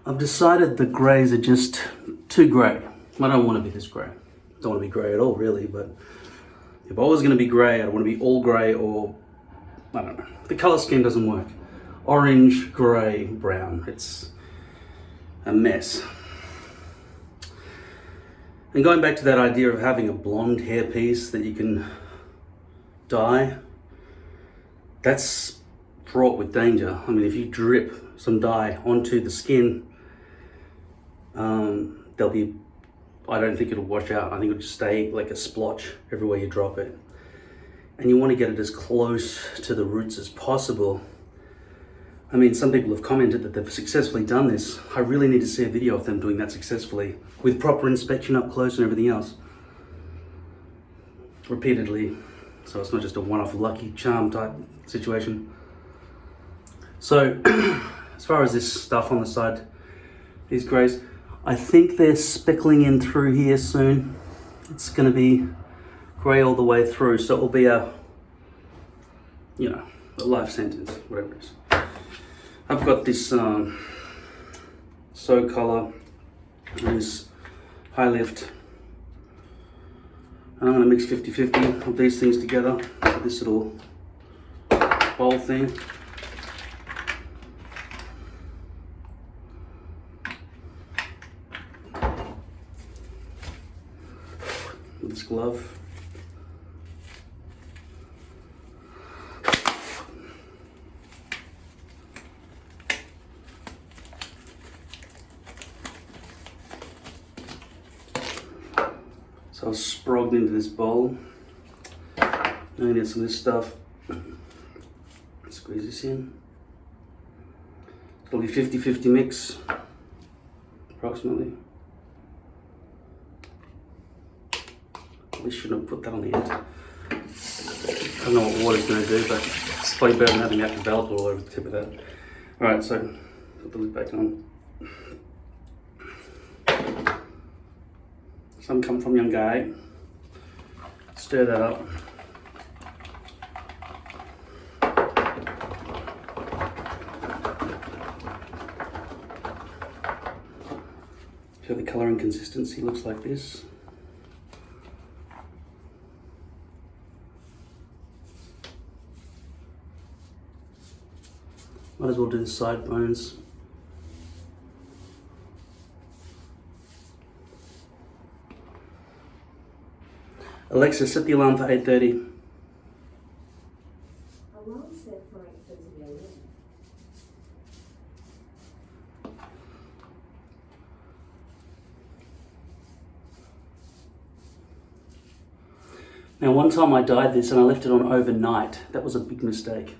I've decided the greys are just too grey. I don't want to be this grey. Don't want to be grey at all, really, but if I was going to be grey, I'd want to be all grey, or I don't know. The colour scheme doesn't work. Orange, grey, brown. It's a mess. And going back to that idea of having a blonde hairpiece that you can dye, that's fraught with danger. I mean, if you drip some dye onto the skin, I don't think it'll wash out. I think it'll just stay like a splotch everywhere you drop it. And you want to get it as close to the roots as possible. I mean, some people have commented that they've successfully done this. I really need to see a video of them doing that successfully with proper inspection up close and everything else. Repeatedly. So it's not just a one-off lucky charm type situation. So, as far as this stuff on the side, these greys, I think they're speckling in through here soon. It's going to be grey all the way through, so it will be a life sentence, whatever it is. I've got this So Color and this High Lift, and I'm going to mix 50-50 of these things together with this little bowl thing. With this glove. So I'll sprog into this bowl. I'm gonna get some of this stuff. Squeeze this in. It'll be 50-50 mix, approximately. We shouldn't have put that on the end. I don't know what water's going to do, but it's probably better than having that develop all over the tip of that. Alright, so put the lid back on. Some come from young guy. Stir that up. So the colouring consistency looks like this. Might as well do the sideburns. Alexa, set the alarm for 8:30. Alarm set for 8:30 a.m. Now, one time I dyed this and I left it on overnight. That was a big mistake.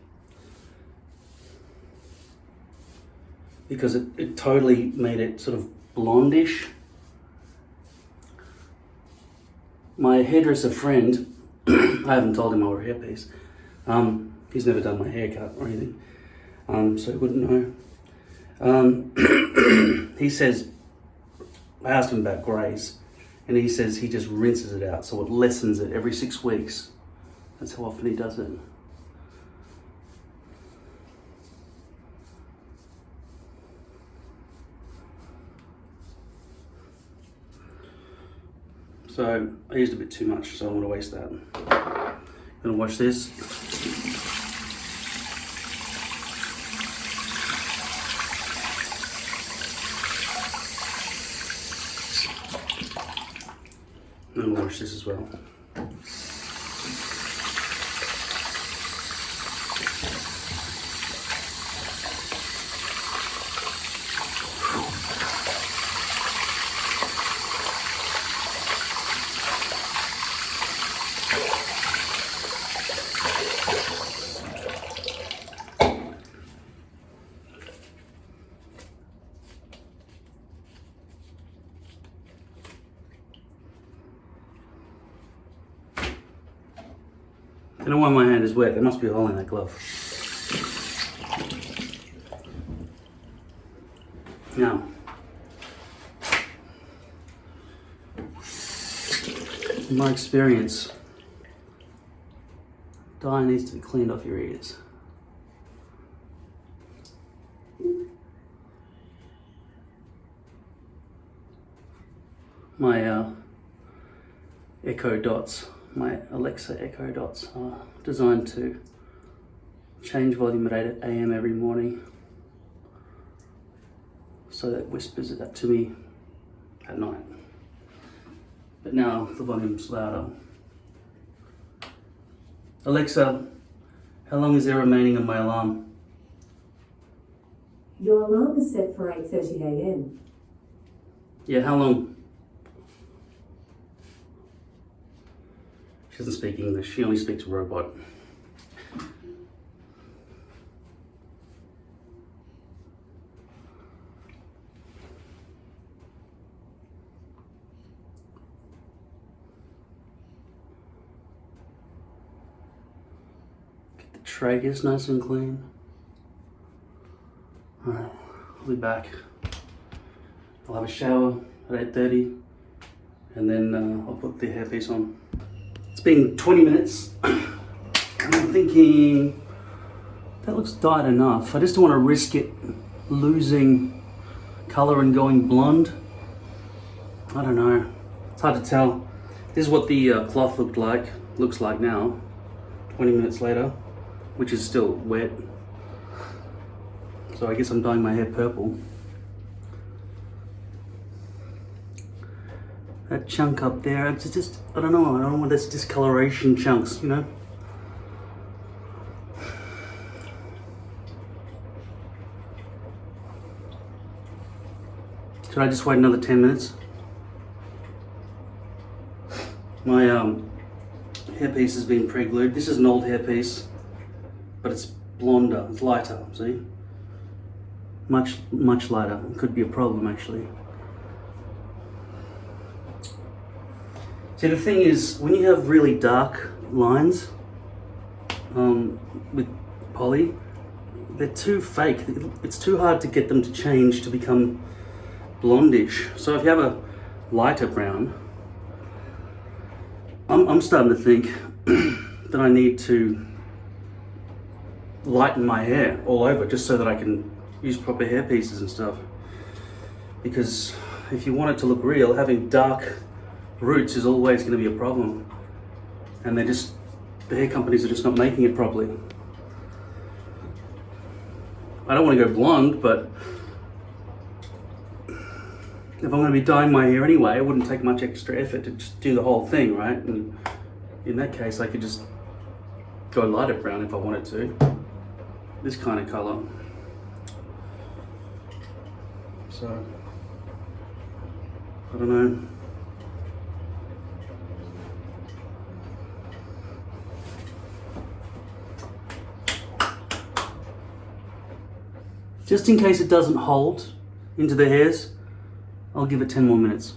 Because it totally made it sort of blondish. My hairdresser friend, I haven't told him I wore a hairpiece. He's never done my haircut or anything, so he wouldn't know. He says, I asked him about greys, and he says he just rinses it out, so it lessens it every 6 weeks. That's how often he does it. So I used a bit too much, so I don't want to waste that. I'm gonna wash this. And wash this as well. I don't know why my hand is wet. There must be a hole in that glove. Now, in my experience, dye needs to be cleaned off your ears. My Echo Dots, my Alexa Echo Dots are designed to change volume at 8 AM every morning. So that whispers that to me at night. But now the volume's louder. Alexa, how long is there remaining on my alarm? Your alarm is set for 8:30 AM. Yeah, how long? She doesn't speak English, she only speaks robot. Get the tragus nice and clean. Alright, I'll be back. I'll have a shower at 8:30 and then I'll put the hairpiece on. It's been 20 minutes and I'm thinking that looks dyed enough. I just don't want to risk it losing colour and going blonde. I don't know. It's hard to tell. This is what the cloth looks like now, 20 minutes later, which is still wet. So I guess I'm dyeing my hair purple. That chunk up there, it's just, I don't know, I don't want this discoloration chunks, you know? Should I just wait another 10 minutes? My hairpiece has been pre-glued. This is an old hairpiece, but it's blonder, it's lighter, see? Much lighter. It could be a problem actually. See, the thing is, when you have really dark lines with poly, they're too fake. It's too hard to get them to change to become blondish. So if you have a lighter brown, I'm starting to think that I need to lighten my hair all over just so that I can use proper hair pieces and stuff. Because if you want it to look real, having dark roots is always going to be a problem, and the hair companies are just not making it properly. I don't want to go blonde, but if I'm going to be dyeing my hair anyway, it wouldn't take much extra effort to just do the whole thing, right? And in that case, I could just go lighter brown if I wanted to. This kind of color. So, I don't know. Just in case it doesn't hold into the hairs, I'll give it 10 more minutes.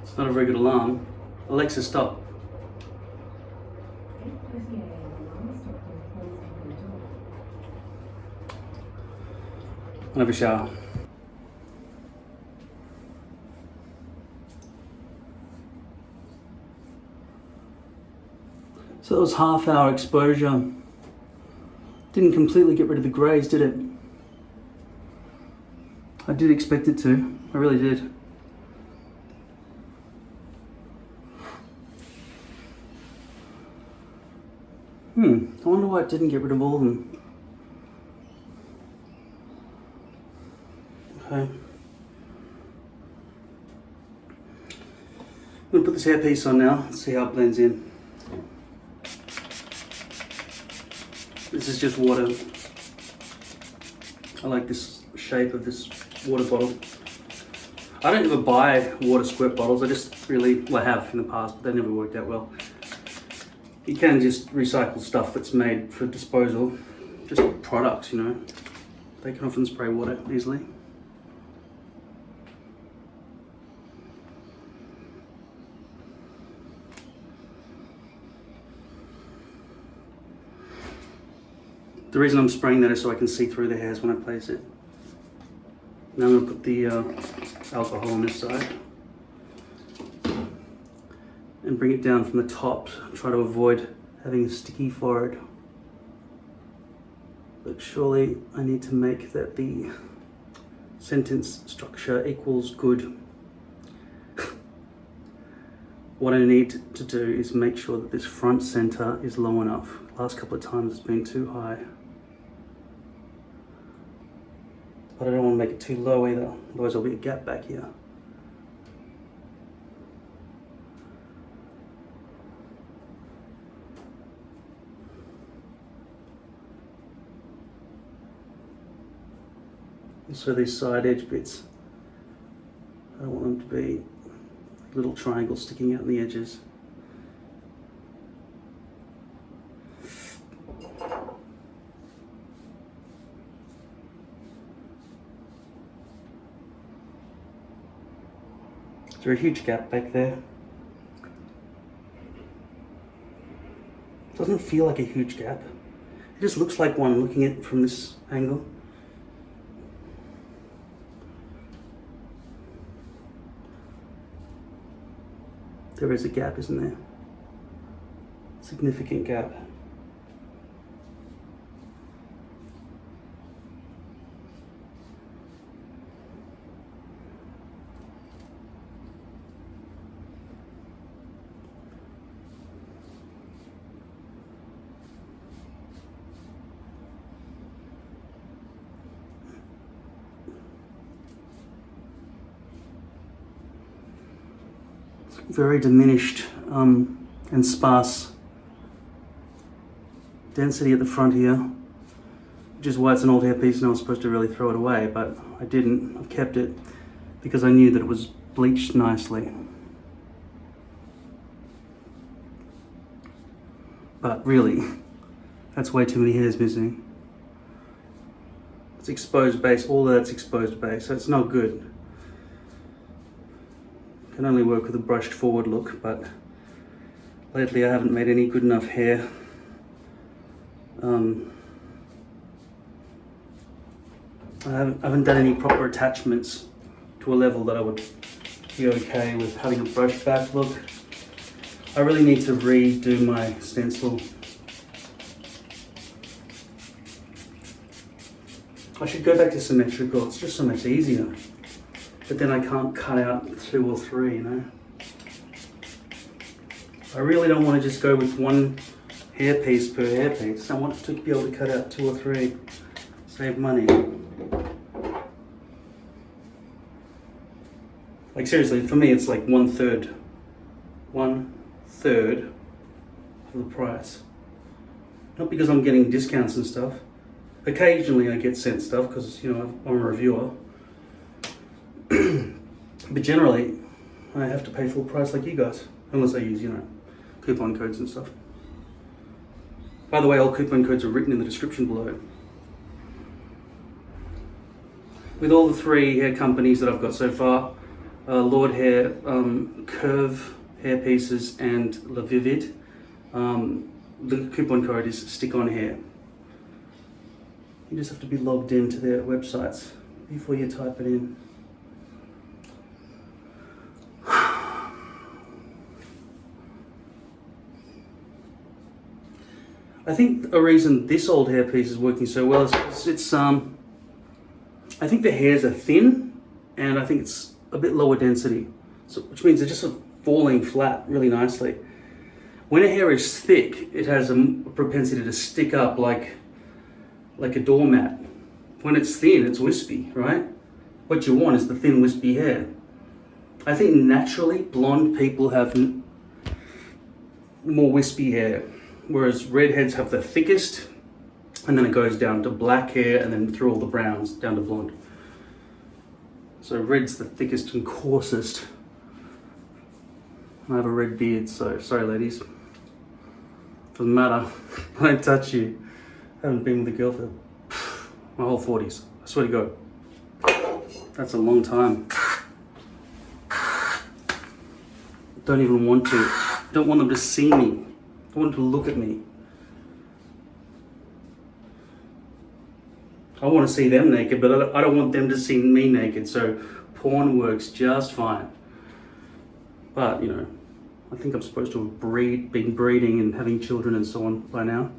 It's not a very good alarm. Alexa, stop. I'll have a shower. So that was half-hour exposure. Didn't completely get rid of the greys, did it? I did expect it to. I really did. I wonder why it didn't get rid of all of them. Okay. I'm going to put this hairpiece on now, see how it blends in. This is just water. I like this shape of this water bottle. I don't ever buy water squirt bottles, I just really, well, I have in the past, but they never worked out well. You can just recycle stuff that's made for disposal, just products, you know. They can often spray water easily. The reason I'm spraying that is so I can see through the hairs when I place it. Now I'm going to put the alcohol on this side and bring it down from the top. Try to avoid having a sticky forehead. But surely I need to make that the sentence structure equals good. What I need to do is make sure that this front center is low enough. Last couple of times it's been too high. But I don't want to make it too low either, otherwise there'll be a gap back here. So these side edge bits, I don't want them to be little triangles sticking out in the edges. Is there a huge gap back there? Doesn't feel like a huge gap. It just looks like one looking at it from this angle. There is a gap, isn't there? Significant gap. Very diminished and sparse density at the front here, which is why it's an old hairpiece and I was supposed to really throw it away, but I didn't. I've kept it because I knew that it was bleached nicely. But really, that's way too many hairs missing. It's exposed base, all of that's exposed base, so it's not good. Can only work with a brushed forward look, but lately I haven't made any good enough hair. I haven't done any proper attachments to a level that I would be okay with having a brushed back look. I really need to redo my stencil. I should go back to symmetrical, it's just so much easier. But then I can't cut out 2 or 3, you know. I really don't want to just go with one hairpiece per hairpiece. I want to be able to cut out 2 or 3, save money. Like seriously, for me it's like 1/3. 1/3 of the price. Not because I'm getting discounts and stuff. Occasionally I get sent stuff because, you know, I'm a reviewer. But generally, I have to pay full price like you guys, unless I use, you know, coupon codes and stuff. By the way, all coupon codes are written in the description below. With all the 3 hair companies that I've got so far, Lord Hair, Curve Hairpieces and Lavivid, the coupon code is StickOnHair. You just have to be logged into their websites before you type it in. I think a reason this old hairpiece is working so well is because it's, I think the hairs are thin and I think it's a bit lower density, so, which means they're just sort of falling flat really nicely. When a hair is thick, it has a propensity to stick up like a doormat. When it's thin, it's wispy, right? What you want is the thin, wispy hair. I think naturally blonde people have more wispy hair, whereas redheads have the thickest, and then it goes down to black hair, and then through all the browns down to blonde. So red's the thickest and coarsest. I have a red beard, so sorry ladies. Doesn't matter, I don't touch you. I haven't been with a girl for my whole 40s, I swear to God. That's a long time. Don't even want to. Don't want them to see me. I want them to look at me. I want to see them naked, but I don't want them to see me naked, so porn works just fine. But, you know, I think I'm supposed to have been breeding and having children and so on by now.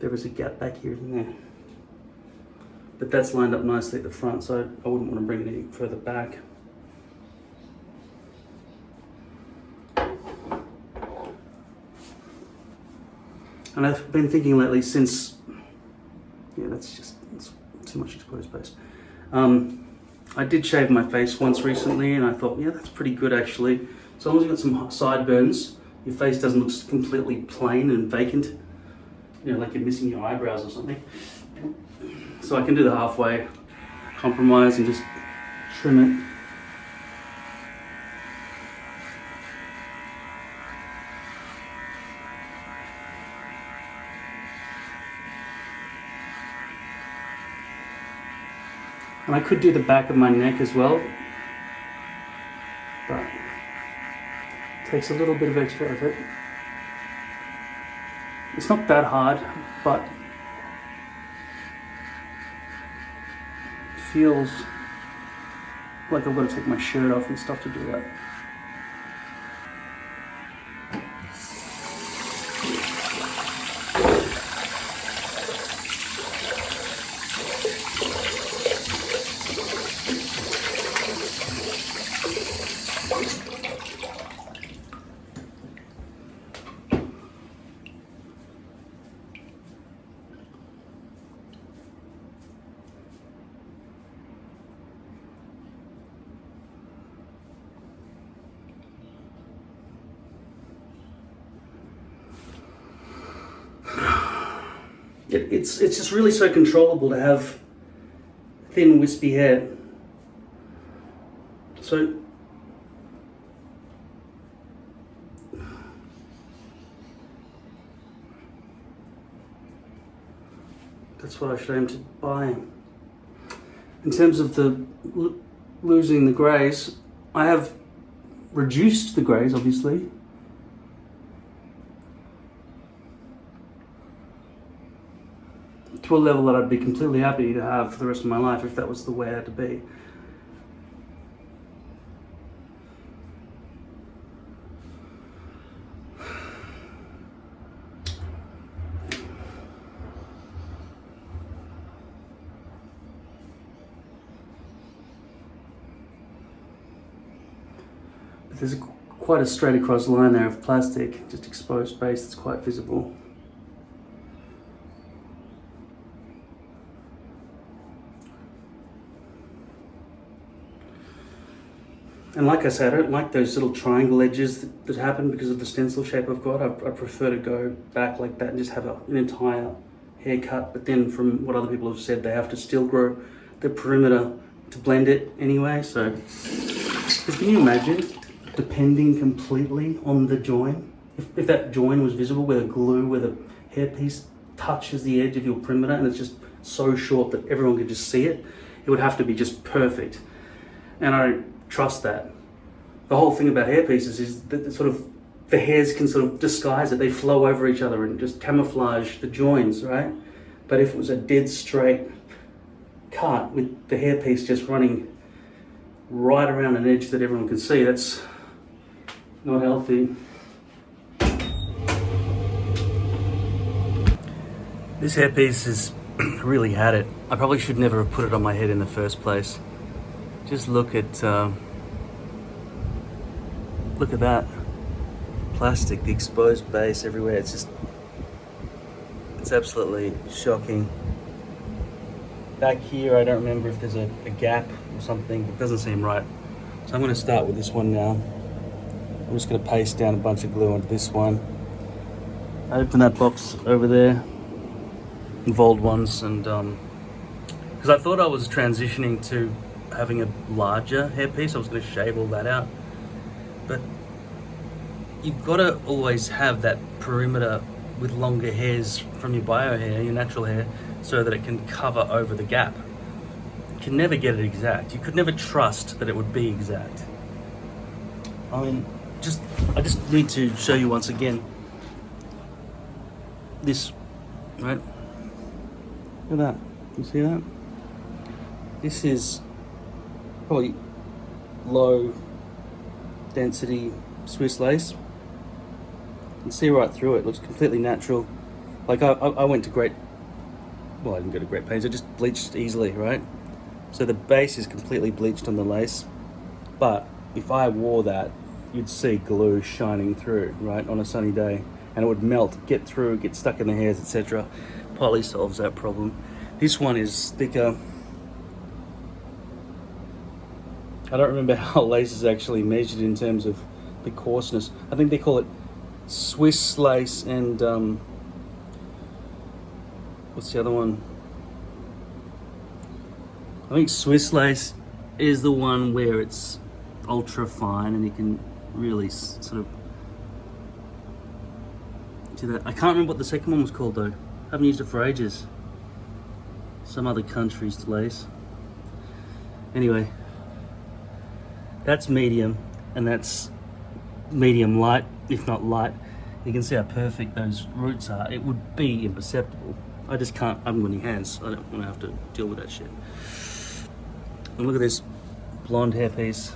There is a gap back here, isn't there? But that's lined up nicely at the front, so I wouldn't want to bring it any further back. And I've been thinking lately since, yeah, that's too much exposed base. I did shave my face once recently and I thought, yeah, that's pretty good actually. As long as you've got some sideburns, your face doesn't look completely plain and vacant, you know, like you're missing your eyebrows or something. So I can do the halfway compromise and just trim it. And I could do the back of my neck as well, but it takes a little bit of extra effort. It's not that hard, but it feels like I've got to take my shirt off and stuff to do that. It's just really so controllable to have thin wispy hair. So that's what I should aim to buy. In terms of the losing the greys, I have reduced the greys obviously. To a level that I'd be completely happy to have for the rest of my life if that was the way I had to be. But there's quite a straight across line there of plastic, just exposed base that's quite visible. And like I said, I don't like those little triangle edges that happen because of the stencil shape I've got. I prefer to go back like that and just have an entire haircut. But then from what other people have said, they have to still grow the perimeter to blend it anyway. So, because can you imagine depending completely on the join? If that join was visible where the glue, where the hairpiece touches the edge of your perimeter and it's just so short that everyone could just see it, it would have to be just perfect. And I don't trust that. The whole thing about hairpieces is that the hairs can sort of disguise it. They flow over each other and just camouflage the joins, right? But if it was a dead straight cut with the hairpiece just running right around an edge that everyone can see, that's not healthy. This hairpiece has really had it. I probably should never have put it on my head in the first place. Just look at that plastic, the exposed base everywhere. It's absolutely shocking. Back here, I don't remember if there's a gap or something. It doesn't seem right. So I'm going to start with this one now. I'm just going to paste down a bunch of glue onto this one. I open that box over there, involved ones, and because I thought I was transitioning to having a larger hairpiece, I was going to shave all that out. But you've got to always have that perimeter with longer hairs from your bio hair, your natural hair, so that it can cover over the gap. You can never get it exact. You could never trust that it would be exact. I mean, I just need to show you once again this right? Look at that. You see that? This is probably low density Swiss lace. You can see right through it. It looks completely natural. Like I went to great, well, I didn't go to great pains. I just bleached easily, right? So the base is completely bleached on the lace, but if I wore that, you'd see glue shining through, right, on a sunny day, and it would melt, get through, get stuck in the hairs, etc. Poly solves that problem. This one is thicker. I don't remember how lace is actually measured in terms of the coarseness. I think they call it Swiss lace and what's the other one? I think Swiss lace is the one where it's ultra fine and you can really sort of do that. I can't remember what the second one was called though. I haven't used it for ages. Some other country's lace. Anyway, that's medium and that's medium light, if not light. You can see how perfect those roots are. It would be imperceptible. I just can't, I haven't got any hands. I don't want to have to deal with that shit. And look at this blonde hairpiece.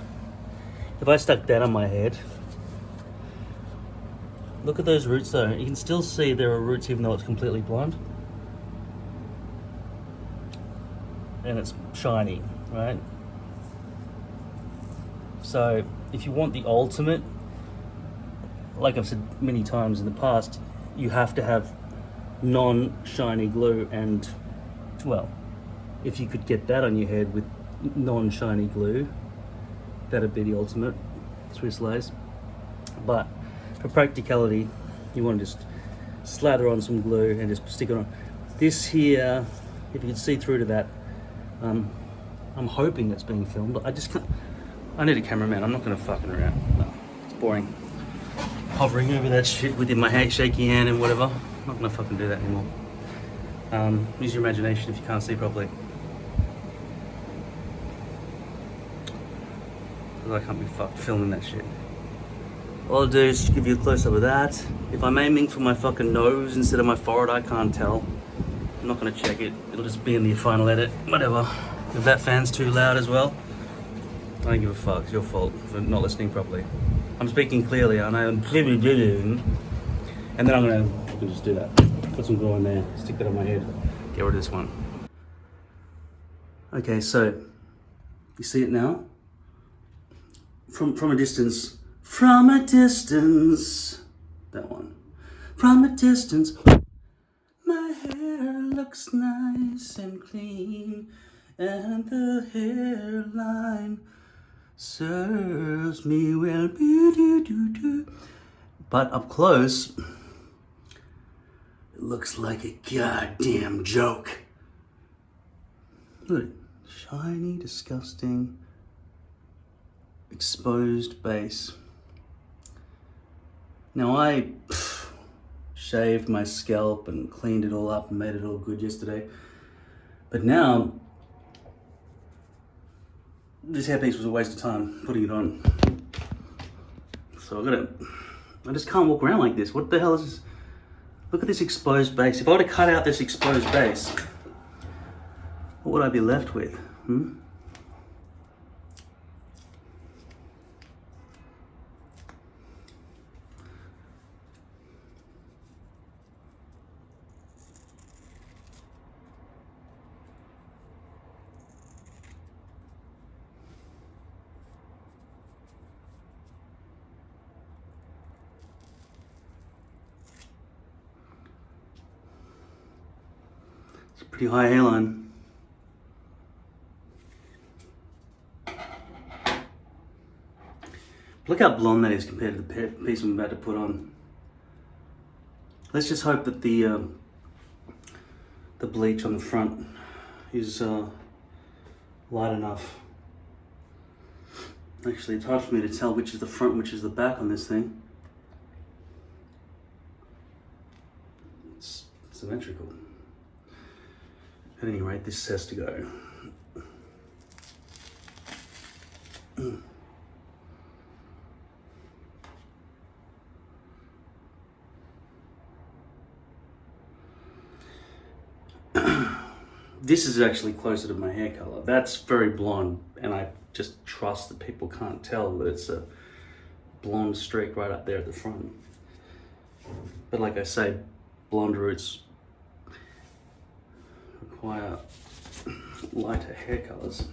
If I stuck that on my head, look at those roots though. You can still see there are roots even though it's completely blonde. And it's shiny, right? So if you want the ultimate, like I've said many times in the past, you have to have non-shiny glue, and well, if you could get that on your head with non-shiny glue, that'd be the ultimate Swiss lace. But for practicality, you want to just slather on some glue and just stick it on. This here, if you can see through to that, I'm hoping it's being filmed. I just can't. I need a cameraman. I'm not going to fucking around. No, it's boring. Hovering over that shit within my shaky hand and whatever. I'm not going to fucking do that anymore. Use your imagination if you can't see properly. Because I can't be fucked filming that shit. All I'll do is give you a close-up of that. If I'm aiming for my fucking nose instead of my forehead, I can't tell. I'm not going to check it. It'll just be in the final edit. Whatever. If that fan's too loud as well, I don't give a fuck. It's your fault for not listening properly. I'm speaking clearly, I know. And then I'm gonna just do that. Put some glue in there, stick that on my head, get rid of this one. Okay, so you see it now? From a distance. From a distance. That one. From a distance. My hair looks nice and clean, and the hairline serves me well. But up close, it looks like a goddamn joke. Look, shiny, disgusting, exposed base. Now I shaved my scalp and cleaned it all up and made it all good yesterday. But now, this hairpiece was a waste of time putting it on. So I just can't walk around like this. What the hell is this? Look at this exposed base. If I were to cut out this exposed base, what would I be left with? It's a pretty high hairline. Look how blonde that is compared to the piece I'm about to put on. Let's just hope that the bleach on the front is light enough. Actually, it's hard for me to tell which is the front, which is the back on this thing. It's symmetrical. At any rate, this has to go. this is actually closer to my hair color. That's very blonde, and I just trust that people can't tell that it's a blonde streak right up there at the front. But like I say, blonde roots require lighter hair colors.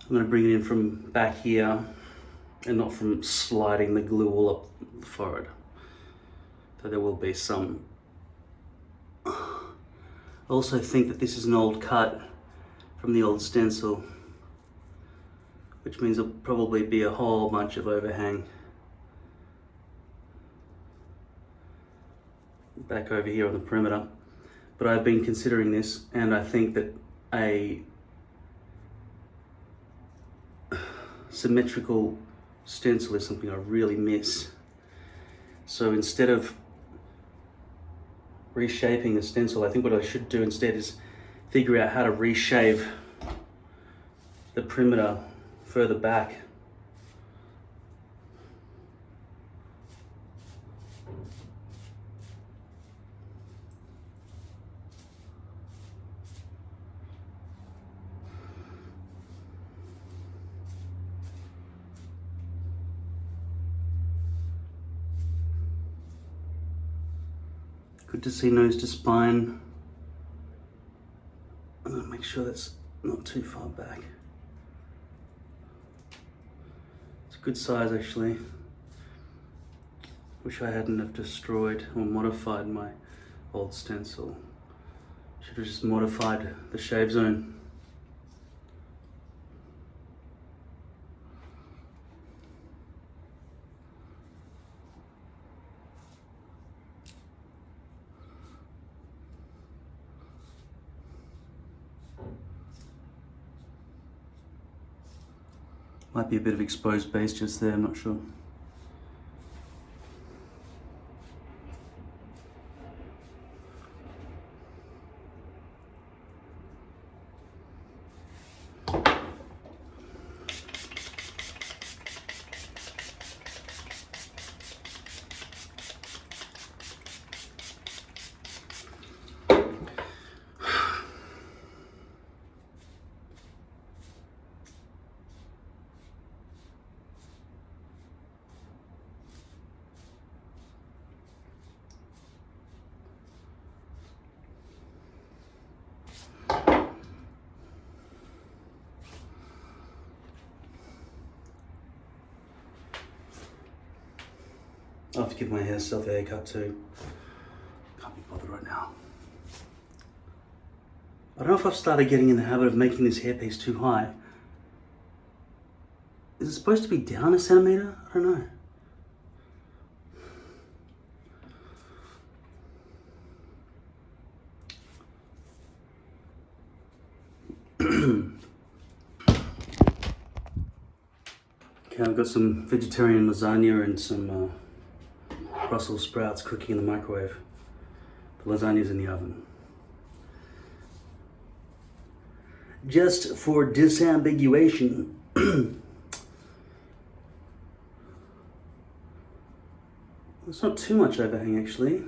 I'm going to bring it in from back here and not from sliding the glue all up the forehead. So there will be some. I also think that this is an old cut from the old stencil, which means there'll probably be a whole bunch of overhang back over here on the perimeter. But I've been considering this, and I think that a symmetrical stencil is something I really miss. So instead of reshaping the stencil, I think what I should do instead is figure out how to reshave the perimeter further back. Good to see nose to spine. I'm gonna make sure that's not too far back. It's a good size actually. Wish I hadn't have destroyed or modified my old stencil. Should have just modified the shave zone. Might be a bit of exposed base just there, I'm not sure. I have to give myself a haircut too. Can't be bothered right now. I don't know if I've started getting in the habit of making this hairpiece too high. Is it supposed to be down a centimeter? I don't know. Okay, I've got some vegetarian lasagna and some Brussels sprouts cooking in the microwave. The lasagna's in the oven. Just for disambiguation, it's not too much overhang actually.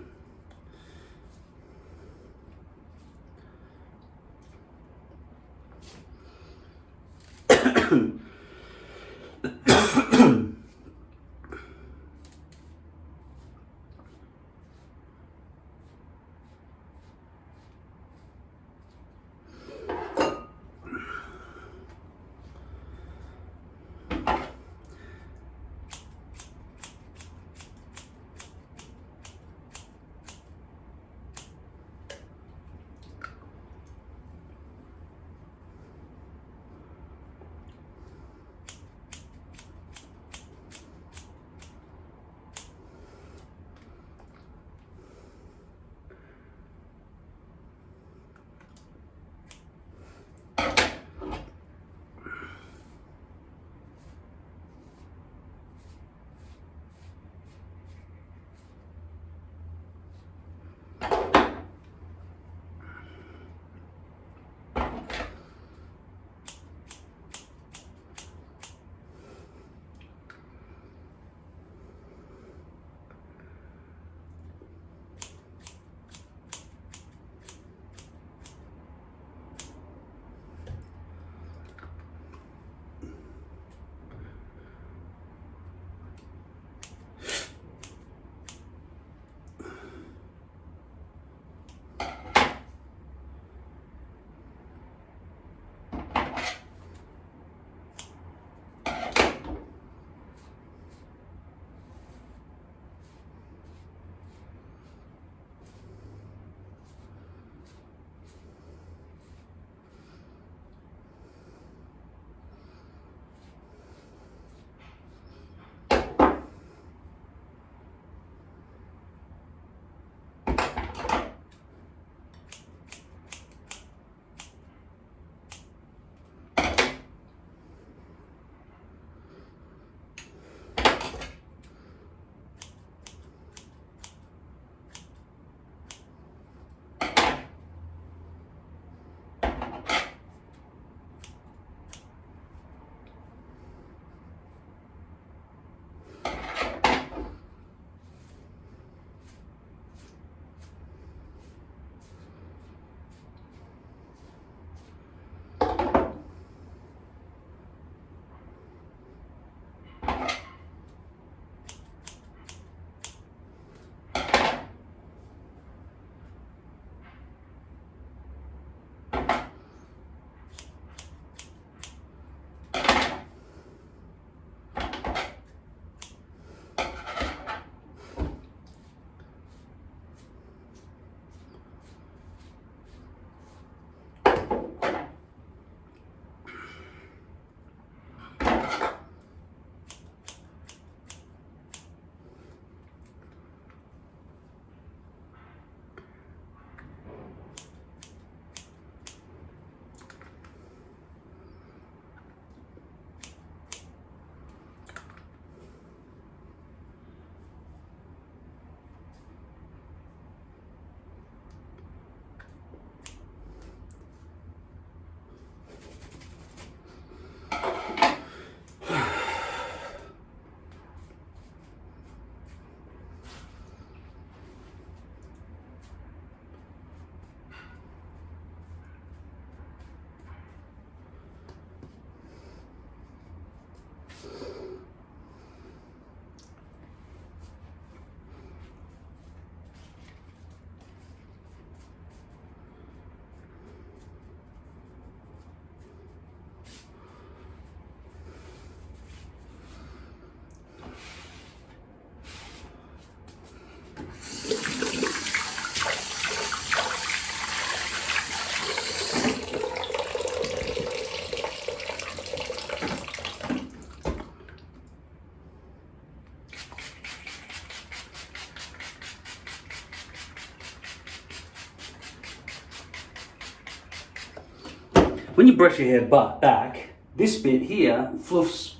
when you brush your hair back, this bit here fluffs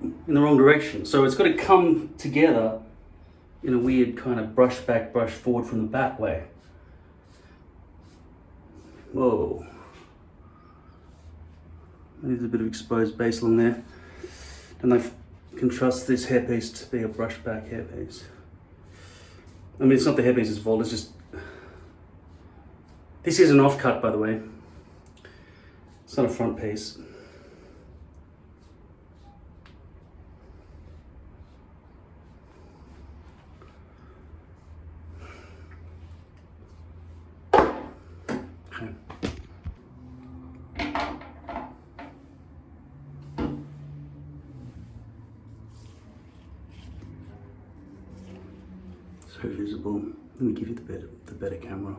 in the wrong direction. So it's got to come together in a weird kind of brush back, brush forward from the back way. Whoa. There's a bit of exposed base along there. And I can trust this hairpiece to be a brush back hairpiece. I mean, it's not the hairpiece's fault, it's just... This is an offcut, by the way. It's not a front piece. Okay. So visible. Let me give you the better camera.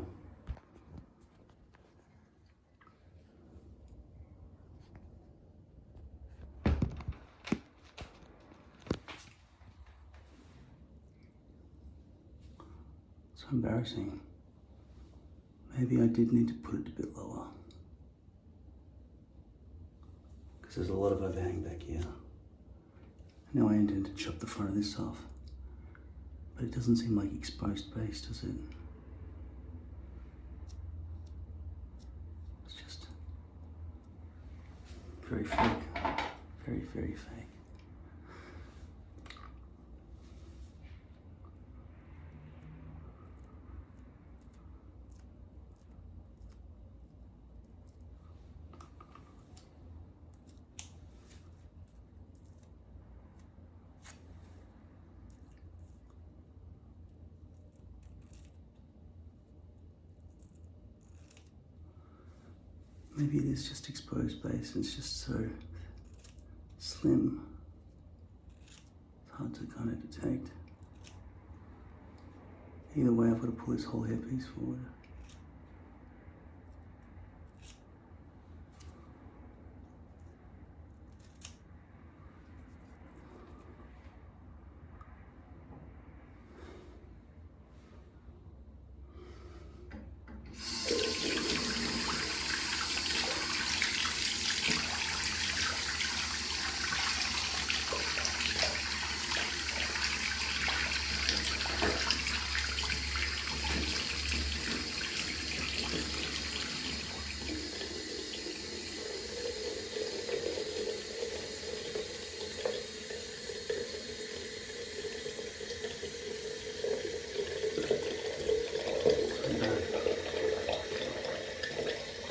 So embarrassing. Maybe I did need to put it a bit lower. Because there's a lot of overhang back here. Now I intend to chop the front of this off. But it doesn't seem like exposed base, does it? It's just very fake. Very, very fake. Maybe it is just exposed base and it's just so slim. It's hard to kind of detect. Either way, I've got to pull this whole hairpiece forward.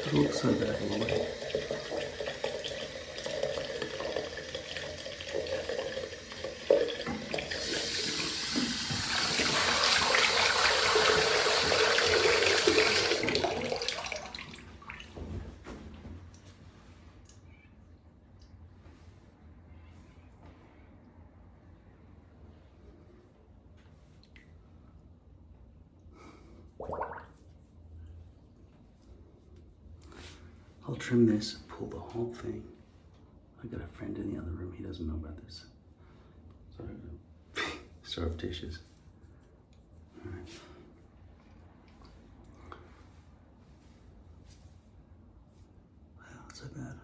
It looks so bad in the way. I'll trim this, pull the whole thing. I got a friend in the other room, he doesn't know about this. So, surreptitious. All right. Wow, it's so bad.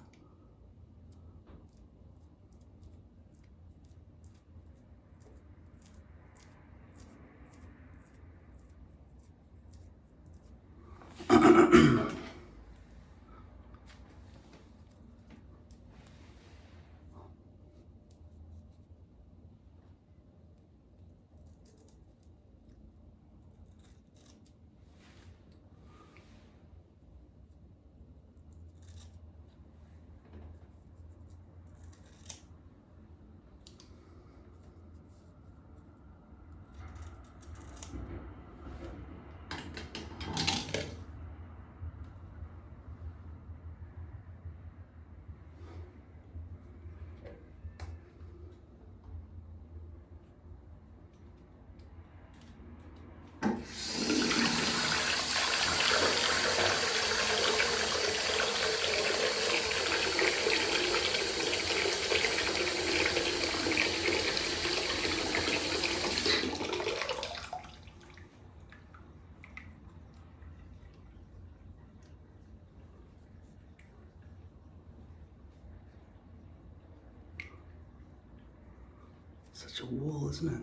Such a wall, isn't it?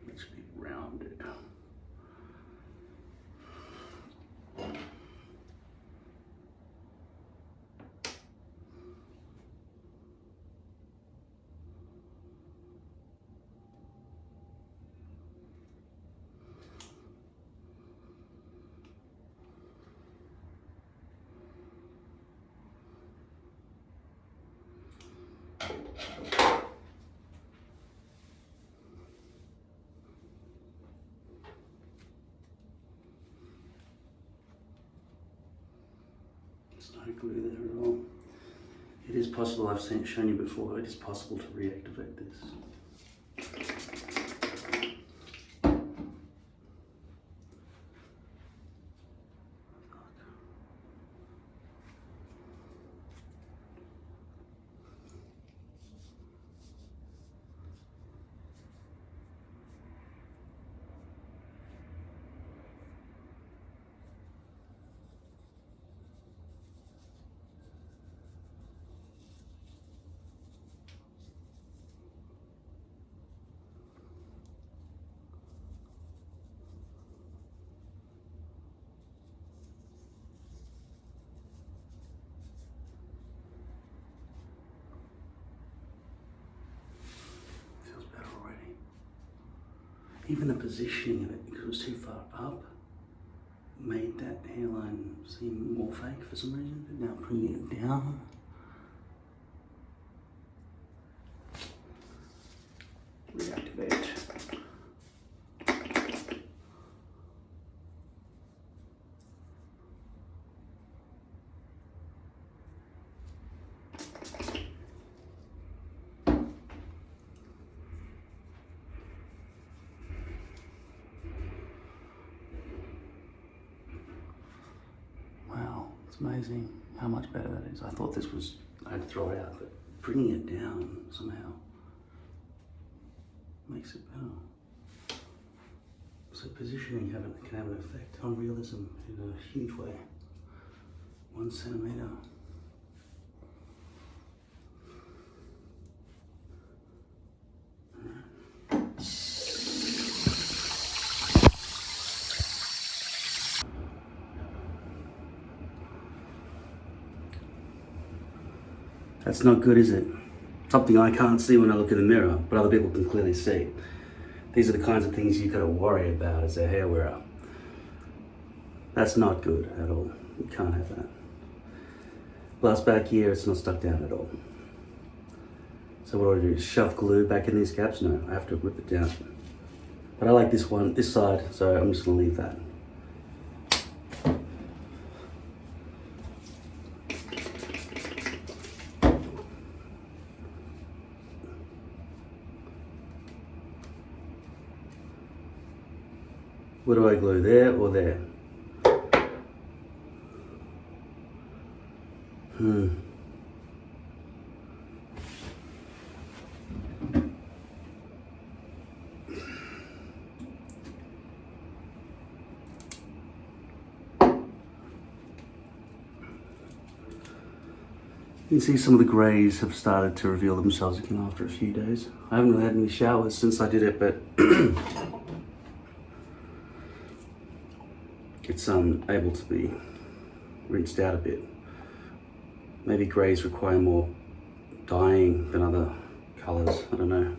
It should be rounded. There's no glue there at all. It is possible, I've shown you before, it is possible to reactivate this. Even the positioning of it, because it was too far up, made that hairline seem more fake for some reason. But now bringing it down. Reactivate. It's amazing how much better that is. I thought this was, I had to throw it out, but bringing it down somehow makes it better. So positioning can have an effect on realism in a huge way. 1 centimeter. That's not good, is it? Something I can't see when I look in the mirror, but other people can clearly see. These are the kinds of things you've got to worry about as a hair wearer. That's not good at all. You can't have that. Plus back here, it's not stuck down at all. So what do I do? Shove glue back in these gaps? No, I have to rip it down. But I like this one, this side, so I'm just gonna leave that. Where do I glue, there or there? You can see some of the greys have started to reveal themselves again after a few days. I haven't really had any showers since I did it, but it's able to be rinsed out a bit. Maybe greys require more dyeing than other colours, I don't know.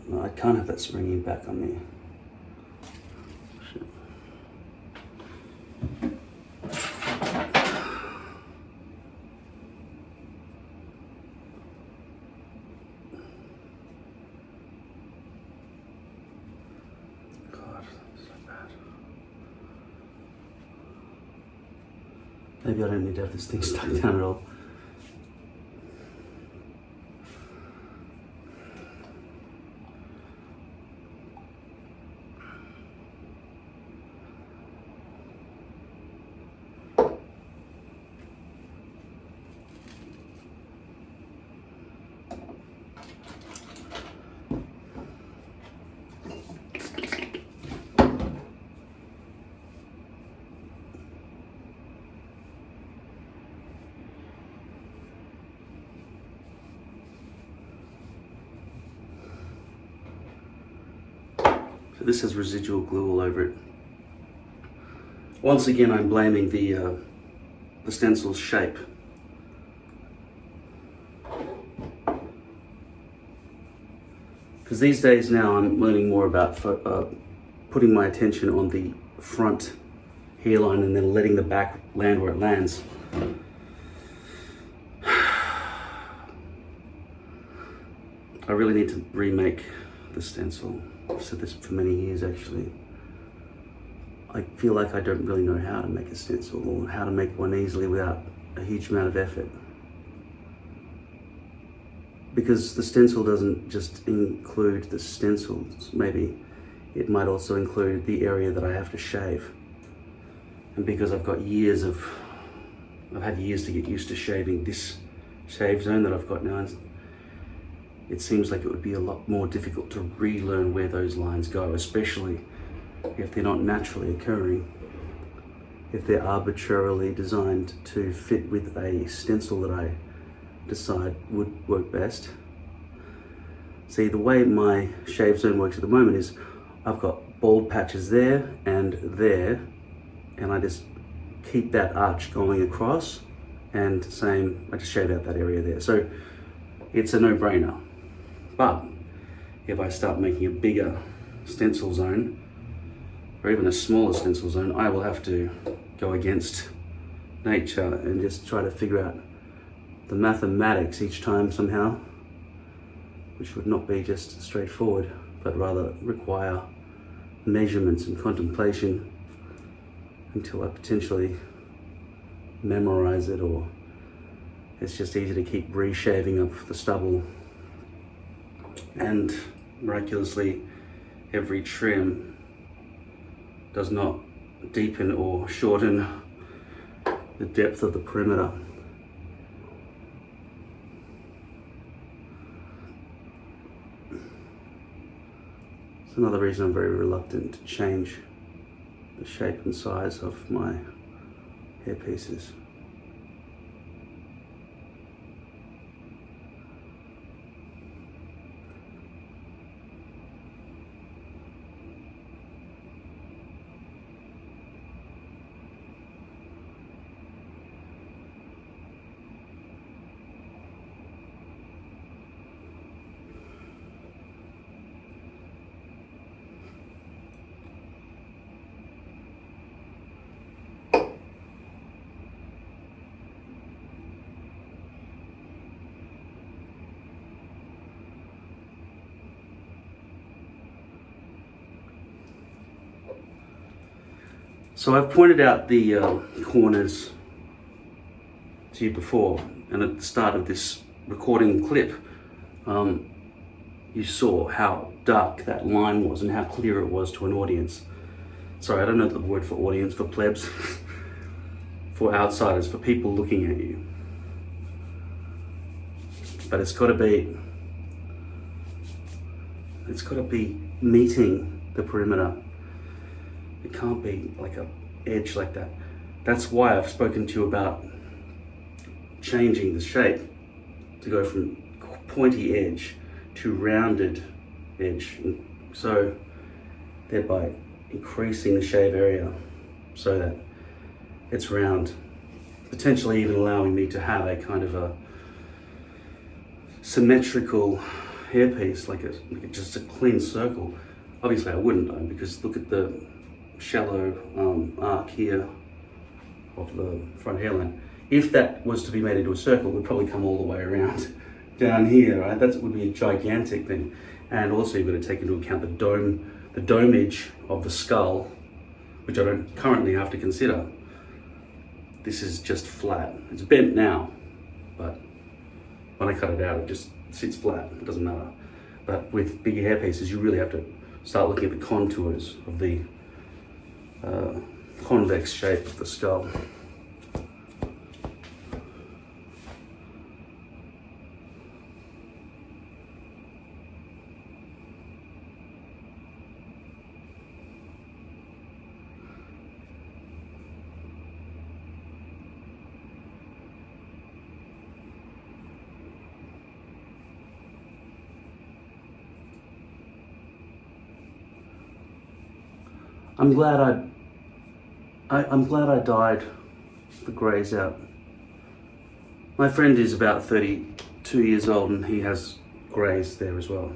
No, I can't have that springing back on me. Shit. Maybe I don't need to have this thing stuck down at all. this has residual glue all over it. Once again, I'm blaming the stencil's shape. Because these days now I'm learning more about putting my attention on the front hairline and then letting the back land where it lands. I really need to remake the stencil. I've said this for many years actually. I feel like I don't really know how to make a stencil or how to make one easily without a huge amount of effort. Because the stencil doesn't just include the stencils, maybe it might also include the area that I have to shave. And because I've had years to get used to shaving this shave zone that I've got now, it seems like it would be a lot more difficult to relearn where those lines go, especially if they're not naturally occurring, if they're arbitrarily designed to fit with a stencil that I decide would work best. See, the way my shave zone works at the moment is I've got bald patches there, and I just keep that arch going across, and same, I just shave out that area there. So it's a no-brainer. But if I start making a bigger stencil zone, or even a smaller stencil zone, I will have to go against nature and just try to figure out the mathematics each time somehow, which would not be just straightforward, but rather require measurements and contemplation until I potentially memorize it, or it's just easy to keep reshaving up the stubble. And miraculously, every trim does not deepen or shorten the depth of the perimeter. It's another reason I'm very reluctant to change the shape and size of my hair pieces. So I've pointed out the corners to you before, and at the start of this recording clip, you saw how dark that line was and how clear it was to an audience. Sorry, I don't know the word for audience, for plebs, for outsiders, for people looking at you. But it's got to be meeting the perimeter. It can't be like an edge like that. That's why I've spoken to you about changing the shape to go from pointy edge to rounded edge. So thereby increasing the shave area so that it's round, potentially even allowing me to have a kind of a symmetrical hairpiece, like just a clean circle. Obviously I wouldn't though, because look at the shallow arc here of the front hairline. If that was to be made into a circle, it would probably come all the way around down here, right? That would be a gigantic thing. And also you've got to take into account the domage of the skull, which I don't currently have to consider. This is just flat. It's bent now, but when I cut it out, it just sits flat. It doesn't matter. But with bigger hair pieces, you really have to start looking at the contours of the convex shape of the skull. I'm glad I'm glad I dyed the greys out. My friend is about 32 years old and he has greys there as well.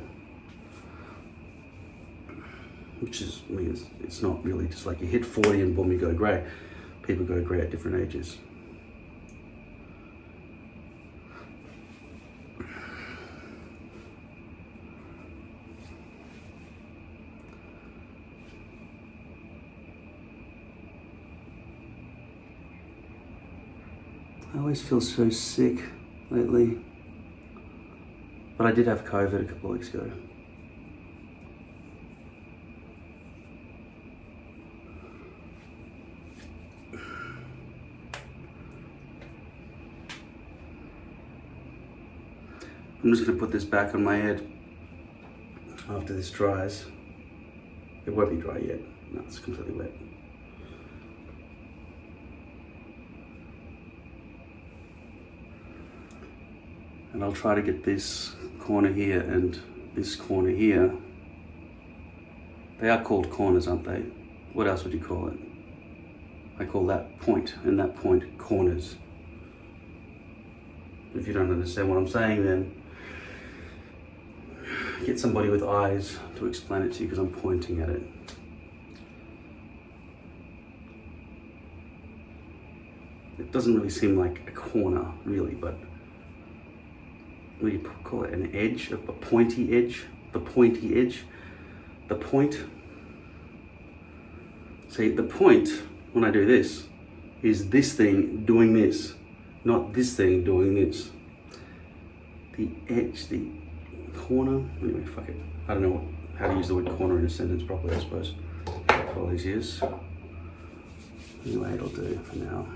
Which is, I mean, it's not really just like you hit 40 and boom, you go grey. People go grey at different ages. I always feel so sick lately. But I did have COVID a couple of weeks ago. I'm just going to put this back on my head after this dries. It won't be dry yet. No, it's completely wet. And I'll try to get this corner here and this corner here. They are called corners, aren't they? What else would you call it? I call that point and that point corners. If you don't understand what I'm saying, then get somebody with eyes to explain it to you because I'm pointing at it. It doesn't really seem like a corner, really, but what do you call it? An edge, a pointy edge, the pointy edge, the point. See, the point, when I do this, is this thing doing this, not this thing doing this. The edge, the corner, anyway, fuck it. I don't know how to use the word corner in a sentence properly, I suppose, for all these years. Anyway, it'll do for now.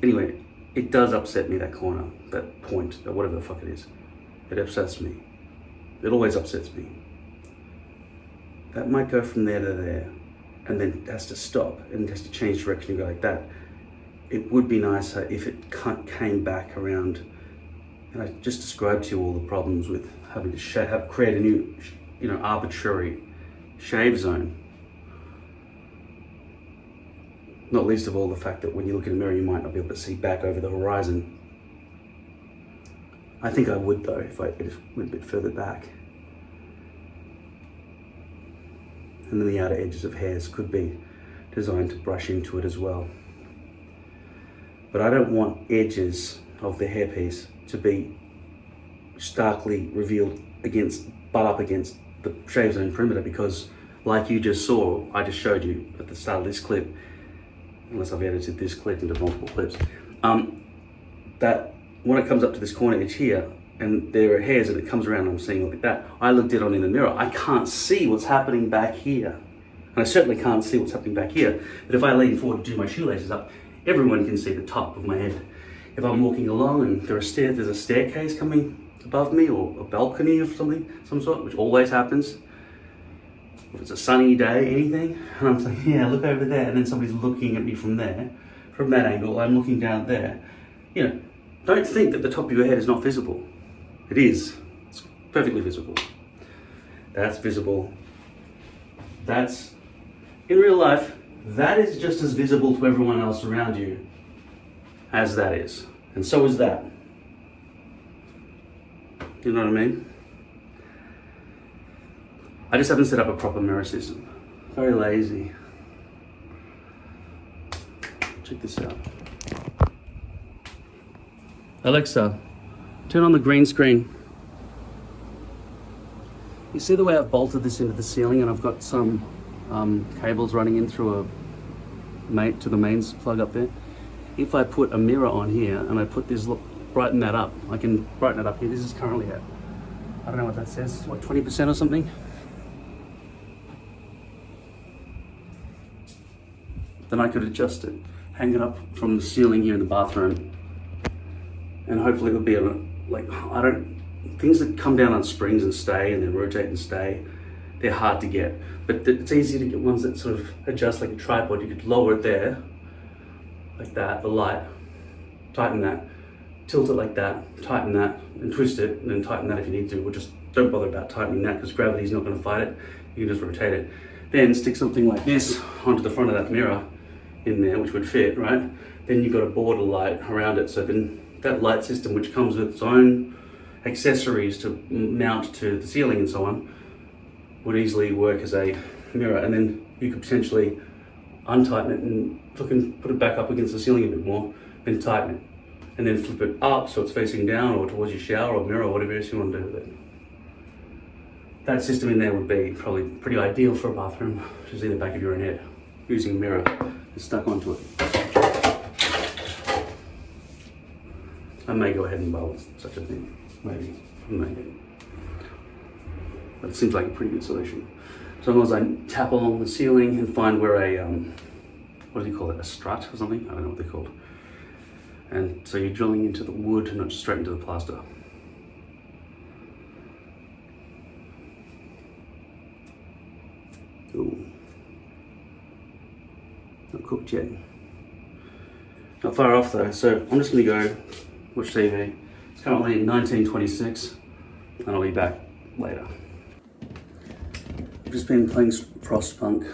Anyway, it does upset me, that corner, that point, that whatever the fuck it is. It upsets me. It always upsets me. That might go from there to there, and then it has to stop, and it has to change direction and go like that. It would be nicer if it came back around, and I just described to you all the problems with having to create a new, arbitrary shave zone. Not least of all the fact that when you look in a mirror, you might not be able to see back over the horizon. I think I would though, if I just went a bit further back. And then the outer edges of hairs could be designed to brush into it as well. But I don't want edges of the hairpiece to be starkly revealed butt up against the shave zone perimeter, because like you just saw, I just showed you at the start of this clip, unless I've edited this clip into multiple clips, that when it comes up to this corner edge here, and there are hairs and it comes around and I'm seeing like that, I look dead on in the mirror, I can't see what's happening back here. And I certainly can't see what's happening back here, but if I lean forward to do my shoelaces up, everyone can see the top of my head. If I'm walking along and there's a staircase coming above me, or a balcony of some sort, which always happens, if it's a sunny day, anything, and I'm saying, yeah, look over there, and then somebody's looking at me from there, from that angle, I'm looking down there. Don't think that the top of your head is not visible. It is. It's perfectly visible. That's visible. That's, in real life, that is just as visible to everyone else around you as that is. And so is that. You know what I mean? I just haven't set up a proper mirror system. Very lazy. Check this out. Alexa, turn on the green screen. You see the way I've bolted this into the ceiling, and I've got some cables running in through to the mains plug up there. If I put a mirror on here and I put this, brighten that up. I can brighten it up here. This is currently at, I don't know what that says, 20% or something? Then I could adjust it, hang it up from the ceiling here in the bathroom, and hopefully it'll be things that come down on springs and stay and then rotate and stay, they're hard to get. But it's easy to get ones that sort of adjust like a tripod. You could lower it there, like that, the light, tighten that, tilt it like that, tighten that, and twist it, and then tighten that if you need to, or just don't bother about tightening that because gravity's not going to fight it. You can just rotate it. Then stick something like this onto the front of that mirror in there, which would fit, right? Then you've got a border light around it, so then that light system, which comes with its own accessories to mount to the ceiling and so on, would easily work as a mirror. And then you could potentially untighten it and put it back up against the ceiling a bit more, then tighten it, and then flip it up so it's facing down or towards your shower or mirror or whatever else you want to do with it. That system in there would be probably pretty ideal for a bathroom, which is in the back of your own head, using a mirror that's stuck onto it. I may go ahead and buy such a thing, maybe, but it seems like a pretty good solution. So as long as I tap along the ceiling and find where a, what do you call it, a strut or something? I don't know what they're called. And so you're drilling into the wood, not just straight into the plaster. Ooh. Not cooked yet. Not far off though, so I'm just gonna go watch TV. It's currently 1926, and I'll be back later. I've just been playing Frostpunk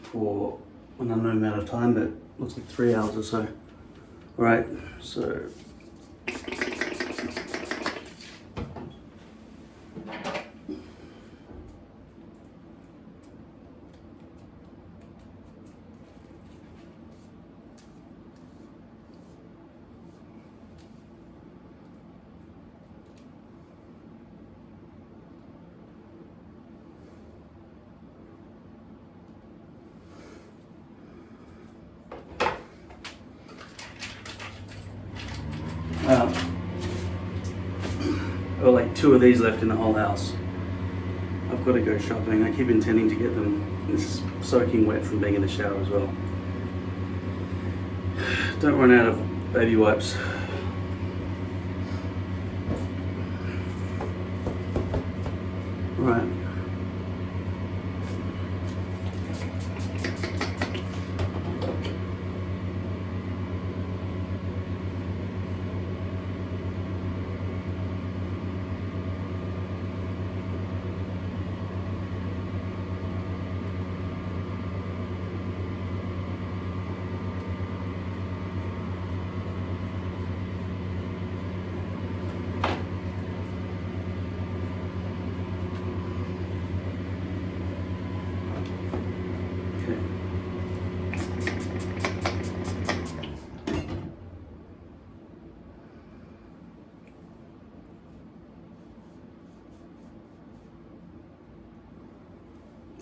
for an unknown amount of time, but looks like 3 hours or so. Right, so I've got like 2 of these left in the whole house. I've got to go shopping. I keep intending to get them. This is soaking wet from being in the shower as well. Don't run out of baby wipes. Right.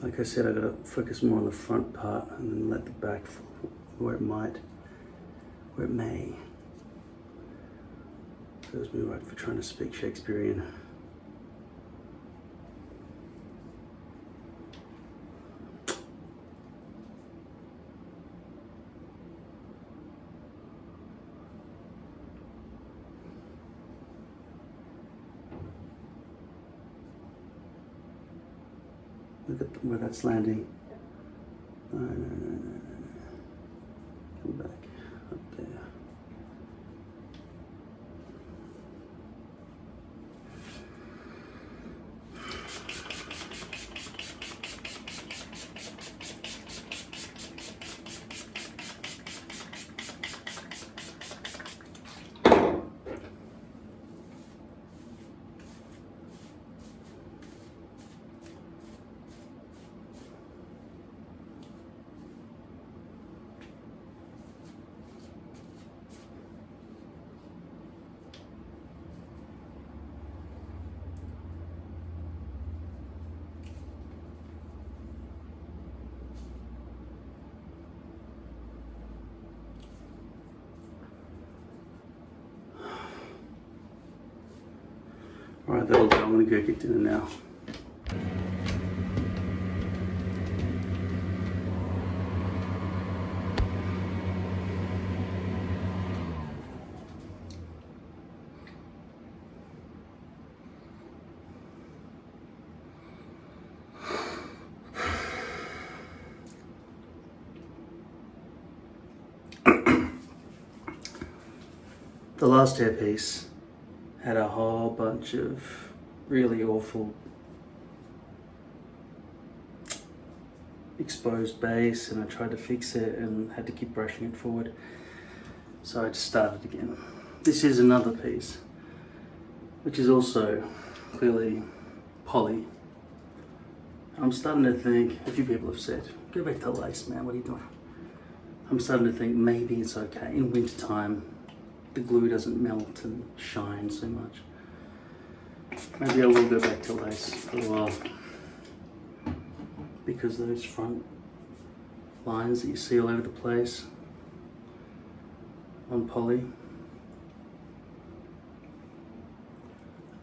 Like I said, I've got to focus more on the front part and then let the back fall where it may. Serves me right for trying to speak Shakespearean. Look at where that's landing. No. Come back up there. Alright, that'll do. I'm gonna go get dinner now. The last hairpiece had a whole bunch of really awful exposed base, and I tried to fix it and had to keep brushing it forward. So I just started again. This is another piece, which is also clearly poly. I'm starting to think, a few people have said, go back to lace, man, what are you doing? I'm starting to think maybe it's okay. In winter time, the glue doesn't melt and shine so much. Maybe I will go back to lace for a while, because those front lines that you see all over the place on poly,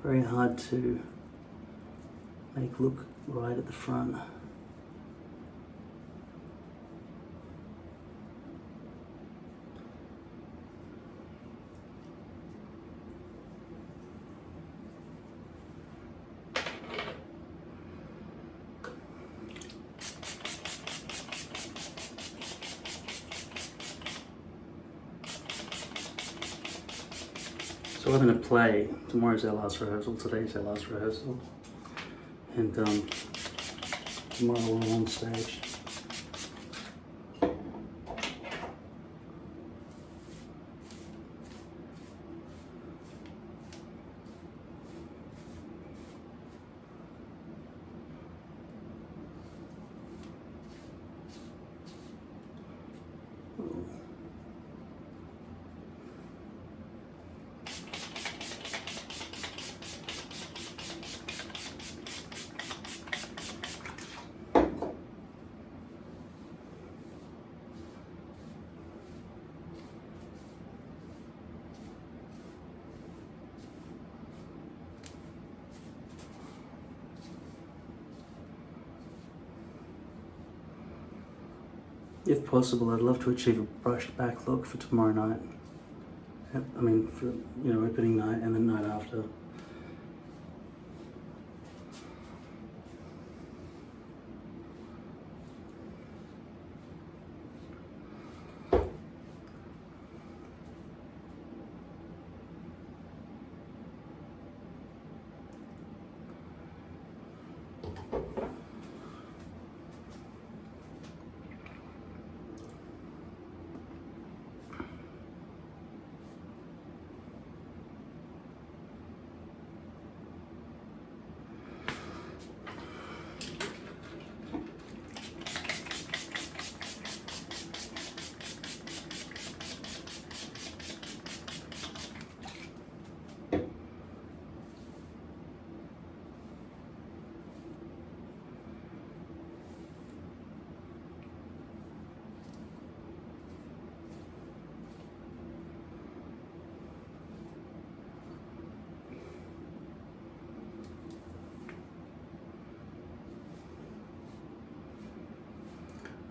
very hard to make look right at the front. So I'm going to play. Tomorrow's our last rehearsal, today's our last rehearsal. And tomorrow we're on stage. If possible, I'd love to achieve a brushed back look for tomorrow night. I mean, for, you know, opening night and the night after.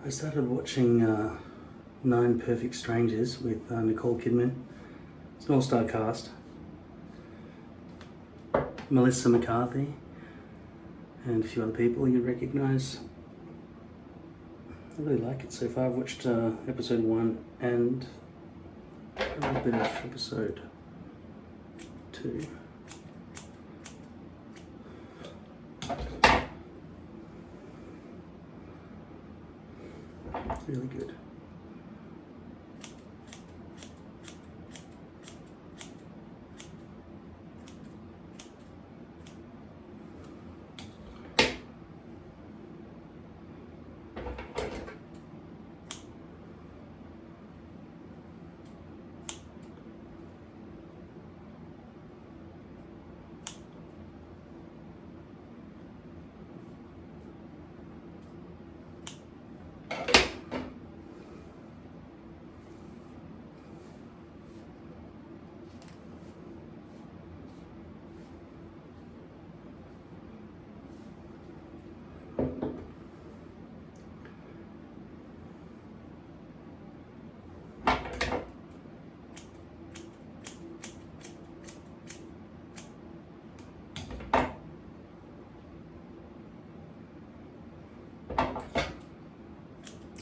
I started watching 9 Perfect Strangers with Nicole Kidman. It's an all-star cast. Melissa McCarthy and a few other people you recognise. I really like it so far. I've watched episode 1 and a little bit of episode 2. Really good.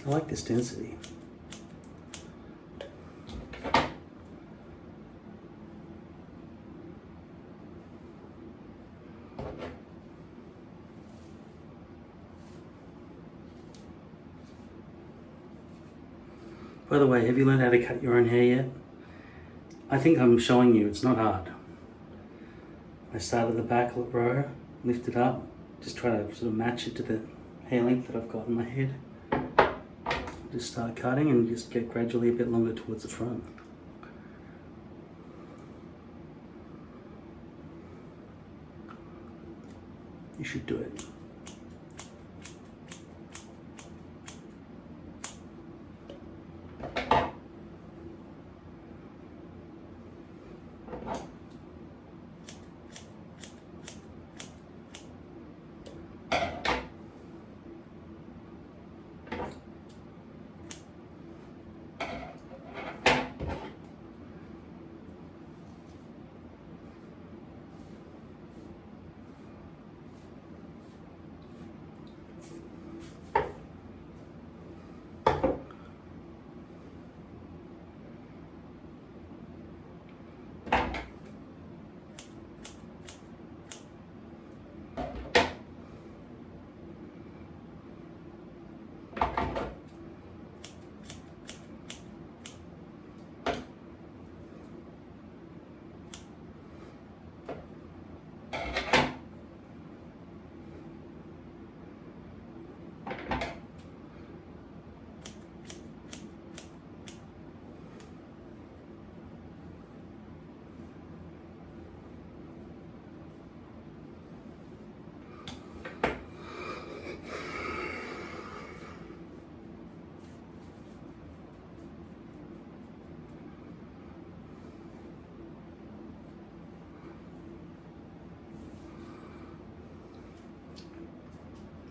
I like this density. By the way, have you learned how to cut your own hair yet? I think I'm showing you, it's not hard. I start at the back row, lift it up, just try to sort of match it to the hair length that I've got in my head. Just start cutting and just get gradually a bit longer towards the front. You should do it.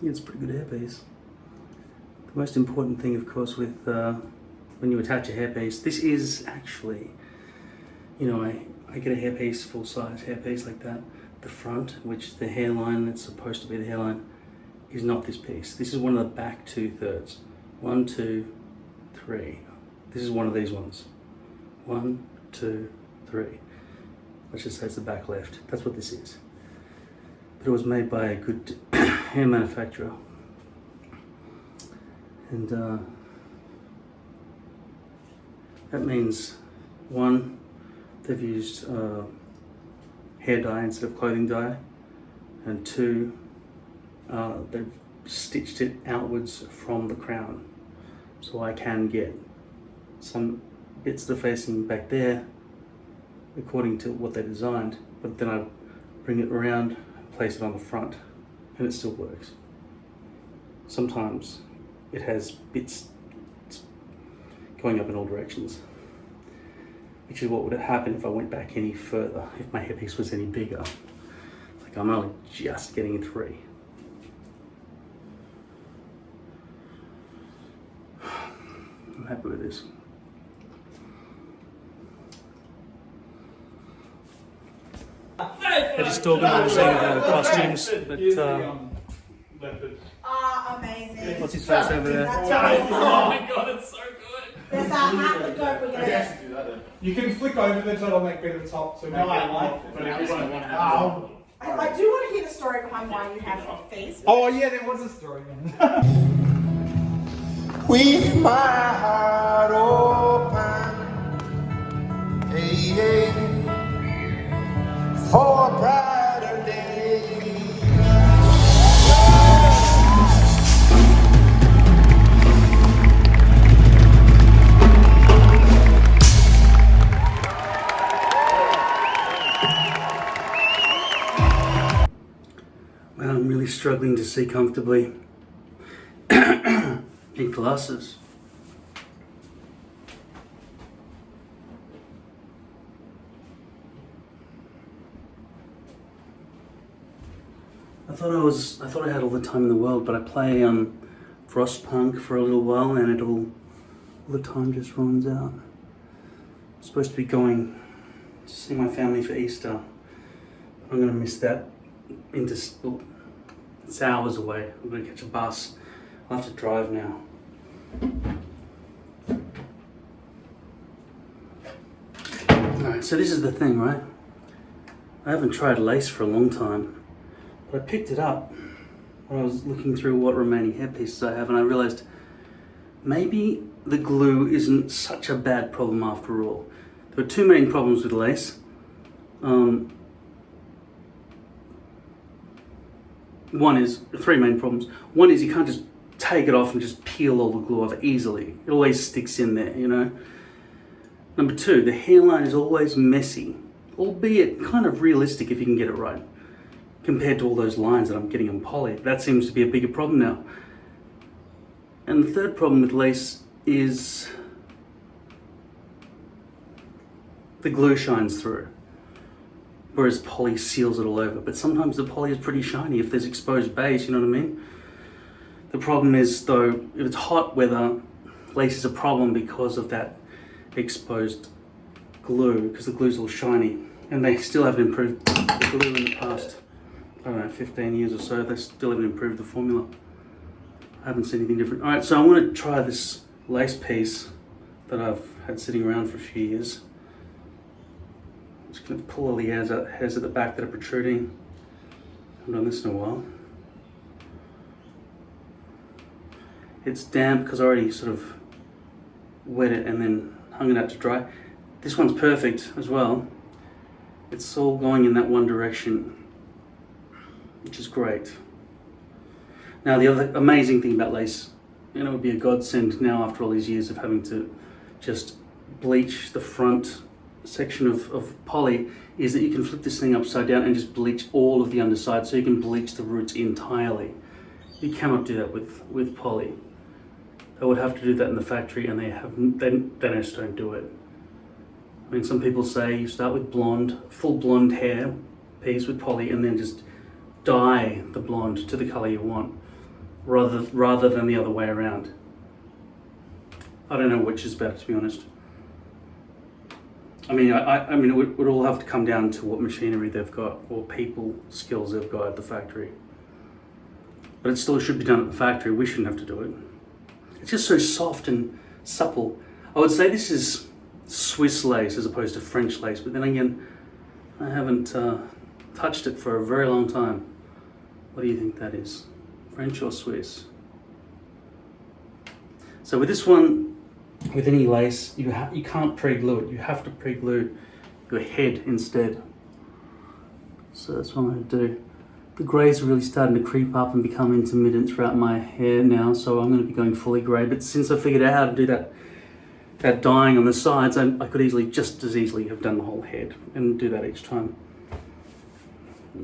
Yeah, it's a pretty good hairpiece. The most important thing, of course, with when you attach a hairpiece, this is actually, you know, I get a hairpiece, full-size hairpiece like that. The front, which the hairline that's supposed to be the hairline, is not this piece. This is one of the back 2/3. 1, 2, 3. This is one of these ones. 1, 2, 3. Let's just say it's the back left. That's what this is. But it was made by a good hair manufacturer. And that means, one, they've used hair dye instead of clothing dye, and two, they've stitched it outwards from the crown. So I can get some bits that are facing back there according to what they designed, but then I bring it around, place it on the front, and it still works. Sometimes it has bits going up in all directions, which is what would happen if I went back any further, if my hairpiece was any bigger. Like, I'm only just getting in 3. I'm happy with this. I just organising costumes, but amazing. what's his face over there? Oh my god, it's so good. There's our hat that go with it. Do that then. You can flick over them so it'll make bit of the top. So no, I like it. But if you want to have I do want to hear the story behind why you have a face. Oh yeah, there was a story. With my heart open, hey, hey, for a brighter day. Well, I'm really struggling to see comfortably. Need glasses. I thought I had all the time in the world, but I play Frostpunk for a little while, and all the time just runs out. I'm supposed to be going to see my family for Easter. I'm gonna miss that. It's hours away. I'm gonna catch a bus. I'll have to drive now. Alright, so this is the thing, right? I haven't tried lace for a long time. But I picked it up when I was looking through what remaining hair pieces I have, and I realized maybe the glue isn't such a bad problem after all. There are two main problems with lace. Three main problems. One is you can't just take it off and just peel all the glue off easily. It always sticks in there, you know. Number two, the hairline is always messy, albeit kind of realistic if you can get it right, compared to all those lines that I'm getting on poly. That seems to be a bigger problem now. And the third problem with lace is the glue shines through, whereas poly seals it all over. But sometimes the poly is pretty shiny if there's exposed base, you know what I mean? The problem is though, if it's hot weather, lace is a problem because of that exposed glue, because the glue's all shiny. And they still haven't improved the glue in the past, I don't know, 15 years or so. They still haven't improved the formula. I haven't seen anything different. All right, so I want to try this lace piece that I've had sitting around for a few years. I'm just going to pull all the hairs at the back that are protruding. I haven't done this in a while. It's damp because I already sort of wet it and then hung it out to dry. This one's perfect as well. It's all going in that one direction, which is great. Now the other amazing thing about lace, and it would be a godsend now after all these years of having to just bleach the front section of poly, is that you can flip this thing upside down and just bleach all of the underside, so you can bleach the roots entirely. You cannot do that with poly. They would have to do that in the factory, and they just don't do it. I mean, some people say you start with blonde, full blonde hair piece with poly, and then just dye the blonde to the color you want, rather than the other way around. I don't know which is better, to be honest. I mean, I mean, it would all have to come down to what machinery they've got or people skills they've got at the factory. But it still should be done at the factory. We shouldn't have to do it. It's just so soft and supple. I would say this is Swiss lace as opposed to French lace, but then again, I haven't touched it for a very long time. What do you think that is? French or Swiss? So with this one, with any lace, you can't pre-glue it. You have to pre-glue your head instead. So that's what I'm going to do. The greys are really starting to creep up and become intermittent throughout my hair now, so I'm going to be going fully grey. But since I figured out how to do that dyeing on the sides, I could just as easily have done the whole head and do that each time.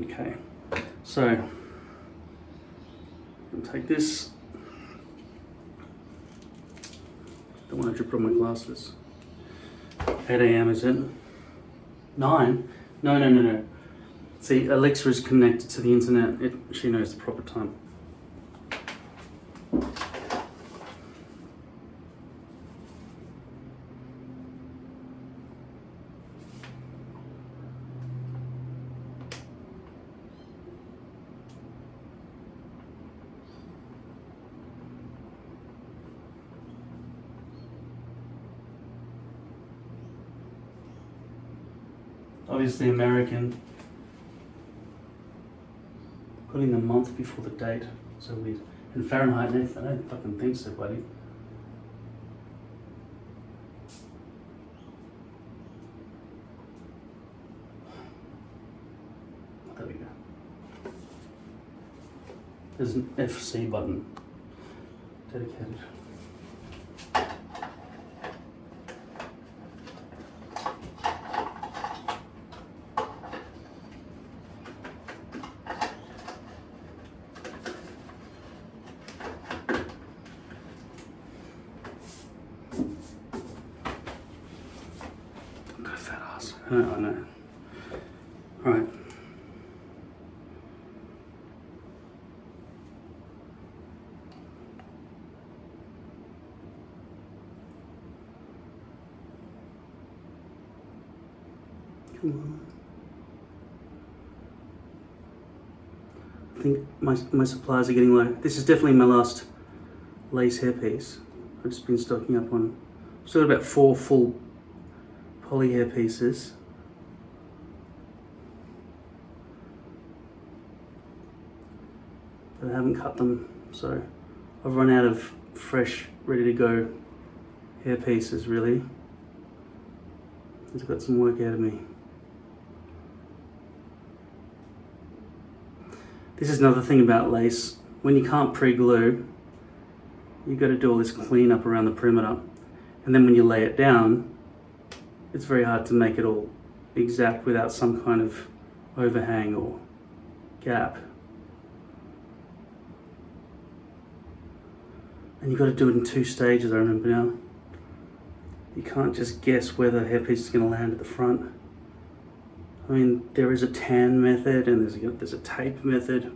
Okay, so I'll take this. Don't want to drip on my glasses. 8 AM is it? 9? No. See, Alexa is connected to the internet. She knows the proper time. Obviously American. Putting the month before the date, so weird. In Fahrenheit, I don't fucking think so, buddy. There we go. There's an FC button dedicated. I know. All right. Come on. I think my supplies are getting low. This is definitely my last lace hairpiece. I've just been stocking up on. I've still got about 4 full poly hair pieces. but I haven't cut them, so I've run out of fresh, ready to go hair pieces really. It's got some work out of me. This is another thing about lace. When you can't pre-glue, you've got to do all this cleanup around the perimeter. And then when you lay it down, it's very hard to make it all exact without some kind of overhang or gap. And you've got to do it in 2 stages, I remember now. You can't just guess where the hairpiece is going to land at the front. I mean, there is a tan method and there's a tape method,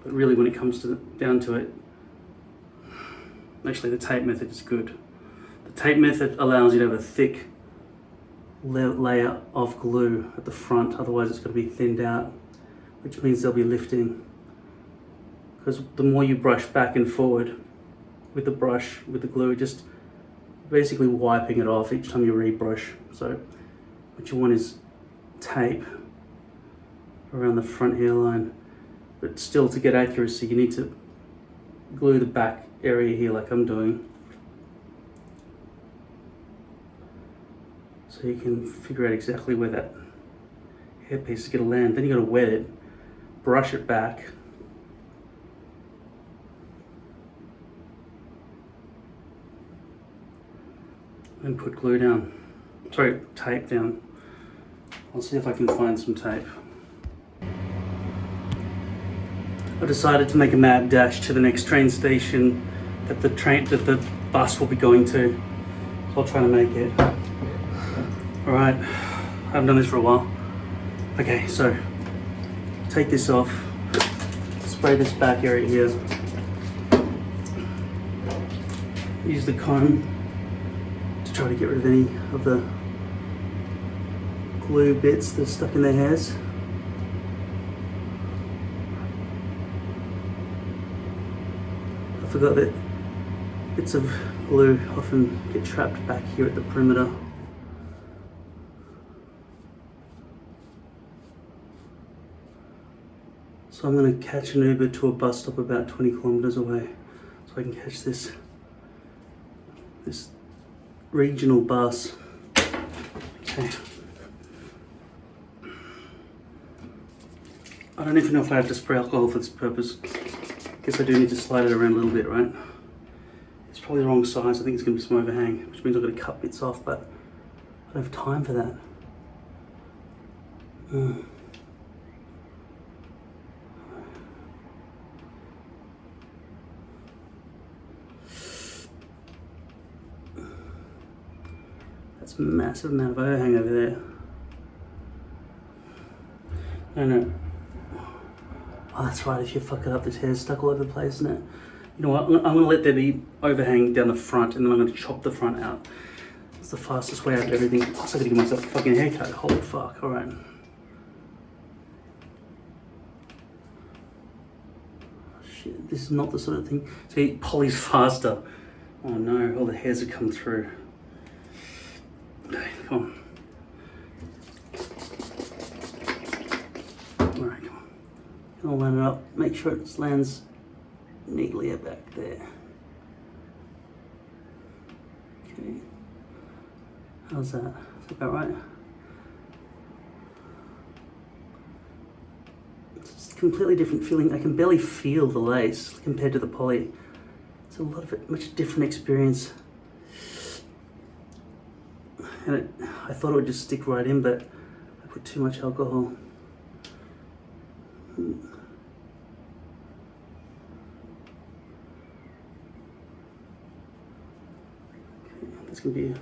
but really when it comes down to it, actually the tape method is good. The tape method allows you to have a thick layer of glue at the front, otherwise it's going to be thinned out, which means they'll be lifting. Because the more you brush back and forward with the brush, with the glue, just basically wiping it off each time you rebrush. So what you want is tape around the front hairline, but still to get accuracy you need to glue the back area here like I'm doing, so you can figure out exactly where that hairpiece is going to land. Then you got to wet it, brush it back, and put glue down, sorry, tape down. I'll see if I can find some tape. I decided to make a mad dash to the next train station that the bus will be going to. So I'll try to make it. All right, I haven't done this for a while. Okay, so take this off, spray this back area here. Use the comb to try to get rid of any of the glue bits that are stuck in their hairs. I forgot that bits of glue often get trapped back here at the perimeter. So I'm going to catch an Uber to a bus stop about 20 kilometers away, so I can catch this regional bus. Okay. I don't even know if I have to spray alcohol for this purpose. Guess I do need to slide it around a little bit, right? It's probably the wrong size. I think it's going to be some overhang, which means I've got to cut bits off, but I don't have time for that. That's a massive amount of overhang over there. No. Oh, that's right, if you fuck it up, this hair's stuck all over the place, isn't it? You know what, I'm going to let there be overhang down the front, and then I'm going to chop the front out. It's the fastest way out of everything. I'm also going to give myself a fucking haircut. Holy fuck, alright. Shit, this is not the sort of thing. See, it polys faster. Oh no, all the hairs have come through. Okay, come on. Alright, come on. I'll line it up, make sure it lands neatly back there. Okay. How's that? Is that about right? It's a completely different feeling. I can barely feel the lace compared to the poly. It's a lot of it, much different experience. And I thought it would just stick right in, but I put too much alcohol. That's gonna be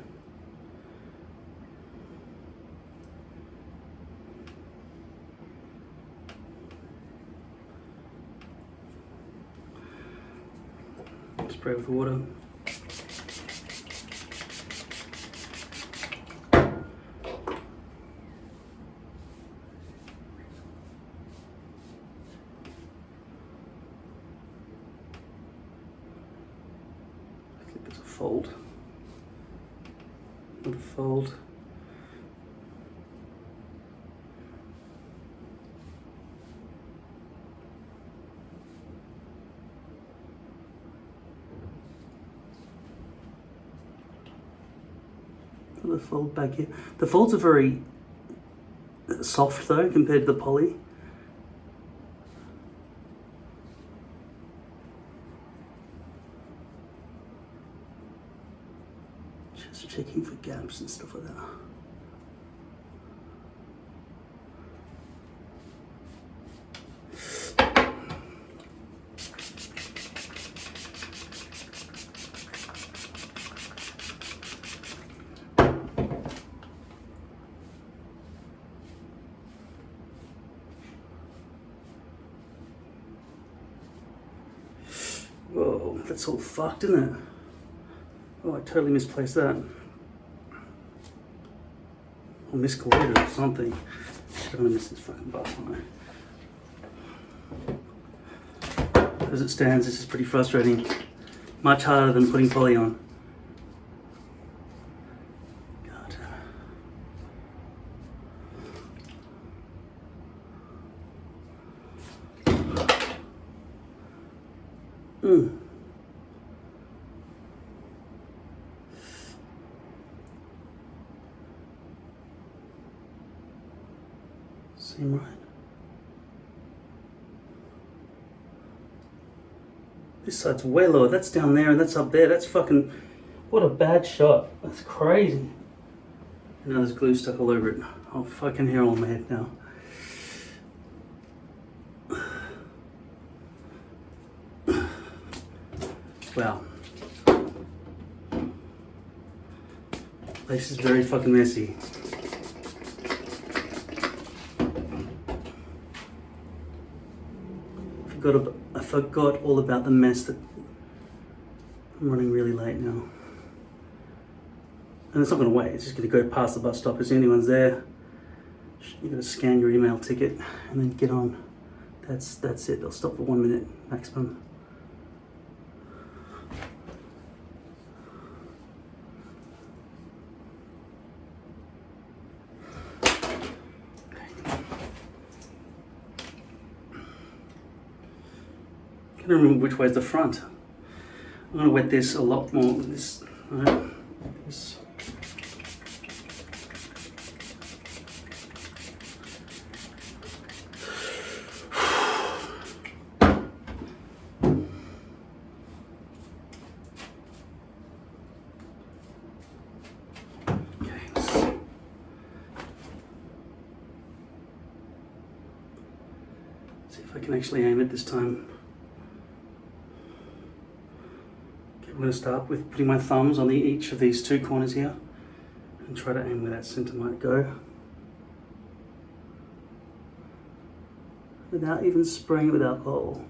spray with water. I think there's a fold. Not a fold. the fold back here. The folds are very soft though compared to the poly. Just checking for gaps and stuff like that. Whoa, that's all fucked, isn't it? Oh, I totally misplaced that. Or miscollated or something. Shit, I'm gonna miss this fucking button. As it stands, this is pretty frustrating. Much harder than putting poly on. God. Seem right. This side's way lower. That's down there and that's up there. That's fucking... What a bad shot. That's crazy. And now there's glue stuck all over it. Oh, fucking hair on my head now. Wow. This is very fucking messy. I forgot all about the mess that I'm running really late now. And it's not going to wait, it's just going to go past the bus stop. If anyone's there, you're going to scan your email ticket and then get on. That's it, they'll stop for 1 minute maximum. I can't remember which way is the front. I'm going to wet this a lot more with this. Right? This. See if I can actually aim it this time. I'm going to start with putting my thumbs on each of these two corners here and try to aim where that center might go without even spraying it with alcohol.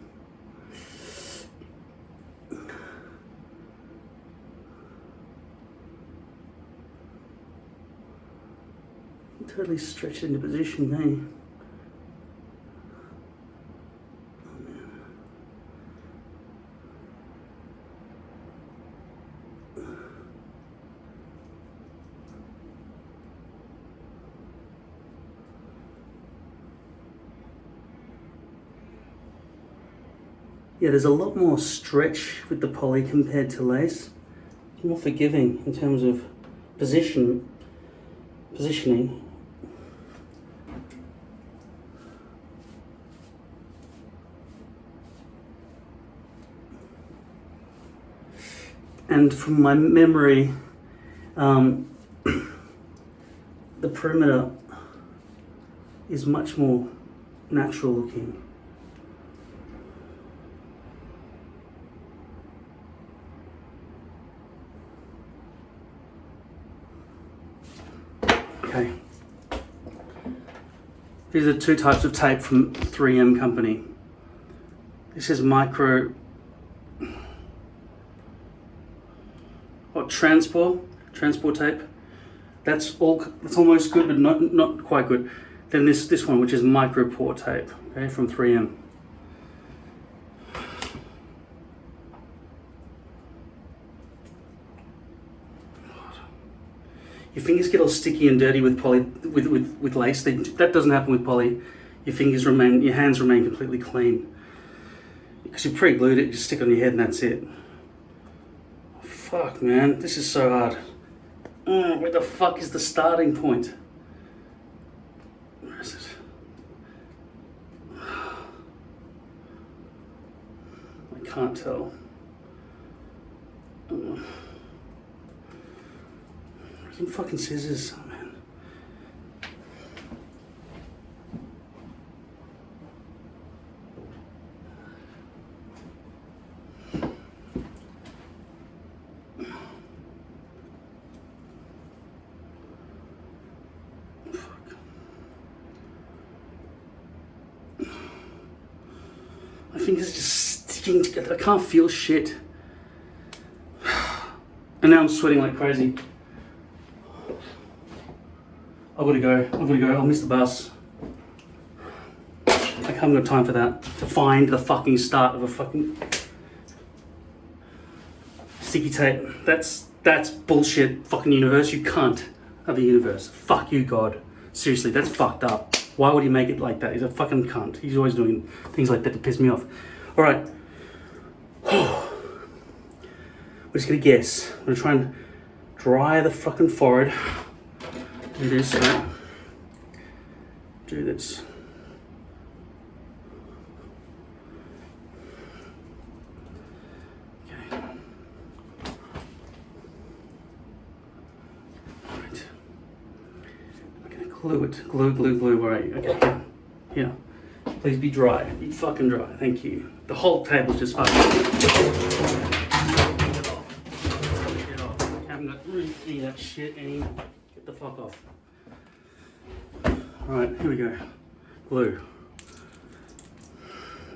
Totally stretch it into position, eh? Yeah, there's a lot more stretch with the poly compared to lace. It's more forgiving in terms of positioning. And from my memory, the perimeter is much more natural looking. Okay. These are two types of tape from 3M company. This is micro transport tape. That's almost good, but not quite good. Then this one, which is micro pore tape, okay, from 3M. Your fingers get all sticky and dirty with poly, with lace. That doesn't happen with poly. Your hands remain completely clean. Because you pre-glued it, you just stick it on your head and that's it. Fuck, man, this is so hard. Where the fuck is the starting point? Where is it? I can't tell. Where's some fucking scissors? Oh, man. My fingers just sticking together. I can't feel shit. And now I'm sweating like crazy. I've got to go. I'll miss the bus. I haven't got time for that. To find the fucking start of a fucking sticky tape. That's bullshit. Fucking universe. You cunt of the universe. Fuck you, God. Seriously, that's fucked up. Why would he make it like that? He's a fucking cunt. He's always doing things like that to piss me off. All right. We're just gonna guess. I'm gonna try and dry the fucking forehead. Do this, right? Do this. Okay. Right. I'm gonna glue it. Glue. Where are you? Okay. Here. Please be dry. Be fucking dry. Thank you. The whole table's just fucking. Get off. I haven't got any of that shit anymore. Get the fuck off. Alright, here we go. Glue.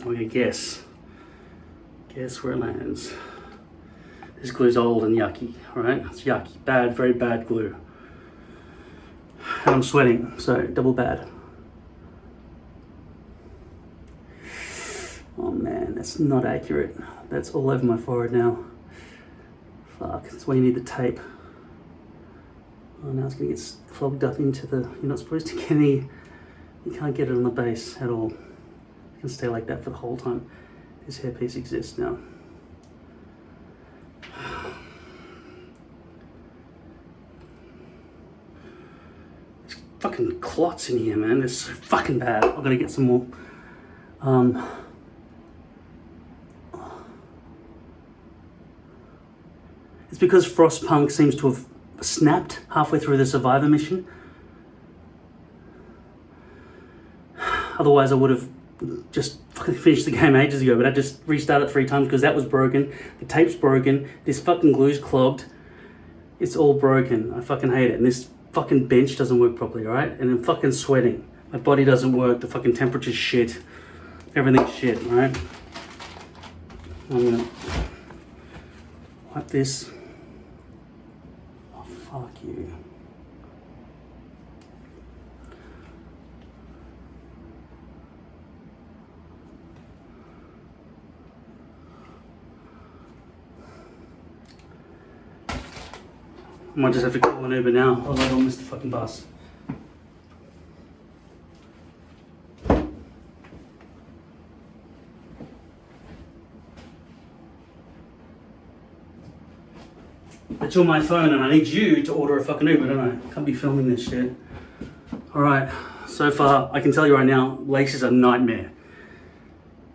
We're gonna guess. Guess where it lands. This glue's old and yucky, alright? It's yucky. Bad, very bad glue. And I'm sweating, so double bad. Oh man, that's not accurate. That's all over my forehead now. Fuck, that's why you need the tape. Oh, now it's gonna get clogged up into the, you're not supposed to get any, you can't get it on the base at all. You can stay like that for the whole time this hairpiece exists now. There's fucking clots in here, man. It's so fucking bad. I'm gonna get some more. It's because Frostpunk seems to have snapped halfway through the Survivor mission. Otherwise I would have just fucking finished the game ages ago, but I just restarted 3 times because that was broken. The tape's broken. This fucking glue's clogged. It's all broken. I fucking hate it. And this fucking bench doesn't work properly, alright? And I'm fucking sweating. My body doesn't work. The fucking temperature's shit. Everything's shit, alright? I'm gonna wipe this. Fuck you. I might just have to call an Uber now, otherwise I'll miss the fucking bus. It's on my phone and I need you to order a fucking Uber, don't I? Can't be filming this shit. Alright, so far I can tell you right now, lace is a nightmare.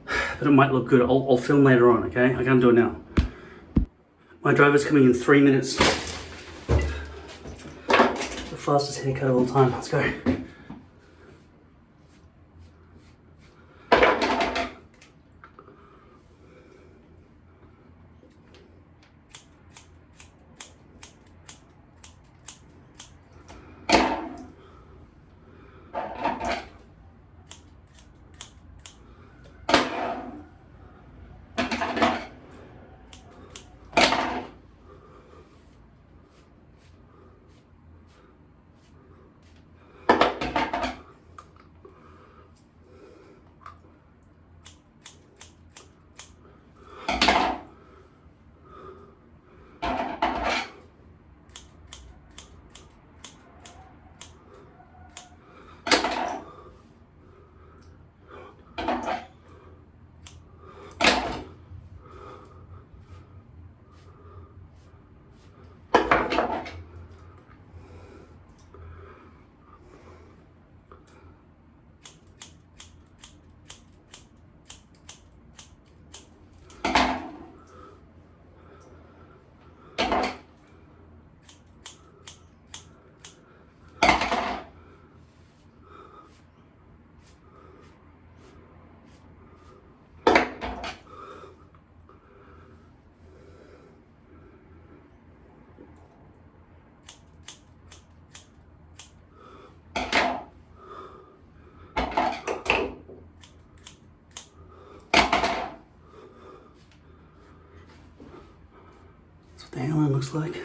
But it might look good. I'll film later on, okay? I can't do it now. My driver's coming in 3 minutes. The fastest haircut of all time. Let's go. looks like.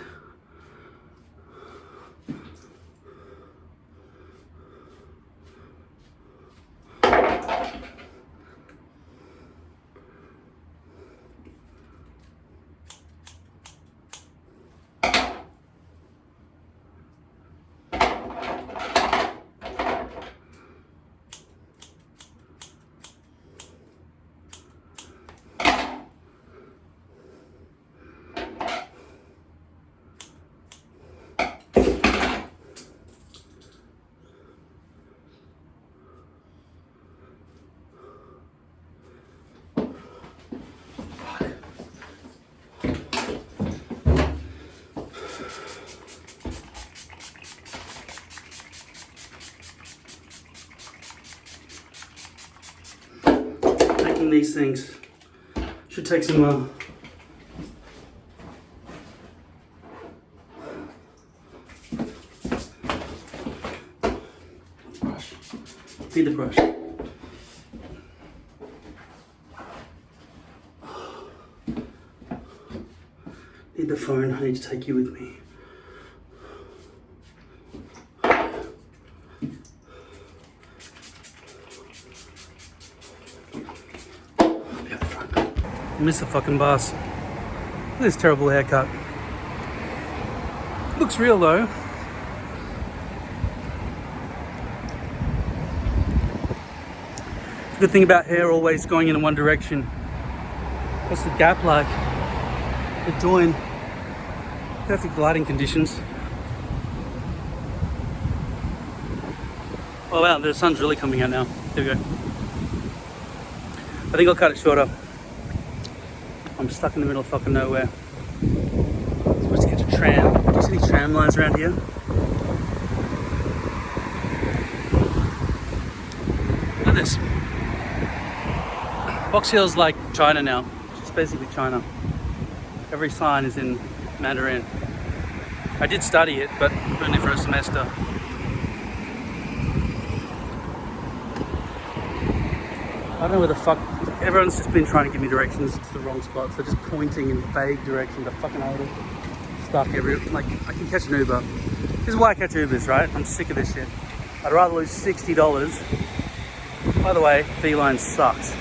These things should take some brush. Need the brush. Need the phone. I need to take you with me. Miss the fucking bus. Look at this terrible haircut. Looks real though. The good thing about hair always going in one direction. What's the gap like? The join. Perfect lighting conditions. Oh wow, the sun's really coming out now. There we go. I think I'll cut it shorter. I'm stuck in the middle of fucking nowhere. I'm supposed to catch a tram. Do you see any tram lines around here? Look at this. Box Hill's like China now. It's basically China. Every sign is in Mandarin. I did study it, but only for a semester. I don't know where the fuck. Everyone's just been trying to give me directions to the wrong spots. They're just pointing in vague directions. I fucking hate it. Stuck everywhere. Like, I can catch an Uber. This is why I catch Ubers, right? I'm sick of this shit. I'd rather lose $60. By the way, V-line sucks.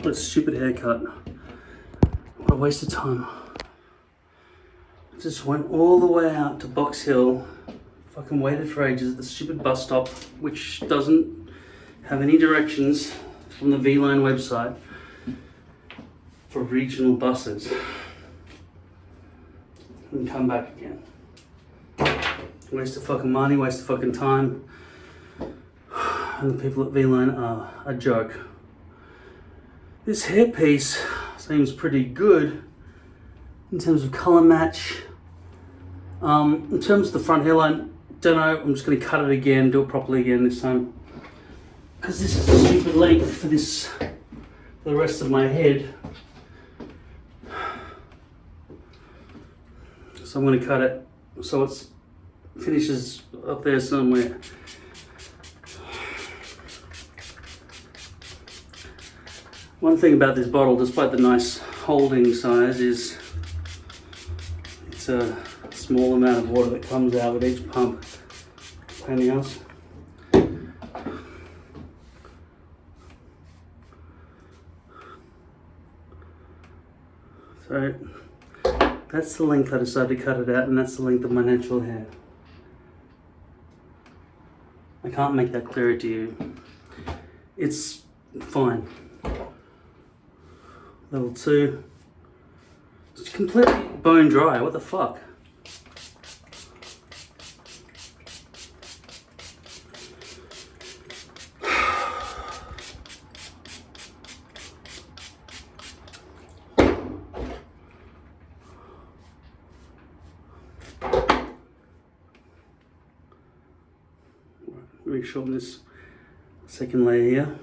What a stupid haircut. What a waste of time. I just went all the way out to Box Hill. Fucking waited for ages at the stupid bus stop, which doesn't have any directions from the V-Line website for regional buses, and come back again. Waste of fucking money, waste of fucking time, and the people at V-Line are a joke. This hairpiece seems pretty good in terms of colour match. In terms of the front hairline, don't know, I'm just going to cut it again, do it properly again this time. Because this is a stupid length for this, for the rest of my head. So I'm going to cut it so it finishes up there somewhere. One thing about this bottle, despite the nice holding size, is it's a small amount of water that comes out with each pump. Pain in the ass. So that's the length I decided to cut it out, and that's the length of my natural hair. I can't make that clearer to you. It's fine. Level 2. It's completely bone dry. What the fuck? Let me shorten this second layer here.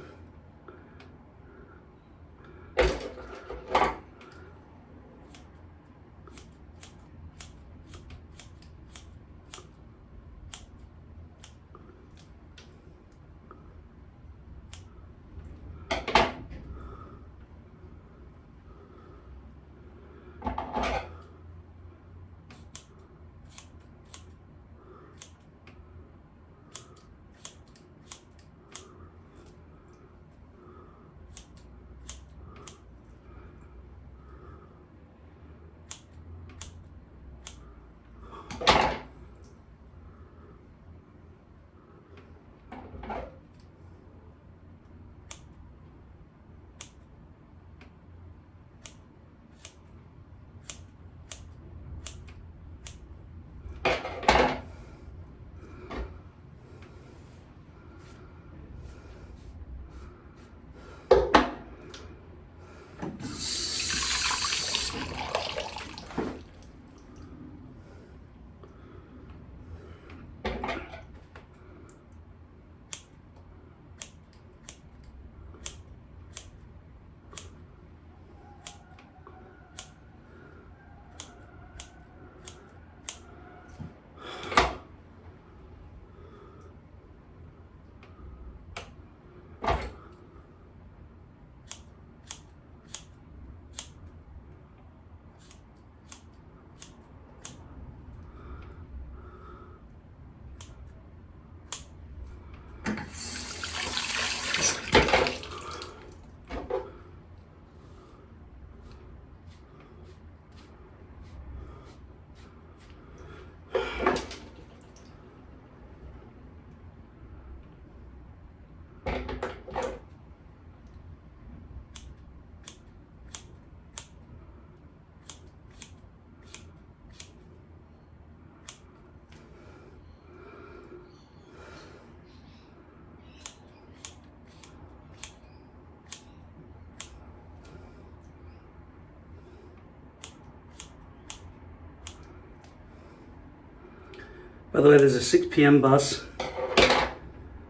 By the way, there's a 6 p.m. bus,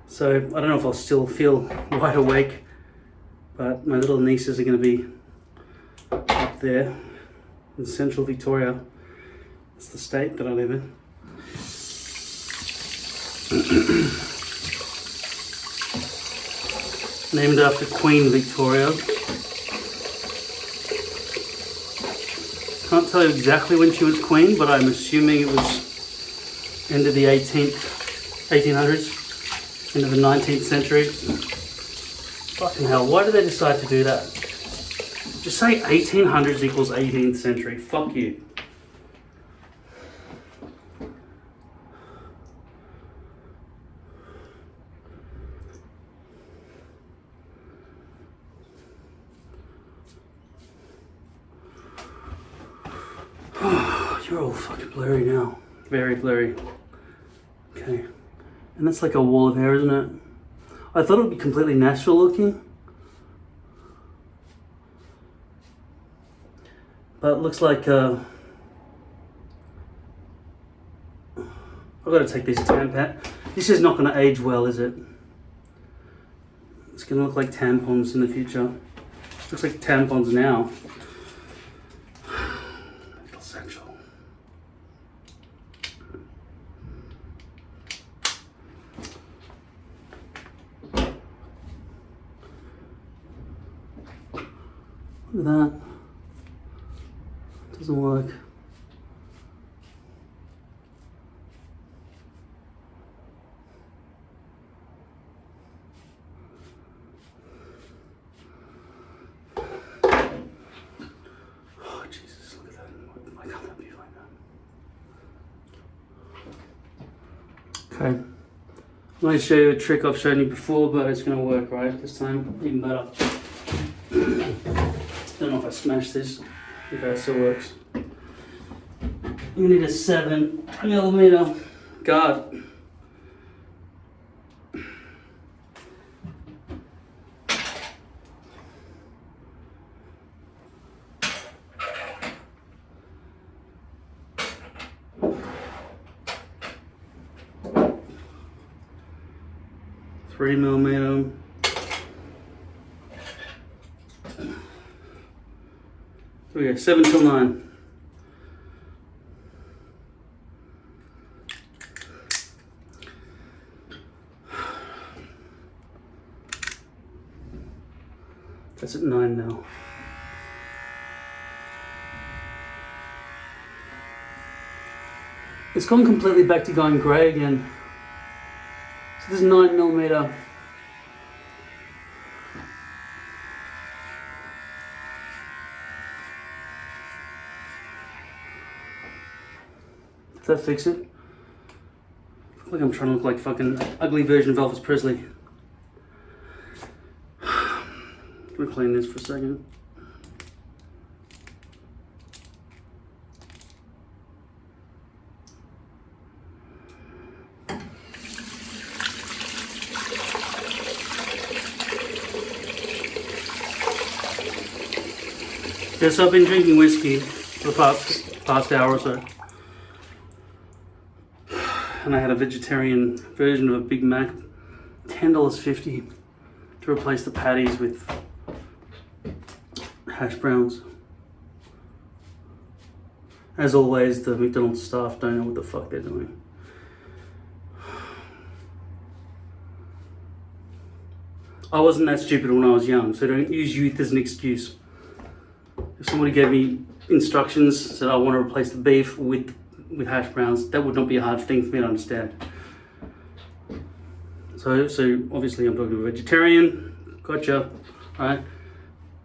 so I don't know if I'll still feel wide awake, but my little nieces are going to be up there in central Victoria. It's the state that I live in. Named after Queen Victoria. Can't tell you exactly when she was queen, but I'm assuming it was end of the 1800s, end of the 19th century. Fucking hell, why did they decide to do that? Just say 1800s equals 18th century. Fuck you. You're all fucking blurry now. Very blurry. Okay. And that's like a wall of hair, isn't it? I thought it would be completely natural looking. But it looks like I've got to take this tampon. This is not going to age well, is it? It's going to look like tampons in the future. Looks like tampons now. Little sexual. Look at that. Doesn't work. Oh Jesus, look at that. Why can't that be like that? Okay. I'm going to show you a trick I've shown you before, but it's going to work right this time, even better. Don't know if I smashed this. Okay, it still works. You need a 7mm guard. Three millimeter. There we go, 7 till 9. That's at 9 now. It's gone completely back to going grey again. So this is 9mm. Does that fix it? I feel like I'm trying to look like fucking ugly version of Elvis Presley. I'm gonna clean this for a second. Yes, I've been drinking whiskey for the past hour or so. And I had a vegetarian version of a Big Mac, $10.50 to replace the patties with hash browns. As always, the McDonald's staff don't know what the fuck they're doing. I wasn't that stupid when I was young, so don't use youth as an excuse. If somebody gave me instructions, said I want to replace the beef with hash browns, that would not be a hard thing for me to understand. So obviously I'm talking to a vegetarian, gotcha, alright?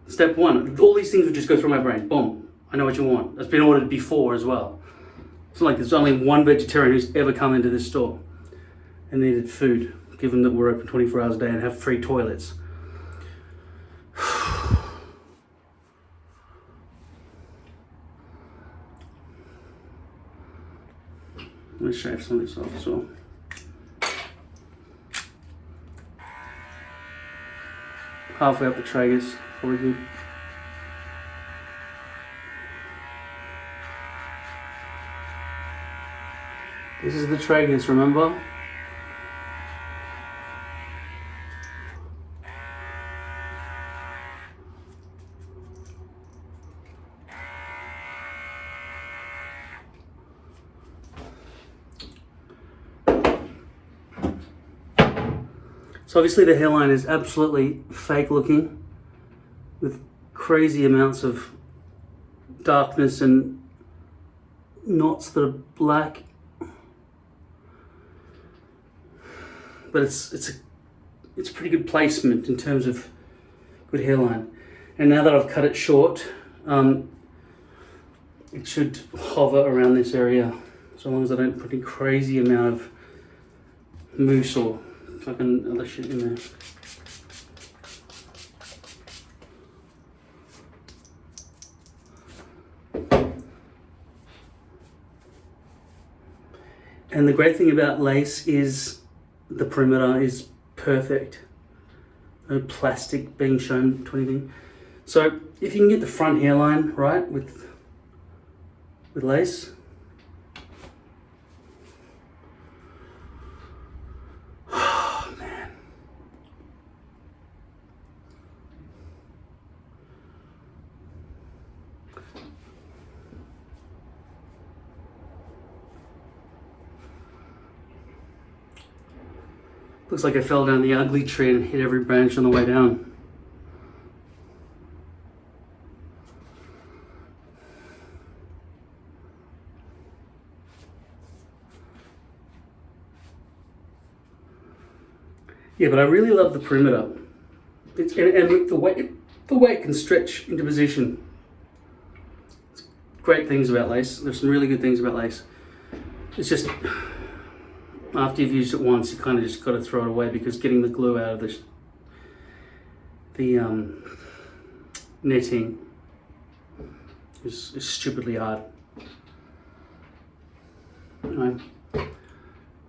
Step one, all these things would just go through my brain, boom, I know what you want. That's been ordered before as well. It's not like there's only one vegetarian who's ever come into this store and needed food, given that we're open 24 hours a day and have 3 toilets. Let me shave some of this off as well. Halfway up the tragus, probably good. This is the tragus, remember? So obviously the hairline is absolutely fake looking with crazy amounts of darkness and knots that are black. But it's a pretty good placement in terms of good hairline. And now that I've cut it short, it should hover around this area, so long as I don't put any crazy amount of mousse or fucking other shit in there. And the great thing about lace is the perimeter is perfect. No plastic being shown to anything. So if you can get the front hairline right with lace, oh man. Looks like I fell down the ugly tree and hit every branch on the way down. Yeah, but I really love the perimeter. And the way it can stretch into position. Great things about lace. There's some really good things about lace. It's just, after you've used it once, you kind of just got to throw it away, because getting the glue out of the netting is stupidly hard. Anyway,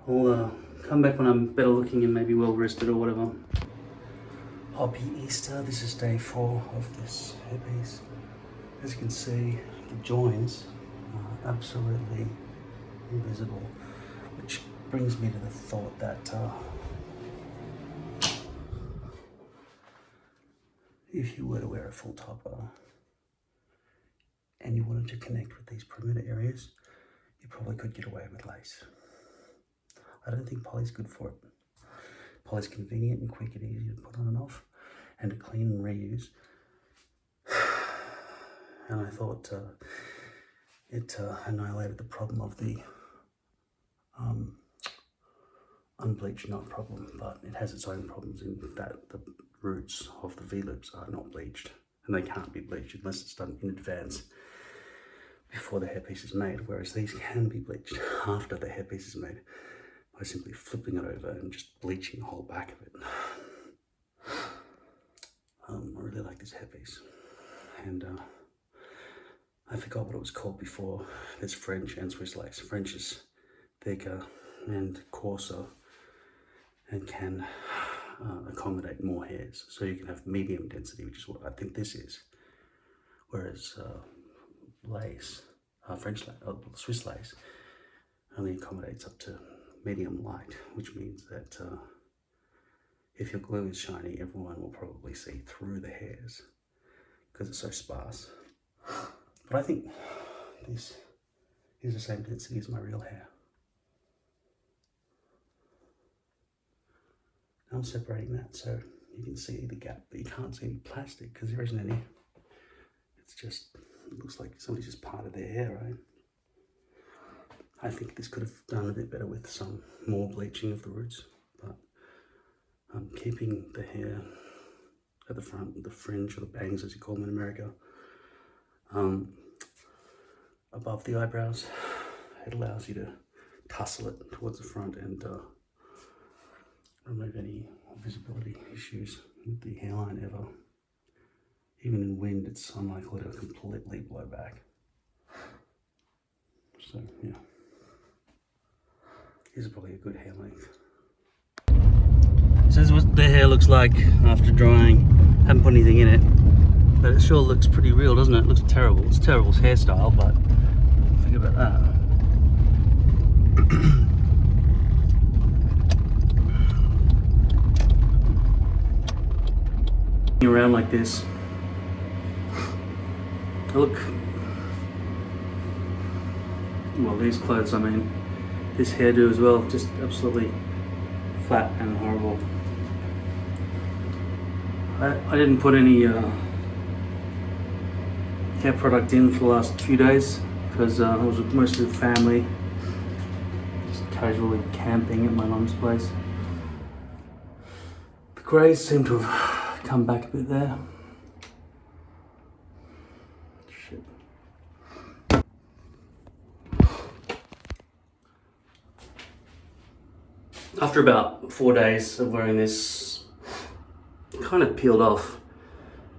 I'll come back when I'm better looking and maybe well rested or whatever. Happy Easter. This is day 4 of this hairpiece. As you can see, the joins are absolutely invisible, which brings me to the thought that if you were to wear a full topper and you wanted to connect with these perimeter areas, you probably could get away with lace. I don't think poly's good for it. Poly's convenient and quick and easy to put on and off, and to clean and reuse. And I thought it annihilated the problem of the unbleached knot problem, but it has its own problems in that the roots of the V-loops are not bleached, and they can't be bleached unless it's done in advance before the hairpiece is made, whereas these can be bleached after the hairpiece is made by simply flipping it over and just bleaching the whole back of it. I really like this hairpiece, and I forgot what it was called before. There's French and Swiss lace. French is thicker and coarser and can accommodate more hairs, so you can have medium density, which is what I think this is. Whereas lace, French lace, Swiss lace only accommodates up to medium light, which means that if your glue is shiny, everyone will probably see through the hairs because it's so sparse. But I think this is the same density as my real hair. I'm separating that so you can see the gap, but you can't see any plastic because there isn't any. It's just, it looks like somebody's just parted their hair, right? I think this could have done a bit better with some more bleaching of the roots, but I'm keeping the hair at the front, the fringe or the bangs as you call them in America, above the eyebrows. It allows you to tussle it towards the front and remove any visibility issues with the hairline ever. Even in wind, it's unlikely to completely blow back. So yeah, here's probably a good hair length. So this is what the hair looks like after drying. Haven't put anything in it, but it sure looks pretty real, doesn't it? It looks terrible. It's a terrible hairstyle, but think about that. Around like this, look, well, these clothes, I mean, this hairdo as well, just absolutely flat and horrible. I didn't put any hair product in for the last few days because I was with most of the family, just casually camping at my mum's place. The greys seem to have come back a bit there. Shit. After about 4 days of wearing this, it kind of peeled off.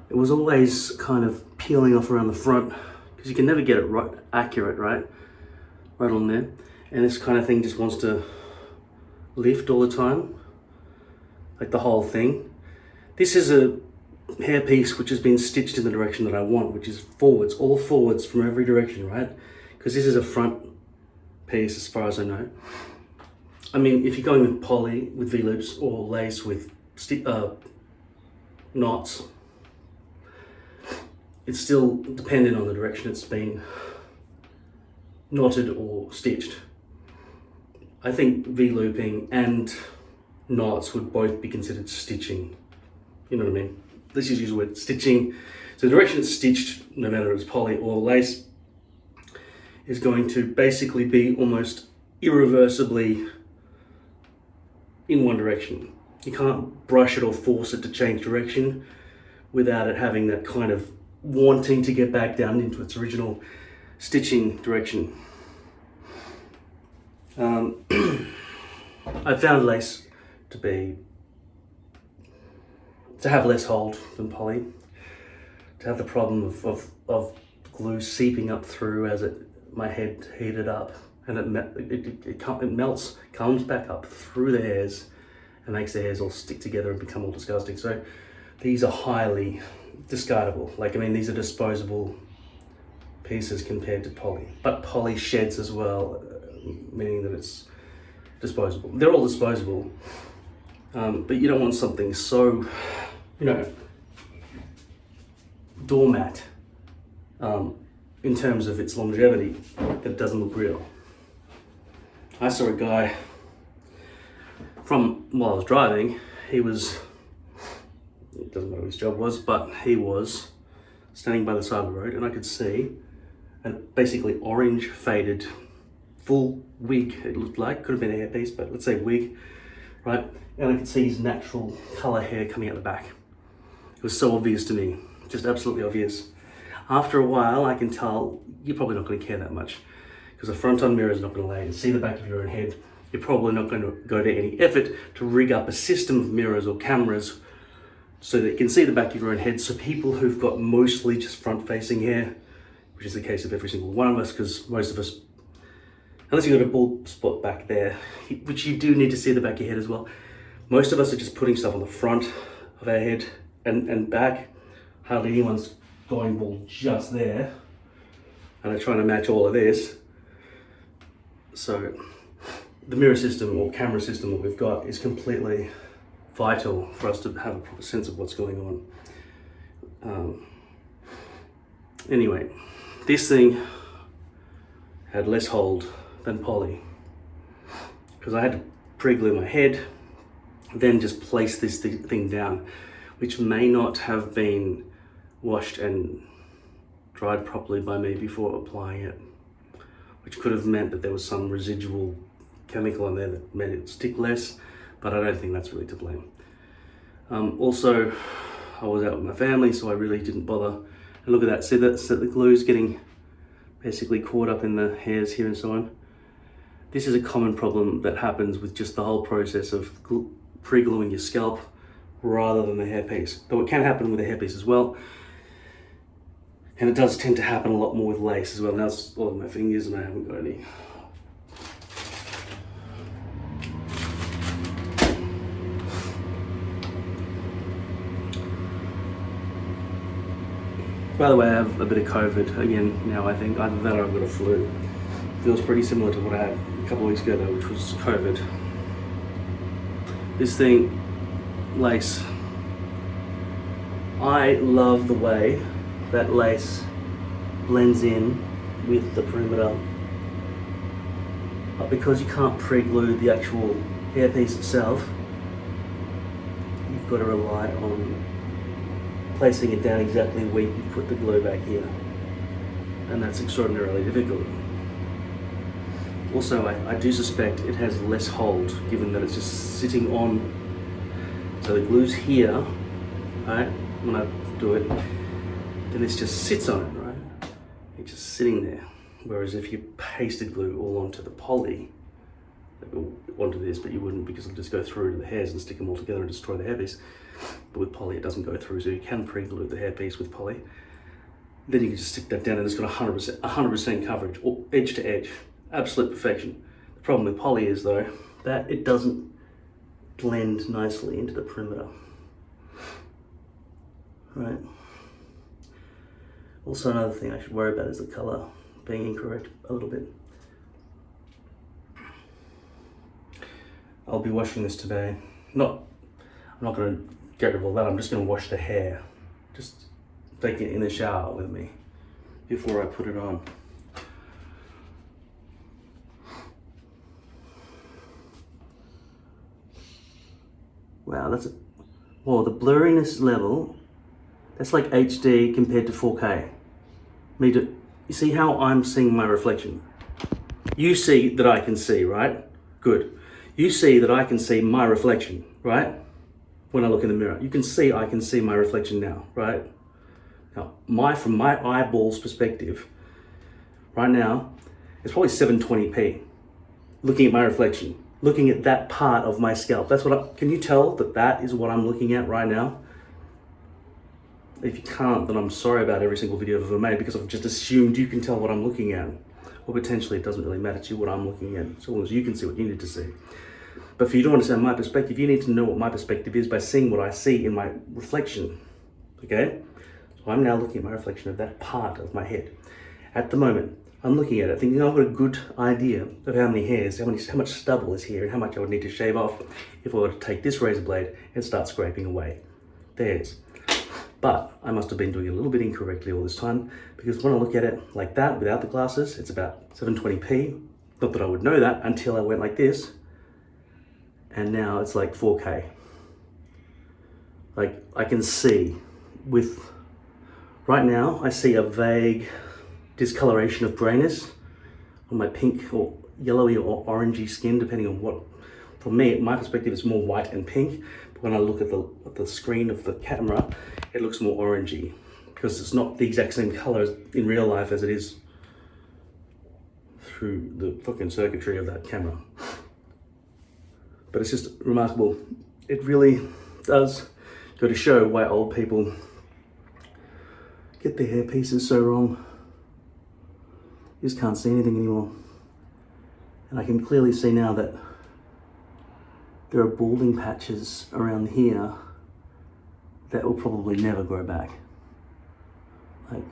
It was always kind of peeling off around the front because you can never get it right accurate, right on there. And this kind of thing just wants to lift all the time, like the whole thing. This is a hairpiece which has been stitched in the direction that I want, which is forwards, all forwards from every direction, right? Because this is a front piece as far as I know. I mean, if you're going with poly, with V-loops, or lace with knots, it's still dependent on the direction it's been knotted or stitched. I think V-looping and knots would both be considered stitching. You know what I mean? Let's just use the word stitching. So the direction it's stitched, no matter if it's poly or lace, is going to basically be almost irreversibly in one direction. You can't brush it or force it to change direction without it having that kind of wanting to get back down into its original stitching direction. I found lace to have less hold than poly, to have the problem of glue seeping up through as my head heated up, and it melts, comes back up through the hairs and makes the hairs all stick together and become all disgusting. So these are highly discardable. Like, I mean, these are disposable pieces compared to poly, but poly sheds as well, meaning that it's disposable. They're all disposable, but you don't want something so, you know, doormat in terms of its longevity that it doesn't look real. I saw a guy while I was driving, it doesn't matter what his job was, but he was standing by the side of the road and I could see a basically orange faded full wig, it looked like, could have been a hairpiece, but let's say wig, right? And I could see his natural color hair coming out the back. It was so obvious to me, just absolutely obvious. After a while, I can tell you're probably not going to care that much because a front-on mirror is not going to allow you to see the back of your own head. You're probably not going to go to any effort to rig up a system of mirrors or cameras so that you can see the back of your own head. So people who've got mostly just front-facing hair, which is the case of every single one of us, because most of us, unless you've got a bald spot back there, which you do need to see the back of your head as well, most of us are just putting stuff on the front of our head and back. Hardly anyone's going bald just there, and they're trying to match all of this. So the mirror system or camera system that we've got is completely vital for us to have a proper sense of what's going on. Anyway, this thing had less hold than poly because I had to pre-glue my head, then just place this thing down, which may not have been washed and dried properly by me before applying it, which could have meant that there was some residual chemical in there that made it stick less, but I don't think that's really to blame. Also, I was out with my family, so I really didn't bother. And look at that, see the glue's getting basically caught up in the hairs here and so on. This is a common problem that happens with just the whole process of pre-gluing your scalp rather than the hairpiece. Though it can happen with a hairpiece as well. And it does tend to happen a lot more with lace as well. Now it's all on my fingers and I haven't got any. By the way, I have a bit of COVID again now, I think. Either that or I've got a flu. Feels pretty similar to what I had a couple of weeks ago though, which was COVID. This thing, lace. I love the way that lace blends in with the perimeter. But because you can't pre-glue the actual hairpiece itself, you've got to rely on placing it down exactly where you put the glue back here. And that's extraordinarily difficult. Also, I do suspect it has less hold, given that it's just sitting on. So the glue's here, right? When I do it, then this just sits on it, right? It's just sitting there. Whereas if you pasted glue all onto the poly, onto this, but you wouldn't because it'll just go through to the hairs and stick them all together and destroy the hairpiece. But with poly, it doesn't go through, so you can pre-glue the hairpiece with poly. Then you can just stick that down and it's got 100% coverage, or edge to edge, absolute perfection. The problem with poly is though, that it doesn't blend nicely into the perimeter. Right. Also another thing I should worry about is the color being incorrect a little bit. I'll be washing this today. I'm not going to get rid of all that, I'm just going to wash the hair. Just take it in the shower with me before I put it on. Wow, whoa, the blurriness level, that's like HD compared to 4K. You see how I'm seeing my reflection? You see that I can see, right? Good. You see that I can see my reflection, right? When I look in the mirror. You can see I can see my reflection now, right? Now, from my eyeballs perspective, right now, it's probably 720p. Looking at my reflection, looking at that part of my scalp. Can you tell that that is what I'm looking at right now? If you can't, then I'm sorry about every single video I've ever made because I've just assumed you can tell what I'm looking at. Or potentially it doesn't really matter to you what I'm looking at, so long as you can see what you need to see. But for you to understand my perspective, you need to know what my perspective is by seeing what I see in my reflection, okay? So I'm now looking at my reflection of that part of my head. At the moment, I'm looking at it thinking I've got a good idea of how many hairs, how much stubble is here and how much I would need to shave off if I were to take this razor blade and start scraping away. There's. But I must have been doing it a little bit incorrectly all this time because when I look at it like that without the glasses, it's about 720p. Not that I would know that until I went like this. And now it's like 4K. Like I can see right now I see a vague discoloration of grayness on my pink or yellowy or orangey skin, depending on what. For me, my perspective is more white and pink. But when I look at the screen of the camera, it looks more orangey because it's not the exact same color in real life as it is through the fucking circuitry of that camera. But it's just remarkable. It really does go to show why old people get their hair pieces so wrong. You just can't see anything anymore. And I can clearly see now that there are balding patches around here that will probably never grow back. Like,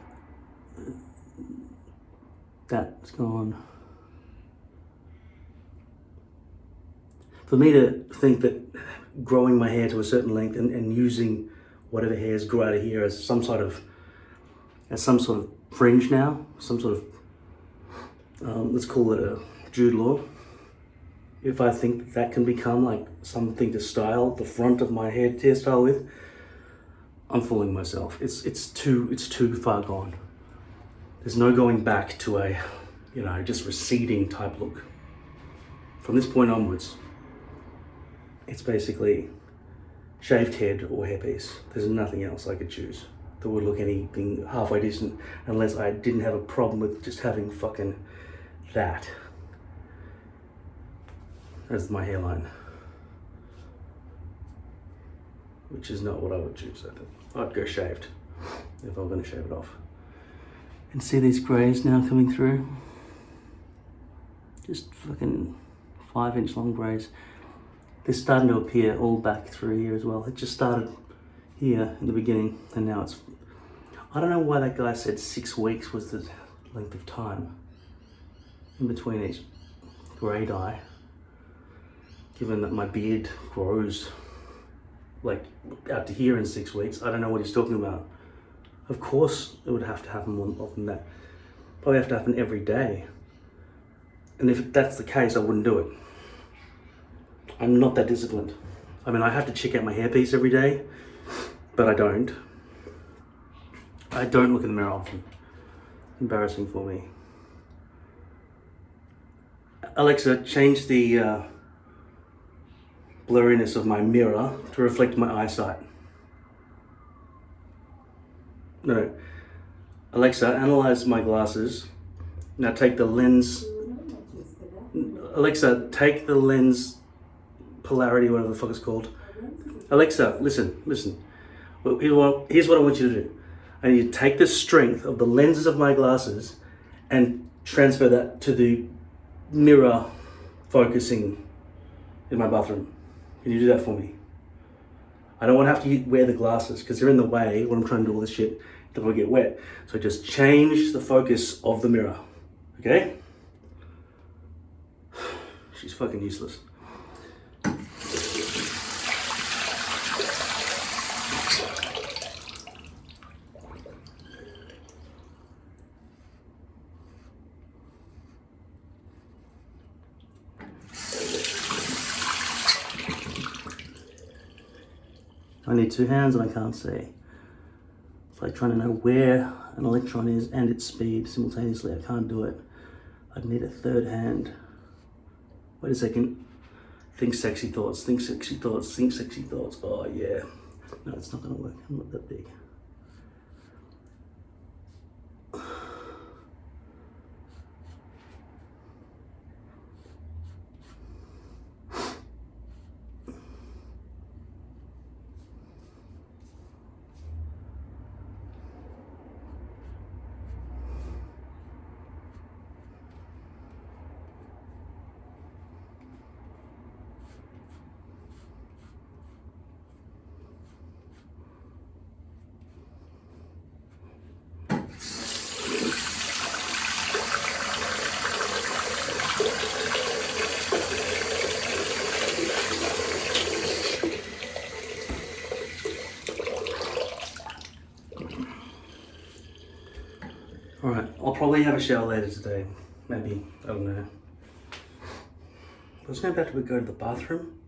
that's gone. For me to think that growing my hair to a certain length and using whatever hairs grow out of here as some sort of fringe now, some sort of, let's call it a Jude Law. If I think that can become like something to style the front of my hairstyle with, I'm fooling myself. It's too far gone. There's no going back to a, just receding type look. From this point onwards, it's basically shaved head or hairpiece. There's nothing else I could choose that would look anything halfway decent unless I didn't have a problem with just having fucking that as my hairline, which is not what I would choose. I think I'd go shaved if I'm going to shave it off. And see these greys now coming through? Just fucking 5-inch long greys. They're starting to appear all back through here as well. It just started here in the beginning and now it's, I don't know why that guy said 6 weeks was the length of time in between each grey dye, given that my beard grows like out to here in 6 weeks. I don't know what he's talking about. Of course it would have to happen more often than that. Probably have to happen every day. And if that's the case, I wouldn't do it. I'm not that disciplined. I mean, I have to check out my hairpiece every day, but I don't. I don't look in the mirror often. Embarrassing for me. Alexa, change the blurriness of my mirror to reflect my eyesight. No. Alexa, analyze my glasses. Now take the lens. Alexa, take the lens polarity, whatever the fuck it's called. Alexa, listen. Well, here's what I want you to do. I need you to take the strength of the lenses of my glasses and transfer that to the mirror focusing in my bathroom. Can you do that for me? I don't want to have to wear the glasses because they're in the way when I'm trying to do all this shit. Don't want to get wet. So just change the focus of the mirror. Okay? She's fucking useless. I need two hands and I can't see. It's like trying to know where an electron is and its speed simultaneously. I can't do it. I'd need a third hand. Wait a second. Think sexy thoughts, think sexy thoughts, think sexy thoughts. Oh yeah. No, it's not gonna work. I'm not that big. Alright, I'll probably have a shower later today. Maybe, I don't know. I was about to go to the bathroom.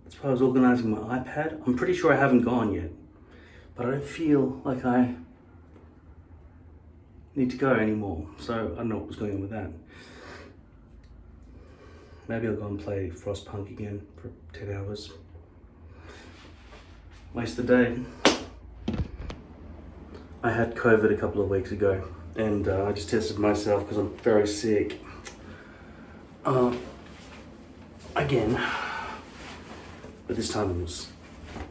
That's why I was organising my iPad. I'm pretty sure I haven't gone yet. But I don't feel like I need to go anymore. So I don't know what was going on with that. Maybe I'll go and play Frostpunk again for 10 hours. Waste the day. I had COVID a couple of weeks ago and I just tested myself because I'm very sick. Again, but this time it was,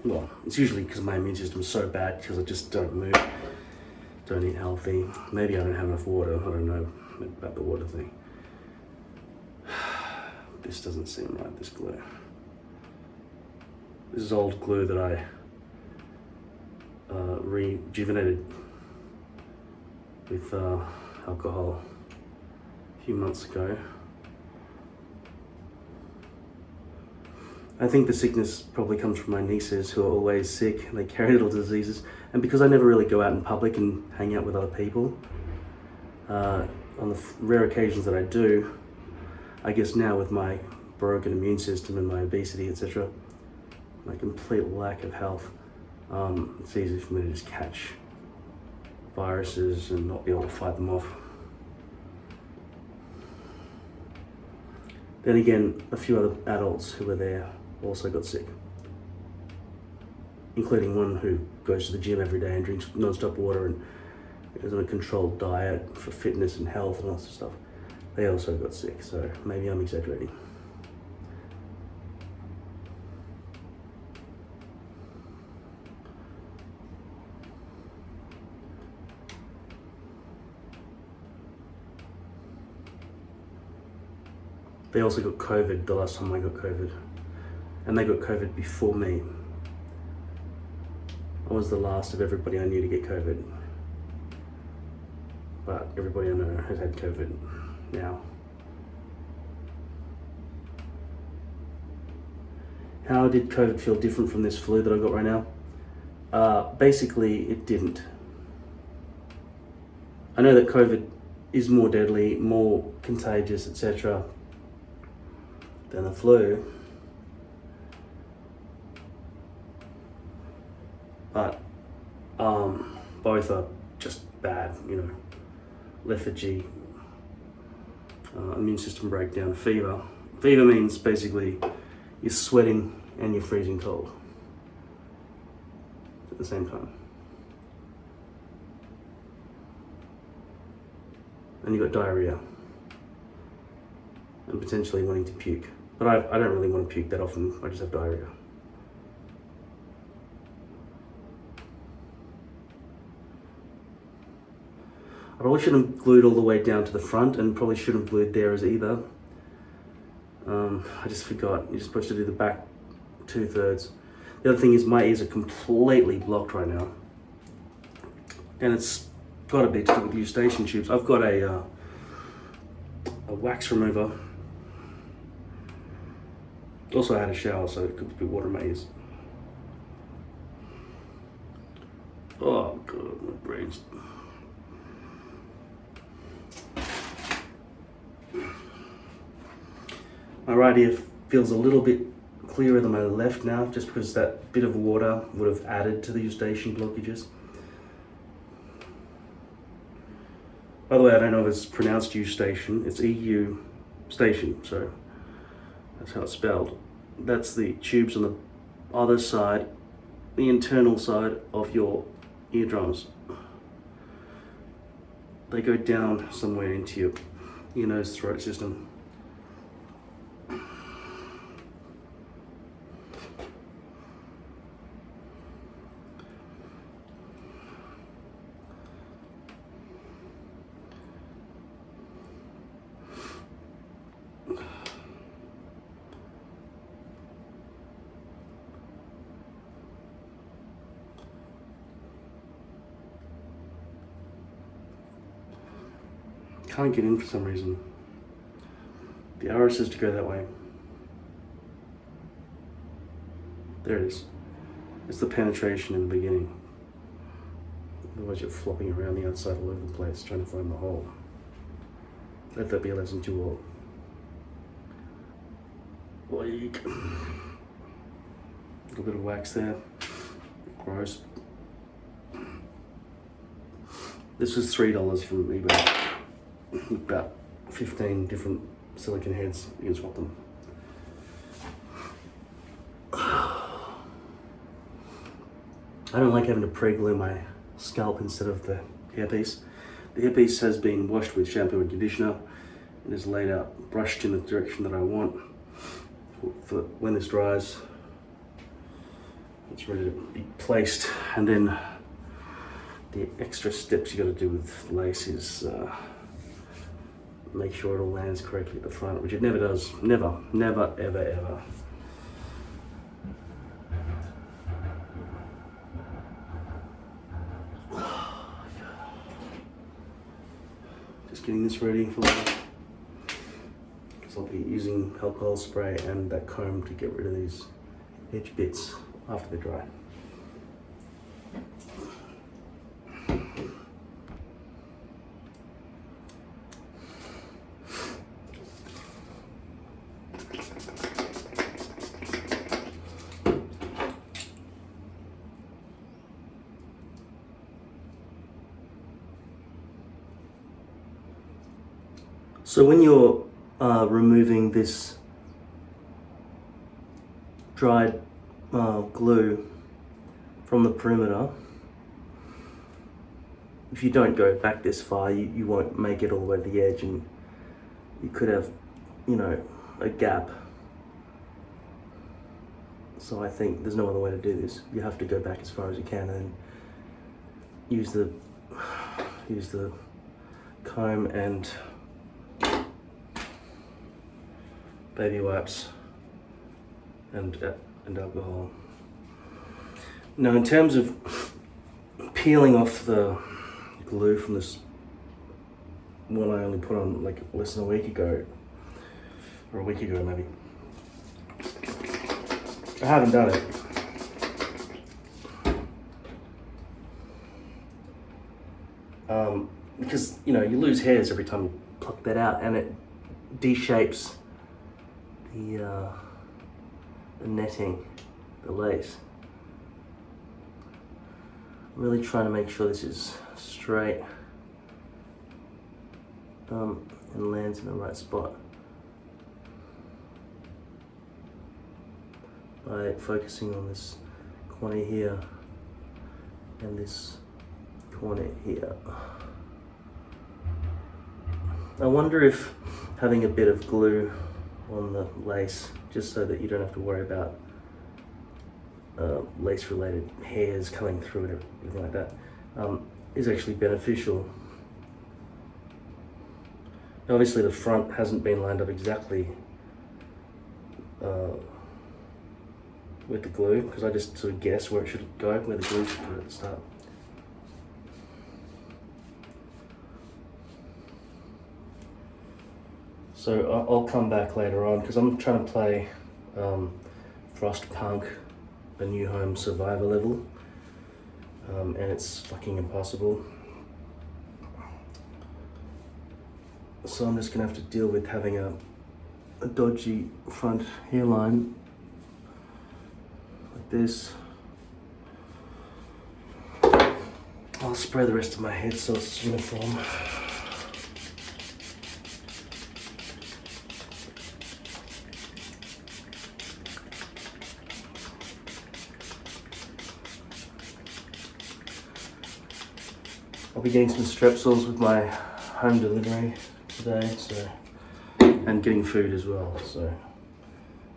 well, it's usually because my immune system's so bad because I just don't move, don't eat healthy. Maybe I don't have enough water, I don't know about the water thing. This doesn't seem right, this glue. This is old glue that I rejuvenated with alcohol a few months ago. I think the sickness probably comes from my nieces who are always sick and they carry little diseases. And because I never really go out in public and hang out with other people, on the rare occasions that I do, I guess now with my broken immune system and my obesity, etc., my complete lack of health, it's easy for me to just catch viruses and not be able to fight them off. Then again, a few other adults who were there also got sick, including one who goes to the gym every day and drinks non-stop water and is on a controlled diet for fitness and health and all that stuff. They also got sick, so maybe I'm exaggerating. They also got COVID the last time I got COVID. And they got COVID before me. I was the last of everybody I knew to get COVID. But everybody I know has had COVID now. How did COVID feel different from this flu that I got right now? Basically, it didn't. I know that COVID is more deadly, more contagious, etc. than the flu. But both are just bad, you know. Lethargy, immune system breakdown, fever. Fever means basically you're sweating and you're freezing cold at the same time. And you've got diarrhea and potentially wanting to puke. But I don't really want to puke that often, I just have diarrhea. I probably shouldn't have glued all the way down to the front and probably shouldn't have glued there as either. I just forgot, you're supposed to do the back 2/3. The other thing is my ears are completely blocked right now. And it's got to be to do with eustachian tubes. I've got a wax remover. Also I had a shower, so it could be water in my ears. Oh god, my brain's... My right ear feels a little bit clearer than my left now, just because that bit of water would have added to the eustachian blockages. By the way, I don't know if it's pronounced eustachian, it's EU station, so that's how it's spelled. That's the tubes on the other side, the internal side of your eardrums. They go down somewhere into your nose throat system. Can't get in for some reason. The arrow says to go that way. There it is. It's the penetration in the beginning. Otherwise you're flopping around the outside all over the place trying to find the hole. Let that be a lesson to all. Like, a little bit of wax there. Gross. This was $3 from eBay. About 15 different silicone heads, you can swap them. I don't like having to pre-glue my scalp instead of the hairpiece. The hairpiece has been washed with shampoo and conditioner and is laid out, brushed in the direction that I want for when this dries. It's ready to be placed, and then the extra steps you got to do with lace is make sure it all lands correctly at the front, which it never does. Never, never, ever, ever. Just getting this ready for that. Because I'll be using alcohol spray and that comb to get rid of these edge bits after they dry. So when you're removing this dried glue from the perimeter, if you don't go back this far, you won't make it all the way to the edge, and you could have, you know, a gap. So I think there's no other way to do this. You have to go back as far as you can and use the comb and baby wipes and alcohol. Now, in terms of peeling off the glue from this one I only put on like less than a week ago, or a week ago maybe, I haven't done it. Because, you know, you lose hairs every time you pluck that out, and it de-shapes the netting, the lace. I'm really trying to make sure this is straight and lands in the right spot by focusing on this corner here and this corner here. I wonder if having a bit of glue on the lace, just so that you don't have to worry about lace related hairs coming through and everything like that, is actually beneficial. Obviously the front hasn't been lined up exactly with the glue, because I just sort of guessed where it should go, where the glue should go at the start. So I'll come back later on, because I'm trying to play Frostpunk, a New Home Survivor level, and it's fucking impossible. So I'm just gonna have to deal with having a dodgy front hairline like this. I'll spray the rest of my head so it's uniform. I'll be getting some Strepsils with my home delivery today, so, and getting food as well, so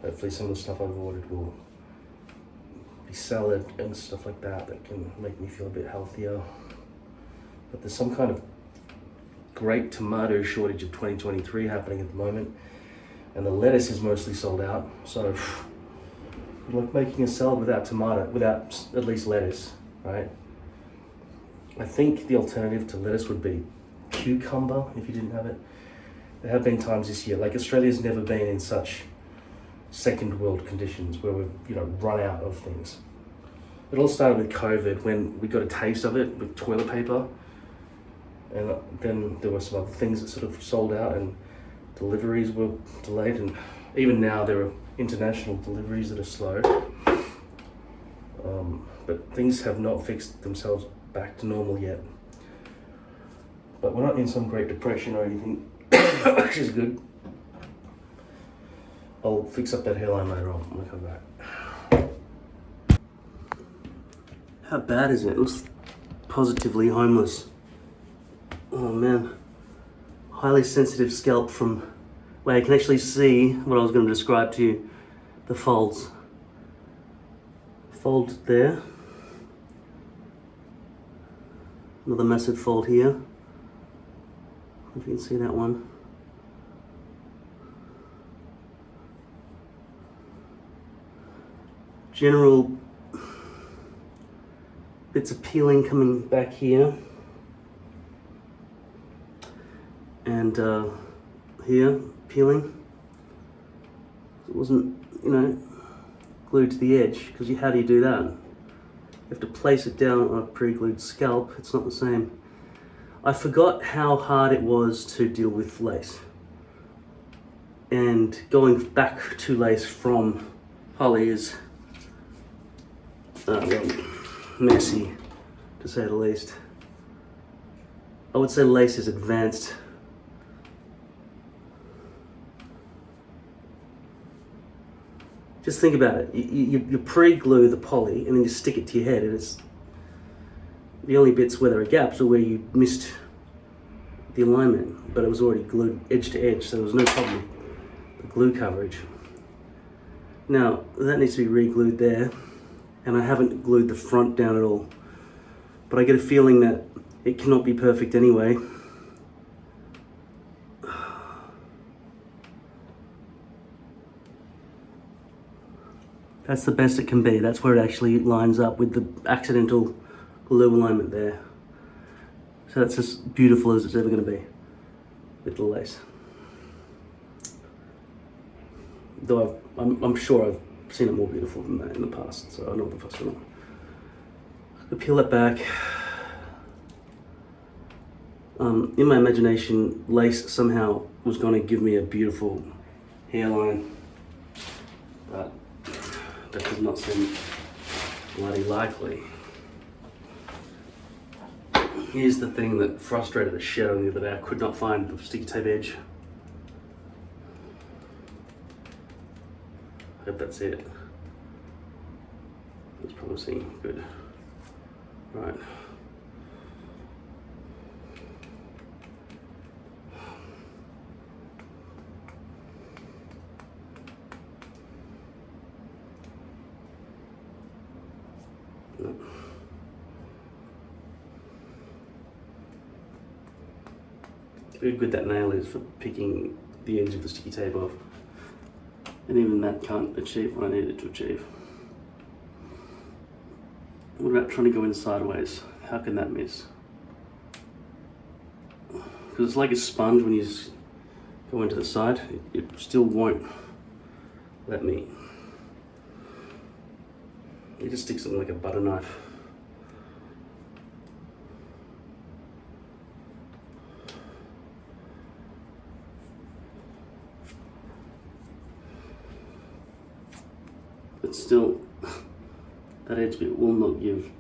hopefully some of the stuff I've ordered will be salad and stuff like that that can make me feel a bit healthier. But there's some kind of great tomato shortage of 2023 happening at the moment, and the lettuce is mostly sold out, so like making a salad without tomato, without at least lettuce, right? I think the alternative to lettuce would be cucumber if you didn't have it. There have been times this year, like Australia's never been in such second world conditions where we've, you know, run out of things. It all started with COVID, when we got a taste of it with toilet paper, and then there were some other things that sort of sold out and deliveries were delayed, and even now there are international deliveries that are slow. But things have not fixed themselves back to normal yet. But we're not in some Great Depression or anything, which is good. I'll fix up that hairline later on when I come back. How bad is it? It looks positively homeless. Oh man. Highly sensitive scalp from where I can actually see what I was going to describe to you. The folds. Fold there. Another massive fold here. If you can see that one. General bits of peeling coming back here. And here, peeling. It wasn't, you know, glued to the edge, because how do you do that? You have to place it down on a pre-glued scalp. It's not the same. I forgot how hard it was to deal with lace. And going back to lace from poly is messy, to say the least. I would say lace is advanced. Just think about it. You pre-glue the poly and then you stick it to your head, and it's the only bits where there are gaps are where you missed the alignment, but it was already glued edge to edge, so there was no problem with the glue coverage. Now that needs to be re-glued there, and I haven't glued the front down at all, but I get a feeling that it cannot be perfect anyway. That's the best it can be. That's where it actually lines up with the accidental glue alignment there. So that's as beautiful as it's ever going to be with the lace. Though I'm sure I've seen it more beautiful than that in the past, so I know what the fuck's going on. I peel that back. In my imagination, lace somehow was going to give me a beautiful hairline, but that does not seem bloody likely. Here's the thing that frustrated the shit out of me the other day. I could not find the sticky tape edge. Hope that's it. That's promising. Good. Right. Very good that nail is for picking the edge of the sticky tape off. And even that can't achieve what I need it to achieve. What about trying to go in sideways? How can that miss? Because it's like a sponge when you go into the side, it still won't let me. It just sticks something like a butter knife. But still, that edge bit will not give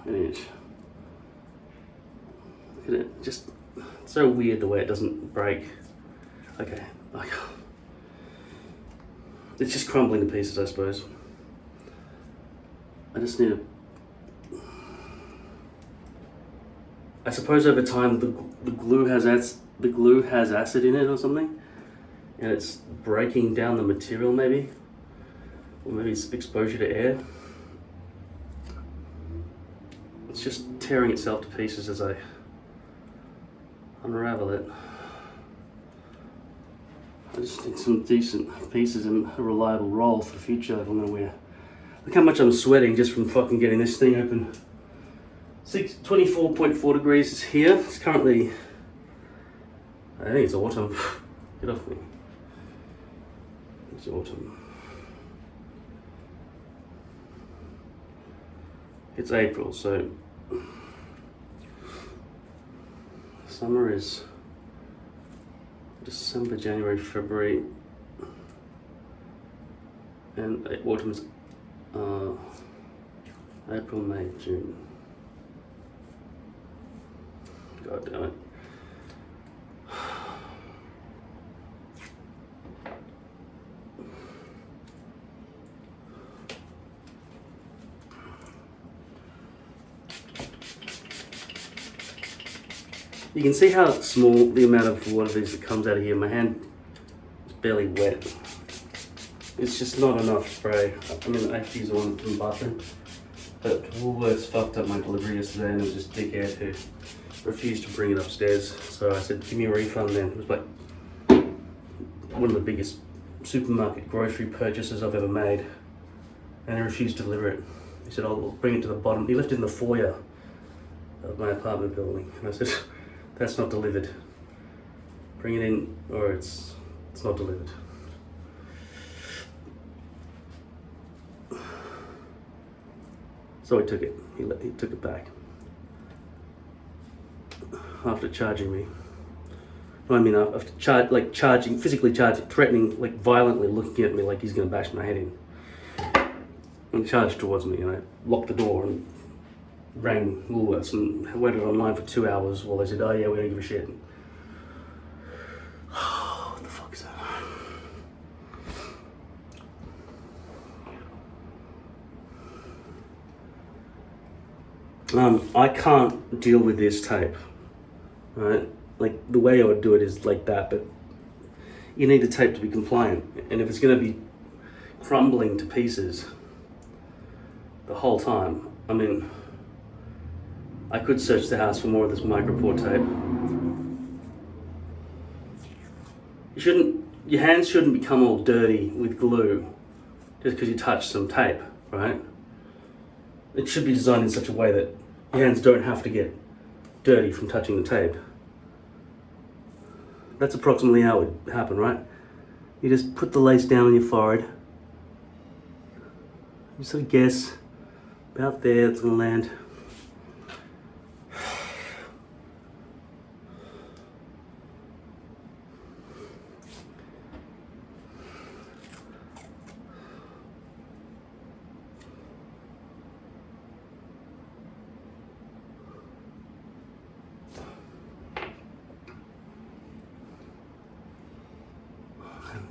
an edge. Look at it, just it's so weird the way it doesn't break. Okay, it's just crumbling to pieces, I suppose. I just need to. I suppose over time the glue has acid in it or something, and it's breaking down the material maybe. Or maybe it's exposure to air. It's just tearing itself to pieces as I unravel it. I just need some decent pieces and a reliable roll for the future if I'm gonna wear. Look how much I'm sweating just from fucking getting this thing open. 24.4 degrees here. It's currently, I think it's autumn. Get off me. It's autumn. It's April, so summer is December, January, February, and autumn's April, May, June. God damn it. You can see how small the amount of water is that comes out of here. My hand is barely wet. It's just not enough spray. I mean, I have to use the one from the bathroom. But Woolworths fucked up my delivery yesterday and it was just dickhead who refused to bring it upstairs. So I said, give me a refund then. It was like one of the biggest supermarket grocery purchases I've ever made. And he refused to deliver it. He said, I'll bring it to the bottom. He left it in the foyer of my apartment building. And I said, that's not delivered. Bring it in or it's not delivered. So he took it. He took it back. After charging me. No, I mean after charging, physically charging, threatening, like violently looking at me like he's gonna bash my head in. And he charged towards me and I locked the door and rang Woolworths and waited online for 2 hours while they said, oh yeah, we don't give a shit. What the fuck is that? I can't deal with this tape, right? Like the way I would do it is like that, but you need the tape to be compliant. And if it's gonna be crumbling to pieces the whole time, I mean, I could search the house for more of this micropore tape. Your hands shouldn't become all dirty with glue just because you touch some tape, right? It should be designed in such a way that your hands don't have to get dirty from touching the tape. That's approximately how it would happen, right? You just put the lace down on your forehead You sort of guess about there it's gonna land.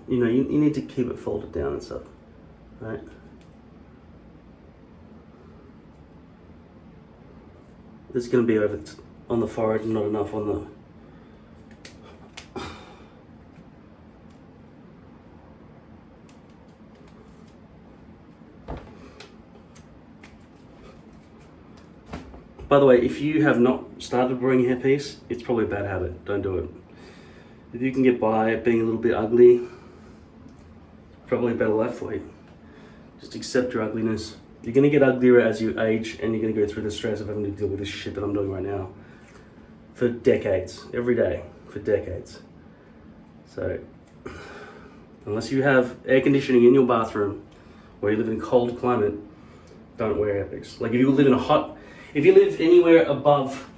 You know, you need to keep it folded down and stuff, right? There's going to be over on the forehead, not enough on the... By the way, if you have not started wearing a hairpiece, it's probably a bad habit. Don't do it. If you can get by it being a little bit ugly, probably a better life for you. Just accept your ugliness. You're gonna get uglier as you age, and you're gonna go through the stress of having to deal with this shit that I'm doing right now for decades, every day, for decades. So, unless you have air conditioning in your bathroom, or you live in a cold climate, don't wear hairpiece. Like if you live anywhere above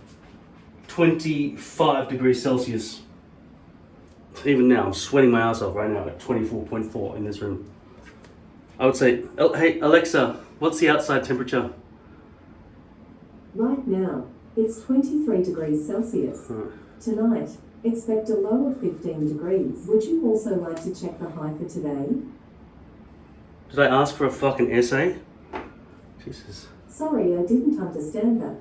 25 degrees Celsius, even now, I'm sweating my ass off right now at 24.4 in this room. I would say, hey Alexa, what's the outside temperature? Right now, it's 23 degrees Celsius. Tonight, expect a low of 15 degrees. Would you also like to check the high for today? Did I ask for a fucking essay? Jesus. Sorry, I didn't understand that.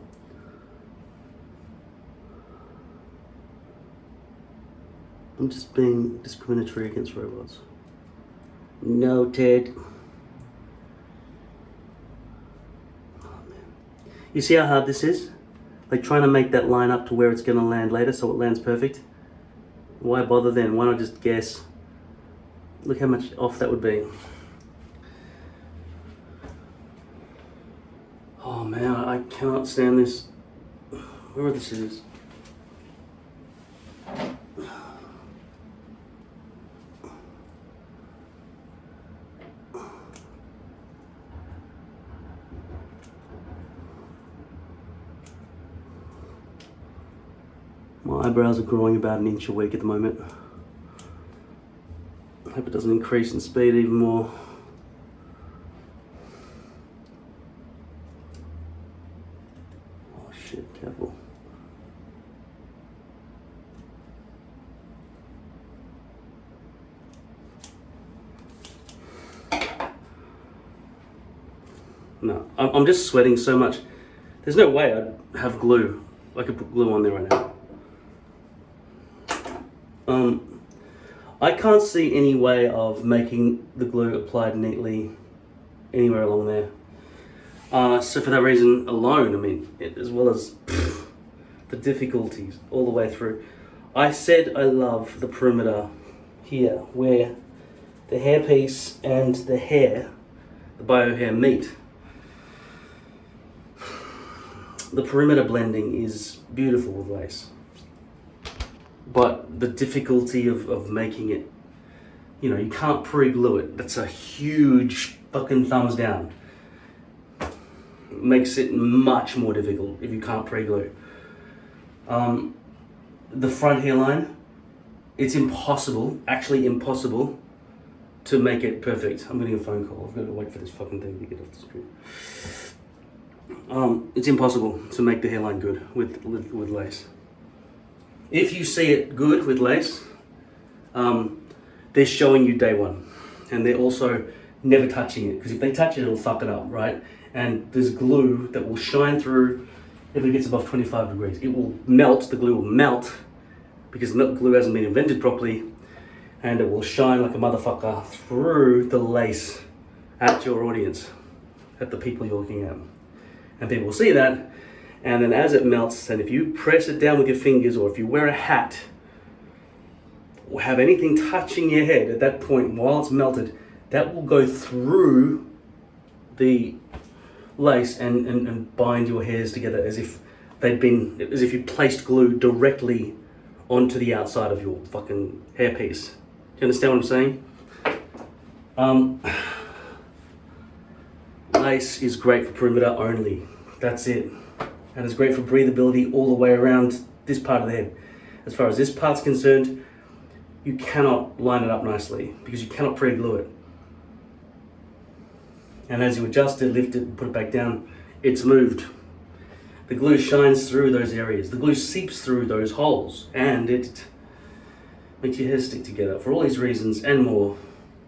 I'm just being discriminatory against robots. Noted. Oh man. You see how hard this is? Like trying to make that line up to where it's gonna land later so it lands perfect. Why bother then? Why not just guess? Look how much off that would be. Oh man, I cannot stand this. Where are the scissors? My eyebrows are growing about an inch a week at the moment. I hope it doesn't increase in speed even more. Oh shit, careful. No, I'm just sweating so much. There's no way I'd have glue. I could put glue on there right now. I can't see any way of making the glue applied neatly anywhere along there. So for that reason alone, I mean, as well as the difficulties all the way through, I said I love the perimeter here where the hairpiece and the hair, the bio hair meet. The perimeter blending is beautiful with lace. But the difficulty of making it, you know, you can't pre-glue it. That's a huge fucking thumbs down. Makes it much more difficult if you can't pre-glue. The front hairline, it's impossible, actually impossible, to make it perfect. I'm getting a phone call. I've got to wait for this fucking thing to get off the screen. It's impossible to make the hairline good with lace. If you see it good with lace, they're showing you day one, and they're also never touching it, because if they touch it, it'll fuck it up, right? And there's glue that will shine through if it gets above 25 degrees. It will melt, the glue will melt, because glue hasn't been invented properly, and it will shine like a motherfucker through the lace at your audience, at the people you're looking at. And people will see that, and then as it melts, and if you press it down with your fingers, or if you wear a hat, or have anything touching your head at that point while it's melted, that will go through the lace and bind your hairs together as if you placed glue directly onto the outside of your fucking hairpiece. Do you understand what I'm saying? lace is great for perimeter only. That's it. And it's great for breathability all the way around this part of the head. As far as this part's concerned, you cannot line it up nicely because you cannot pre-glue it. And as you adjust it, lift it, and put it back down, it's moved. The glue shines through those areas. The glue seeps through those holes, and it makes your hair stick together. For all these reasons and more,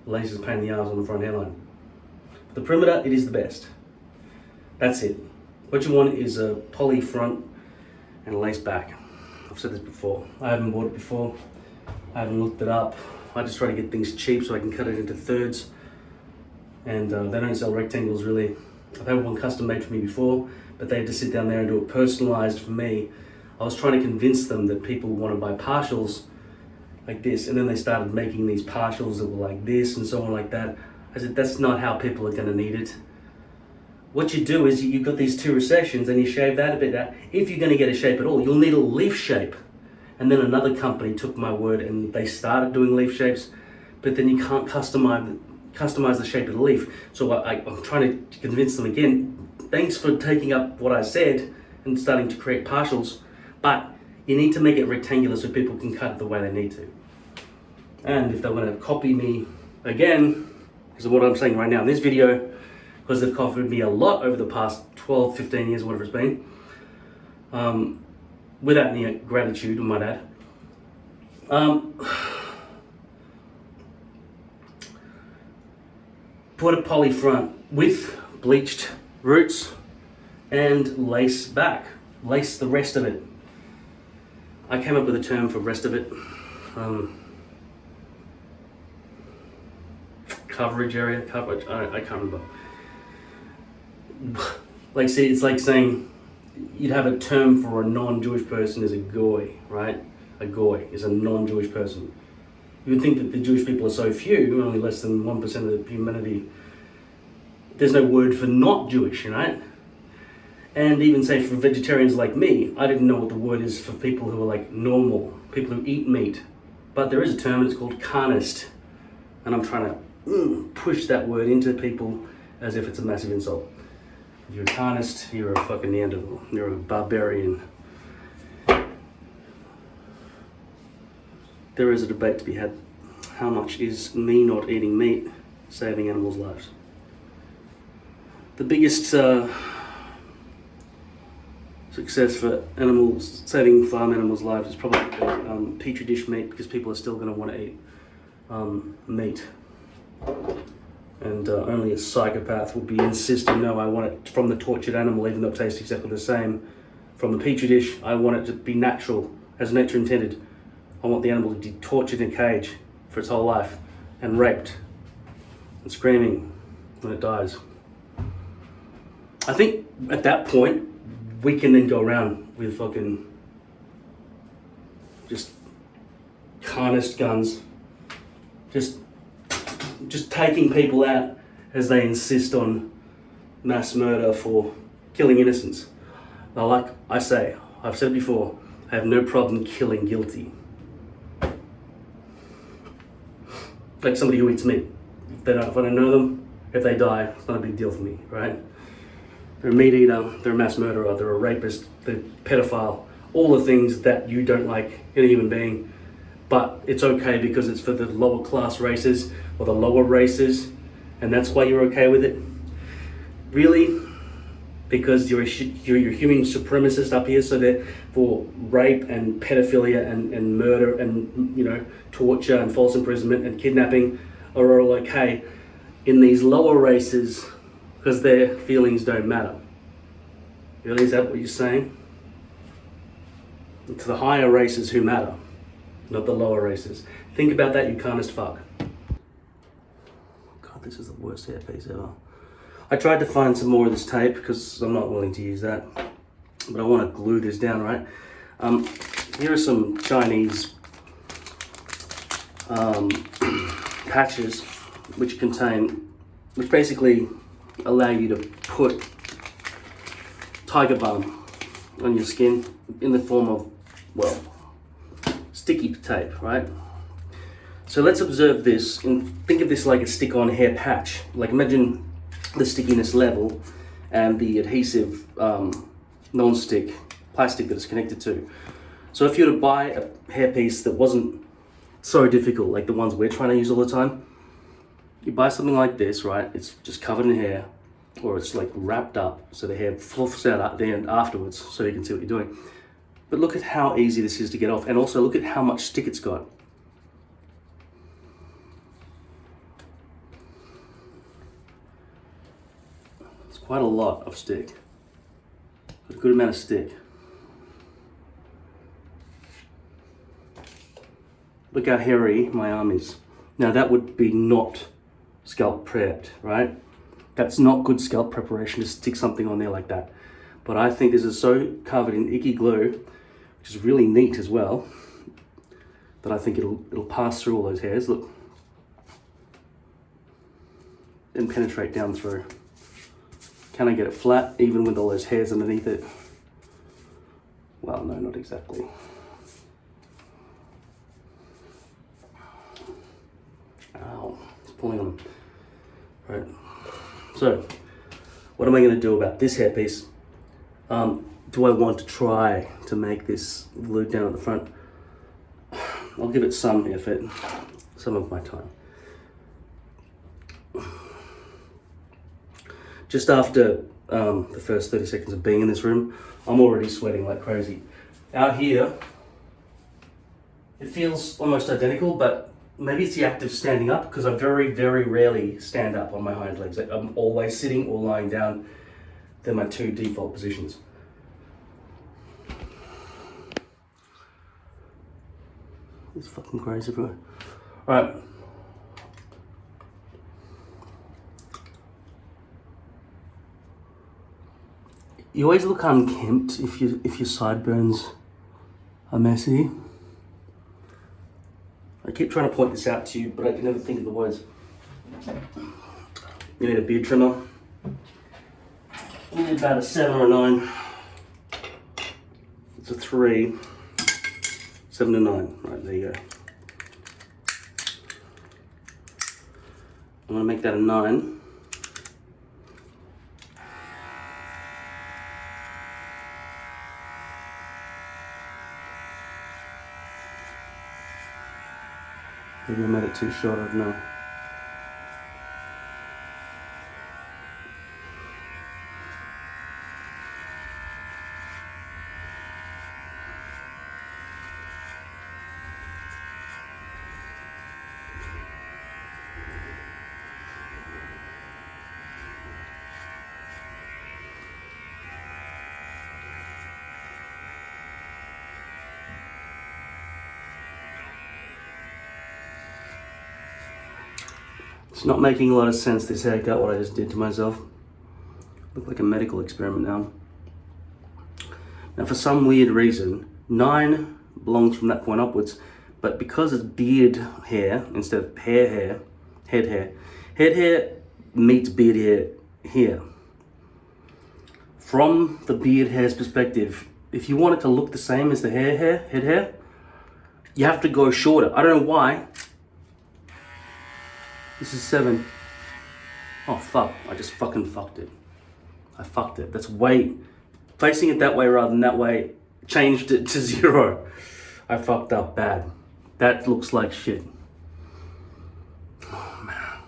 lace is a pain in the ass on the front hairline. The perimeter, it is the best. That's it. What you want is a poly front and a lace back. I've said this before. I haven't bought it before. I haven't looked it up. I just try to get things cheap so I can cut it into thirds. And they don't sell rectangles really. I've had one custom made for me before, but they had to sit down there and do it personalized for me. I was trying to convince them that people want to buy partials like this, and then they started making these partials that were like this and so on like that. I said, that's not how people are going to need it. What you do is you've got these two recessions and you shave that a bit out. If you're going to get a shape at all, you'll need a leaf shape. And then another company took my word and they started doing leaf shapes, but then you can't customize the shape of the leaf. So I'm trying to convince them again, thanks for taking up what I said and starting to create partials, but you need to make it rectangular so people can cut it the way they need to. And if they want to copy me again, because of what I'm saying right now in this video, because they've copied me a lot over the past 12, 15 years, whatever it's been, without any gratitude, I might add. Put a poly front with bleached roots and lace back. Lace the rest of it. I came up with a term for rest of it. Coverage, I can't remember. Like, see, it's like saying you'd have a term for a non-Jewish person as a goy, right? A goy is a non-Jewish person. You would think that the Jewish people are so few, only less than 1% of the humanity. There's no word for not Jewish, right? And even say for vegetarians like me, I didn't know what the word is for people who are like normal, people who eat meat. But there is a term, and it's called carnist. And I'm trying to push that word into people as if it's a massive insult. If you're a carnist, you're a fucking Neanderthal. You're a barbarian. There is a debate to be had. How much is me not eating meat saving animals' lives? The biggest success for animals, saving farm animals' lives, is probably petri dish meat, because people are still going to want to eat meat. And only a psychopath would be insisting, no, I want it from the tortured animal, even though it tastes exactly the same. From the petri dish, I want it to be natural, as nature intended. I want the animal to be tortured in a cage for its whole life and raped and screaming when it dies. I think at that point, we can then go around with fucking just carnist guns, just taking people out as they insist on mass murder for killing innocents. Now, like I say, I've said before, I have no problem killing guilty. Like somebody who eats meat. If I don't know them, if they die, it's not a big deal for me, right? They're a meat eater, they're a mass murderer, they're a rapist, they're a pedophile, all the things that you don't like in a human being. But it's okay because it's for the lower class races or the lower races, and that's why you're okay with it? Really? Because you're a human supremacist up here, so that for rape and pedophilia and murder and, you know, torture and false imprisonment and kidnapping are all okay in these lower races because their feelings don't matter. Really, is that what you're saying? It's the higher races who matter, not the lower races. Think about that, you carnist fuck. God, this is the worst hairpiece ever. I tried to find some more of this tape because I'm not willing to use that, but I want to glue this down, right? Here are some Chinese patches which basically allow you to put tiger balm on your skin in the form of, well, sticky tape, right? So let's observe this and think of this like a stick-on hair patch. Like imagine the stickiness level and the adhesive non-stick plastic that it's connected to. So if you were to buy a hairpiece that wasn't so difficult, like the ones we're trying to use all the time, you buy something like this, right? It's just covered in hair, or it's like wrapped up so the hair fluffs out at the end afterwards so you can see what you're doing. But look at how easy this is to get off, and also look at how much stick it's got. It's quite a lot of stick. A good amount of stick. Look how hairy my arm is. Now that would be not scalp prepped, right? That's not good scalp preparation to stick something on there like that. But I think this is so covered in icky glue, which is really neat as well, that I think it'll pass through all those hairs. Look, and penetrate down through. Can I get it flat even with all those hairs underneath it? Well, no, not exactly. Ow, it's pulling on them. Right. So, what am I going to do about this hairpiece? Do I want to try to make this glued down at the front? I'll give it some effort, some of my time. Just after the first 30 seconds of being in this room, I'm already sweating like crazy. Out here, it feels almost identical, but maybe it's the act of standing up, because I very, very rarely stand up on my hind legs. I'm always sitting or lying down. They're my two default positions. It's fucking crazy everywhere. Alright. You always look unkempt if your sideburns are messy. I keep trying to point this out to you, but I can never think of the words. You need a beard trimmer. You need about a 7 or a 9. It's a 3. 7 to 9. Right, there you go. I'm going to make that a 9. Maybe I made it too short, I don't know. It's not making a lot of sense, this haircut, what I just did to myself. Look like a medical experiment now. Now for some weird reason, 9 belongs from that point upwards, but because it's beard hair instead of head hair meets beard hair here. From the beard hair's perspective, if you want it to look the same as the head hair, you have to go shorter. I don't know why. This is 7. Oh fuck, I just fucking fucked it. I fucked it. That's way, facing it that way rather than that way, changed it to 0. I fucked up bad. That looks like shit. Oh man.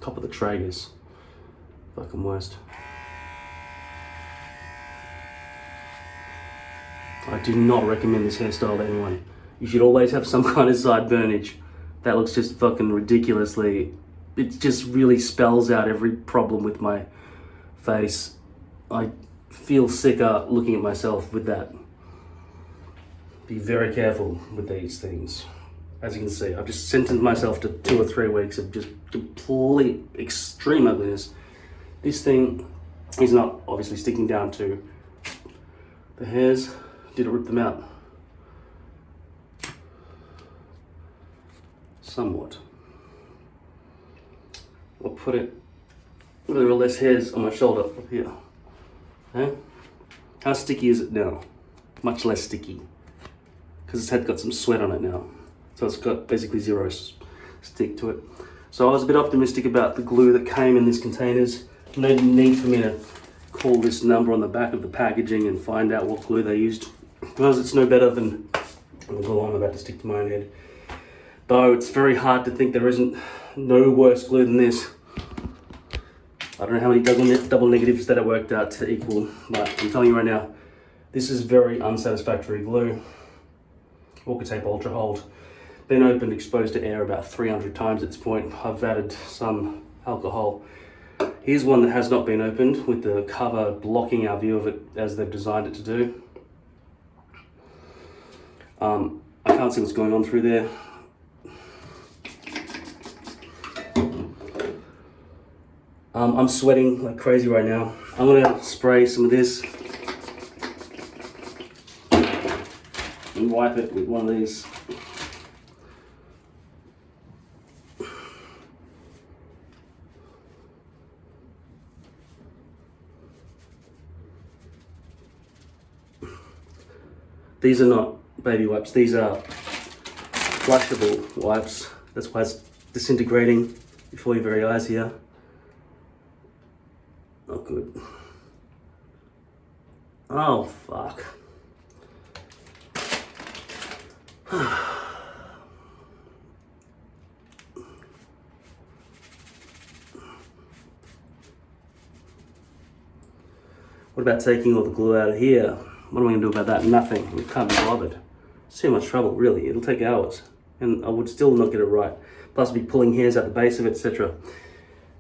Top of the tragus. Fucking worst. I do not recommend this hairstyle to anyone. You should always have some kind of sideburnage. That looks just fucking ridiculously, it just really spells out every problem with my face. I feel sicker looking at myself with that. Be very careful with these things. As you can see, I've just sentenced myself to 2 or 3 weeks of just complete extreme ugliness. This thing is not obviously sticking down to the hairs. Did it rip them out? Somewhat. I'll put it where there are less hairs on my shoulder up here. Okay? How sticky is it now? Much less sticky. Because it's got some sweat on it now. So it's got basically 0 stick to it. So I was a bit optimistic about the glue that came in these containers. No need for me to call this number on the back of the packaging and find out what glue they used, because it's no better than the glue I'm about to stick to my own head. Though it's very hard to think there isn't no worse glue than this. I don't know how many double negatives that it worked out to equal, but I'm telling you right now, this is very unsatisfactory glue. Walker tape ultra hold. Been opened, exposed to air about 300 times at this point. I've added some alcohol. Here's one that has not been opened, with the cover blocking our view of it as they've designed it to do. I can't see what's going on through there. I'm sweating like crazy right now. I'm gonna spray some of this and wipe it with one of these. These are not baby wipes, these are flushable wipes. That's why it's disintegrating before your very eyes here. Not good. Oh, fuck. What about taking all the glue out of here? What am I going to do about that? Nothing. We can't be bothered. It's too much trouble, really. It'll take hours. And I would still not get it right. Plus, I'd be pulling hairs out the base of it, etc.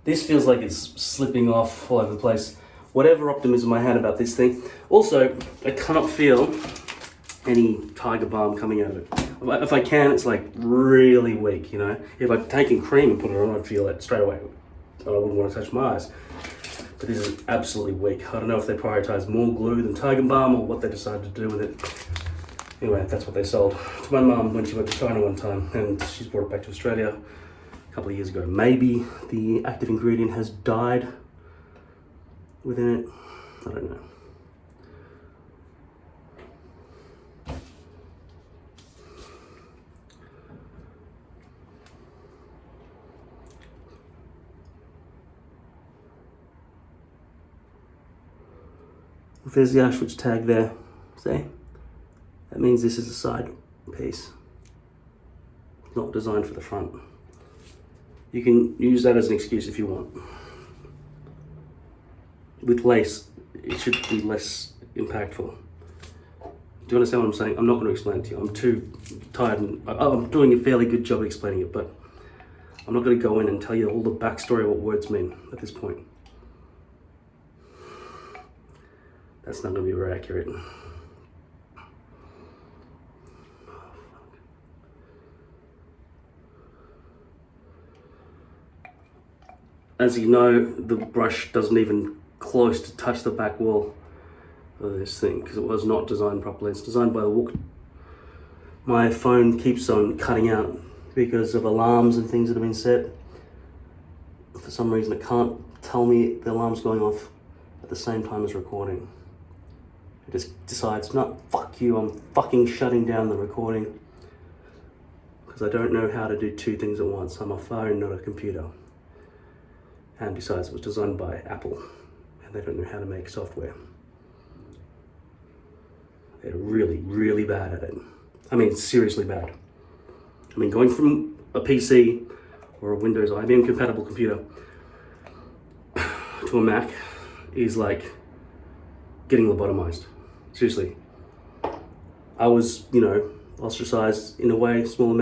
This feels like it's slipping off all over the place. Whatever optimism I had about this thing. Also, I cannot feel any tiger balm coming out of it. If I can, it's like really weak, you know? If I'd taken cream and put it on, I'd feel it straight away. And I wouldn't want to touch my eyes. But this is absolutely weak. I don't know if they prioritize more glue than tiger balm or what they decided to do with it. Anyway, that's what they sold to my mum when she went to China one time, and she's brought it back to Australia a couple of years ago. Maybe the active ingredient has died within it. I don't know. If there's the Auschwitz tag there, see? That means this is a side piece. It's not designed for the front. You can use that as an excuse if you want. With lace, it should be less impactful. Do you understand what I'm saying? I'm not going to explain it to you. I'm too tired, and I'm doing a fairly good job explaining it, but I'm not going to go in and tell you all the backstory of what words mean at this point. That's not going to be very accurate. As you know, the brush doesn't even close to touch the back wall of this thing because it was not designed properly. It's designed by the Walker. My phone keeps on cutting out because of alarms and things that have been set. For some reason, it can't tell me the alarm's going off at the same time as recording. It just decides, no, fuck you, I'm fucking shutting down the recording. Because I don't know how to do two things at once. I'm a phone, not a computer. And besides, it was designed by Apple, and they don't know how to make software. They're really, really bad at it. I mean, seriously bad. I mean, going from a PC or a Windows IBM compatible computer to a Mac is like getting lobotomized. Seriously. I was, you know, ostracized in a way, small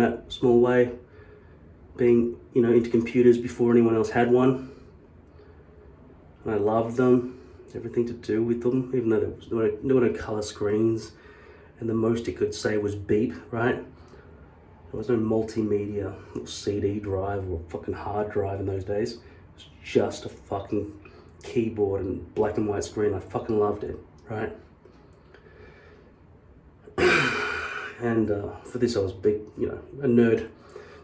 way, being, you know, into computers before anyone else had one. And I loved them, everything to do with them, even though there were no color screens, and the most it could say was beep, right? There was no multimedia or CD drive or fucking hard drive in those days. It was just a fucking keyboard and black and white screen. I fucking loved it, right? And for this I was big, you know, a nerd.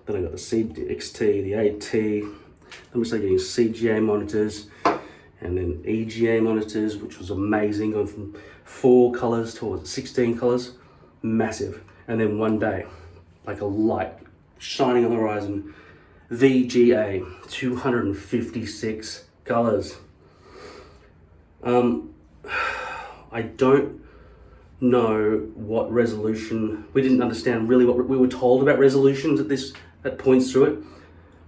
Then I got the CXT, the AT, then we started getting CGA monitors, and then EGA monitors, which was amazing, going from 4 colors to 16 colors, massive. And then one day, like a light shining on the horizon, VGA, 256 colors. I don't know what resolution, we didn't understand really what we were told about resolutions at points through it,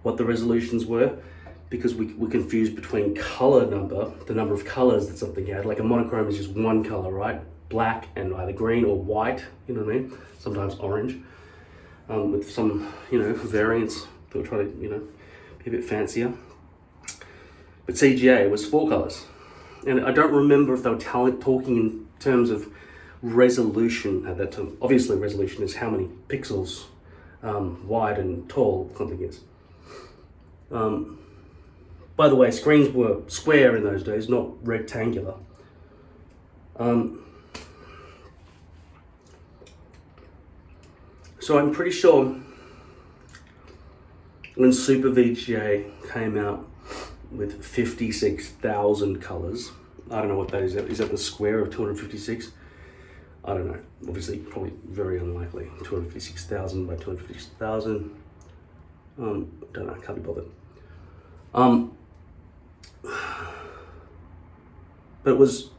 what the resolutions were, because we were confused between color number, the number of colors that something had. Like a monochrome is just one color, right? Black and either green or white, you know what I mean? Sometimes orange, with some, variants that were trying to, be a bit fancier. But CGA was 4 colors. And I don't remember if they were talking in terms of resolution at that time. Obviously resolution is how many pixels wide and tall something is. By the way, screens were square in those days, not rectangular. So I'm pretty sure when Super VGA came out with 56,000 colors, I don't know what that is. Is that the square of 256? I don't know. Obviously, probably very unlikely. 256,000 by 256,000. Don't know. Can't be bothered. But it was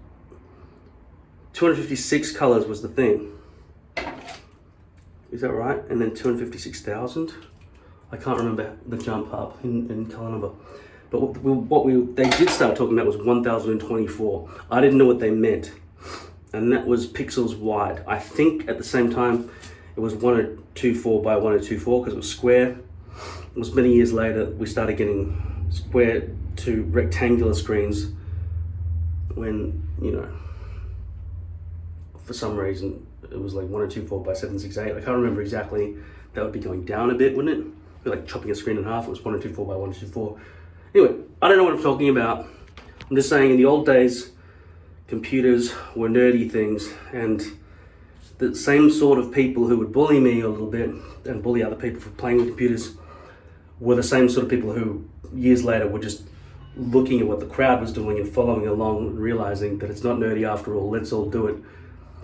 256 colors was the thing. Is that right? And then 256,000. I can't remember the jump up in color number. But they did start talking about was 1024. I didn't know what they meant. And that was pixels wide. I think at the same time it was 1024 by 1024 because it was square. It was many years later we started getting square to rectangular screens when, for some reason it was like 1024 by 768. I can't remember exactly. That would be going down a bit, wouldn't it? It'd be like chopping a screen in half. It was 1024 by 1024. Anyway, I don't know what I'm talking about. I'm just saying in the old days, computers were nerdy things, and the same sort of people who would bully me a little bit and bully other people for playing with computers were the same sort of people who years later were just looking at what the crowd was doing and following along and realizing that it's not nerdy after all, let's all do it.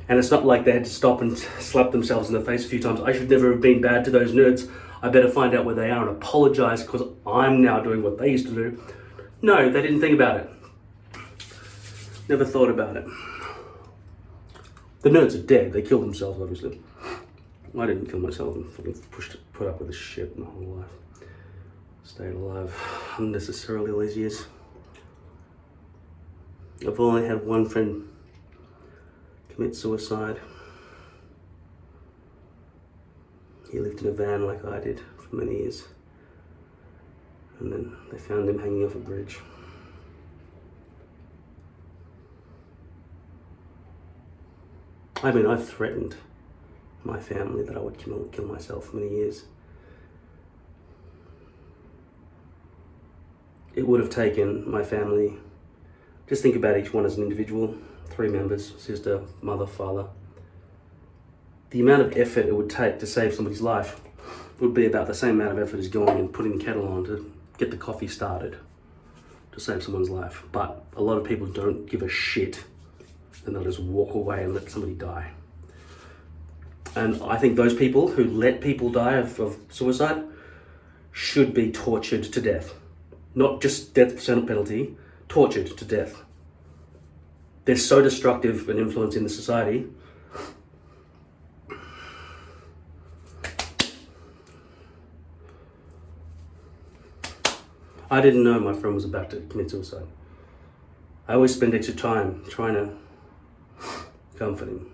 And it's not like they had to stop and slap themselves in the face a few times. I should never have been bad to those nerds. I better find out where they are and apologize because I'm now doing what they used to do. No, they didn't think about it. Never thought about it. The nerds are dead. They killed themselves, obviously. I didn't kill myself and fucking put up with this shit my whole life. Stayed alive unnecessarily all these years. I've only had one friend commit suicide. He lived in a van like I did for many years. And then they found him hanging off a bridge. I mean, I've threatened my family that I would kill myself for many years. It would have taken my family, just think about each one as an individual, 3 members, sister, mother, father. The amount of effort it would take to save somebody's life would be about the same amount of effort as going and putting the kettle on to get the coffee started to save someone's life. But a lot of people don't give a shit and they'll just walk away and let somebody die. And I think those people who let people die of suicide should be tortured to death. Not just death penalty, tortured to death. They're so destructive an influence in the society. I didn't know my friend was about to commit suicide. I always spend extra time trying to comfort him.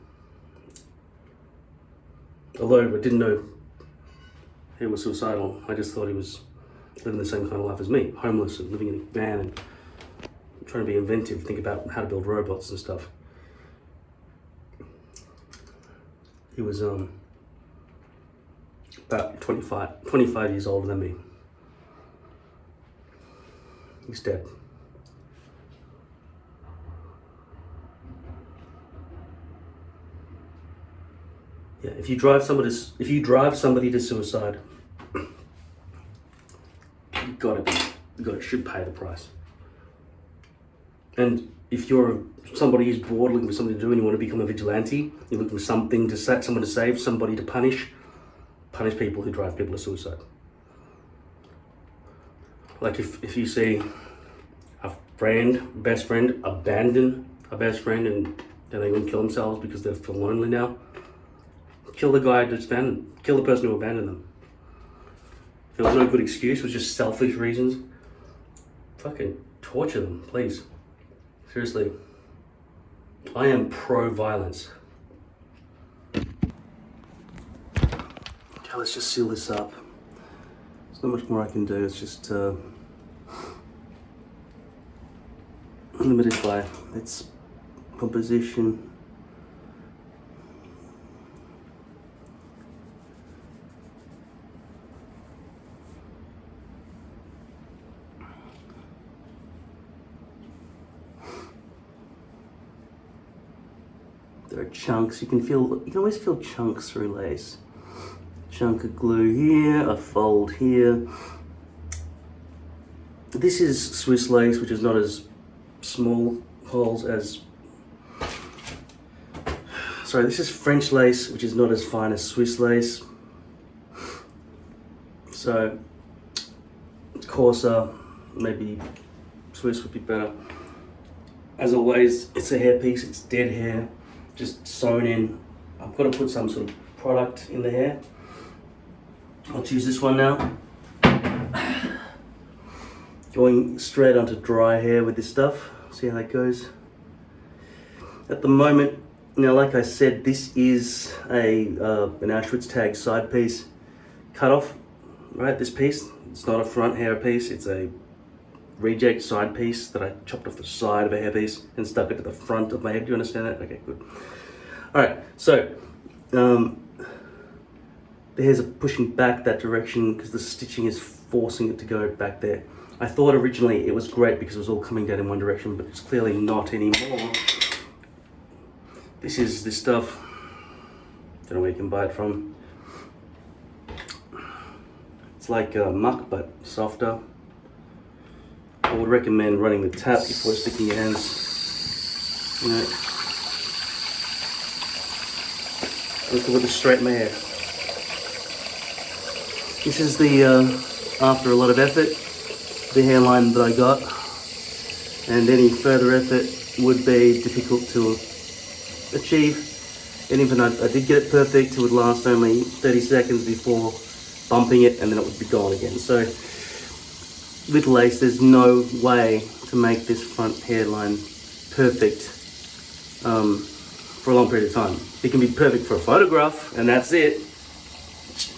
Although I didn't know he was suicidal, I just thought he was living the same kind of life as me, homeless and living in a van and trying to be inventive, think about how to build robots and stuff. He was about 25 years older than me. He's dead. Yeah, if you drive somebody to suicide, you should pay the price. And if you're somebody who's bored looking for something to do and you want to become a vigilante, you're looking for something to someone to save, somebody to punish people who drive people to suicide. Like if you see a friend, best friend, abandon a best friend and then they go and kill themselves because they feel lonely now, kill the guy that's abandoned, kill the person who abandoned them. If there was no good excuse, it was just selfish reasons, fucking torture them, please. Seriously. I am pro-violence. Okay, let's just seal this up. There's not much more I can do, it's just limited by its composition. There are chunks, you can always feel chunks through lace. Chunk of glue here, a fold here. This is Swiss lace, which is not as small holes as, sorry, this is French lace, which is not as fine as Swiss lace. So, coarser, maybe Swiss would be better. As always, it's a hairpiece, it's dead hair, just sewn in. I've got to put some sort of product in the hair. I'll choose this one now. Going straight onto dry hair with this stuff. See how that goes. At the moment, now like I said, this is an Auschwitz tag side piece cut off, right? This piece, it's not a front hair piece, it's a reject side piece that I chopped off the side of a hairpiece and stuck it to the front of my head. Do you understand that? Okay, good. All right, so the hairs are pushing back that direction because the stitching is forcing it to go back there. I thought originally it was great because it was all coming down in one direction, but it's clearly not anymore. This is this stuff. Don't know where you can buy it from. It's like muck, but softer. I would recommend running the tap before sticking your hands in it. Look at this straighten my hair. This is the, after a lot of effort, the hairline that I got. And any further effort would be difficult to achieve. And even I did get it perfect, it would last only 30 seconds before bumping it and then it would be gone again. So with lace, there's no way to make this front hairline perfect for a long period of time. It can be perfect for a photograph and that's it.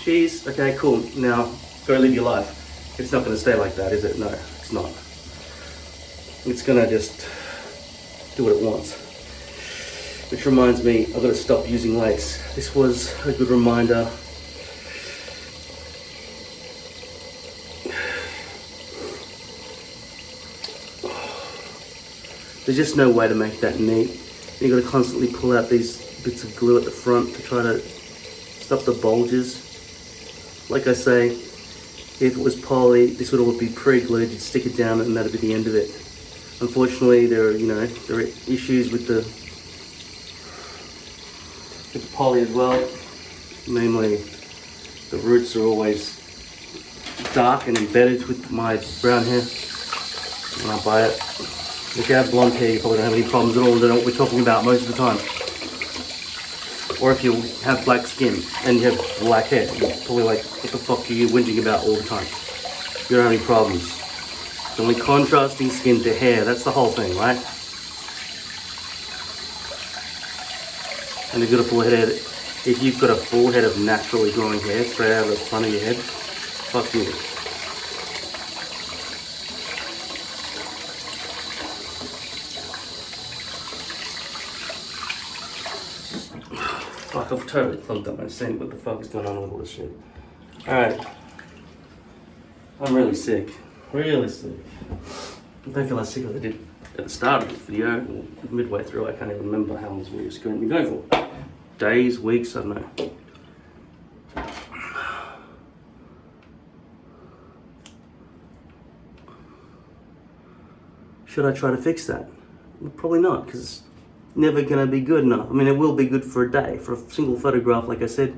Cheese, okay, cool. Now go live your life. It's not going to stay like that, is it? No, it's not. It's going to just do what it wants. Which reminds me, I've got to stop using lace. This was a good reminder. There's just no way to make that neat. You've got to constantly pull out these bits of glue at the front to try to stop the bulges. Like I say, if it was poly, this would all be pre-glued. You'd stick it down and that'd be the end of it. Unfortunately, there are issues with the poly as well. Namely, the roots are always dark and embedded with my brown hair when I buy it. If you have blonde hair, you probably don't have any problems at all. Don't know what we're talking about most of the time. Or if you have black skin and you have black hair, you're probably like, what the fuck are you whinging about all the time? You don't have any problems. It's only contrasting skin to hair, that's the whole thing, right? And you've got a full head. If you've got a full head of naturally growing hair straight out of the front of your head, fuck you. Fuck, I've totally clogged up my sink. What the fuck is going on with all this shit? Alright. I'm really sick. Really sick. I don't feel as sick as I did at the start of this video. Midway through, I can't even remember how long this video's going to be going for. Days, weeks, I don't know. Should I try to fix that? Probably not, because it's never going to be good enough. I mean, it will be good for a day, for a single photograph, like I said.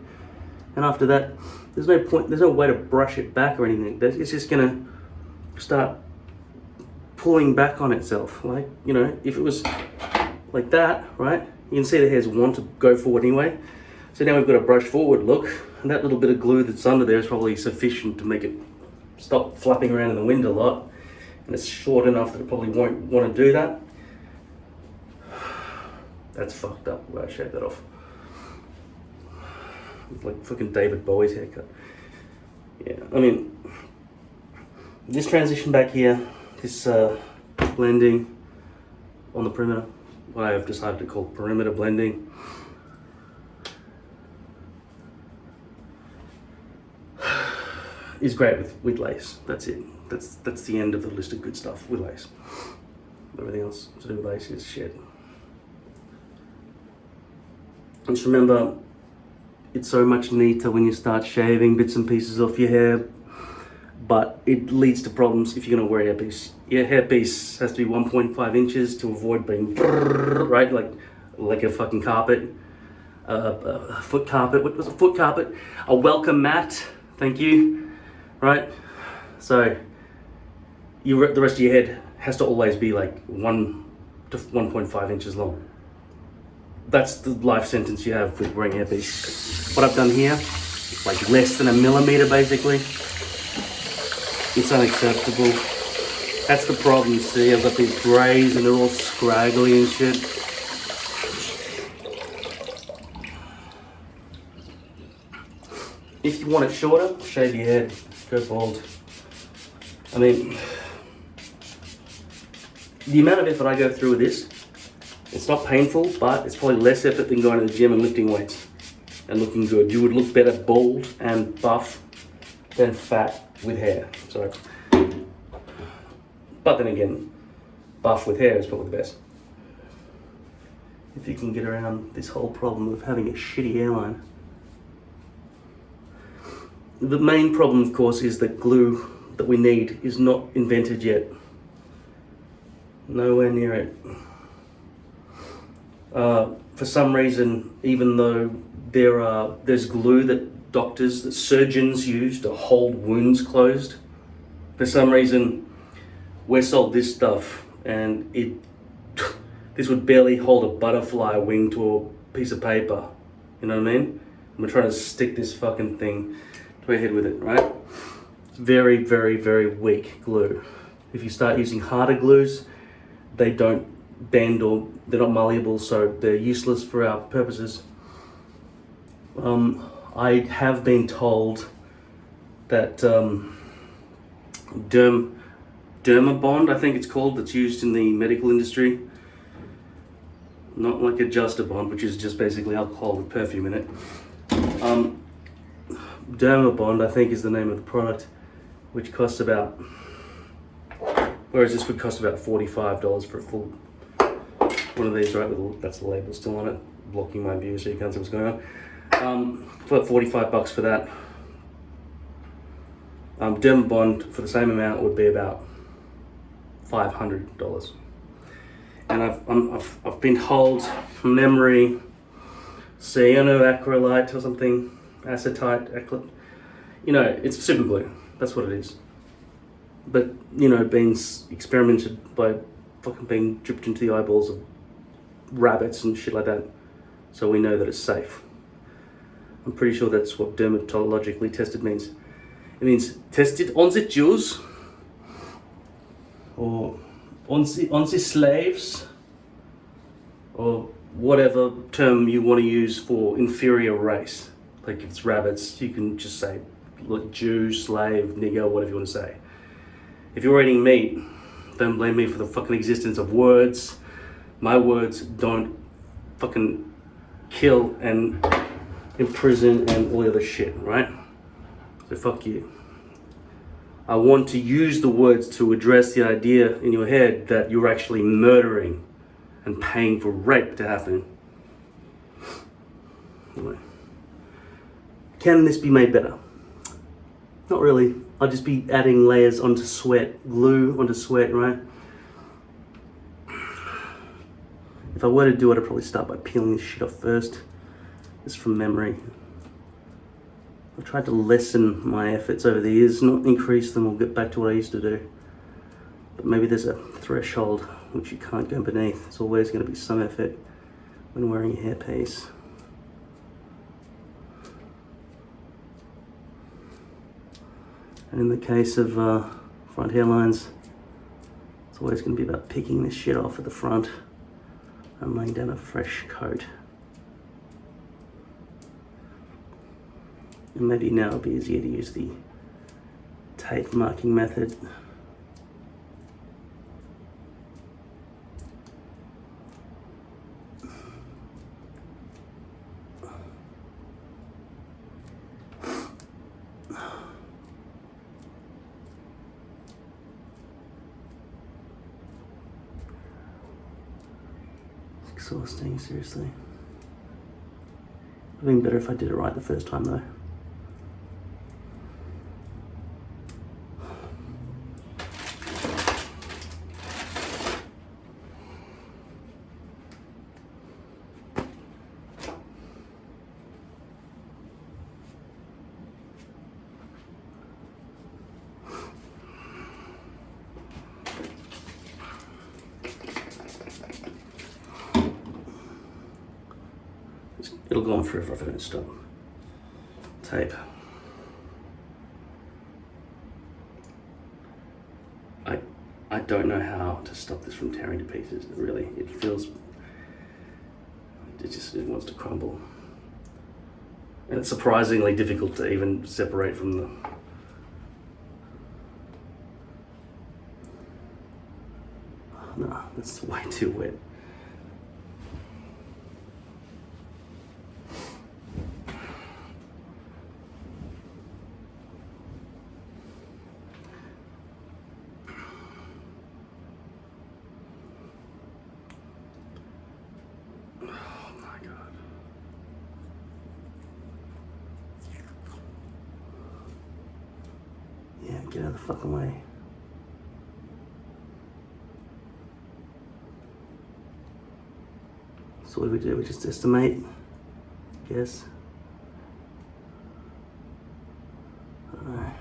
And after that, there's no point, there's no way to brush it back or anything. It's just going to start pulling back on itself. Like, you know, if it was like that, right? You can see the hairs want to go forward anyway. So now we've got a brush forward look, and that little bit of glue that's under there is probably sufficient to make it stop flapping around in the wind a lot. And it's short enough that it probably won't want to do that. That's fucked up where I shaved that off. It's like fucking David Bowie's haircut. Yeah, I mean, this transition back here, this blending on the perimeter, what I have decided to call perimeter blending. Is great with lace. That's it. That's the end of the list of good stuff with lace. Everything else to do with lace is shit. Just remember, it's so much neater when you start shaving bits and pieces off your hair, but it leads to problems if you're gonna wear a hairpiece. Your hairpiece has to be 1.5 inches to avoid being right, like a fucking carpet, a foot carpet. What was a foot carpet? A welcome mat. Thank you. Right. So the rest of your head has to always be like 1 to 1.5 inches long. That's the life sentence you have with wearing a hairpiece. What I've done here, like less than a millimeter basically. It's unacceptable. That's the problem, see? I've got these grays and they're all scraggly and shit. If you want it shorter, shave your head, go bald. I mean, the amount of effort I go through with this, it's not painful, but it's probably less effort than going to the gym and lifting weights and looking good. You would look better bald and buff than fat with hair. So, but then again, buff with hair is probably the best. If you can get around this whole problem of having a shitty hairline. The main problem, of course, is that glue that we need is not invented yet. Nowhere near it. For some reason, even though there's glue that surgeons use to hold wounds closed, for some reason, we're sold this stuff, and this would barely hold a butterfly wing to a piece of paper. You know what I mean? And we're trying to stick this fucking thing to our head with it, right? It's very, very, very weak glue. If you start using harder glues, they don't bend or they're not malleable, so they're useless for our purposes. I have been told that Dermabond, I think it's called, that's used in the medical industry, not like Adjustabond, which is just basically alcohol with perfume in it. Dermabond, I think, is the name of the product, which costs about, whereas this would cost about $45 for a full one of these, right? That's the label still on it, blocking my view so you can't see what's going on. For $45 for that. Dermabond for the same amount would be about $500. And I've been told from memory, cyanoacrylate or something, acetate, you know, it's super glue. That's what it is. But, you know, being experimented by fucking being dripped into the eyeballs of rabbits and shit like that, so we know that it's safe. I'm pretty sure that's what dermatologically tested means. It means tested on the Jews or on the slaves, or whatever term you want to use for inferior race. Like if it's rabbits, you can just say Jew, slave, nigger, whatever you want to say. If you're eating meat, don't blame me for the fucking existence of words. My words don't fucking kill and imprison and all the other shit, right? So fuck you. I want to use the words to address the idea in your head that you're actually murdering and paying for rape to happen. Anyway. Can this be made better? Not really. I'll just be adding layers onto sweat, glue onto sweat, right? If I were to do it, I'd probably start by peeling this shit off first. Just from memory. I've tried to lessen my efforts over the years, not increase them or get back to what I used to do. But maybe there's a threshold which you can't go beneath. There's always going to be some effort when wearing a hairpiece. And in the case of front hairlines, it's always going to be about picking this shit off at the front and laying down a fresh coat. And maybe now it'll be easier to use the tape marking method. It's exhausting, seriously. It'd been better if I did it right the first time though. It'll go on forever if I don't stop. Tape. I don't know how to stop this from tearing to pieces. Really, it feels, it wants to crumble. And it's surprisingly difficult to even separate from the, no, that's way too wet. Yeah, get out of the fucking way. So what do? We just estimate, I guess. I don't know.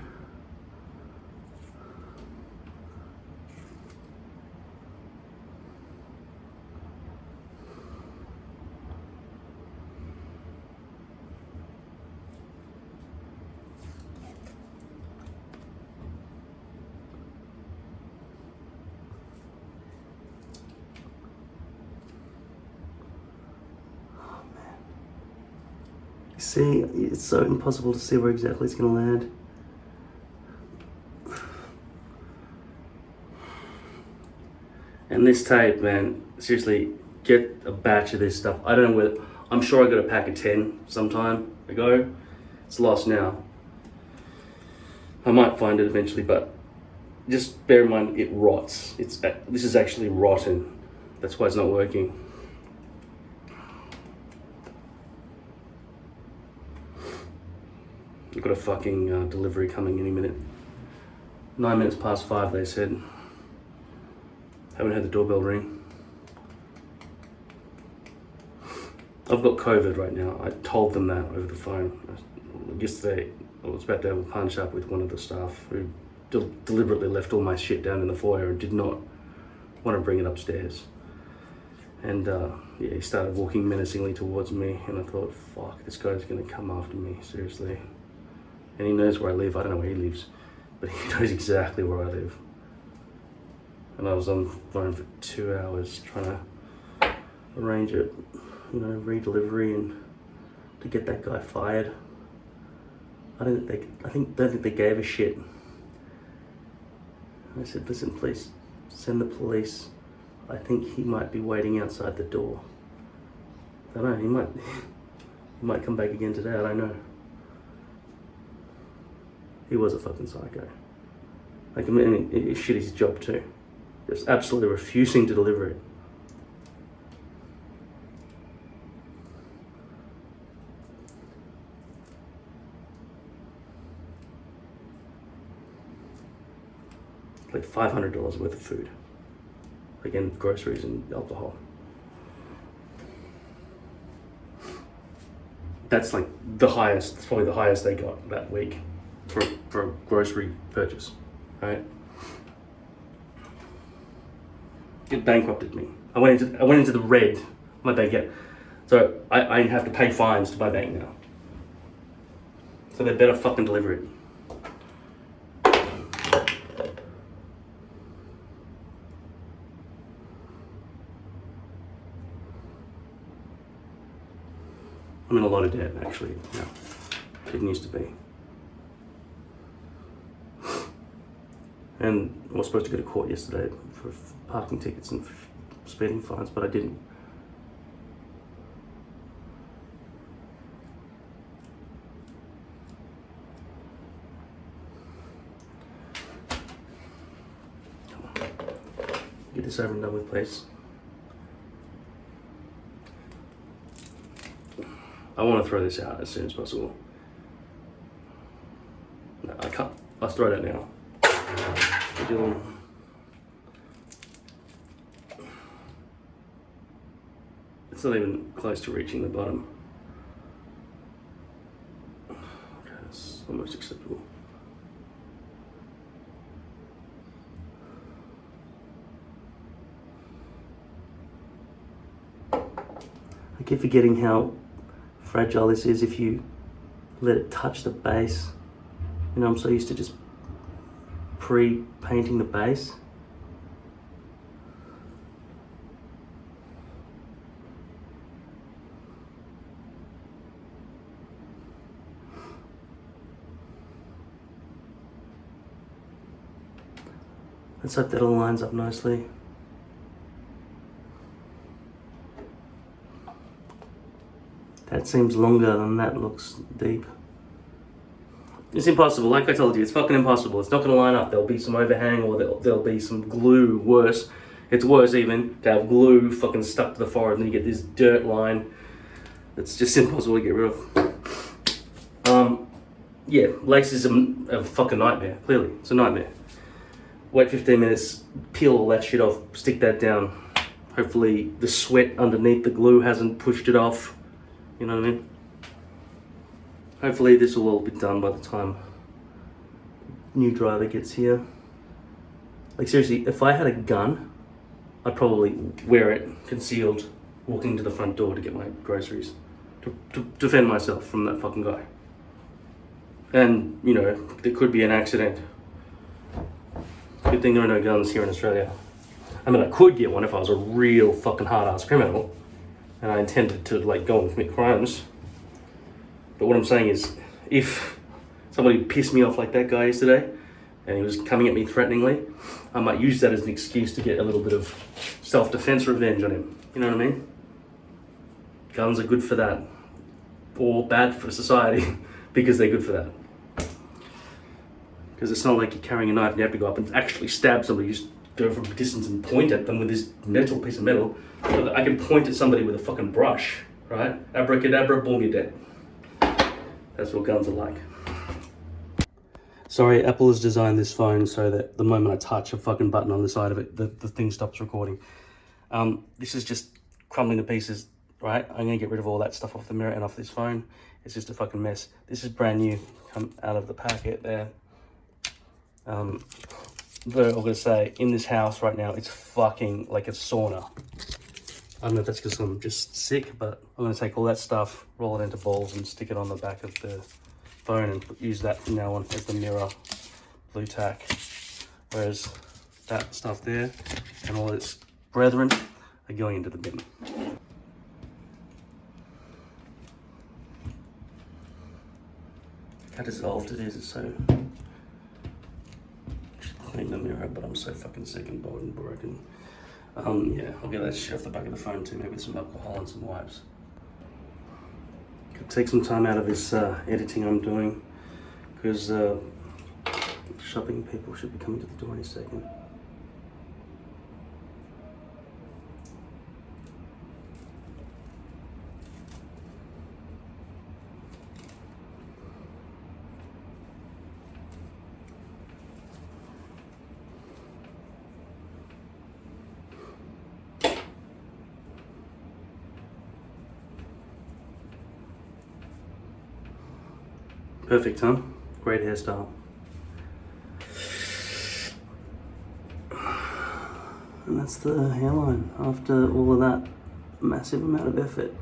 See, it's so impossible to see where exactly it's going to land. And this tape, man, seriously, get a batch of this stuff. I don't know whether, I'm sure I got a pack of 10 some time ago. It's lost now. I might find it eventually, but just bear in mind it rots. This is actually rotten. That's why it's not working. I've got a fucking delivery coming any minute. 9 minutes past 5, they said. Haven't heard the doorbell ring. I've got COVID right now. I told them that over the phone. Yesterday, I was about to have a punch up with one of the staff who deliberately left all my shit down in the foyer and did not want to bring it upstairs. And yeah, he started walking menacingly towards me, and I thought, fuck, this guy's gonna come after me, seriously. And he knows where I live. I don't know where he lives, but he knows exactly where I live. And I was on the phone for 2 hours trying to arrange it, you know, re-delivery and to get that guy fired. I don't think they gave a shit. I said, listen, please send the police. I think he might be waiting outside the door. I don't know, he might come back again today, I don't know. He was a fucking psycho. Like, I mean, it shit his job too. Just absolutely refusing to deliver it. Like $500 worth of food. Again, groceries and alcohol. That's like the highest, it's probably the highest they got that week for a grocery purchase, right? it bankrupted me. I went into the red, my bank account. So I have to pay fines to my bank now. So they better fucking deliver it. I'm in a lot of debt, actually. No, didn't used to be. And I was supposed to go to court yesterday for parking tickets and for speeding fines, but I didn't. Come on. Get this over and done with, please. I want to throw this out as soon as possible. No, I can't. Let's throw it out now. It's not even close to reaching the bottom. Okay, that's almost acceptable. I keep forgetting how fragile this is if you let it touch the base. You know, I'm so used to just pre-painting the base. Let's hope that all lines up nicely. That seems longer than that looks deep. It's impossible, like I told you, it's fucking impossible. It's not gonna line up. There'll be some overhang or there'll be some glue, worse. It's worse even to have glue fucking stuck to the forehead and then you get this dirt line that's just impossible to get rid of. Yeah, lace is a fucking nightmare, clearly. It's a nightmare. Wait 15 minutes, peel all that shit off, stick that down. Hopefully the sweat underneath the glue hasn't pushed it off. You know what I mean? Hopefully this will all be done by the time new driver gets here. Like seriously, if I had a gun, I'd probably wear it concealed, walking to the front door to get my groceries. To defend myself from that fucking guy. And, you know, there could be an accident. Good thing there are no guns here in Australia. I mean, I could get one if I was a real fucking hard-ass criminal and I intended to, like, go and commit crimes. But what I'm saying is, if somebody pissed me off like that guy yesterday, and he was coming at me threateningly, I might use that as an excuse to get a little bit of self-defense revenge on him. You know what I mean? Guns are good for that. Or bad for society, because they're good for that. Because it's not like you're carrying a knife and you have to go up and actually stab somebody. You just go from a distance and point at them with this metal piece of metal. I can point at somebody with a fucking brush, right? Abracadabra, boom, you're dead. That's what guns are like. Sorry, Apple has designed this phone so that the moment I touch a fucking button on the side of it, the thing stops recording. This is just crumbling to pieces, right? I'm gonna get rid of all that stuff off the mirror and off this phone. It's just a fucking mess. This is brand new, come out of the packet there. But I'm gonna say, in this house right now, it's fucking like a sauna. I don't know if that's because I'm just sick, but I'm gonna take all that stuff, roll it into balls and stick it on the back of the phone and use that from now on as the mirror blue tack. Whereas that stuff there and all its brethren are going into the bin. How dissolved it is, it's so... Clean the mirror, but I'm so fucking sick and bored and broken. Yeah, I'll get that shit off the back of the phone too, maybe with some alcohol and some wipes. Could take some time out of this editing I'm doing, because shopping people should be coming to the door any second. Perfect, huh? Great hairstyle. And that's the hairline after all of that massive amount of effort.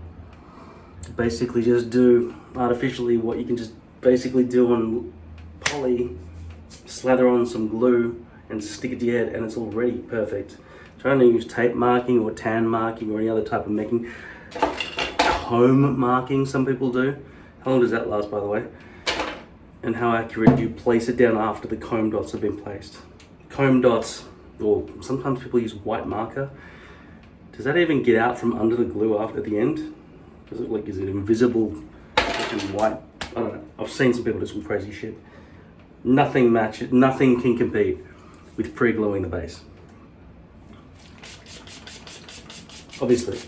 Basically just do artificially what you can just basically do on poly, slather on some glue and stick it to your head and it's already perfect. Trying to use tape marking or tan marking or any other type of making. Comb marking some people do. How long does that last, by the way? And how accurate do you place it down after the comb dots have been placed? Comb dots, or sometimes people use white marker. Does that even get out from under the glue after the end? Does it like, is it invisible fucking white? I don't know. I've seen some people do some crazy shit. Nothing matches, nothing can compete with pre-gluing the base. Obviously.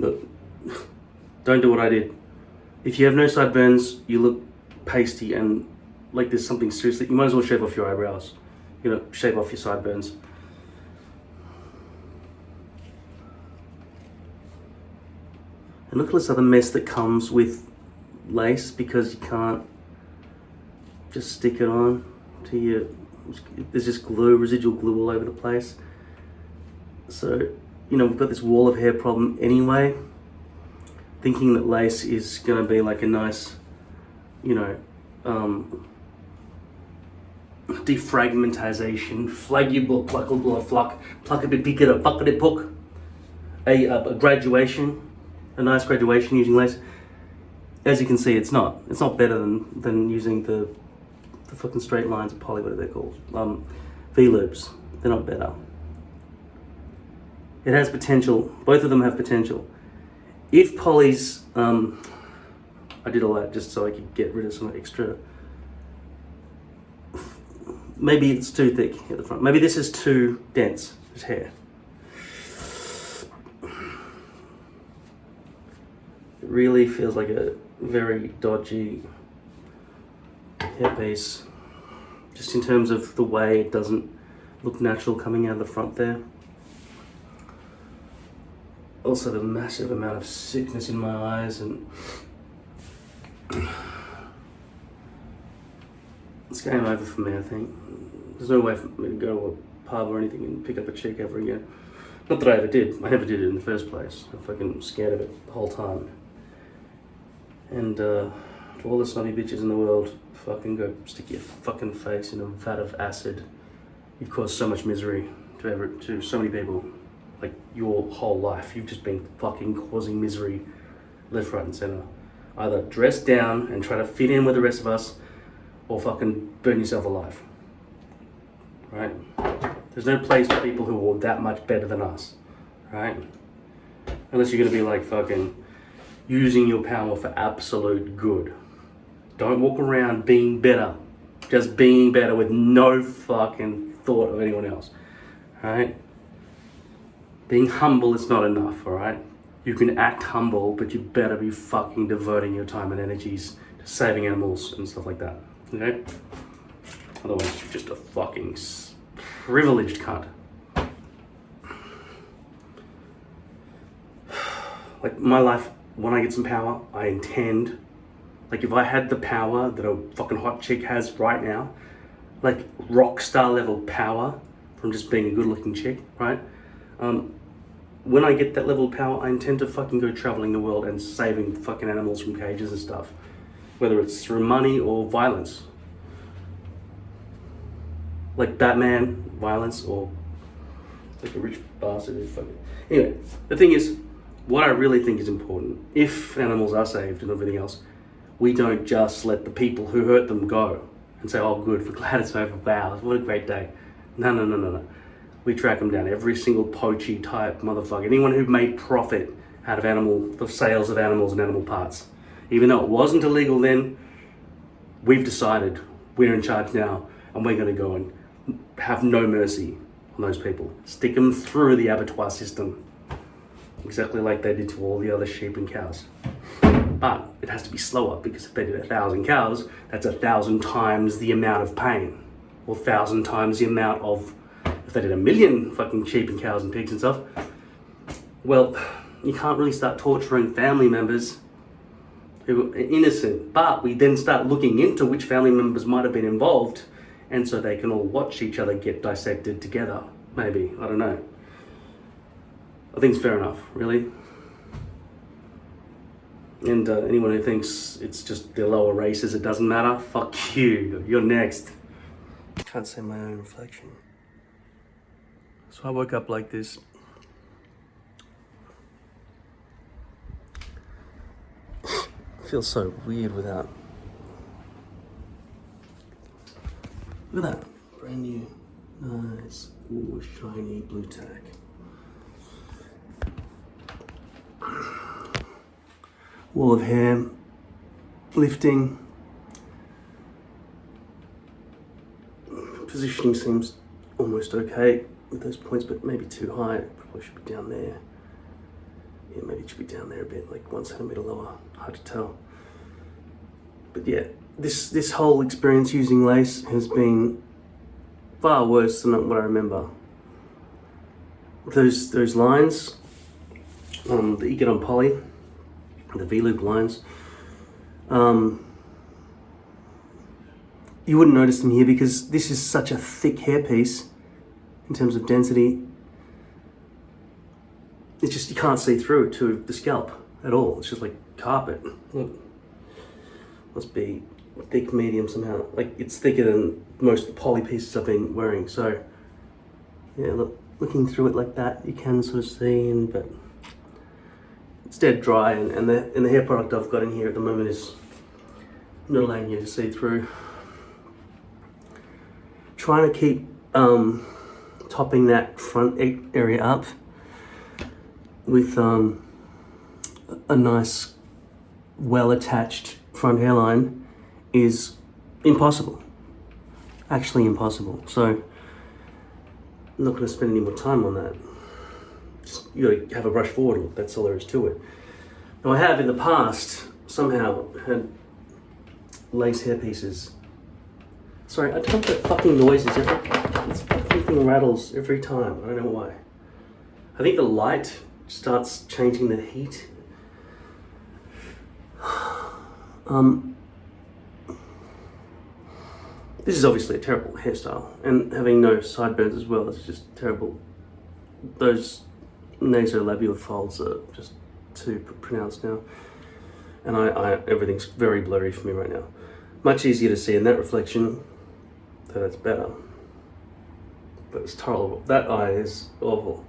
Look, don't do what I did. If you have no sideburns, you look pasty and like there's something seriously, you might as well shave off your eyebrows. You know, shave off your sideburns. And look at this other mess that comes with lace because you can't just stick it on to your, there's just glue, residual glue all over the place. So, you know, we've got this wall of hair problem anyway. Thinking that lace is gonna be like a nice, you know, defragmentization, flaggable, pluckable, fluck, pluckable, pickable, puckable, puck, a graduation, a nice graduation using lace. As you can see, it's not better than using the fucking straight lines of poly, what are they called? V-loops, they're not better. It has potential, both of them have potential. If polys, I did all that just so I could get rid of some extra, maybe it's too thick at the front. Maybe this is too dense, this hair. It really feels like a very dodgy hairpiece, just in terms of the way it doesn't look natural coming out of the front there. Also the massive amount of sickness in my eyes, and it's game over for me, I think. There's no way for me to go to a pub or anything and pick up a cheek ever again. Not that I ever did. I never did it in the first place. I'm fucking scared of it the whole time. And to all the snobby bitches in the world, fucking go stick your fucking face in a vat of acid. You've caused so much misery to so many people. Like your whole life, you've just been fucking causing misery left, right and center. Either dress down and try to fit in with the rest of us, or fucking burn yourself alive. Right? There's no place for people who are that much better than us. Right? Unless you're gonna be like fucking using your power for absolute good. Don't walk around being better. Just being better with no fucking thought of anyone else. Right? Being humble is not enough, alright? You can act humble, but you better be fucking devoting your time and energies to saving animals and stuff like that, okay? Otherwise, you're just a fucking privileged cunt. Like, my life, when I get some power, I intend, like if I had the power that a fucking hot chick has right now, like rock star level power from just being a good looking chick, right? When I get that level of power, I intend to fucking go traveling the world and saving fucking animals from cages and stuff. Whether it's through money or violence. Like Batman, violence, or like a rich bastard who's fucking... Anyway, the thing is, what I really think is important, if animals are saved and everything else, we don't just let the people who hurt them go and say, oh good, we're glad it's over, wow, what a great day. No. We track them down, every single poachy type motherfucker, anyone who made profit out of the sales of animals and animal parts. Even though it wasn't illegal then, we've decided we're in charge now and we're gonna go and have no mercy on those people. Stick them through the abattoir system, exactly like they did to all the other sheep and cows. but it has to be slower, because if they did 1,000 cows, that's 1,000 times the amount of pain, or 1,000 times the amount of, if they did 1,000,000 fucking sheep and cows and pigs and stuff, well, you can't really start torturing family members who are innocent. But we then start looking into which family members might have been involved, and so they can all watch each other get dissected together. Maybe, I don't know. I think it's fair enough, really. And anyone who thinks it's just the lower races, it doesn't matter, fuck you, you're next. Can't see my own reflection. So I woke up like this. Feels so weird without. Look at that, brand new, nice, ooh, shiny blue tack. Wall of hair, lifting. Positioning seems almost okay with those points, but maybe too high. It probably should be down there. Yeah, maybe it should be down there a bit, like 1 centimeter lower. Hard to tell. But yeah, this whole experience using lace has been far worse than what I remember. Those lines that you get on poly, the V-loop lines, you wouldn't notice them here because this is such a thick hairpiece in terms of density. It's just, you can't see through it to the scalp at all. It's just like carpet. Look, must be thick, medium somehow. Like, it's thicker than most of the poly pieces I've been wearing. So yeah, look, looking through it like that, you can sort of see, but it's dead dry, and the hair product I've got in here at the moment is not allowing you to see through. Trying to keep topping that front area up with a nice, well-attached front hairline is impossible. Actually impossible. So I'm not going to spend any more time on that. Just, you got to have a brush forward look. That's all there is to it. Now, I have in the past somehow had lace hairpieces. Sorry, I don't get fucking noises. This fucking thing rattles every time. I don't know why. I think the light starts changing the heat. This is obviously a terrible hairstyle, and having no sideburns as well is just terrible. Those nasolabial folds are just too pronounced now, and everything's very blurry for me right now. Much easier to see in that reflection, so that's better. But it's terrible. That eye is awful.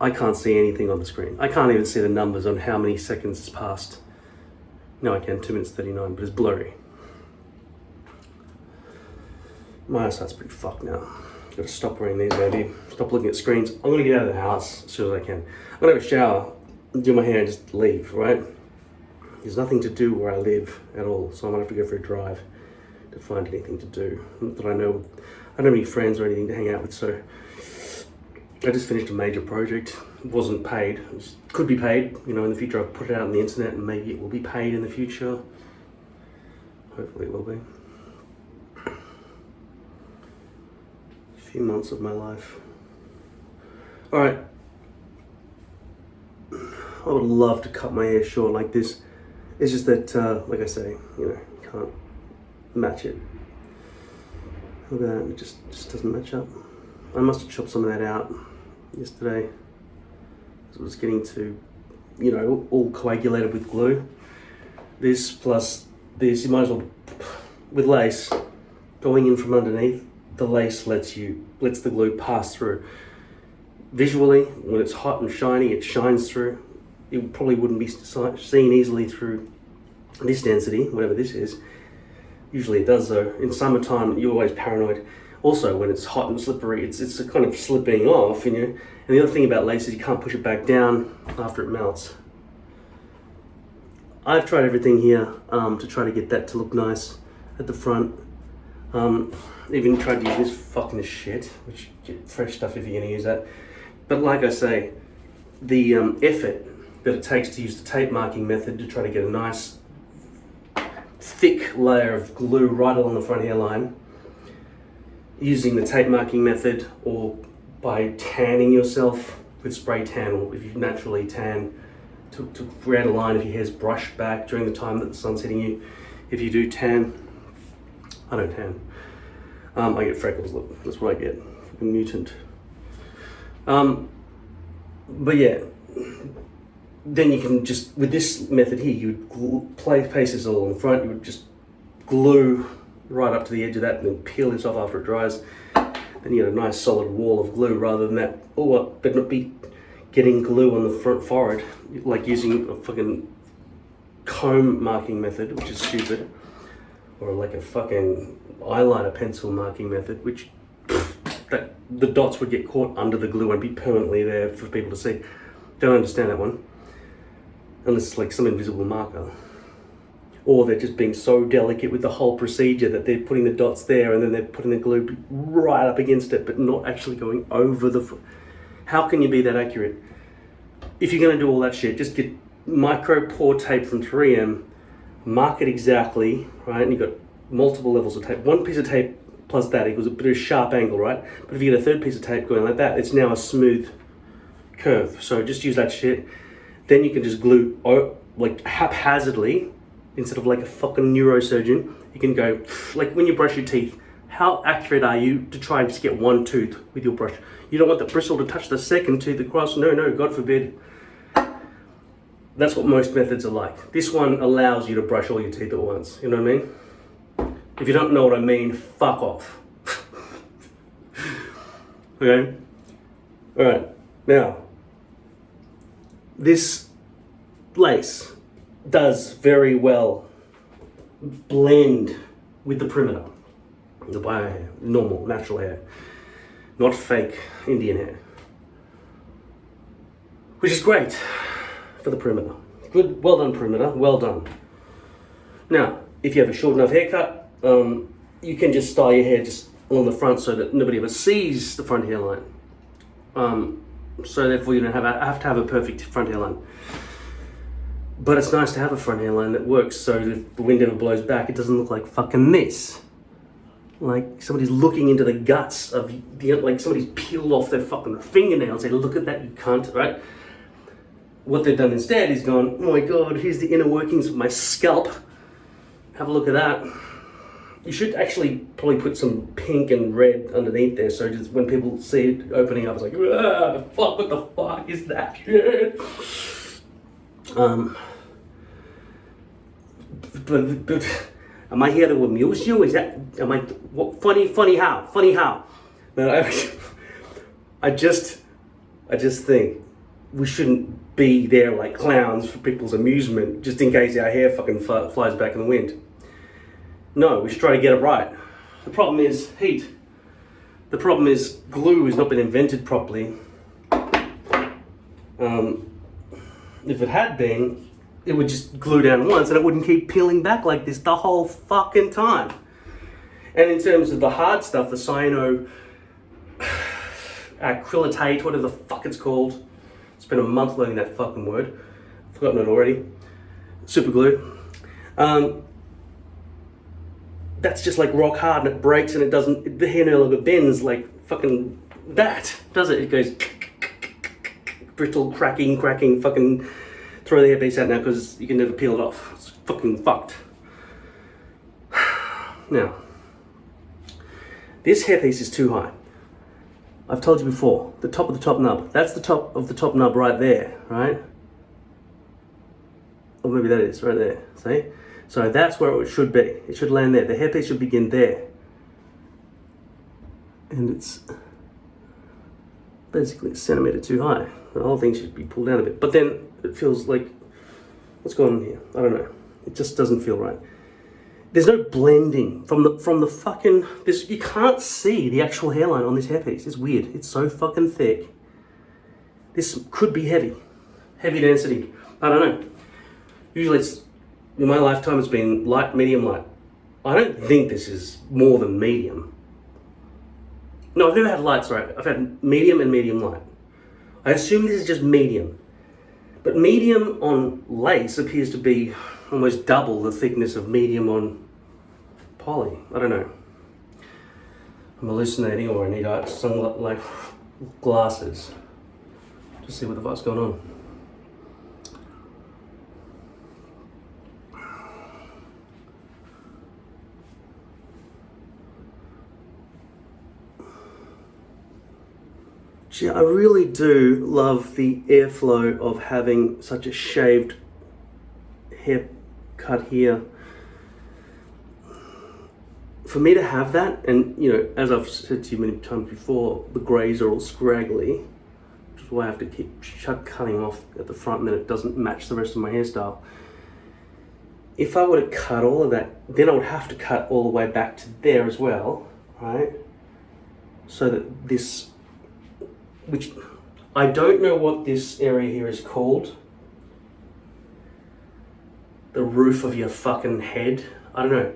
I can't see anything on the screen. I can't even see the numbers on how many seconds has passed. No, I can, 2 minutes 39, but it's blurry. My eyesight's pretty fucked now. Gotta stop wearing these, maybe. Stop looking at screens. I'm gonna get out of the house as soon as I can. I'm gonna have a shower, do my hair, and just leave, right? There's nothing to do where I live at all, so I might have to go for a drive to find anything to do. Not that I know, I don't have any friends or anything to hang out with, so I just finished a major project. It wasn't paid. It could be paid, you know, in the future. I'll put it out on the internet and maybe it will be paid in the future. Hopefully it will be. A few months of my life. All right. I would love to cut my hair short like this. It's just that, like I say, you know, you can't match it. Look at that, it just doesn't match up. I must have chopped some of that out yesterday. It was getting too, you know, all coagulated with glue. This plus this, you might as well, with lace, going in from underneath, the lace lets the glue pass through. Visually, when it's hot and shiny, it shines through. It probably wouldn't be seen easily through this density, whatever this is. Usually it does though. In summertime, you're always paranoid. Also, when it's hot and slippery, it's kind of slipping off, you know. And the other thing about lace is you can't push it back down after it melts. I've tried everything here to try to get that to look nice at the front. Even tried using this fucking shit, which get fresh stuff if you're gonna use that. But like I say, the effort that it takes to use the tape marking method to try to get a nice thick layer of glue right along the front hairline using the tape marking method, or by tanning yourself with spray tan, or if you naturally tan to create a line if your hair's brushed back during the time that the sun's hitting you. If you do tan, I don't tan. I get freckles, look, that's what I get. A mutant. But yeah, then you can just, with this method here, you would place this all on the front, you would just glue right up to the edge of that and then peel this off after it dries. Then you get a nice solid wall of glue rather than that, but not be getting glue on the front forehead, like using a fucking comb marking method, which is stupid, or like a fucking eyeliner pencil marking method, which that the dots would get caught under the glue and be permanently there for people to see. Don't understand that one, unless it's like some invisible marker. Or they're just being so delicate with the whole procedure that they're putting the dots there and then they're putting the glue right up against it, but not actually going over the... How can you be that accurate? If you're going to do all that shit, just get micro pore tape from 3M, mark it exactly, right? And you've got multiple levels of tape. One piece of tape plus that equals a bit of a sharp angle, right? But if you get a third piece of tape going like that, it's now a smooth curve. So just use that shit. Then you can just glue like haphazardly, instead of like a fucking neurosurgeon. You can go, like when you brush your teeth, how accurate are you to try and just get one tooth with your brush? You don't want the bristle to touch the second tooth across. No, God forbid. That's what most methods are like. This one allows you to brush all your teeth at once. You know what I mean? If you don't know what I mean, fuck off. Okay? Alright, now, this lace does very well blend with the perimeter, the bio hair, normal, natural hair, not fake Indian hair, which is great for the perimeter. Good, well done perimeter, well done. Now, if you have a short enough haircut, you can just style your hair just along the front so that nobody ever sees the front hairline. So therefore you don't have to have a perfect front hairline. But it's nice to have a front hairline that works so that if the wind ever blows back, it doesn't look like fucking this. Like somebody's looking into the guts of the, like somebody's peeled off their fucking fingernails. They look at that, you cunt, right? What they've done instead is gone, oh my God, here's the inner workings of my scalp. Have a look at that. You should actually probably put some pink and red underneath there, so just when people see it opening up, it's like, ah, fuck, what the fuck is that shit? But am I here to amuse you? Is that, am I, what, funny how? No, I just think we shouldn't be there like clowns for people's amusement, just in case our hair fucking flies back in the wind. No, we should try to get it right. The problem is heat. The problem is glue has not been invented properly. If it had been, it would just glue down once and it wouldn't keep peeling back like this the whole fucking time. And in terms of the hard stuff, the cyano acrylitate, whatever the fuck it's called. Spent a month learning that fucking word. Forgotten it already. Super glue. That's just like rock hard and it breaks and it doesn't, the hair no longer bends like fucking that, does it? It goes brittle, cracking, fucking throw the hairpiece out now because you can never peel it off. It's fucking fucked. Now, this hairpiece is too high. I've told you before, the top of the top nub. That's the top of the top nub right there, right? Or maybe that is right there, see? So that's where it should be. It should land there. The hairpiece should begin there. And it's basically a centimeter too high. The whole thing should be pulled down a bit. But then it feels like, what's going on here? I don't know. It just doesn't feel right. There's no blending from the fucking, you can't see the actual hairline on this hairpiece. It's weird. It's so fucking thick. This could be heavy density. I don't know. Usually it's, in my lifetime it's been light, medium, light. I don't think this is more than medium. No, I've never had light, sorry. I've had medium and medium light. I assume this is just medium. But medium on lace appears to be almost double the thickness of medium on poly. I don't know. I'm hallucinating, or I need some like glasses to see what the fuck's going on. Gee, I really do love the airflow of having such a shaved haircut here. For me to have that, and you know, as I've said to you many times before, the greys are all scraggly, which is why I have to keep cutting off at the front, and then it doesn't match the rest of my hairstyle. If I were to cut all of that, then I would have to cut all the way back to there as well, right? So that this, which I don't know what this area here is called. The roof of your fucking head. I don't know.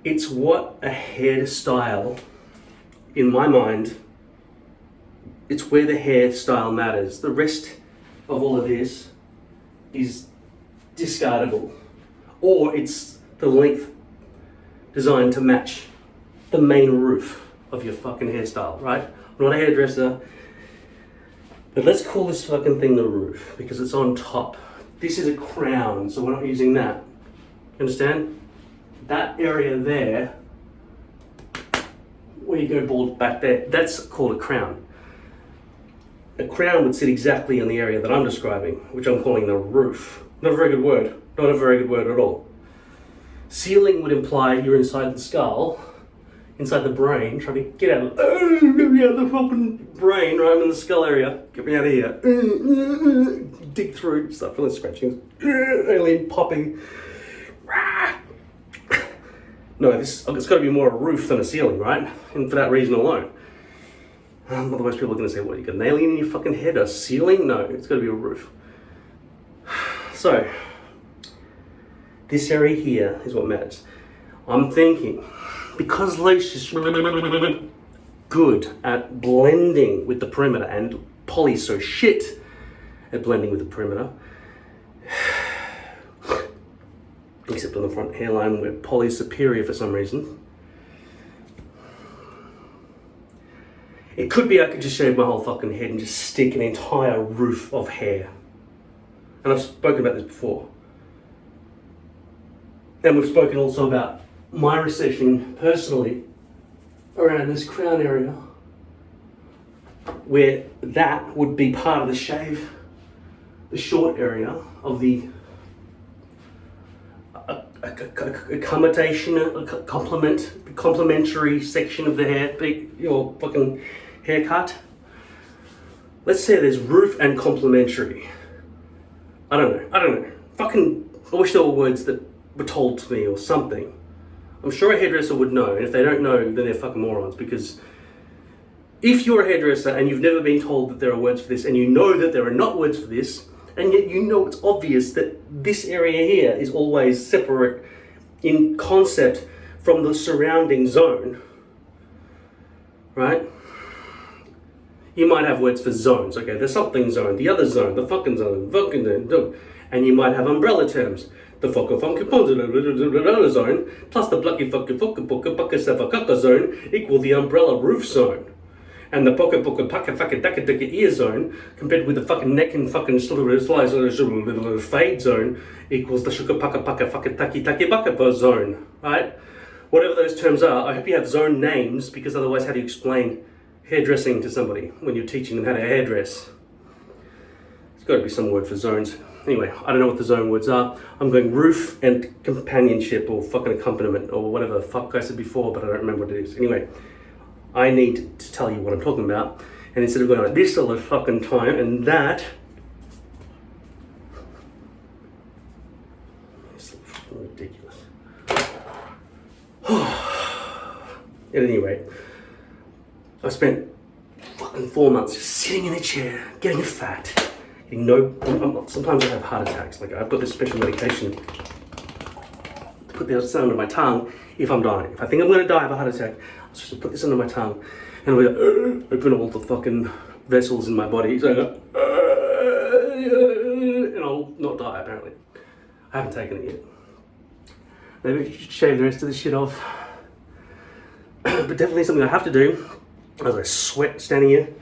It's what a hairstyle, in my mind, it's where the hairstyle matters. The rest of all of this is discardable. Or it's the length designed to match the main roof of your fucking hairstyle, right? I'm not a hairdresser, but let's call this fucking thing the roof because it's on top. This is a crown, so we're not using that. Understand? That area there, where you go bald back there, that's called a crown. A crown would sit exactly in the area that I'm describing, which I'm calling the roof. Not a very good word. Not a very good word at all. Ceiling would imply you're inside the skull, inside the brain, trying to get out of the fucking brain, right? I'm in the skull area. Get me out of here. Dig through, start feeling scratching. Alien popping. No, it's got to be more a roof than a ceiling, right? And for that reason alone. Otherwise people are going to say, what, you got an alien in your fucking head? A ceiling? No, it's got to be a roof. So, this area here is what matters. I'm thinking, because Lucia's good at blending with the perimeter and Polly's so shit at blending with the perimeter, except on the front hairline where Polly's superior for some reason. It could be I could just shave my whole fucking head and just stick an entire roof of hair. And I've spoken about this before. And we've spoken also about my recession personally around this crown area, where that would be part of the shave, the short area of the complementary section of the hair, your fucking haircut. Let's say there's roof and complementary. I don't know. Fucking, I wish there were words that were told to me or something. I'm sure a hairdresser would know, and if they don't know, then they're fucking morons, because if you're a hairdresser and you've never been told that there are words for this, and you know that there are not words for this, and yet you know it's obvious that this area here is always separate in concept from the surrounding zone, right? You might have words for zones, okay? There's something zone, the other zone, the fucking zone, and you might have umbrella terms. The fucking funky zone plus the plucky fucking zone equal the umbrella roof zone. And the pocket fucking ear zone compared with the fucking neck and fucking slice fade zone equals the sugar paka fucking taki bucket zone, right? Whatever those terms are, I hope you have zone names, because otherwise how do you explain hairdressing to somebody when you're teaching them how to hairdress? There's got to be some word for zones. Anyway, I don't know what the zone words are. I'm going roof and companionship or fucking accompaniment or whatever the fuck I said before, but I don't remember what it is. Anyway, I need to tell you what I'm talking about, and instead of going like this all the fucking time and that, it's ridiculous. At any rate, I spent fucking 4 months just sitting in a chair, getting fat, getting sometimes I have heart attacks. Like, I've got this special medication to put this under my tongue if I'm dying. If I think I'm going to die of a heart attack, I'm supposed to put this under my tongue and I'll be like, open all the fucking vessels in my body, so and I'll not die apparently. I haven't taken it yet. Maybe I should shave the rest of this shit off. But definitely something I have to do as I sweat standing here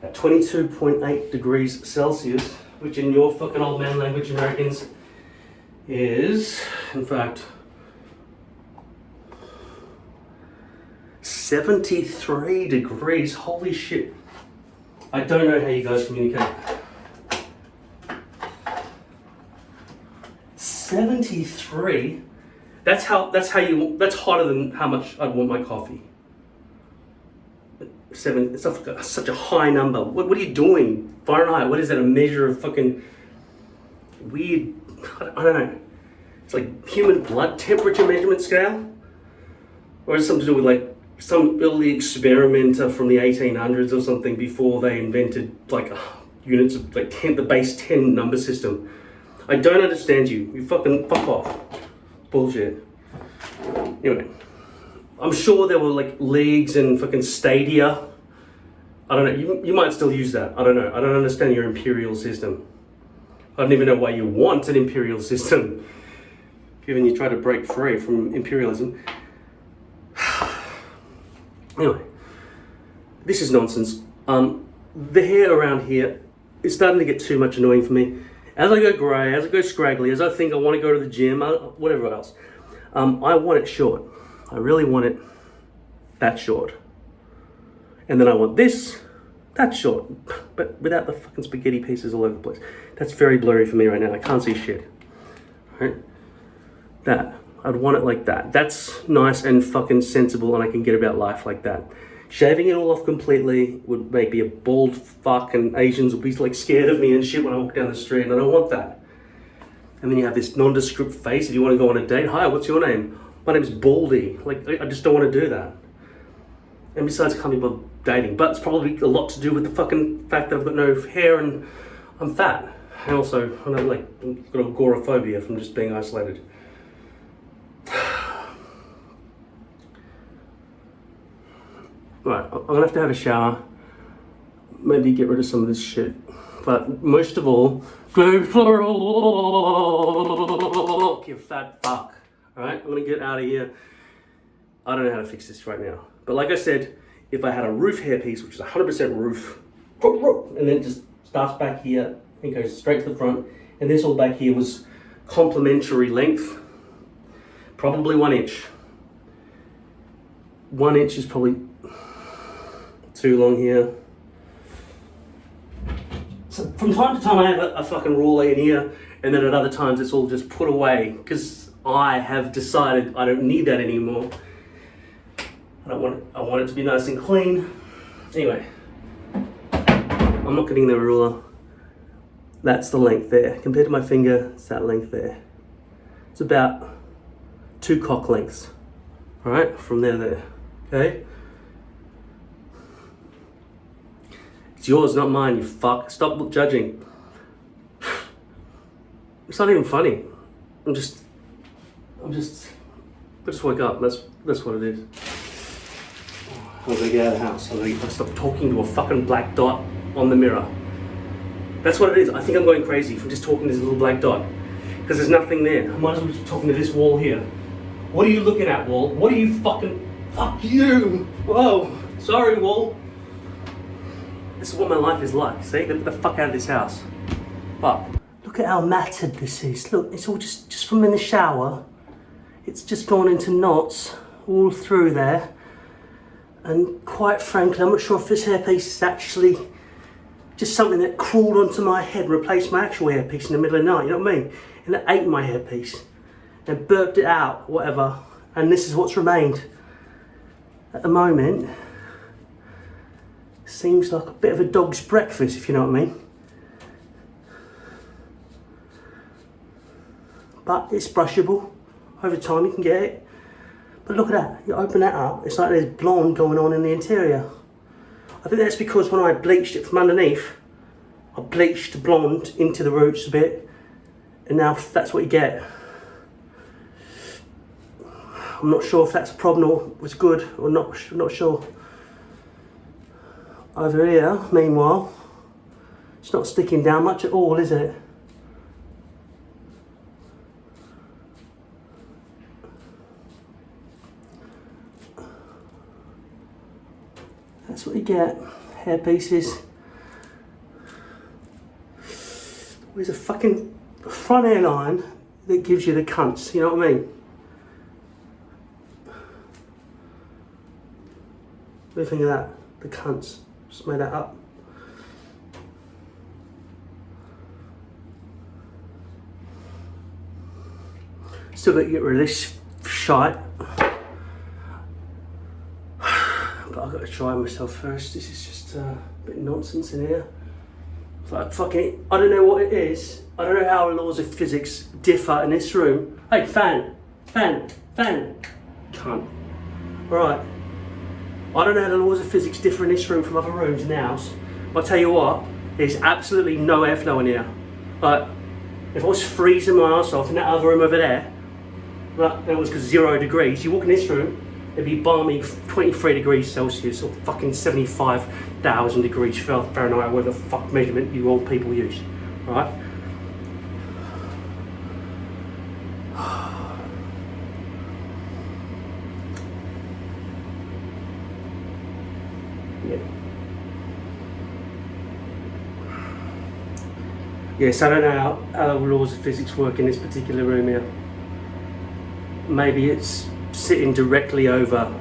at 22.8 degrees Celsius, which in your fucking old man language, Americans, is, in fact, 73 degrees. Holy shit. I don't know how you guys communicate. 73? That's hotter than how much I'd want my coffee. It's such a high number. What are you doing? Fahrenheit, what is that, a measure of fucking weird, I don't know. It's like human blood temperature measurement scale? Or is it something to do with like some early experimenter from the 1800s or something before they invented like units of like 10, the base 10 number system? I don't understand you. You fucking fuck off. Bullshit. Anyway, I'm sure there were like leagues and fucking stadia. I don't know. You might still use that. I don't know. I don't understand your imperial system. I don't even know why you want an imperial system, given you try to break free from imperialism. Anyway, this is nonsense. The hair around here is starting to get too much annoying for me. As I go grey, as I go scraggly, as I think I want to go to the gym, whatever else, I want it short. I really want it that short. And then I want this, that short, but without the fucking spaghetti pieces all over the place. That's very blurry for me right now. I can't see shit. Right? That. I'd want it like that. That's nice and fucking sensible, and I can get about life like that. Shaving it all off completely would make me a bald fuck, and Asians would be like scared of me and shit when I walk down the street, and I don't want that. And then you have this nondescript face if you want to go on a date. Hi, what's your name? My name's Baldy. Like, I just don't want to do that. And besides, I can't be bothered dating. But it's probably a lot to do with the fucking fact that I've got no hair and I'm fat. And also, I know, like, I've got agoraphobia from just being isolated. Right, I'm gonna have to have a shower. Maybe get rid of some of this shit. But most of all, you fat fuck. Alright, I'm gonna get out of here. I don't know how to fix this right now. But like I said, if I had a roof hairpiece, which is 100% roof, and then it just starts back here and goes straight to the front, and this all back here was complementary length, probably 1 inch. 1 inch is probably too long here. So from time to time I have a fucking ruler in here, and then at other times it's all just put away because I have decided I don't need that anymore. I want it to be nice and clean. Anyway, I'm not getting the ruler. That's the length there. Compared to my finger, it's that length there. It's about 2 cock lengths. All right, from there to there. Okay. It's yours, not mine, you fuck. Stop judging. It's not even funny. I just woke up. That's what it is. I'm gonna get out of the house. I'm gonna stop talking to a fucking black dot on the mirror. That's what it is. I think I'm going crazy from just talking to this little black dot. Because there's nothing there. I might as well be talking to this wall here. What are you looking at, wall? What are you fucking... Fuck you! Whoa! Sorry, wall. This is what my life is like, see? Get the fuck out of this house. Fuck. Look at how matted this is. Look, it's all just from in the shower. It's just gone into knots all through there. And quite frankly, I'm not sure if this hairpiece is actually just something that crawled onto my head and replaced my actual hairpiece in the middle of the night, you know what I mean? And it ate my hairpiece and burped it out, whatever. And this is what's remained. At the moment, seems like a bit of a dog's breakfast, if you know what I mean. But it's brushable. Over time you can get it. But look at that, you open that up, it's like there's blonde going on in the interior. I think that's because when I bleached it from underneath, I bleached the blonde into the roots a bit, and now that's what you get. I'm not sure if that's a problem or was good or not sure. Over here, meanwhile, it's not sticking down much at all, is it? That's what you get. Hair pieces. There's a fucking front hairline that gives you the cunts, you know what I mean? What do you think of that? The cunts. Just made that up. Still got to get rid of this shite. But I've got to try myself first. This is just a bit of nonsense in here. It's like fucking, I don't know what it is. I don't know how laws of physics differ in this room. Hey, fan. Cunt. Right. I don't know how the laws of physics differ in this room from other rooms in the house. But I'll tell you what, there's absolutely no airflow in here. Like, if I was freezing my ass off in that other room over there, like, that was 0 degrees, you walk in this room, it'd be balmy 23 degrees Celsius or fucking 75,000 degrees Fahrenheit, whatever the fuck measurement you old people use, right? Yeah. Yes, I don't know how the laws of physics work in this particular room here. Maybe it's sitting directly over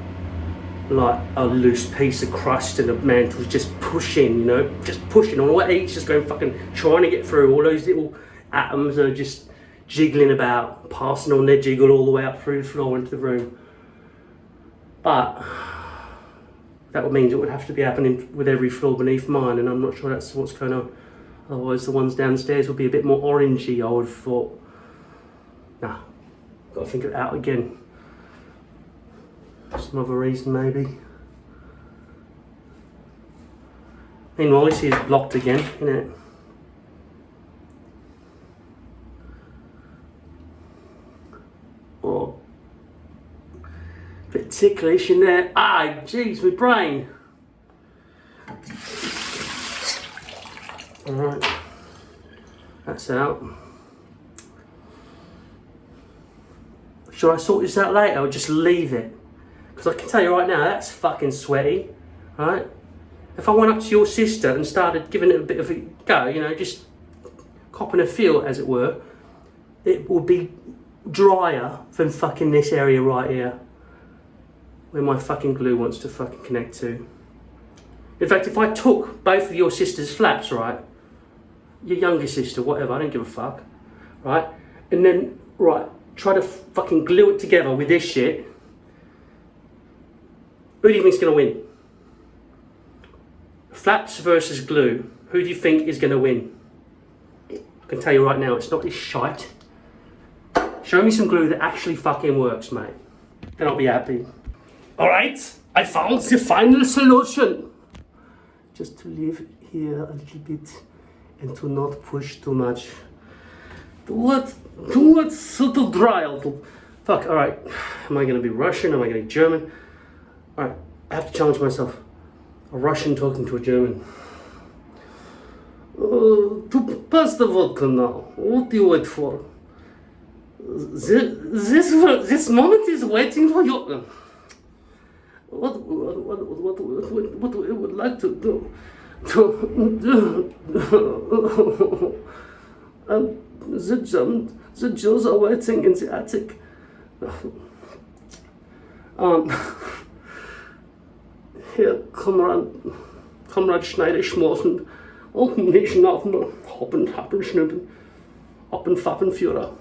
like a loose piece of crust and the mantle's just pushing, you know, just pushing. All that heat's just going fucking trying to get through. All those little atoms are just jiggling about, passing on their jiggle all the way up through the floor into the room. But that means it would have to be happening with every floor beneath mine, and I'm not sure that's what's going on. Otherwise the ones downstairs will be a bit more orangey, I would have thought. Nah, got to think it out again. Some other reason maybe. Meanwhile, this is blocked again, isn't it? Oh, bit ticklish in there. Ah, jeez, my brain. All right, that's out. Should I sort this out later or just leave it? Because I can tell you right now, that's fucking sweaty, right? If I went up to your sister and started giving it a bit of a go, you know, just copping a feel, as it were, it would be drier than fucking this area right here, where my fucking glue wants to fucking connect to. In fact, if I took both of your sister's flaps, right, your younger sister, whatever, I don't give a fuck, right, and then, right, try to fucking glue it together with this shit, who do you think's gonna win? Flaps versus glue, who do you think is gonna win? I can tell you right now, it's not this shite. Show me some glue that actually fucking works, mate. Then I'll be happy. Alright, I found the final solution. Just to leave here a little bit and to not push too much. To let sort of dry a little. Fuck, alright. Am I gonna be Russian? Am I gonna be German? Alright, I have to challenge myself. A Russian talking to a German. To pass the vodka now. What do you wait for? This moment is waiting for you. What I would like to do? The Jews are waiting in the attic. Hier, Comrade Schneider schmorfen und nicht schnaufen, hoppen, happen, schnippen, hoppen, fappen, Führer.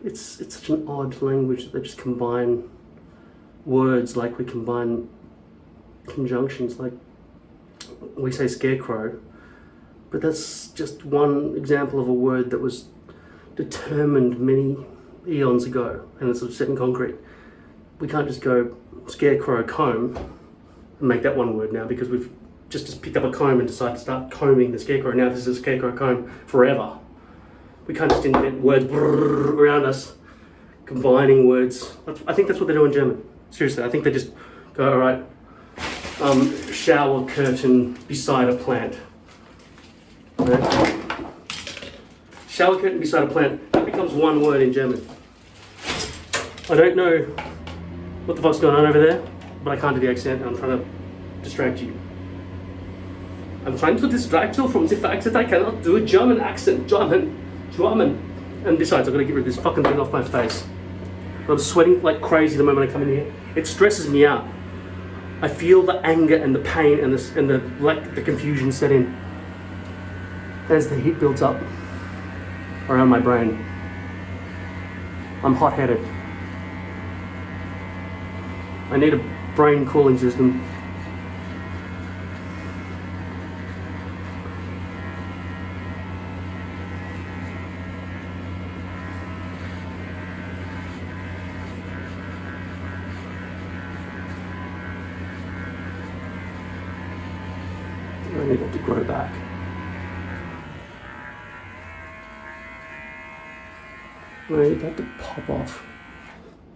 It's such an odd language that they just combine words like we combine conjunctions, like we say scarecrow, but that's just one example of a word that was determined many eons ago and it's sort of set in concrete. We can't just go scarecrow comb and make that one word now because we've just picked up a comb and decided to start combing the scarecrow. Now this is a scarecrow comb forever. We can't just invent words around us, combining words. I think that's what they do in German. Seriously, I think they just go, all right, shower curtain beside a plant. Right? Shower curtain beside a plant, that becomes one word in German. I don't know what the fuck's going on over there. but I can't do the accent. I'm trying to distract you. I'm trying to distract you from the fact that I cannot do a German accent. German. And besides, I've got to get rid of this fucking thing off my face. I'm sweating like crazy the moment I come in here. It stresses me out. I feel the anger and the pain and the confusion set in as the heat builds up around my brain. I'm hot-headed. I need a brain cooling system. I need it to grow back. I need that to pop off.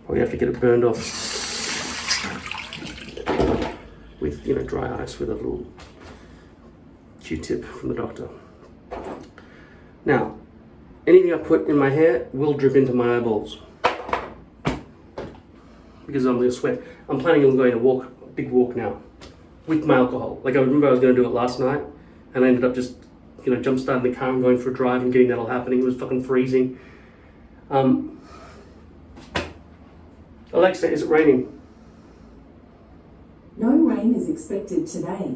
Probably have to get it burned off with, you know, dry ice with a little Q-tip from the doctor. Now, anything I put in my hair will drip into my eyeballs because I'm going to sweat. I'm planning on going to walk, a big walk now, with my alcohol. Like I remember I was going to do it last night, and I ended up just, you know, jump starting the car and going for a drive and getting that all happening. It was fucking freezing. Alexa, is it raining? No rain is expected today.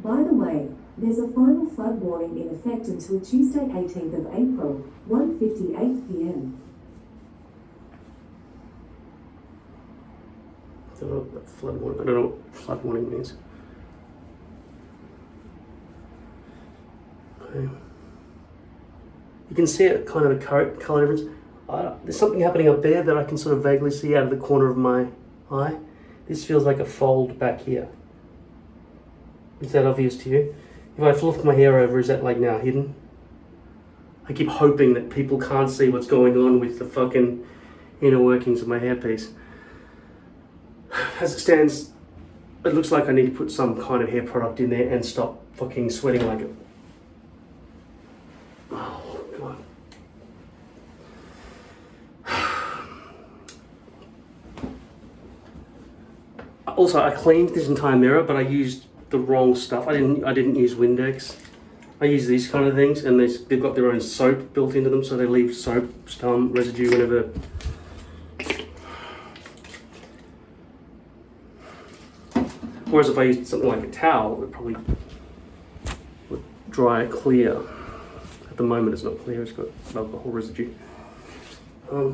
By the way, there's a final flood warning in effect until Tuesday 18th of April, 1:58 p.m. I don't know what flood warning. I don't know what flood warning means. Okay. You can see it kind of a color difference. There's something happening up there that I can sort of vaguely see out of the corner of my eye. This feels like a fold back here. Is that obvious to you? If I fluff my hair over, is that like now hidden? I keep hoping that people can't see what's going on with the fucking inner workings of my hairpiece. As it stands, it looks like I need to put some kind of hair product in there and stop fucking sweating like it. Oh, God. Also, I cleaned this entire mirror, but I used the wrong stuff. I didn't use Windex. I use these kind of things, and they've got their own soap built into them, so they leave soap scum residue whenever. Whereas if I used something like a towel, it probably would dry it clear. At the moment, it's not clear. It's got alcohol residue. I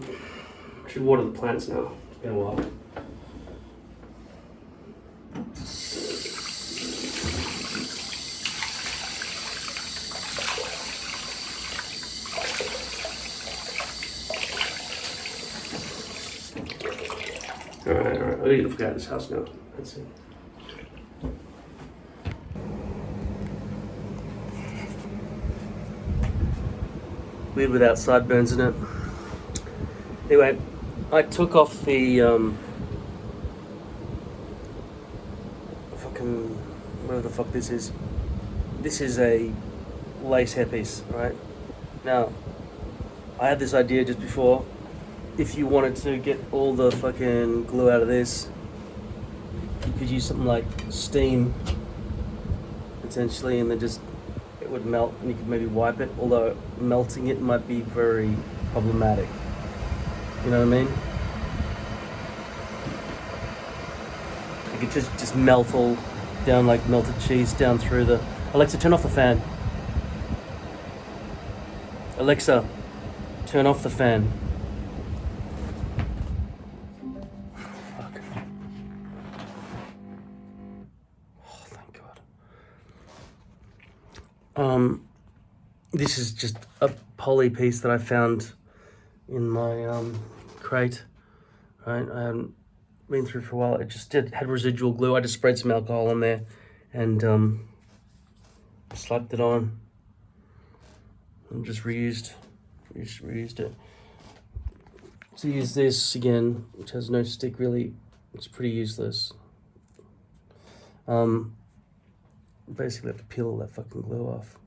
should water the plants now. It's been a while. Alright, I need to forget this house now. That's it. Weird without sideburns in it. Anyway, I took off the fucking whatever the fuck this is. This is a lace hairpiece, right? Now, I had this idea just before. If you wanted to get all the fucking glue out of this, you could use something like steam, potentially, and then just it would melt, and you could maybe wipe it. Although melting it might be very problematic. You know what I mean? You could just melt all down like melted cheese down through the. Alexa, turn off the fan. Alexa, turn off the fan. This is just a poly piece that I found in my crate. Right, I haven't been through for a while. It just had residual glue. I just sprayed some alcohol on there and slapped it on and just reused it. To use this again, which has no stick really, it's pretty useless. Basically have to peel all that fucking glue off.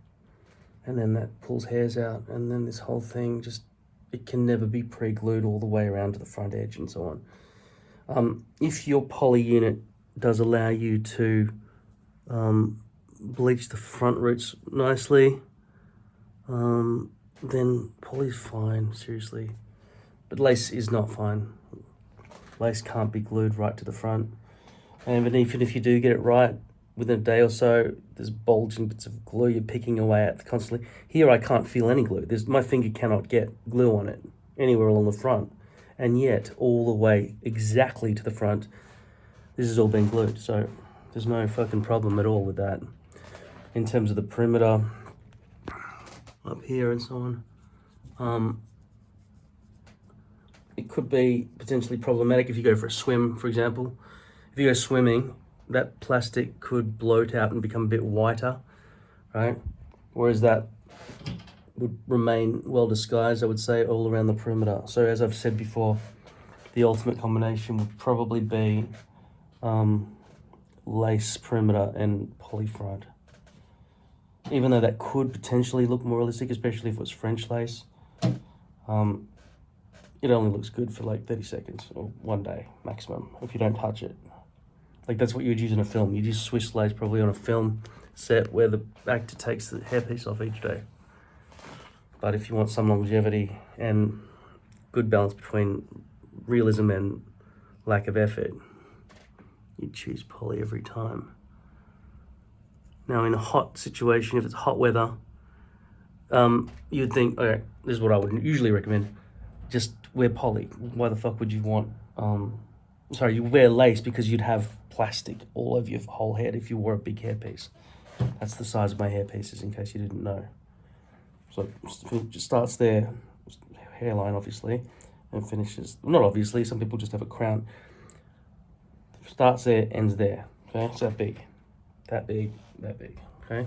And then that pulls hairs out, and then this whole thing just, it can never be pre-glued all the way around to the front edge and so on. If your poly unit does allow you to bleach the front roots nicely. Then poly's fine, seriously. But lace is not fine. Lace can't be glued right to the front. And even if you do get it right, within a day or so, there's bulging bits of glue you're picking away at constantly. Here I can't feel any glue. My finger cannot get glue on it anywhere along the front. And yet, all the way exactly to the front, this has all been glued. So there's no fucking problem at all with that. In terms of the perimeter, up here and so on. It could be potentially problematic if you go for a swim, for example. If you go swimming, that plastic could bloat out and become a bit whiter, right? Whereas that would remain well disguised, I would say, all around the perimeter. So as I've said before, the ultimate combination would probably be lace perimeter and poly front. Even though that could potentially look more realistic, especially if it was French lace, it only looks good for like 30 seconds or 1 day maximum if you don't touch it. Like that's what you would use in a film. You'd use Swiss lace probably on a film set where the actor takes the hairpiece off each day. But if you want some longevity and good balance between realism and lack of effort, you'd choose poly every time. Now in a hot situation, if it's hot weather, you'd think, okay, this is what I would usually recommend. Just wear poly. Why the fuck would you want, you wear lace because you'd have plastic all over your whole head if you wore a big hairpiece. That's the size of my hairpieces, in case you didn't know. So it just starts there, hairline obviously, and finishes, not obviously, some people just have a crown. Starts there, ends there, okay? It's that big, that big, that big, okay?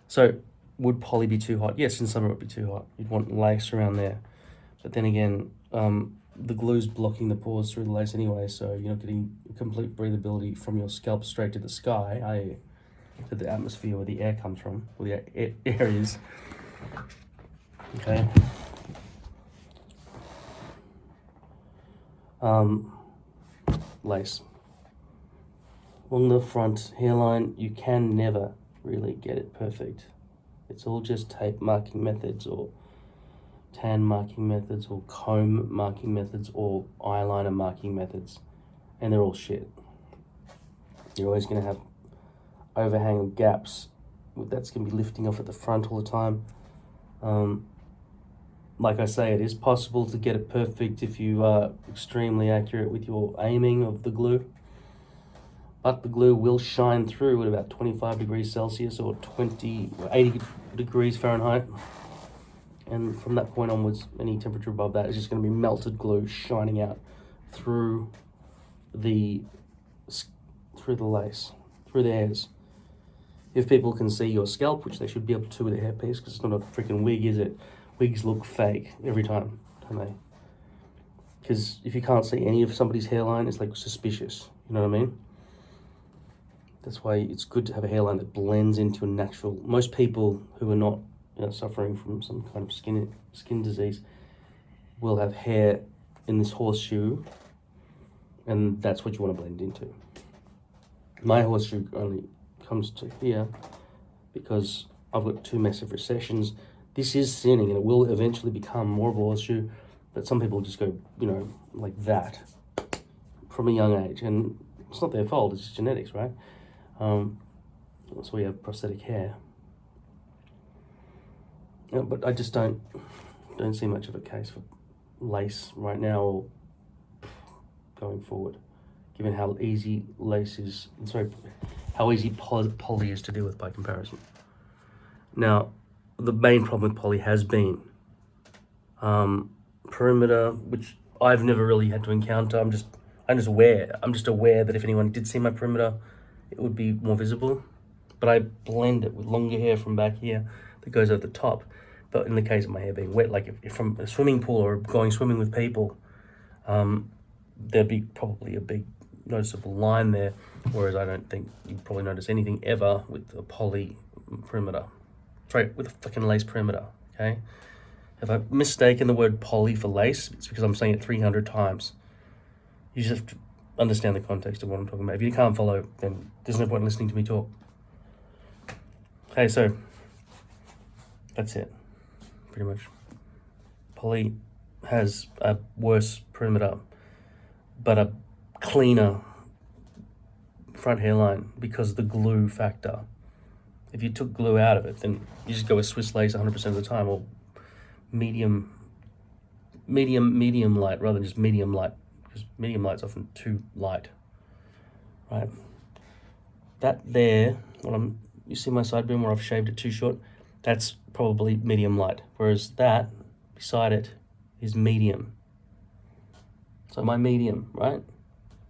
So would poly be too hot? Yes, in summer it would be too hot. You'd want lace around there. But then again, the glue's blocking the pores through the lace anyway, so you're not getting complete breathability from your scalp straight to the sky, i.e. to the atmosphere where the air comes from, where the air is. Okay. Lace. Along the front hairline, you can never really get it perfect. It's all just tape marking methods or tan marking methods or comb marking methods or eyeliner marking methods, and they're all shit. You're always going to have overhang or gaps that's going to be lifting off at the front all the time. Like I say, it is possible to get it perfect if you are extremely accurate with your aiming of the glue, but the glue will shine through at about 25 degrees Celsius or 80 degrees Fahrenheit. And from that point onwards, any temperature above that is just going to be melted glue shining out through the lace, through the hairs. If people can see your scalp, which they should be able to with a hairpiece, because it's not a freaking wig, is it? Wigs look fake every time, don't they? Because if you can't see any of somebody's hairline, it's like suspicious, you know what I mean? That's why it's good to have a hairline that blends into a natural. Most people who are not suffering from some kind of skin disease will have hair in this horseshoe, and that's what you want to blend into. My horseshoe only comes to here because I've got 2 massive recessions. This is thinning and it will eventually become more of a horseshoe, but some people just go, like that from a young age, and it's not their fault, it's just genetics, right? That's why you have prosthetic hair. But I just don't see much of a case for lace right now or going forward, given how easy how easy poly is to deal with by comparison. Now, the main problem with poly has been perimeter, which I've never really had to encounter. I'm just aware that if anyone did see my perimeter, it would be more visible. But I blend it with longer hair from back here that goes over the top. But in the case of my hair being wet, like if from a swimming pool or going swimming with people, there'd be probably a big noticeable line there, whereas I don't think you'd probably notice anything ever with a poly perimeter. Sorry, with a fucking lace perimeter, okay? If I've mistaken the word poly for lace, it's because I'm saying it 300 times. You just have to understand the context of what I'm talking about. If you can't follow, then there's no point in listening to me talk. Okay, so that's it, pretty much. Poly has a worse perimeter, but a cleaner front hairline because of the glue factor. If you took glue out of it, then you just go with Swiss lace 100% of the time, or medium light rather than just medium light, because medium light's often too light, right? That there, you see my sideburn where I've shaved it too short, that's probably medium light, whereas that beside it is medium. So my medium, right?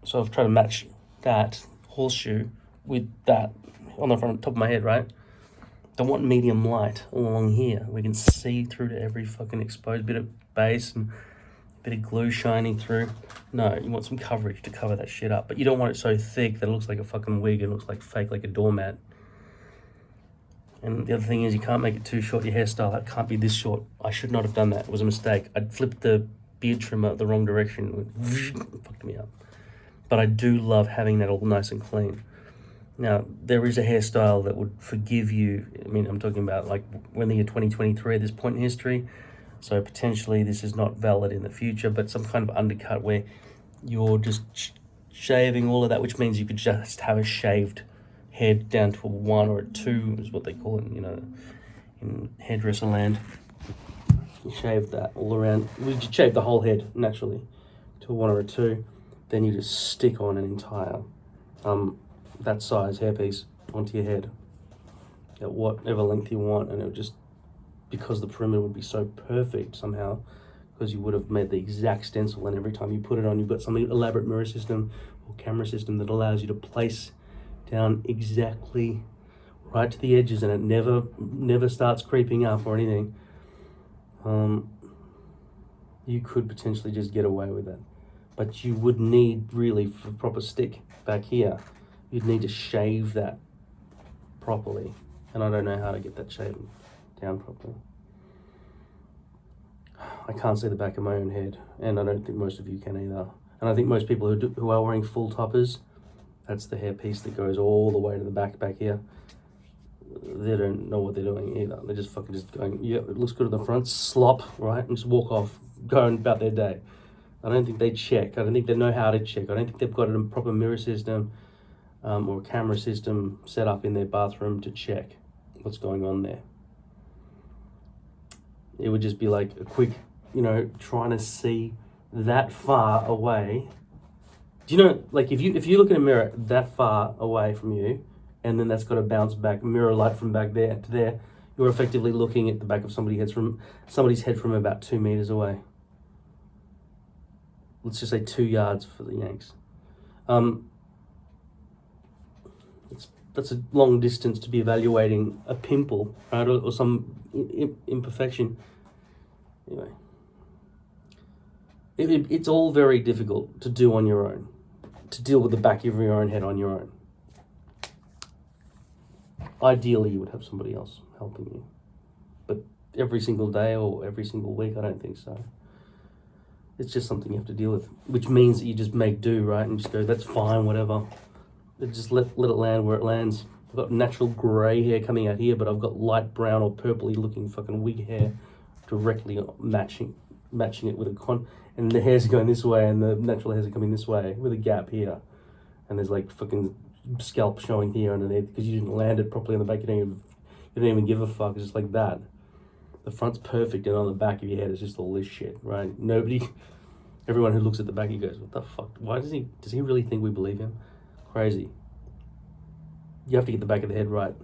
So I've tried to match that horseshoe with that on the front top of my head, right? Don't want medium light all along here. We can see through to every fucking exposed bit of base and a bit of glue shining through. No, you want some coverage to cover that shit up, but you don't want it so thick that it looks like a fucking wig and looks like fake, like a doormat. And the other thing is you can't make it too short. Your hairstyle, that can't be this short. I should not have done that. It was a mistake. I'd flipped the beard trimmer the wrong direction. It fucked me up. But I do love having that all nice and clean. Now, there is a hairstyle that would forgive you. I mean, I'm talking about like when the year 2023 at this point in history. So potentially this is not valid in the future, but some kind of undercut where you're just shaving all of that, which means you could just have a shaved head down to a 1 or a 2 is what they call it, you know, in hairdresser land. You shave that all around. We just shave the whole head naturally to a 1 or a 2. Then you just stick on an entire that size hairpiece onto your head at whatever length you want, and it would just, because the perimeter would be so perfect somehow, because you would have made the exact stencil, and every time you put it on, you've got some elaborate mirror system or camera system that allows you to place down exactly right to the edges, and it never starts creeping up or anything. You could potentially just get away with it, but you would need really, for proper stick back here, you'd need to shave that properly, and I don't know how to get that shaven down properly. I can't see the back of my own head, and I don't think most of you can either. And I think most people who are wearing full toppers, that's the hairpiece that goes all the way to the back here. They don't know what they're doing either. They're just fucking just going, yeah, it looks good at the front, slop, right, and just walk off, going about their day. I don't think they check. I don't think they know how to check. I don't think they've got a proper mirror system or a camera system set up in their bathroom to check what's going on there. It would just be like a quick, you know, trying to see that far away. Do you know, like if you look in a mirror that far away from you, and then that's got to bounce back, mirror light from back there to there, you're effectively looking at the back of somebody's head from about 2 meters away. Let's just say 2 yards for the Yanks. That's a long distance to be evaluating a pimple, right, or some imperfection. Anyway, it's all very difficult to do on your own, to deal with the back of your own head on your own. Ideally, you would have somebody else helping you, but every single day or every single week, I don't think so. It's just something you have to deal with, which means that you just make do, right, and just go, that's fine, whatever. Just let it land where it lands. I've got natural grey hair coming out here, but I've got light brown or purpley looking fucking wig hair directly matching it with a and the hairs are going this way and the natural hairs are coming this way with a gap here. And there's like fucking scalp showing here underneath because you didn't land it properly on the back. You don't even give a fuck. It's just like that. The front's perfect, and on the back of your head is just all this shit, right? Everyone who looks at the back, he goes, what the fuck? Why does he really think we believe him? Crazy. You have to get the back of the head right.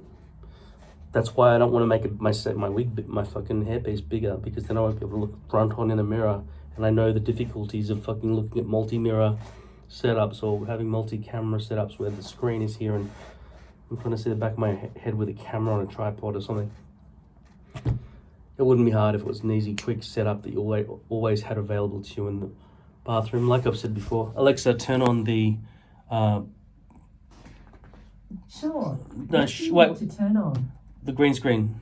That's why I don't want to make my fucking hairpiece bigger, because then I won't be able to look front on in a mirror, and I know the difficulties of fucking looking at multi-mirror setups or having multi-camera setups where the screen is here and I'm trying to see the back of my head with a camera on a tripod or something. It wouldn't be hard if it was an easy, quick setup that you always had available to you in the bathroom. Like I've said before, Alexa, turn on the Sure. No, What do you wait. want to turn on? The green screen.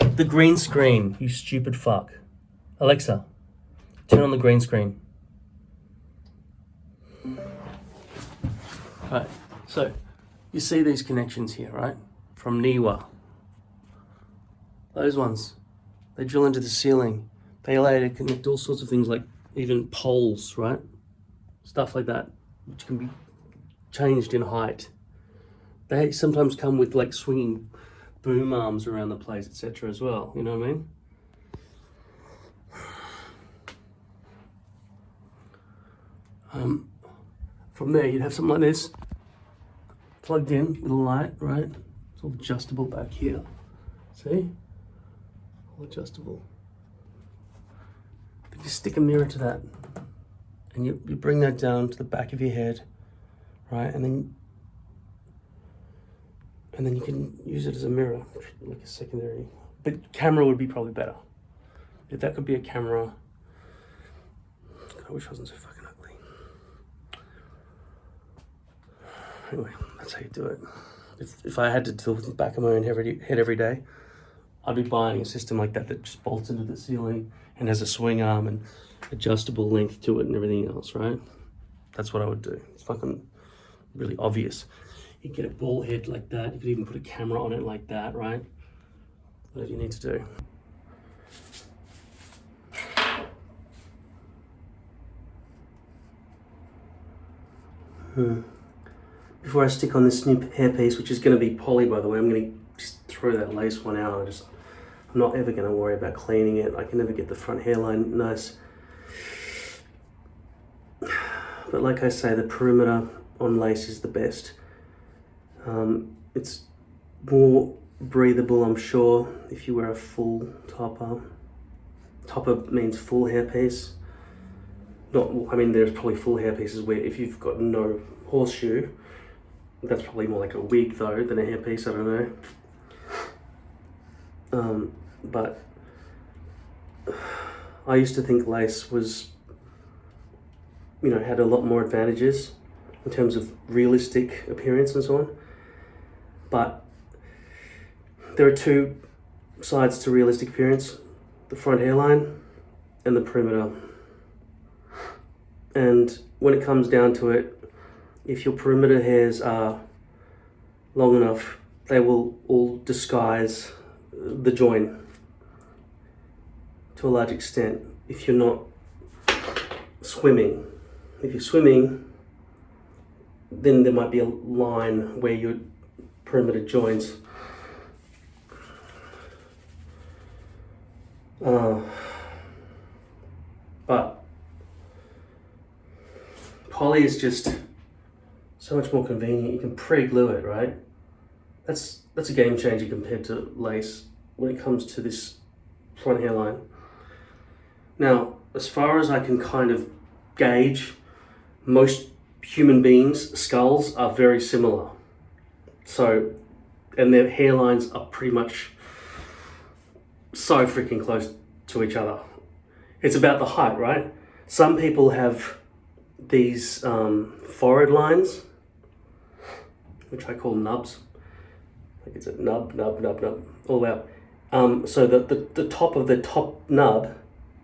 The green screen, you stupid fuck. Alexa, Turn on the green screen. Right, so you see these connections here, right? From Niwa. Those ones, they drill into the ceiling. They allow you to connect all sorts of things like even poles, right? Stuff like that, which can be changed in height. They sometimes come with like swinging boom arms around the place, etc. as well, you know what I mean? From there, you'd have something like this, plugged in with a light, right? It's all adjustable back here. See? All adjustable. Then you stick a mirror to that, and you bring that down to the back of your head, right? And then you can use it as a mirror, like a secondary. But camera would be probably better. If that could be a camera. God, I wish I wasn't so fucking ugly. Anyway, that's how you do it. If I had to deal with the back of my own head every day, I'd be buying a system like that that just bolts into the ceiling and has a swing arm and adjustable length to it and everything else, right? That's what I would do. It's fucking really obvious. You get a ball head like that. You could even put a camera on it like that, right? Whatever you need to do. Before I stick on this new hairpiece, which is going to be poly, by the way, I'm going to just throw that lace one out. I'm not ever going to worry about cleaning it. I can never get the front hairline nice. But like I say, the perimeter on lace is the best. It's more breathable, I'm sure, if you wear a full topper. Topper means full hairpiece. I mean, there's probably full hairpieces where if you've got no horseshoe, that's probably more like a wig though than a hairpiece, I don't know. But I used to think lace was, had a lot more advantages in terms of realistic appearance and so on. But there are two sides to realistic appearance: the front hairline and the perimeter. And when it comes down to it, if your perimeter hairs are long enough, they will all disguise the join to a large extent if you're not swimming. If you're swimming, then there might be a line where your perimeter joins. But poly is just so much more convenient. You can pre-glue it, right? That's a game changer compared to lace when it comes to this front hairline. Now, as far as I can kind of gauge, most human beings' skulls are very similar. So, and their hairlines are pretty much so freaking close to each other. It's about the height, right? Some people have these forehead lines, which I call nubs. Like it's a nub, all out. So the top of the top nub,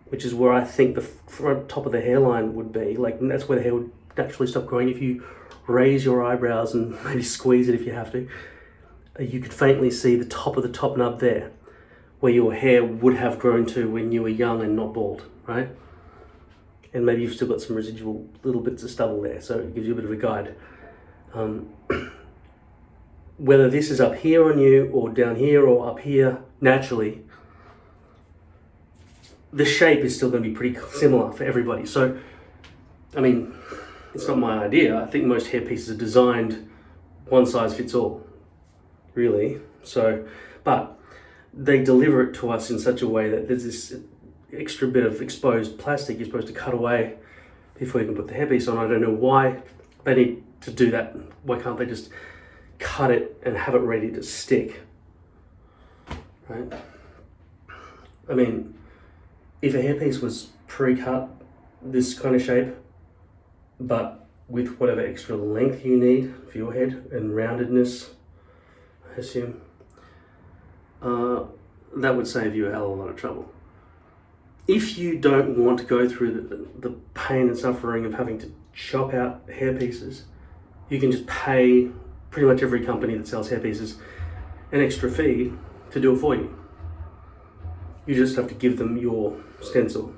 which is where I think the front top of the hairline would be, like that's where the hair would naturally stop growing. If you raise your eyebrows and maybe squeeze it if you have to, you could faintly see the top of the top nub there, where your hair would have grown to when you were young and not bald, right? And maybe you've still got some residual little bits of stubble there, so it gives you a bit of a guide. Whether this is up here on you or down here or up here naturally, the shape is still going to be pretty similar for everybody. So, I mean, it's not my idea. I think most hairpieces are designed one size fits all, really. So, but they deliver it to us in such a way that there's this extra bit of exposed plastic you're supposed to cut away before you can put the hairpiece on. I don't know why they need to do that. Why can't they just cut it and have it ready to stick, right? I mean, if a hairpiece was pre-cut this kind of shape, but with whatever extra length you need for your head and roundedness, I assume, that would save you a hell of a lot of trouble. if you don't want to go through the pain and suffering of having to chop out hair pieces, you can just pay pretty much every company that sells hair pieces an extra fee to do it for you. You just have to give them your stencil.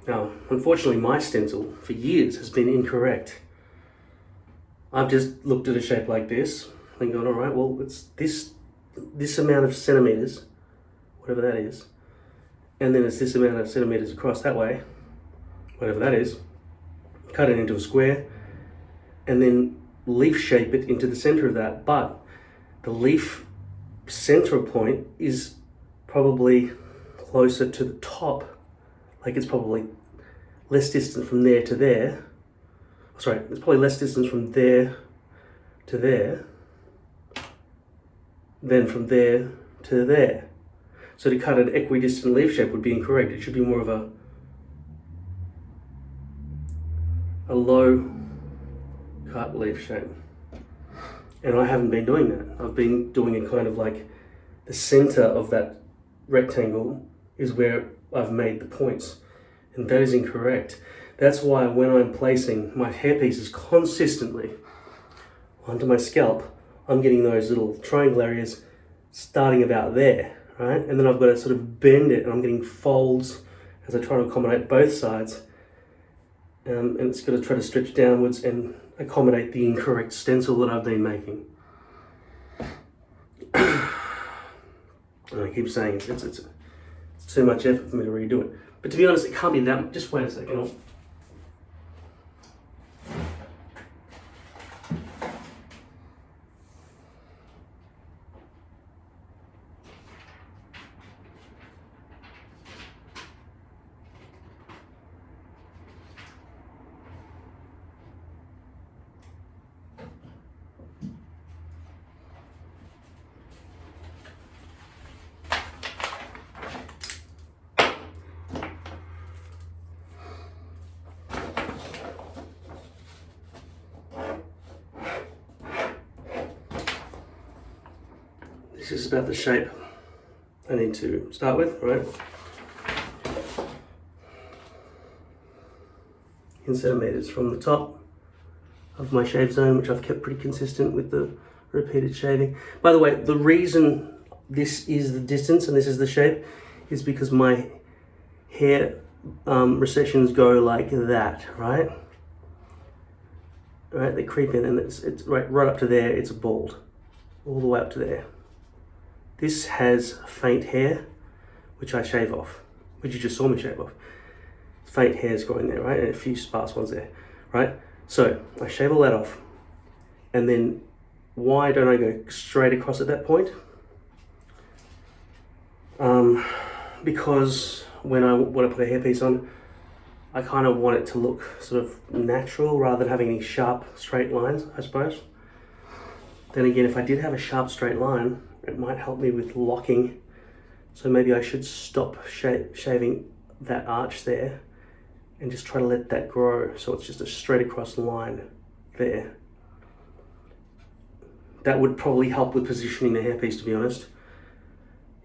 Now, unfortunately, my stencil for years has been incorrect. I've just looked at a shape like this and gone, all right, well, it's this amount of centimeters, whatever that is, and then it's this amount of centimeters across that way, whatever that is, cut it into a square, and then leaf shape it into the center of that. But the leaf center point is probably closer to the top, like it's probably less distant from there to there. Sorry, it's probably less distance from there to there than from there to there. So to cut an equidistant leaf shape would be incorrect. It should be more of a low cut leaf shape. And I haven't been doing that. I've been doing it kind of like the center of that rectangle is where I've made the points. And that is incorrect. That's why when I'm placing my hair pieces consistently onto my scalp, I'm getting those little triangle areas starting about there, right? And then I've got to sort of bend it, and I'm getting folds as I try to accommodate both sides. And it's got to try to stretch downwards and accommodate the incorrect stencil that I've been making. And I keep saying it's too much effort for me to redo it. But to be honest, it can't be that much. Just wait a second. This is about the shape I need to start with, right? In centimeters from the top of my shave zone, which I've kept pretty consistent with the repeated shaving. By the way, the reason this is the distance and this is the shape is because my hair recessions go like that, right? Right, they creep in, and it's right up to there, it's bald, all the way up to there. This has faint hair, which I shave off, which you just saw me shave off. Faint hairs growing there, right? And a few sparse ones there, right? So I shave all that off. And then why don't I go straight across at that point? Because when I put a hairpiece on, I kind of want it to look sort of natural rather than having any sharp straight lines, I suppose. Then again, if I did have a sharp straight line, it might help me with locking. So maybe I should stop shaving that arch there and just try to let that grow so it's just a straight across line there. That would probably help with positioning the hairpiece, to be honest.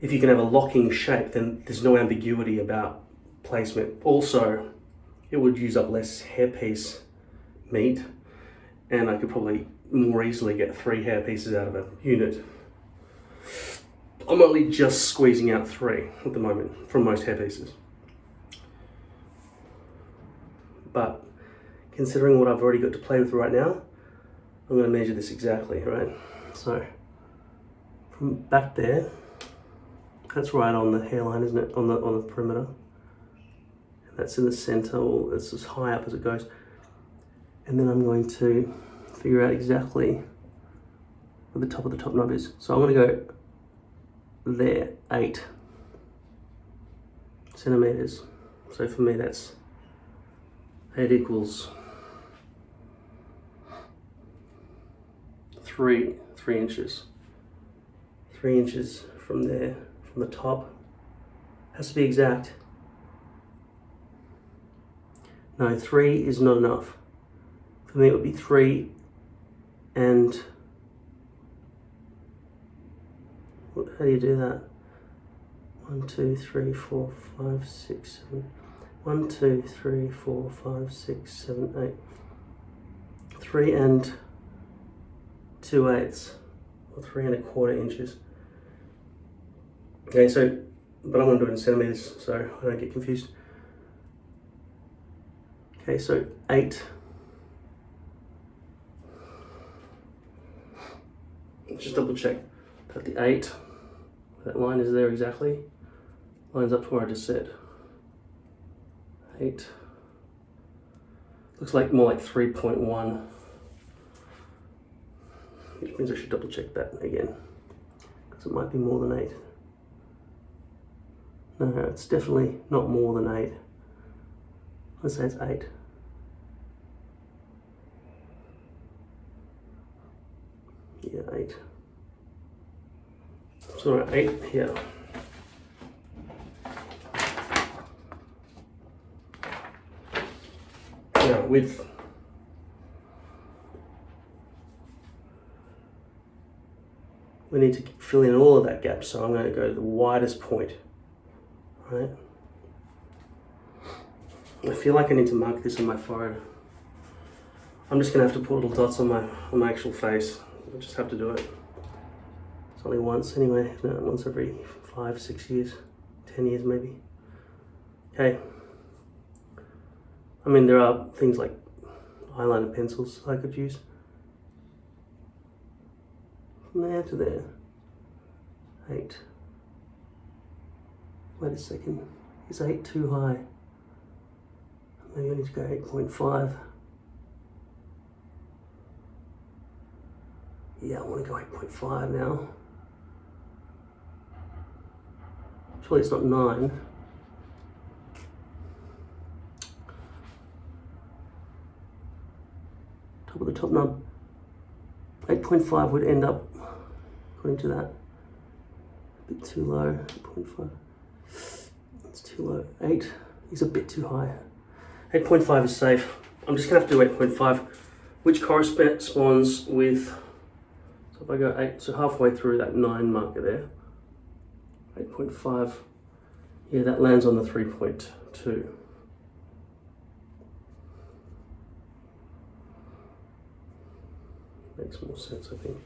If you can have a locking shape, then there's no ambiguity about placement. Also, it would use up less hairpiece meat, and I could probably more easily get 3 hair pieces out of a unit. I'm only just squeezing out 3 at the moment from most hair pieces. But considering what I've already got to play with right now, I'm going to measure this exactly, right? So from back there, that's right on the hairline, isn't it? On the perimeter. And that's in the center, or it's as high up as it goes. And then I'm going to figure out exactly where the top of the top knob is. So I'm going to go there, 8 centimeters. So for me, that's 8 equals 3 inches. 3 inches from there, from the top. Has to be exact. No, 3 is not enough. For me, it would be 3 and how do you do that? 1, 2, 3, 4, 5, 6, 7. 1, 2, 3, 4, 5, 6, 7, 8. 3 and 2/8, or 3 1/4 inches. Okay, so, but I want to do it in centimeters so I don't get confused. Okay, so 8. Just double check that the 8, that line is there exactly, lines up to where I just said. 8. Looks like more like 3.1, which means I should double check that again, because it might be more than 8. No, it's definitely not more than 8. Let's say it's 8. Yeah, 8. So 8 here. Now width. We need to fill in all of that gap, so I'm going to go to the widest point. Right. I feel like I need to mark this on my forehead. I'm just going to have to put little dots on my actual face. I'll just have to do it. It's only once anyway, isn't it? Once every 5, 6 years, 10 years maybe. Okay. I mean, there are things like eyeliner pencils I could use. From there to there. 8. Wait a second. Is 8 too high? Maybe I need to go 8.5. Yeah, I want to go 8.5 now. Surely it's not 9. Top of the top knob. 8.5 would end up, according to that, a bit too low. 8.5. It's too low. 8 is a bit too high. 8.5 is safe. I'm just going to have to do 8.5, which corresponds with, so if I go 8, so halfway through that 9 marker there, 8.5, yeah, that lands on the 3.2. Makes more sense, I think.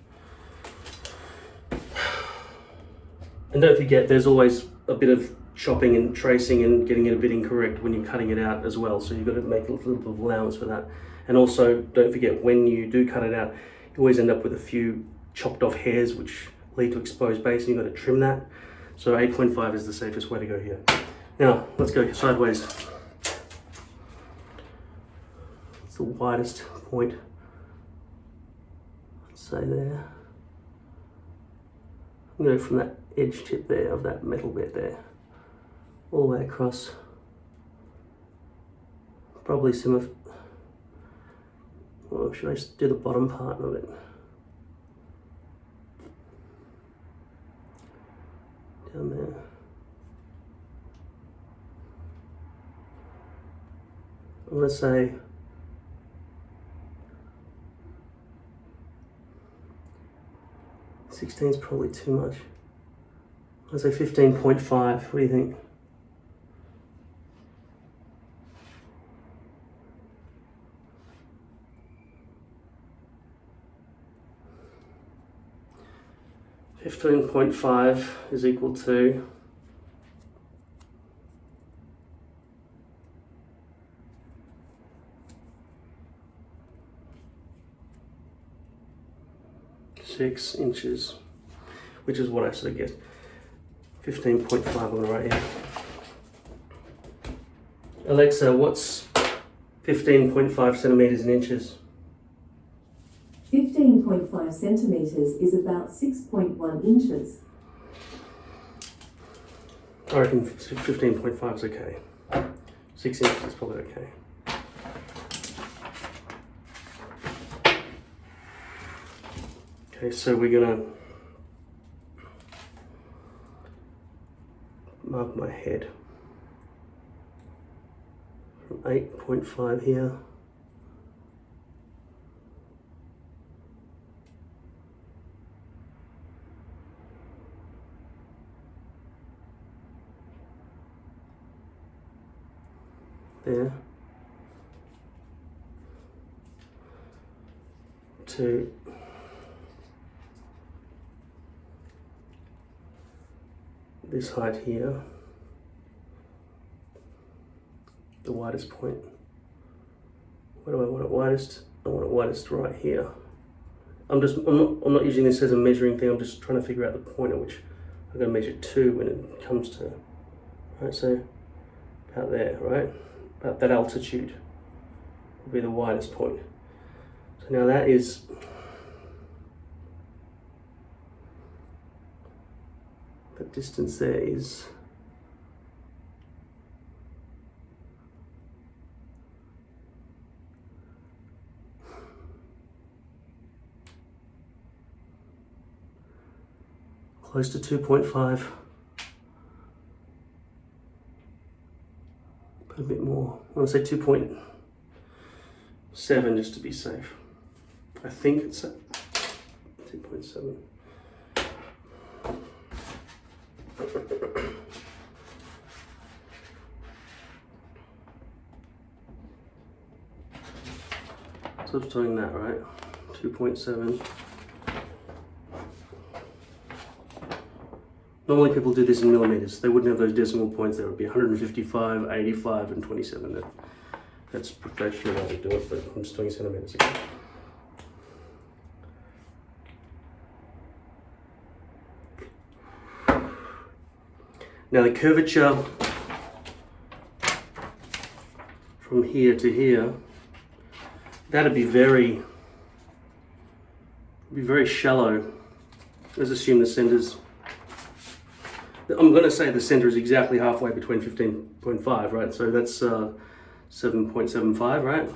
And don't forget, there's always a bit of chopping and tracing and getting it a bit incorrect when you're cutting it out as well. So you've got to make a little bit of allowance for that. And also, don't forget, when you do cut it out, you always end up with a few chopped off hairs which lead to exposed base, and you've got to trim that. So 8.5 is the safest way to go here. Now, let's go sideways. It's the widest point. Let's say there. I'm going to go from that edge tip there of that metal bit there, all the way across. Probably some of, well, should I just do the bottom part of it? Down there. I'm going to say 16 is probably too much. I'll say 15.5. What do you think? $15.5 is equal to 6 inches, which is what I sort of guessed. 15.5 I'm going to write here. Alexa, what's 15.5 centimeters in inches? 15.5 centimeters is about 6.1 inches. I reckon 15.5 is okay. 6 inches is probably okay. Okay, so we're gonna mark my head from 8.5 here. compare to this height here, the widest point. Where do I want it widest? I want it widest right here. I'm not using this as a measuring thing. I'm just trying to figure out the point at which I'm going to measure to when it comes to, right? So about there, right? About that altitude will be the widest point. So now that is the distance there is close to 2.5, but a bit more. I want to say 2.7 just to be safe. I think it's at 2.7. So I'm doing that, right? 2.7. Normally people do this in millimeters. They wouldn't have those decimal points. There would be 155, 85, and 27. That's professional how to do it, but I'm just doing centimeters again. Now the curvature from here to here, that'd be very shallow. Let's assume the center's, I'm going to say the center is exactly halfway between 15.5, right? So that's 7.75, right?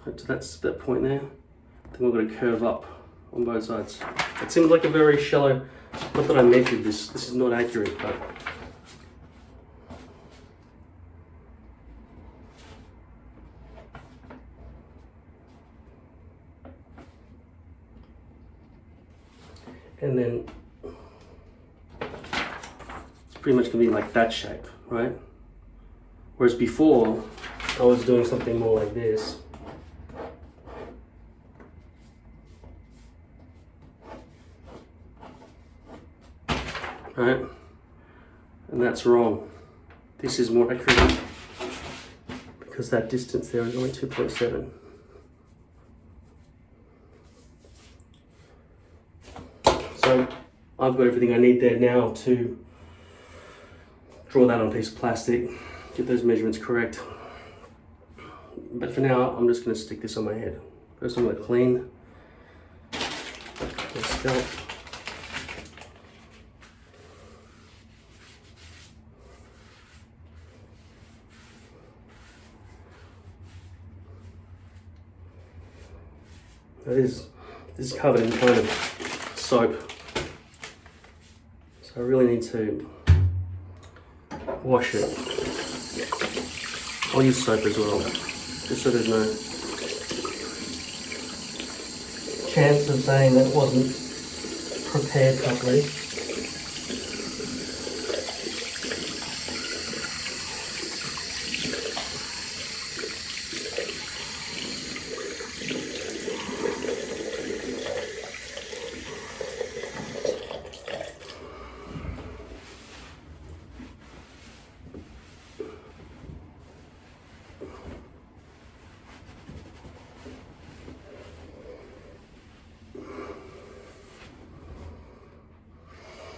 So that's that point there. Then we're going to curve up on both sides. It seems like a very shallow, not that I measured this, this is not accurate, but and then it's pretty much going to be like that shape, right? Whereas before, I was doing something more like this. Right? And that's wrong. This is more accurate because that distance there is only 2.7. So I've got everything I need there now to draw that on a piece of plastic, get those measurements correct. But for now, I'm just going to stick this on my head. First I'm going to clean my scalp. This is covered in kind of soap, so I really need to wash it. I'll use soap as well, just so there's no chance of saying that it wasn't prepared properly.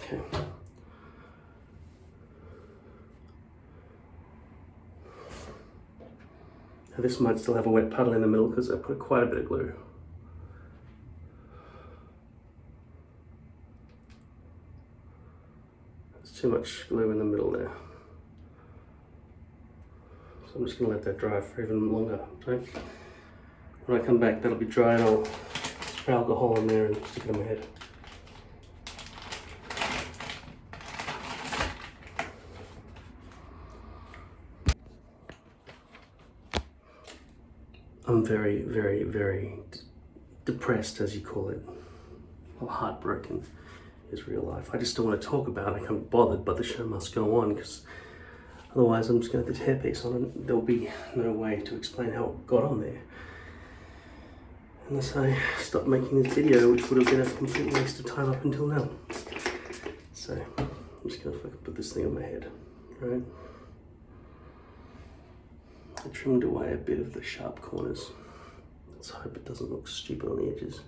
Okay. Now this might still have a wet puddle in the middle because I put quite a bit of glue. There's too much glue in the middle there. So I'm just going to let that dry for even longer. So when I come back, that'll be dry and I'll spray alcohol in there and stick it on my head. I'm very, very, very depressed, as you call it, or heartbroken, is real life. I just don't want to talk about it. I can't be bothered, but the show must go on, because otherwise I'm just going to have this hairpiece on and there'll be no way to explain how it got on there. Unless I stop making this video, which would have been a complete waste of time up until now. So I'm just going to fucking put this thing on my head, right? I trimmed away a bit of the sharp corners. Let's hope it doesn't look stupid on the edges.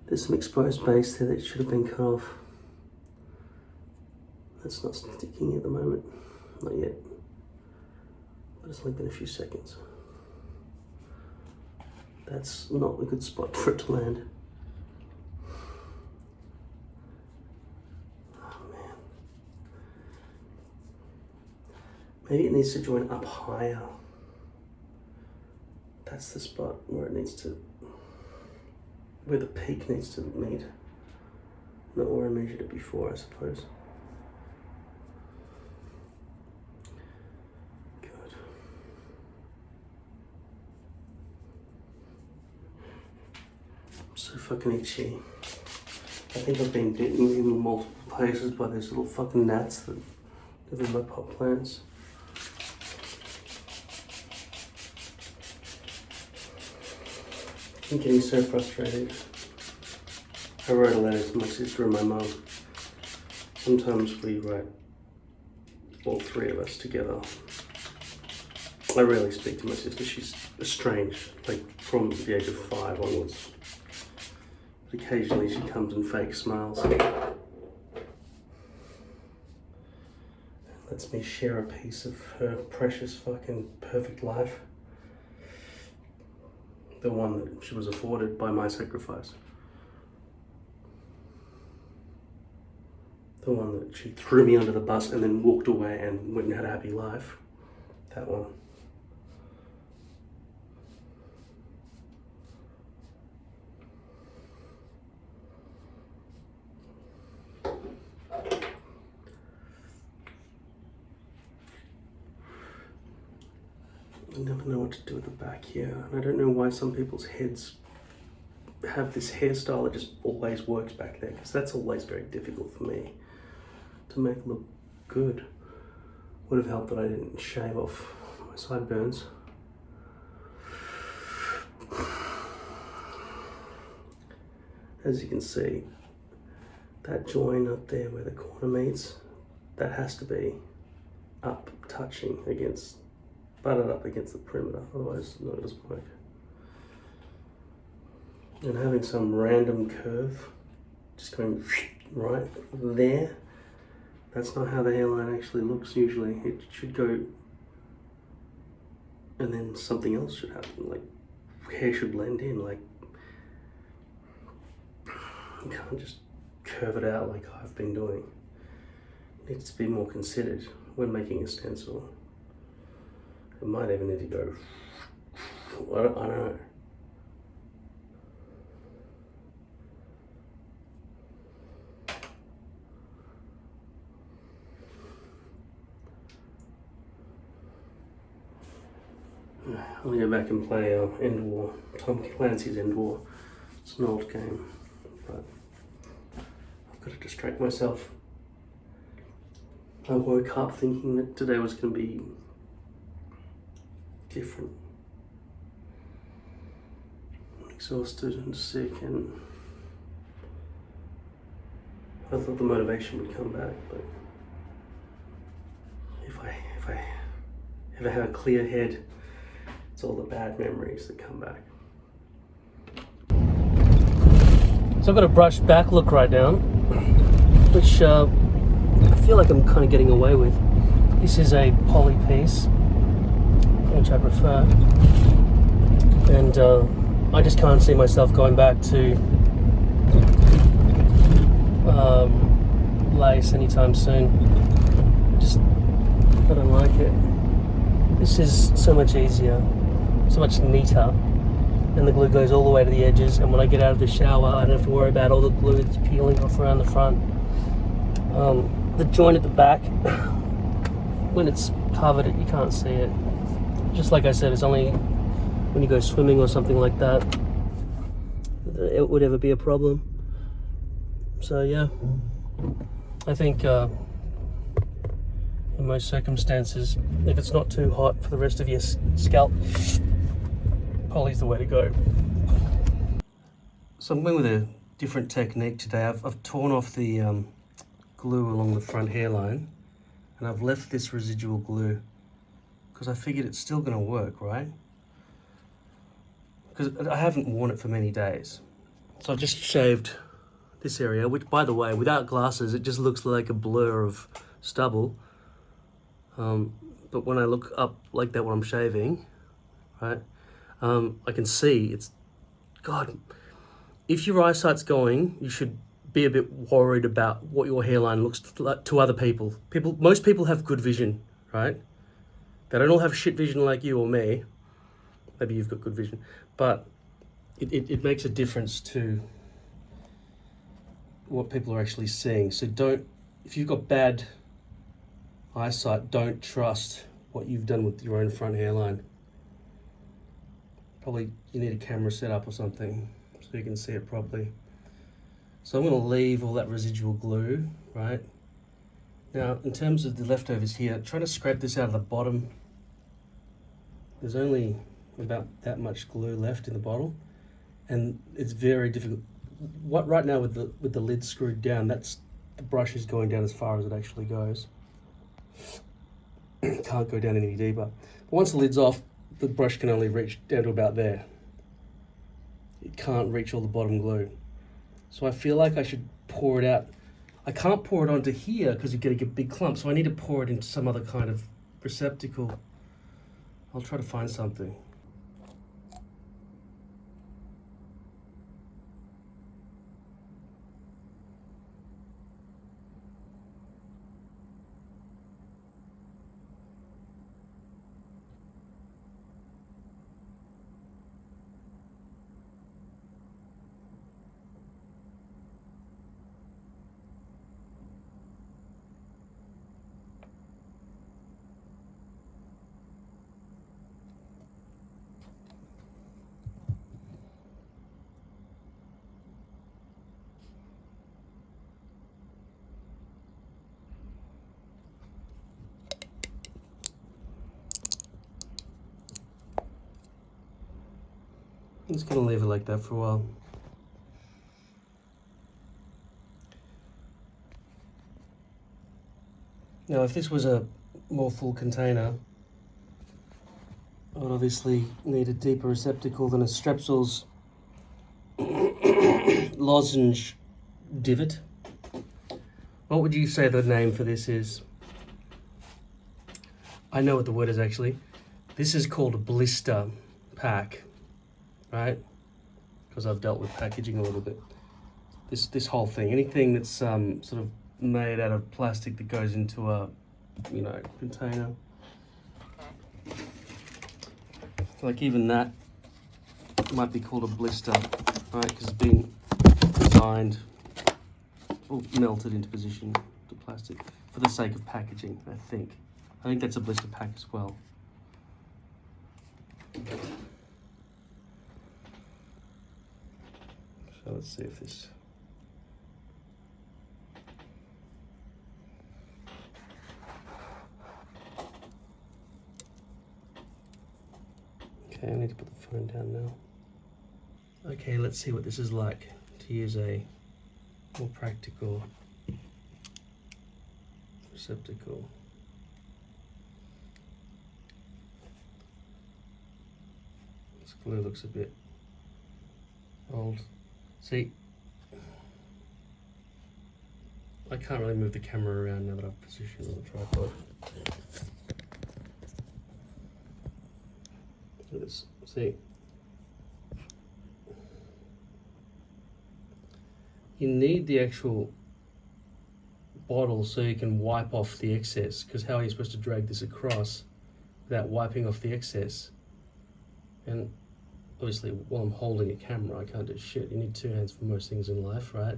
There's some exposed base there that should have been cut off. That's not sticking at the moment, not yet. But it's only been a few seconds. That's not a good spot for it to land. Oh man. Maybe it needs to join up higher. That's the spot where it needs to, where the peak needs to meet. Not where I measured it before, I suppose. God. I'm so fucking itchy. I think I've been bitten in multiple places by those little fucking gnats that live in my pot plants. I'm getting so frustrated. I wrote a letter to my sister and my mum. Sometimes we write, all three of us together. I rarely speak to my sister. She's estranged, like from the age of 5 onwards. But occasionally she comes and fake smiles. Lets me share a piece of her precious fucking perfect life. The one that she was afforded by my sacrifice. The one that she threw me under the bus and then walked away and went and had a happy life. That one. I never know what to do with the back here, and I don't know why some people's heads have this hairstyle that just always works back there, because that's always very difficult for me to make look good. Would have helped that I didn't shave off my sideburns. As you can see, that join up there where the corner meets, that has to be up touching against, butted up against the perimeter, otherwise no, it doesn't work. And having some random curve just going right there, that's not how the hairline actually looks usually. It should go and then something else should happen, like hair should blend in, like you can't just curve it out like I've been doing. It needs to be more considered when making a stencil. It might even need to go, I don't know. I'm gonna go back and play End War, Tom Clancy's End War. It's an old game, but I've got to distract myself. I woke up thinking that today was going to be different. Exhausted and sick, and I thought the motivation would come back, but if I ever have a clear head, it's all the bad memories that come back. So I've got a brushed back look right now, which I feel like I'm kind of getting away with. This is a poly piece, which I prefer, and I just can't see myself going back to lace anytime soon. I don't like it. This is so much easier, so much neater, and the glue goes all the way to the edges, and when I get out of the shower I don't have to worry about all the glue that's peeling off around the front. The joint at the back, when it's covered, you can't see it. Just like I said, it's only when you go swimming or something like that it would ever be a problem. So yeah, I think in most circumstances, if it's not too hot for the rest of your scalp, poly's the way to go. So I'm going with a different technique today. I've torn off the glue along the front hairline, and I've left this residual glue because I figured it's still going to work, right? Because I haven't worn it for many days. So I've just shaved this area, which, by the way, without glasses it just looks like a blur of stubble. But when I look up like that when I'm shaving, right, I can see it's, God, if your eyesight's going, you should be a bit worried about what your hairline looks like to other people. Most people have good vision, right? They don't all have shit vision like you or me. Maybe you've got good vision, but it makes a difference to what people are actually seeing. So if you've got bad eyesight, don't trust what you've done with your own front hairline. Probably you need a camera set up or something so you can see it properly. So I'm going to leave all that residual glue, right? Now, in terms of the leftovers here, try to scrape this out of the bottom. There's only about that much glue left in the bottle, and it's very difficult. Right now with the lid screwed down, the brush is going down as far as it actually goes. Can't go down any deeper. But once the lid's off, the brush can only reach down to about there. It can't reach all the bottom glue. So I feel like I should pour it out. I can't pour it onto here because you're going to get big clumps, so I need to pour it into some other kind of receptacle. I'll try to find something. I'm just going to leave it like that for a while. Now, if this was a more full container, I would obviously need a deeper receptacle than a Strepsils lozenge divot. What would you say the name for this is? I know what the word is actually. This is called a blister pack, right? Because I've dealt with packaging a little bit. This whole thing, anything that's sort of made out of plastic that goes into a, container. Like even that might be called a blister, right? Because it's been designed or melted into position to plastic for the sake of packaging, I think. I think that's a blister pack as well. So let's see if this... Okay, I need to put the phone down now. Okay, let's see what this is like to use a more practical receptacle. This glue looks a bit old. See, I can't really move the camera around now that I've positioned it on the tripod. Look at this, see? You need the actual bottle so you can wipe off the excess, because how are you supposed to drag this across without wiping off the excess? And obviously while I'm holding a camera I can't do shit. You need two hands for most things in life, right?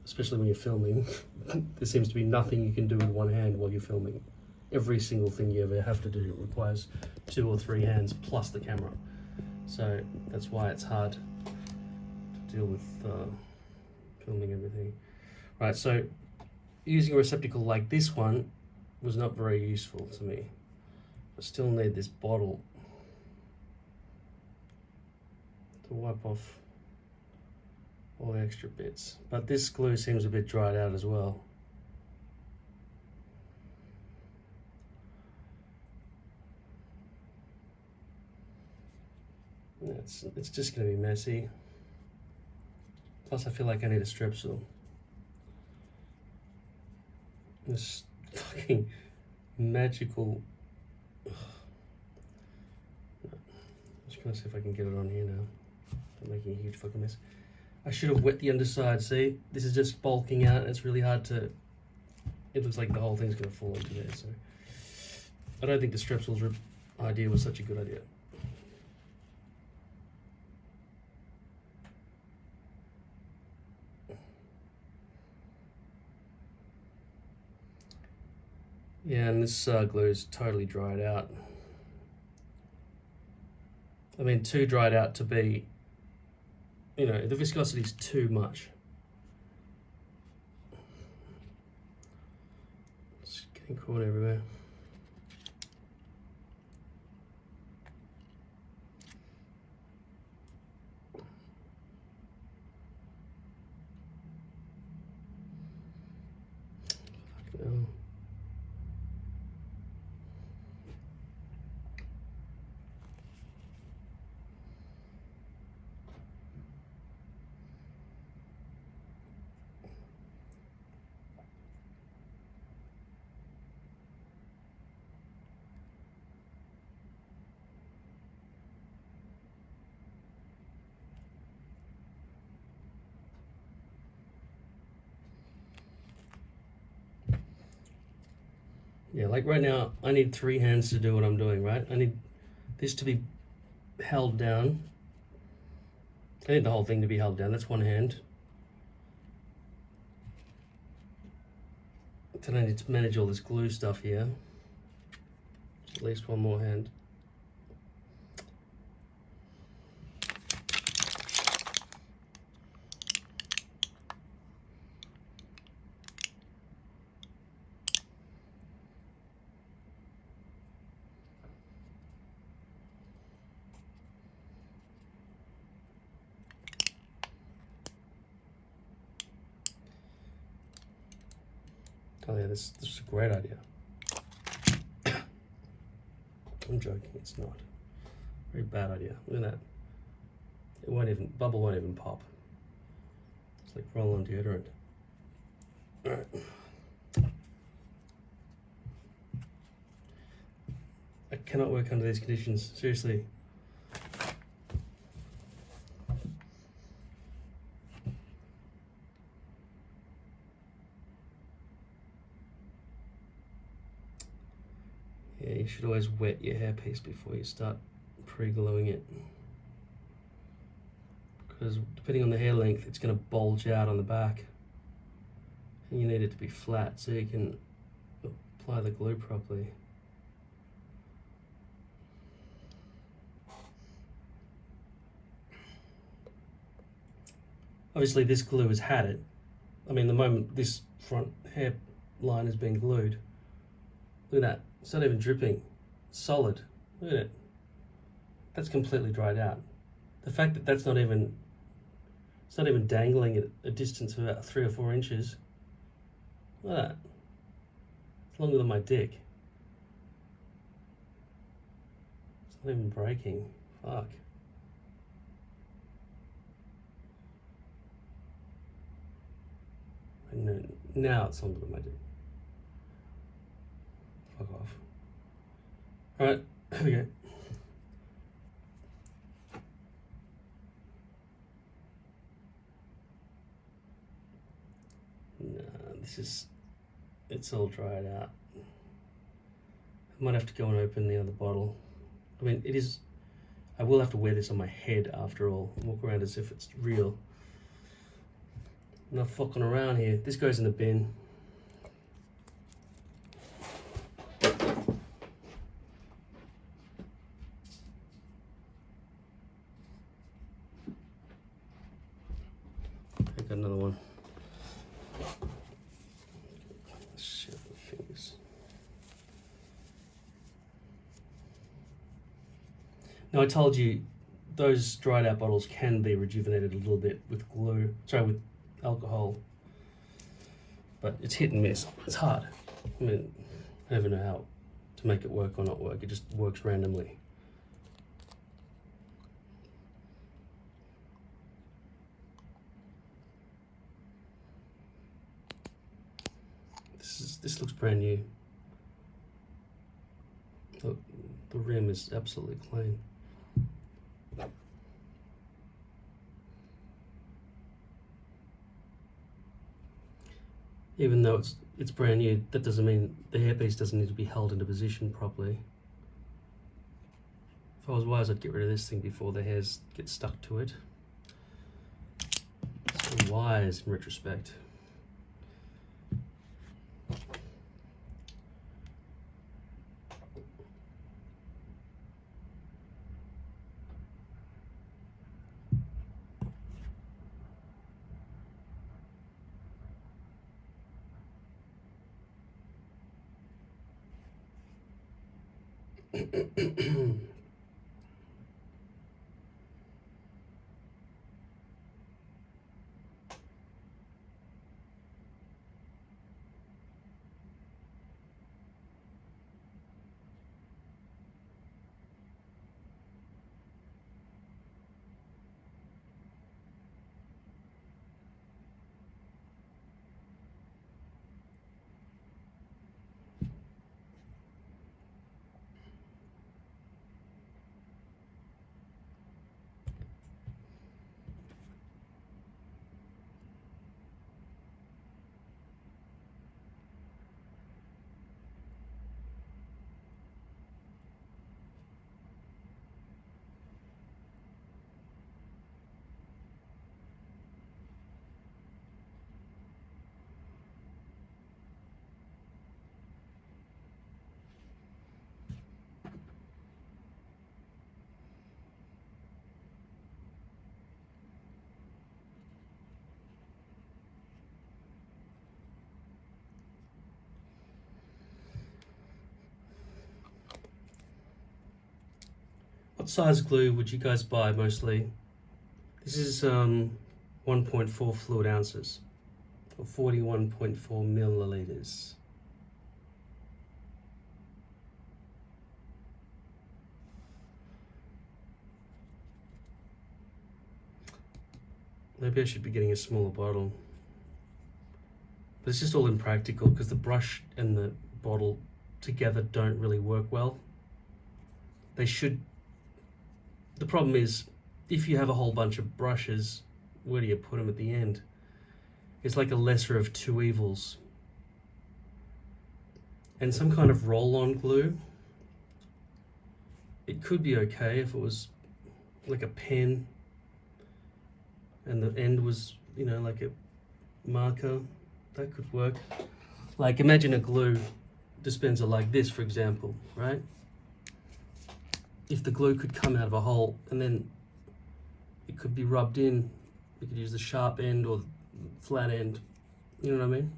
Especially when you're filming. There seems to be nothing you can do with one hand while you're filming. Every single thing you ever have to do requires 2 or 3 hands plus the camera. So that's why it's hard to deal with filming everything. Right, so using a receptacle like this one was not very useful to me. I still need this bottle to wipe off all the extra bits. But this glue seems a bit dried out as well. It's just going to be messy. Plus I feel like I need a Stencil. This fucking magical... I'm just going to see if I can get it on here now. I'm making a huge fucking mess. I should have wet the underside, see? This is just bulking out. It's really hard to... It looks like the whole thing's going to fall into there, so... I don't think the Stencil's idea was such a good idea. Yeah, and this glue is totally dried out. I mean, too dried out to be, you know, the viscosity is too much. It's getting caught everywhere. Fucking hell. Yeah, like right now, I need 3 hands to do what I'm doing, right? I need this to be held down. I need the whole thing to be held down. That's one hand. Then I need to manage all this glue stuff here. At least one more hand. Oh yeah, this is a great idea. I'm joking, it's not. Very bad idea. Look at that. It won't even, bubble won't even pop. It's like roll-on deodorant. Alright. I cannot work under these conditions, seriously. Yeah, you should always wet your hairpiece before you start pre-gluing it. Because depending on the hair length, it's going to bulge out on the back. And you need it to be flat so you can apply the glue properly. Obviously this glue has had it. I mean, the moment this front hair line has been glued, look at that. It's not even dripping. It's solid. Look at it. That's completely dried out. The fact that that's not even, it's not even dangling at a distance of about 3 or 4 inches. Look at that. It's longer than my dick. It's not even breaking. Fuck. And now it's longer than my dick. Alright, here we go. No, it's all dried out. I might have to go and open the other bottle. I mean, I will have to wear this on my head after all, and walk around as if it's real. I'm not fucking around here. This goes in the bin. I got another one. Shit, my fingers. Now I told you those dried out bottles can be rejuvenated a little bit with glue, with alcohol, but it's hit and miss. It's hard. I mean, I never know how to make it work or not work. It just works randomly. This looks brand new. Look, the rim is absolutely clean. Even though it's brand new, that doesn't mean the hairpiece doesn't need to be held into position properly. If I was wise, I'd get rid of this thing before the hairs get stuck to it. So wise in retrospect. What size glue would you guys buy mostly? This is 1.4 fluid ounces, or 41.4 milliliters. Maybe I should be getting a smaller bottle. But it's just all impractical because the brush and the bottle together don't really work well. They should. The problem is, if you have a whole bunch of brushes, where do you put them at the end? It's like a lesser of two evils. And some kind of roll-on glue, it could be okay if it was like a pen and the end was, like a marker. That could work. Like, imagine a glue dispenser like this, for example, right? If the glue could come out of a hole and then it could be rubbed in, you could use the sharp end or flat end. You know what I mean?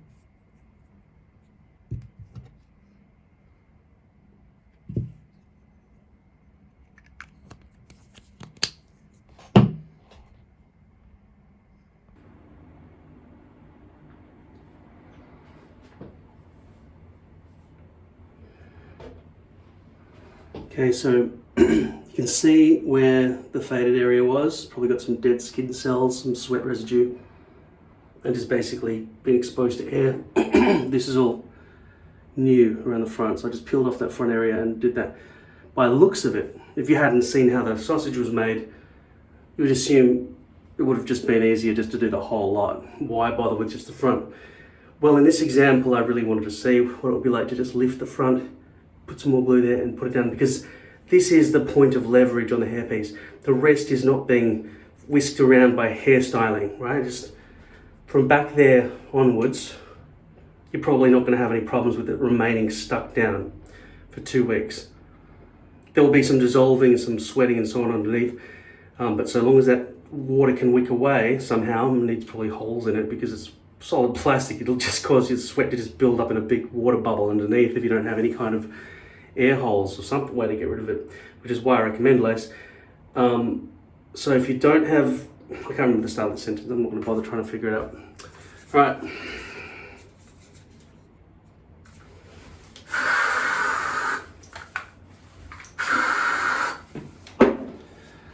Okay, so you can see where the faded area was. Probably got some dead skin cells, some sweat residue, and just basically been exposed to air. This is all new around the front, so I just peeled off that front area and did that. by the looks of it, if you hadn't seen how the sausage was made, you would assume it would have just been easier just to do the whole lot. Why bother with just the front? Well, in this example, I really wanted to see what it would be like to just lift the front, put some more glue there and put it down, because this is the point of leverage on the hairpiece. The rest is not being whisked around by hairstyling, right? Just from back there onwards, you're probably not going to have any problems with it remaining stuck down for 2 weeks. There will be some dissolving, some sweating and so on underneath, but so long as that water can wick away somehow, it needs probably holes in it because it's solid plastic, it'll just cause your sweat to just build up in a big water bubble underneath if you don't have any kind of air holes or some way to get rid of it, which is why I recommend less. So if you don't have, I can't remember the start of the sentence, I'm not going to bother trying to figure it out. All right.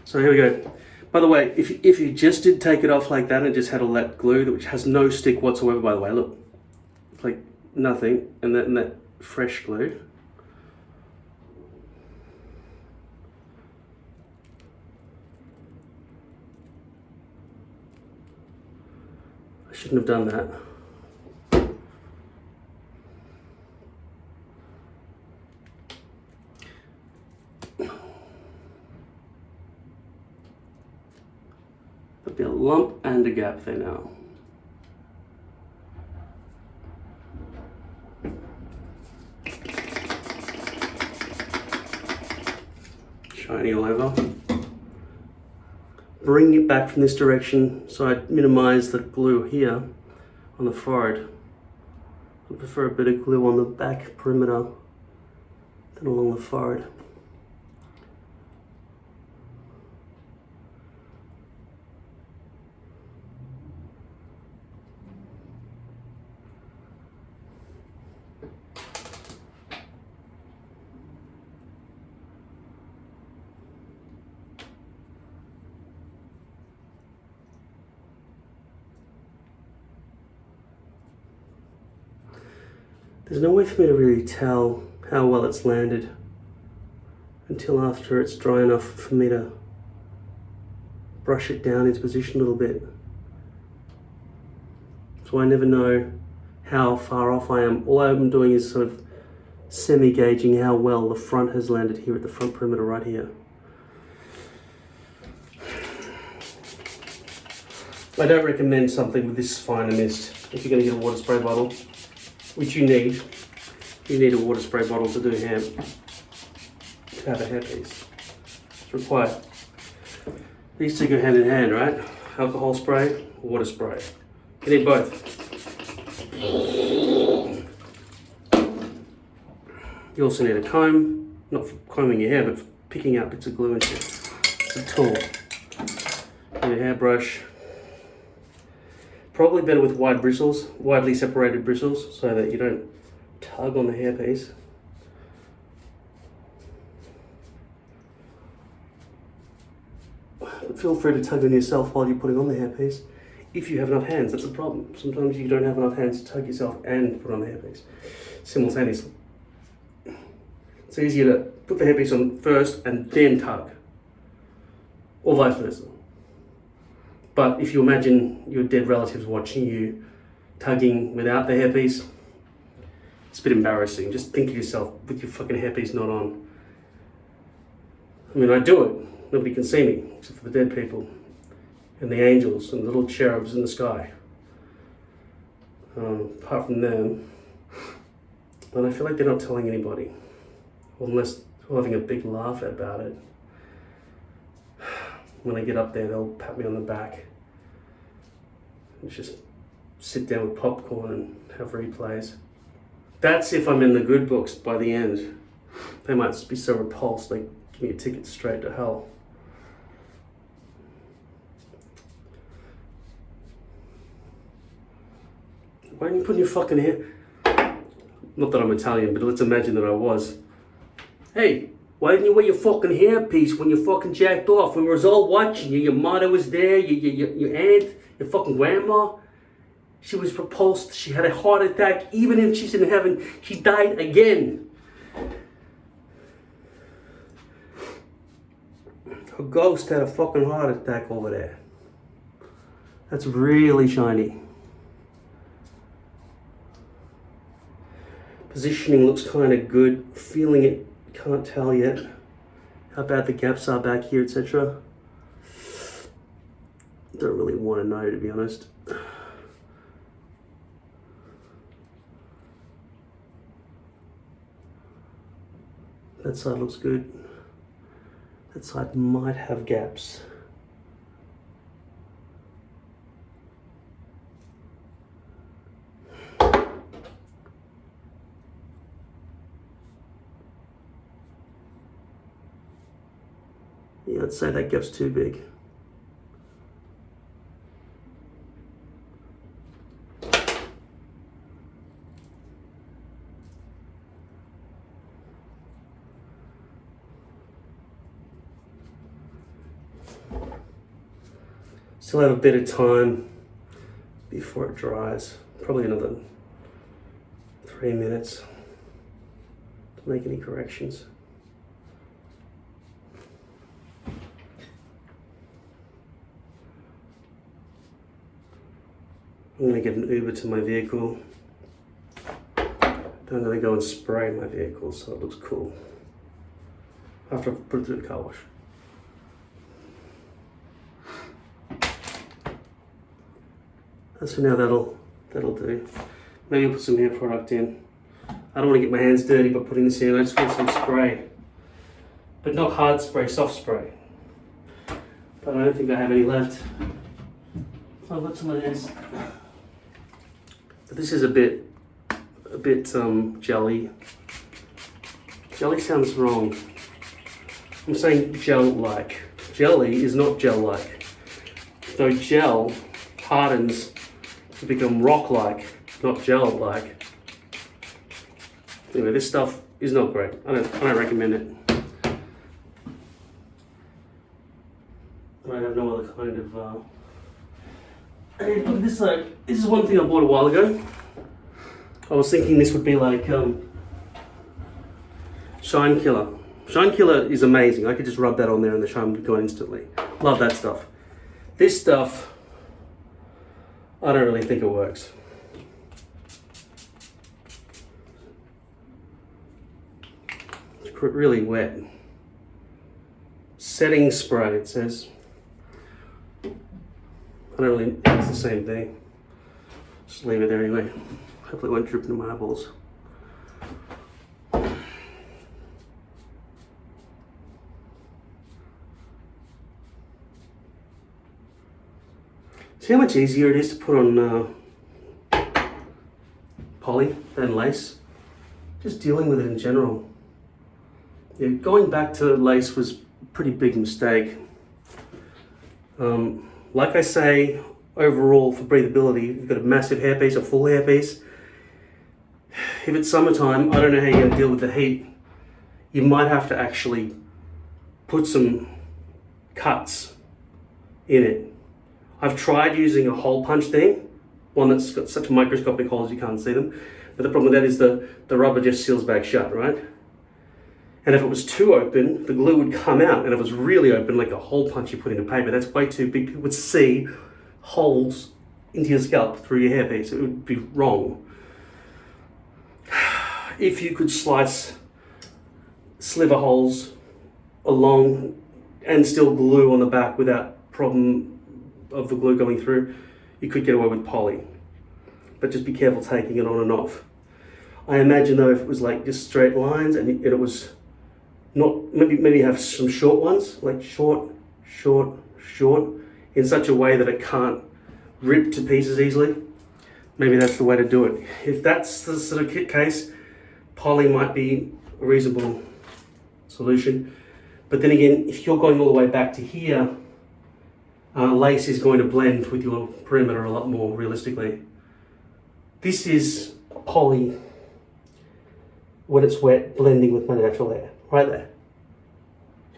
So here we go. By the way, if you just did take it off like that and just had all that glue, which has no stick whatsoever, by the way, look, it's like nothing, and that fresh glue. I shouldn't have done that. There'll be a lump and a gap there now. Shiny all over. Bring it back from this direction so I minimize the glue here on the forehead. I prefer a bit of glue on the back perimeter than along the forehead. There's no way for me to really tell how well it's landed until after it's dry enough for me to brush it down into position a little bit. So I never know how far off I am. All I'm doing is sort of semi-gauging how well the front has landed here at the front perimeter right here. I don't recommend something with this fine a mist if you're going to get a water spray bottle, which you need. You need a water spray bottle to do hair, to have a hairpiece. It's required. These two go hand in hand, right? Alcohol spray, water spray. You need both. You also need a comb, not for combing your hair, but for picking out bits of glue and shit. It's a tool. You need a hairbrush. Probably better with wide bristles, widely separated bristles, so that you don't tug on the hairpiece. But feel free to tug on yourself while you're putting on the hairpiece. If you have enough hands, that's a problem. Sometimes you don't have enough hands to tug yourself and put on the hairpiece simultaneously. It's easier to put the hairpiece on first and then tug, or vice versa. But if you imagine your dead relatives watching you tugging without the hairpiece, it's a bit embarrassing. Just think of yourself with your fucking hairpiece not on. I mean, I do it. Nobody can see me, except for the dead people and the angels and the little cherubs in the sky. Apart from them, and I feel like they're not telling anybody, unless they're having a big laugh about it. When I get up there, they'll pat me on the back and just sit down with popcorn and have replays. That's if I'm in the good books by the end. They might be so repulsed, they give me a ticket straight to hell. Why aren't you putting your fucking hair? Not that I'm Italian, but let's imagine that I was. Hey, why didn't you wear your fucking hairpiece when you fucking jacked off? We was all watching you. Your mother was there, your aunt, your fucking grandma. She was repulsed. She had a heart attack. Even if she's in heaven, she died again. A ghost had a fucking heart attack over there. That's really shiny. Positioning looks kind of good. Feeling it, can't tell yet how bad the gaps are back here, etc. Don't really want to know, to be honest. That side looks good. That side might have gaps. Yeah, I'd say that gap's too big. Still have a bit of time before it dries. Probably another 3 minutes to make any corrections. I'm going to get an Uber to my vehicle. Then I'm going to go and spray my vehicle so it looks cool after I've put it through the car wash. So now that'll do. Maybe I'll put some hair product in. I don't want to get my hands dirty by putting this in. I just want some spray, but not hard spray, soft spray. But I don't think I have any left. So I've got some of this. But this is a bit jelly. Jelly sounds wrong. I'm saying gel-like. Jelly is not gel-like. So gel hardens to become rock-like, not gel-like. Anyway, this stuff is not great. I don't recommend it. I have no other kind of. Hey, look at this though. This is one thing I bought a while ago. I was thinking this would be like Shine Killer. Shine Killer is amazing. I could just rub that on there and the shine would go instantly. Love that stuff. This stuff, I don't really think it works. It's really wet. Setting spray, it says. I don't really think it's the same thing. Just leave it there anyway. Hopefully it won't drip into my eyeballs. See how much easier it is to put on poly than lace? Just dealing with it in general. Yeah, going back to lace was a pretty big mistake. Like I say, overall for breathability, you've got a massive hairpiece, a full hairpiece. If it's summertime, I don't know how you're going to deal with the heat. You might have to actually put some cuts in it. I've tried using a hole punch thing, one that's got such microscopic holes you can't see them. But the problem with that is the rubber just seals back shut, right? And if it was too open, the glue would come out. And if it was really open, like a hole punch you put into paper, that's way too big. People would see holes into your scalp through your hairpiece. It would be wrong. If you could slice sliver holes along and still glue on the back without problem of the glue going through, you could get away with poly. But just be careful taking it on and off. I imagine though, if it was like just straight lines and it was not, maybe have some short ones, like short, in such a way that it can't rip to pieces easily. Maybe that's the way to do it. If that's the sort of case, poly might be a reasonable solution. But then again, if you're going all the way back to here, lace is going to blend with your perimeter a lot more realistically. This is poly when it's wet, blending with my natural hair, right there.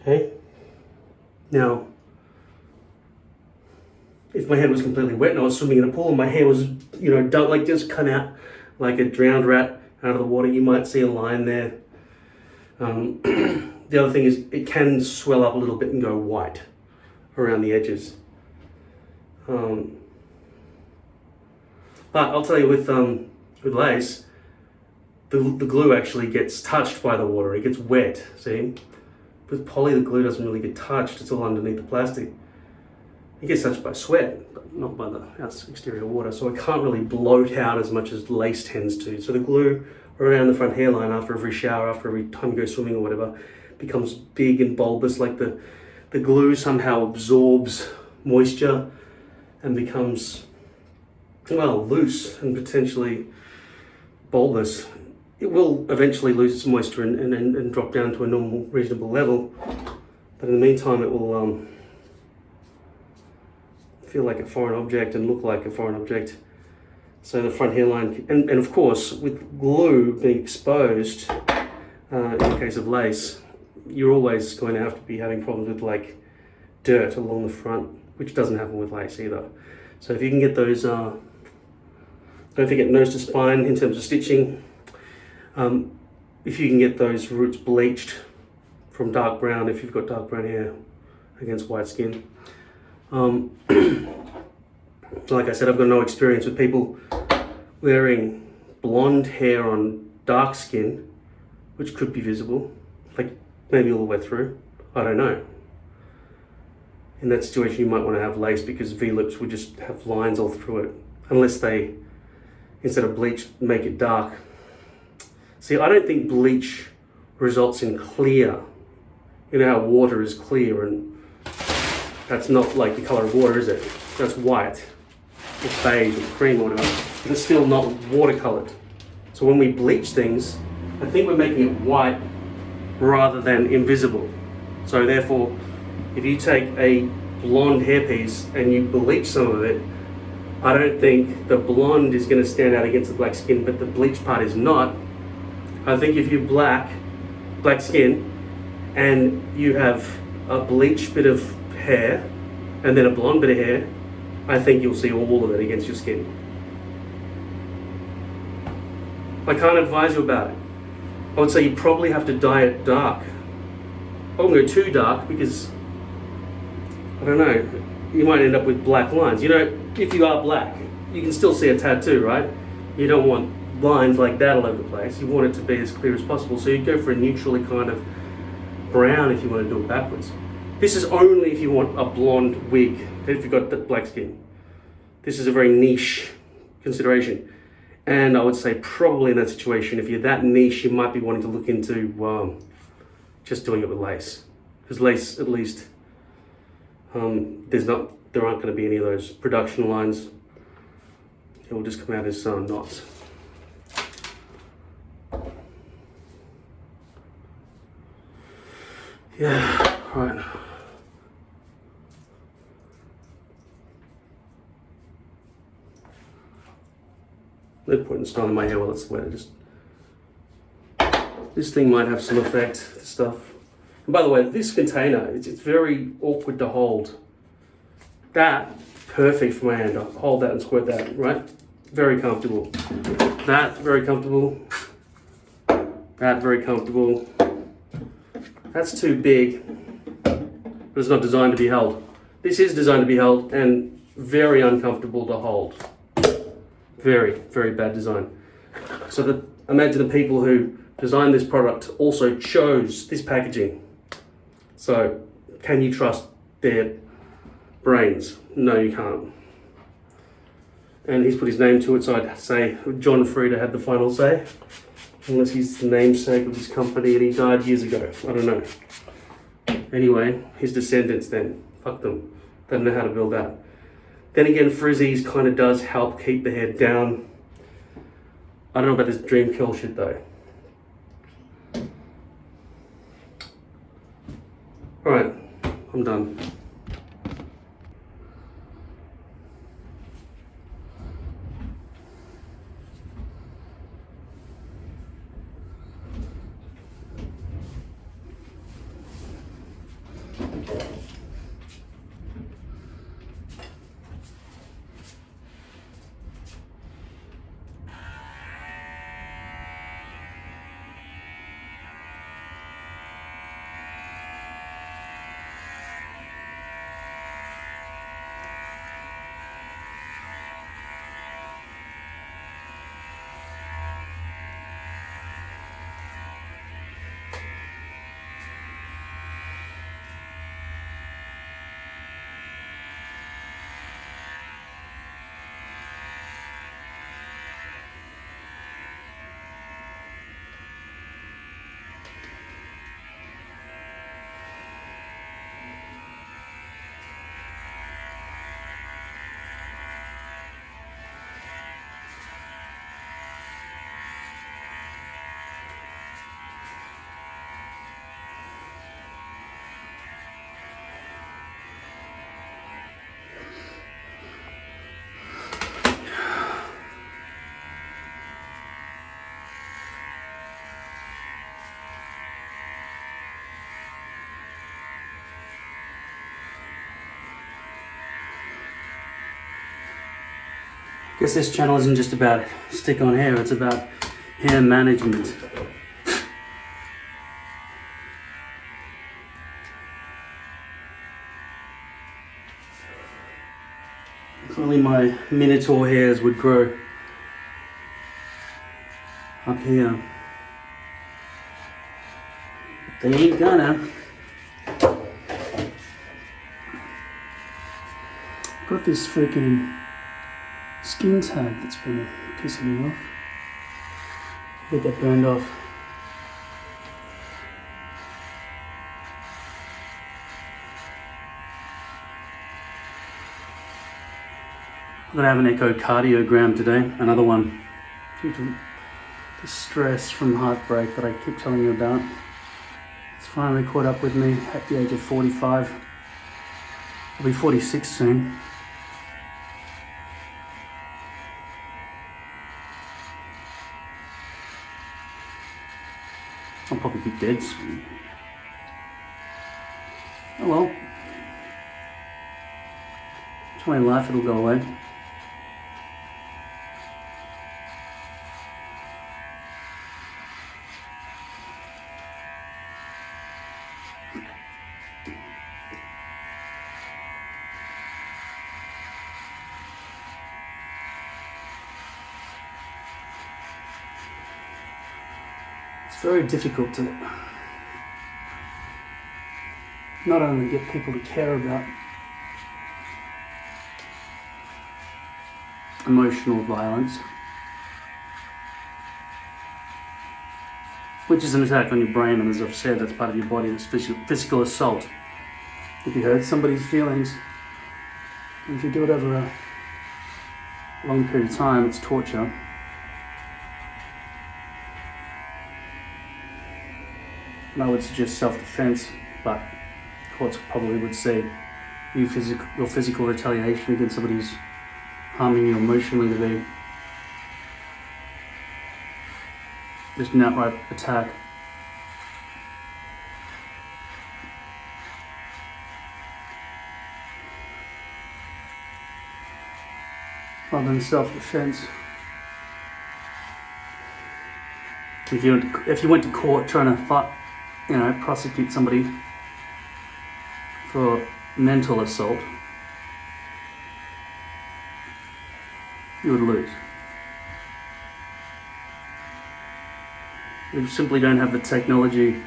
Okay? Now, if my head was completely wet and I was swimming in a pool and my hair was, don't like just come out like a drowned rat out of the water, you might see a line there. The other thing is it can swell up a little bit and go white around the edges. But I'll tell you with lace, the glue actually gets touched by the water. It gets wet, see? With poly, the glue doesn't really get touched. It's all underneath the plastic. It gets touched by sweat, but not by the exterior water. So it can't really bloat out as much as lace tends to. So the glue around the front hairline after every shower, after every time you go swimming or whatever, becomes big and bulbous, like the glue somehow absorbs moisture and becomes, well, loose and potentially bulbous. It will eventually lose its moisture and drop down to a normal, reasonable level. But in the meantime, it will feel like a foreign object and look like a foreign object. So the front hairline, and of course, with glue being exposed, in the case of lace, you're always going to have to be having problems with like dirt along the front, which doesn't happen with lace either. So if you can get those, don't forget nose to spine in terms of stitching. If you can get those roots bleached from dark brown, if you've got dark brown hair against white skin. Like I said, I've got no experience with people wearing blonde hair on dark skin, which could be visible, like maybe all the way through. I don't know. In that situation, you might want to have lace because V-lips would just have lines all through it, unless they, instead of bleach, make it dark. See, I don't think bleach results in clear. You know how water is clear, and that's not like the color of water, is it? That's white, or beige, or cream, or whatever. But it's still not watercolored. So when we bleach things, I think we're making it white rather than invisible. So therefore, if you take a blonde hairpiece and you bleach some of it, I don't think the blonde is going to stand out against the black skin, but the bleach part is not. I think if you're black skin, and you have a bleached bit of hair and then a blonde bit of hair, I think you'll see all of it against your skin. I can't advise you about it. I would say you probably have to dye it dark. I wouldn't go too dark because, I don't know, you might end up with black lines. You know, if you are black, you can still see a tattoo, right? You don't want lines like that all over the place. You want it to be as clear as possible. So you go for a neutrally kind of brown if you want to do it backwards. This is only if you want a blonde wig, if you've got black skin. This is a very niche consideration. And I would say probably in that situation, if you're that niche, you might be wanting to look into just doing it with lace. Because lace, at least, there aren't going to be any of those production lines. It will just come out as knots. Yeah, right. No point in styling my hair while it's wet. This thing might have some effect, stuff. And by the way, this container, it's very awkward to hold. That, perfect for my hand. I'll hold that and squirt that, right? Very comfortable. That, very comfortable. That, very comfortable. That's too big, but it's not designed to be held. This is designed to be held and very uncomfortable to hold. Very, very bad design. So imagine the people who designed this product also chose this packaging. So can you trust their brains? No, you can't. And he's put his name to it, so I'd say John Frieda had the final say. Unless he's the namesake of this company and he died years ago. I don't know. Anyway, his descendants then. Fuck them. They don't know how to build that. Then again, frizzies kind of does help keep the hair down. I don't know about this dream curl shit though. Alright, I'm done. Guess this channel isn't just about stick on hair, it's about hair management. If only my minotaur hairs would grow up here. They ain't gonna. Got this freaking skin tag that's been pissing me off. Get that burned off. I'm gonna have an echocardiogram today, another one due to the stress from heartbreak that I keep telling you about. It's finally caught up with me at the age of 45. I'll be 46 soon. I'll probably be dead soon. Oh well. It's my life, it'll go away. It's very difficult to not only get people to care about emotional violence, which is an attack on your brain, and as I've said, that's part of your body, that's physical assault. If you hurt somebody's feelings, and if you do it over a long period of time, it's torture. And I would suggest self-defense, but courts probably would say your physical retaliation against somebody who's harming you emotionally to be just an outright attack. Rather than self-defense. If you went to court trying to fight, prosecute somebody for mental assault, you would lose. You simply don't have the technology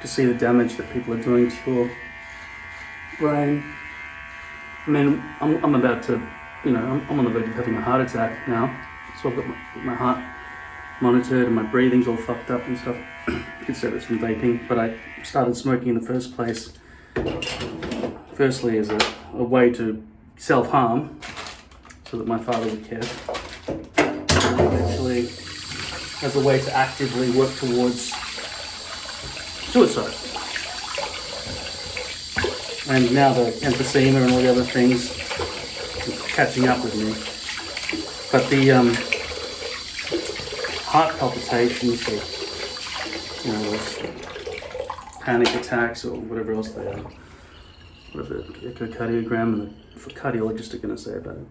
to see the damage that people are doing to your brain. I mean, I'm about to, I'm on the verge of having a heart attack now, so I've got my heart monitored and my breathing's all fucked up and stuff. You could say that's from vaping, but I started smoking in the first place. Firstly, as a way to self-harm, so that my father would care. And eventually, as a way to actively work towards suicide. And now the emphysema and all the other things are catching up with me. But the heart palpitations, those panic attacks or whatever else they are, whatever echocardiogram and the cardiologists are going to say about it.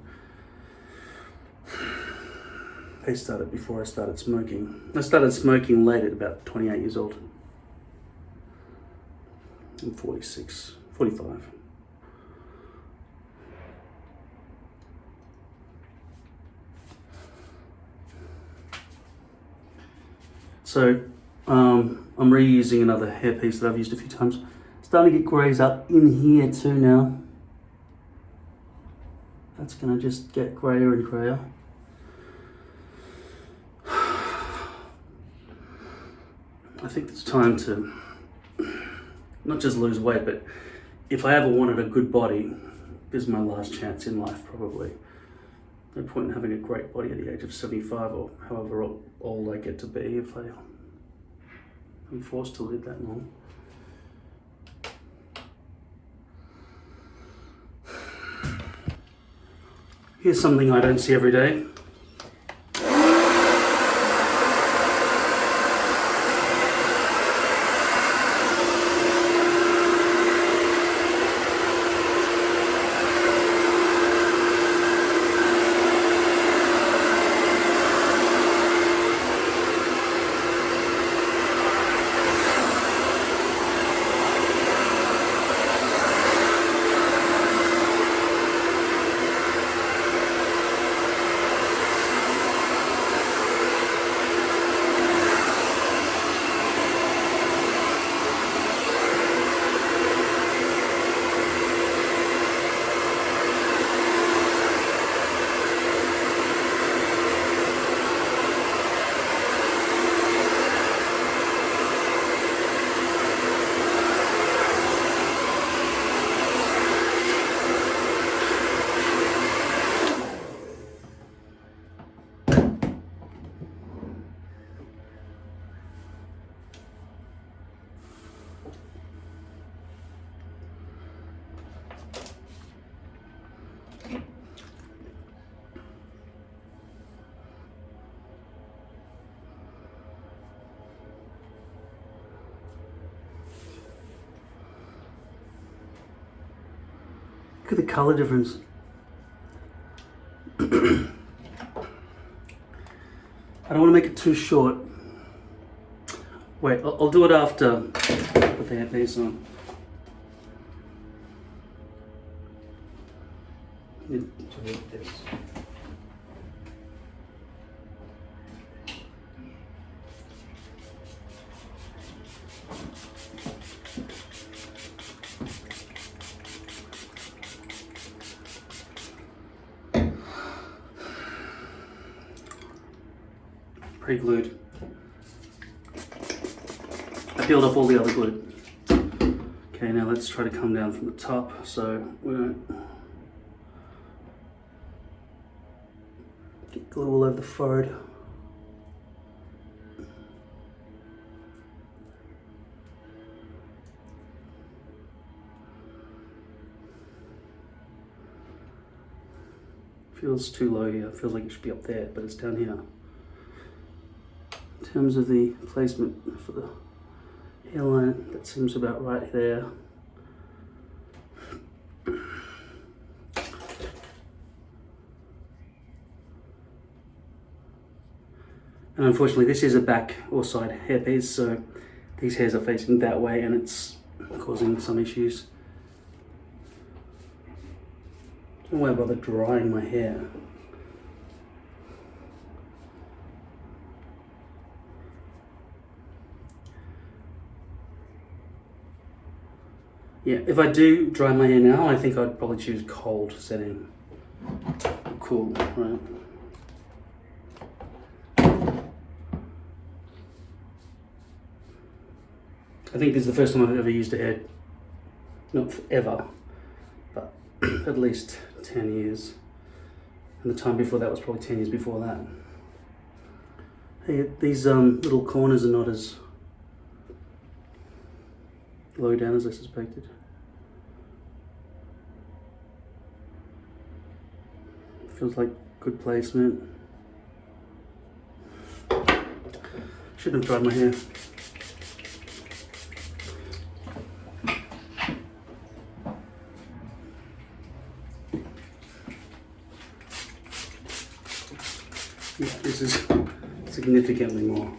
They started before I started smoking. I started smoking late at about 28 years old. I'm 46, 45. So I'm reusing another hairpiece that I've used a few times. Starting to get greys up in here too now. That's gonna just get grayer and grayer. I think it's time to not just lose weight, but if I ever wanted a good body, this is my last chance in life probably. No point in having a great body at the age of 75 or however old I get to be if I'm forced to live that long. Here's something I don't see every day. Look at the color difference. I don't want to make it too short. Wait, I'll do it after I put the hairpiece on. This. Pre-glued. I peeled off all the other glue. Okay, now let's try to come down from the top so we don't get glue all over the forehead. Feels too low here. Feels like it should be up there, but it's down here. In terms of the placement for the hairline, that seems about right there. And unfortunately this is a back or side hairpiece, so these hairs are facing that way and it's causing some issues. Don't worry about drying my hair. Yeah, if I do dry my hair now, I think I'd probably choose cold setting. Cool, right? I think this is the first time I've ever used a hair, not forever, but at least 10 years. And the time before that was probably 10 years before that. Hey, these little corners are not as low down as I suspected. Feels like good placement. Shouldn't have dried my hair. Yeah, this is significantly more.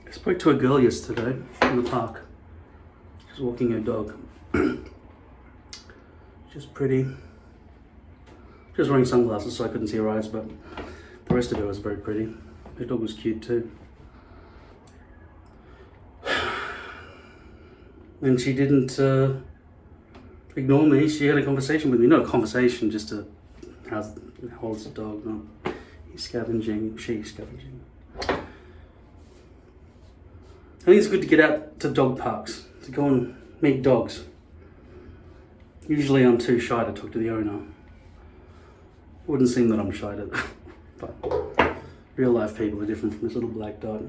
I spoke to a girl yesterday in the park. She's walking her dog. She's pretty. She was wearing sunglasses so I couldn't see her eyes, but the rest of her was very pretty. Her dog was cute too. And she didn't ignore me. She had a conversation with me. Not a conversation, just a, how old's the dog? No, he's scavenging, she's scavenging. I think it's good to get out to dog parks, to go and meet dogs. Usually I'm too shy to talk to the owner. It wouldn't seem that I'm shy to, but real life people are different from this little black dot.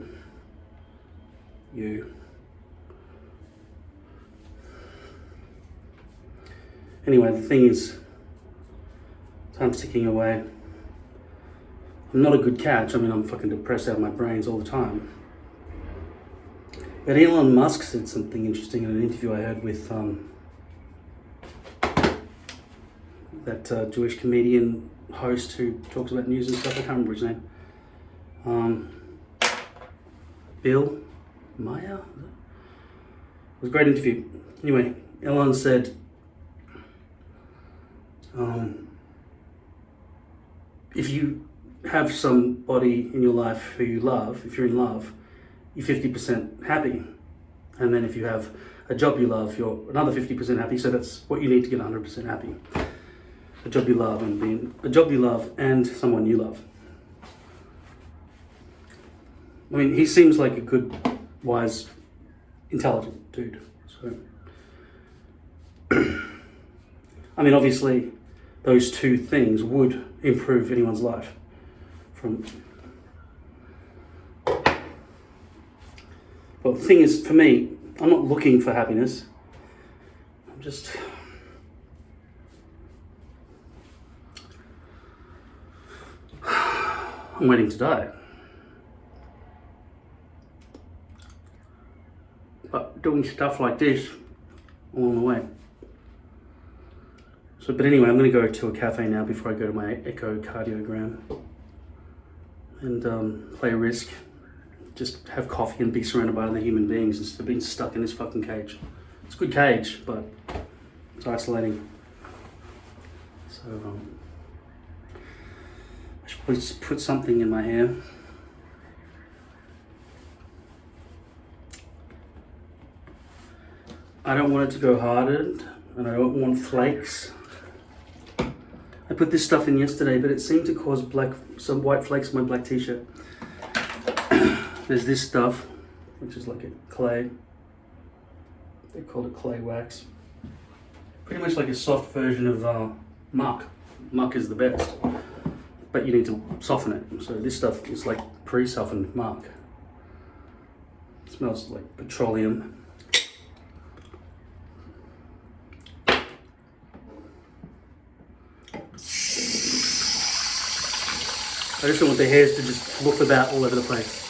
You. Anyway, the thing is, time's ticking away. I'm not a good catch. I mean, I'm fucking depressed out of my brains all the time. But Elon Musk said something interesting in an interview I heard with that Jewish comedian host who talks about news and stuff. I can't remember his name. Bill Maher? It was a great interview. Anyway, Elon said, if you have somebody in your life who you love, if you're in love, you're 50% happy. And then if you have a job you love, you're another 50% happy. So that's what you need to get 100% happy. A job you love and someone you love. I mean, he seems like a good, wise, intelligent dude. So, I mean, obviously, those two things would improve anyone's life. Well, the thing is, for me, I'm not looking for happiness. I'm waiting to die. But doing stuff like this along the way. So, but anyway, I'm going to go to a cafe now before I go to my echocardiogram and play Risk. Just have coffee and be surrounded by other human beings instead of being stuck in this fucking cage. It's a good cage, but it's isolating. So I should probably just put something in my hair. I don't want it to go hardened, and I don't want flakes. I put this stuff in yesterday, but it seemed to cause some white flakes on my black t-shirt. There's this stuff, which is like a clay. They call it clay wax. Pretty much like a soft version of muck. Muck is the best, but you need to soften it. So this stuff is like pre-softened muck. It smells like petroleum. I just don't want the hairs to just fluff about all over the place.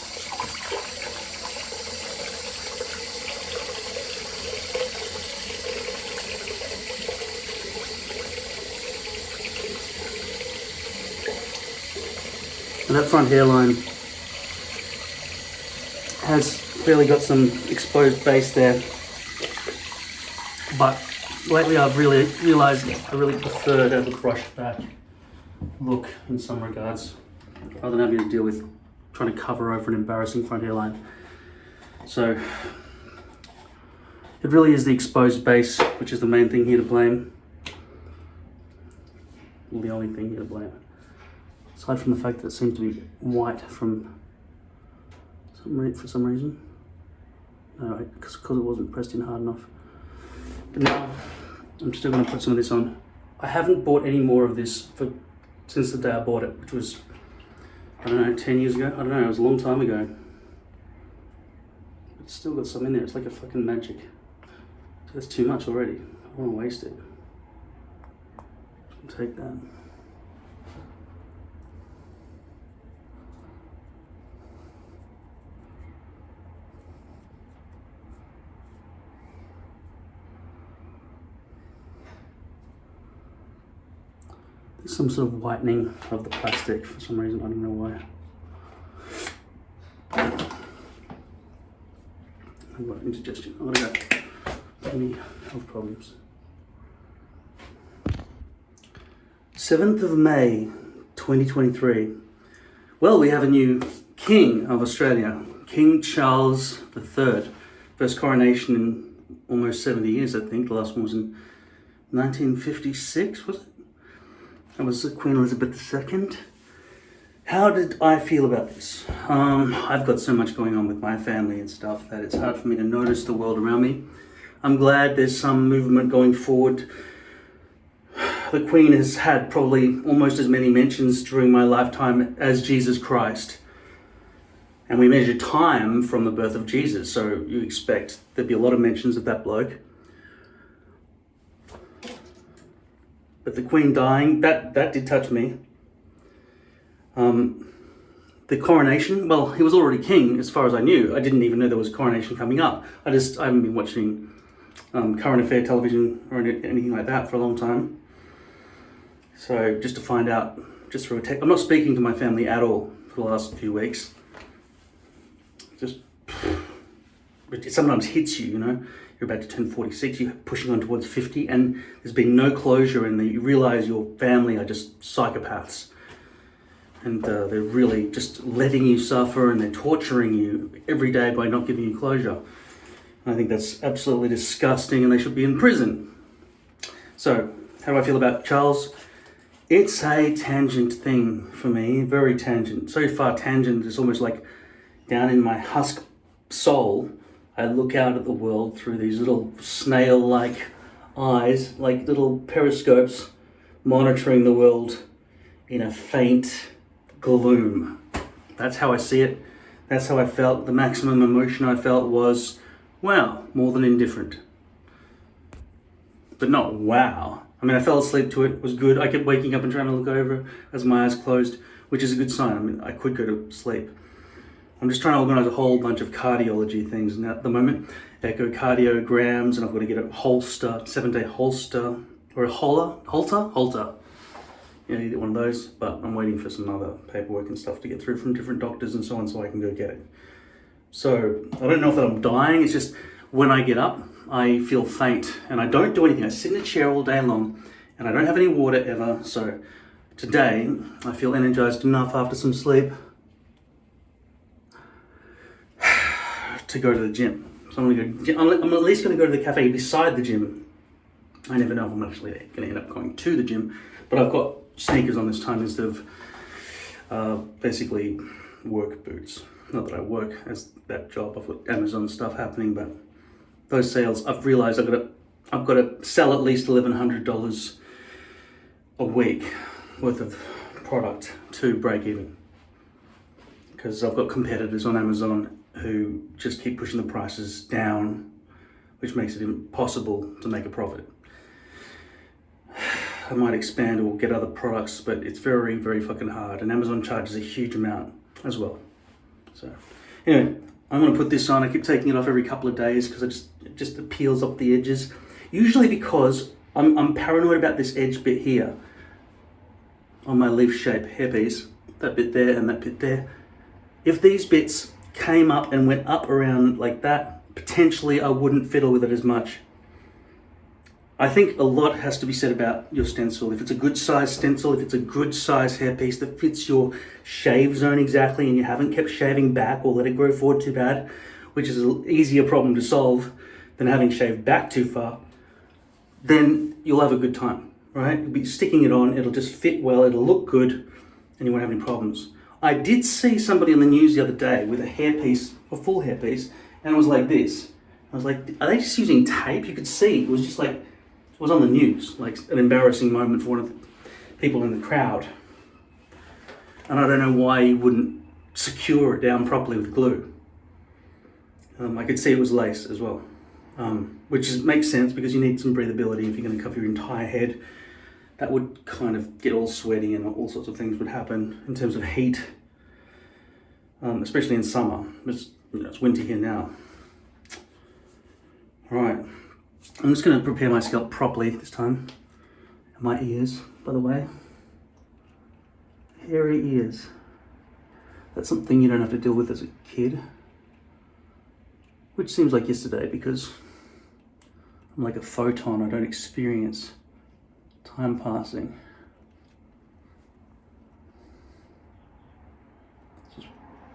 And that front hairline has clearly got some exposed base there, but lately I've really realised I really prefer to have a brushed back look in some regards, rather than having to deal with trying to cover over an embarrassing front hairline. So it really is the exposed base which is the main thing here to blame. Well, the only thing here to blame. Aside from the fact that it seems to be white for some reason. No, because it wasn't pressed in hard enough. But now, I'm still going to put some of this on. I haven't bought any more of this since the day I bought it, which was, I don't know, 10 years ago? I don't know, it was a long time ago. It's still got some in there, it's like a fucking magic. So that's too much already. I don't want to waste it. Take that. There's some sort of whitening of the plastic for some reason, I don't know why. I've got indigestion. I'm gonna go. Any health problems. 7th of May, 2023. Well, we have a new King of Australia, King Charles III. First coronation in almost 70 years, I think. The last one was in 1956, was it? That was Queen Elizabeth II. How did I feel about this? I've got so much going on with my family and stuff that it's hard for me to notice the world around me. I'm glad there's some movement going forward. The Queen has had probably almost as many mentions during my lifetime as Jesus Christ. And we measure time from the birth of Jesus, so you expect there'd be a lot of mentions of that bloke. But the Queen dying, that did touch me. The coronation, well, he was already king as far as I knew. I didn't even know there was a coronation coming up. I haven't been watching current affair television or anything like that for a long time. So just to find out, just through a text, I'm not speaking to my family at all for the last few weeks. It sometimes hits you, you know. You're about to turn 46, you're pushing on towards 50, and there's been no closure, and you realize your family are just psychopaths. And they're really just letting you suffer, and they're torturing you every day by not giving you closure. And I think that's absolutely disgusting, and they should be in prison. So, how do I feel about Charles? It's a tangent thing for me, very tangent. So far tangent, it's almost like down in my husk soul, I look out at the world through these little snail-like eyes, like little periscopes, monitoring the world in a faint gloom. That's how I see it. That's how I felt. The maximum emotion I felt was, wow, more than indifferent. But not wow. I mean, I fell asleep to it. It was good. I kept waking up and trying to look over as my eyes closed, which is a good sign. I mean, I could go to sleep. I'm just trying to organize a whole bunch of cardiology things now at the moment. Echocardiograms, and I've got to get a holster, 7-day holster, or a halter. Yeah, you get one of those, but I'm waiting for some other paperwork and stuff to get through from different doctors and so on, so I can go get it. So I don't know if I'm dying. It's just when I get up, I feel faint and I don't do anything. I sit in a chair all day long and I don't have any water ever. So today I feel energized enough after some sleep to go to the gym. So I'm at least going to go to the cafe beside the gym. I never know if I'm actually going to end up going to the gym, but I've got sneakers on this time instead of basically work boots. Not that I work as that job. I've got Amazon stuff happening, but those sales, I've realized I've got to sell at least $1,100 a week worth of product to break even, because I've got competitors on Amazon who just keep pushing the prices down, which makes it impossible to make a profit. I might expand or get other products, but it's very, very fucking hard, and Amazon charges a huge amount as well. So anyway, I'm going to put this on. I keep taking it off every couple of days because it just peels up the edges. Usually because I'm paranoid about this edge bit here on my leaf shape hairpiece, that bit there and that bit there. If these bits came up and went up around like that, potentially I wouldn't fiddle with it as much. I think a lot has to be said about your stencil. If it's a good size stencil, if it's a good size hairpiece that fits your shave zone exactly and you haven't kept shaving back or let it grow forward too bad, which is an easier problem to solve than having shaved back too far, then you'll have a good time, right? You'll be sticking it on, it'll just fit well, it'll look good, and you won't have any problems. I did see somebody on the news the other day with a hairpiece, a full hairpiece, and it was like this. I was like, are they just using tape? You could see, it was just like, it was on the news, like an embarrassing moment for one of the people in the crowd. And I don't know why you wouldn't secure it down properly with glue. I could see it was lace as well, which makes sense because you need some breathability if you're going to cover your entire head. That would kind of get all sweaty and all sorts of things would happen in terms of heat, especially in summer. It's winter here now. All right. I'm just going to prepare my scalp properly this time. And my ears, by the way. Hairy ears. That's something you don't have to deal with as a kid. Which seems like yesterday because I'm like a photon. I don't experience time passing. Just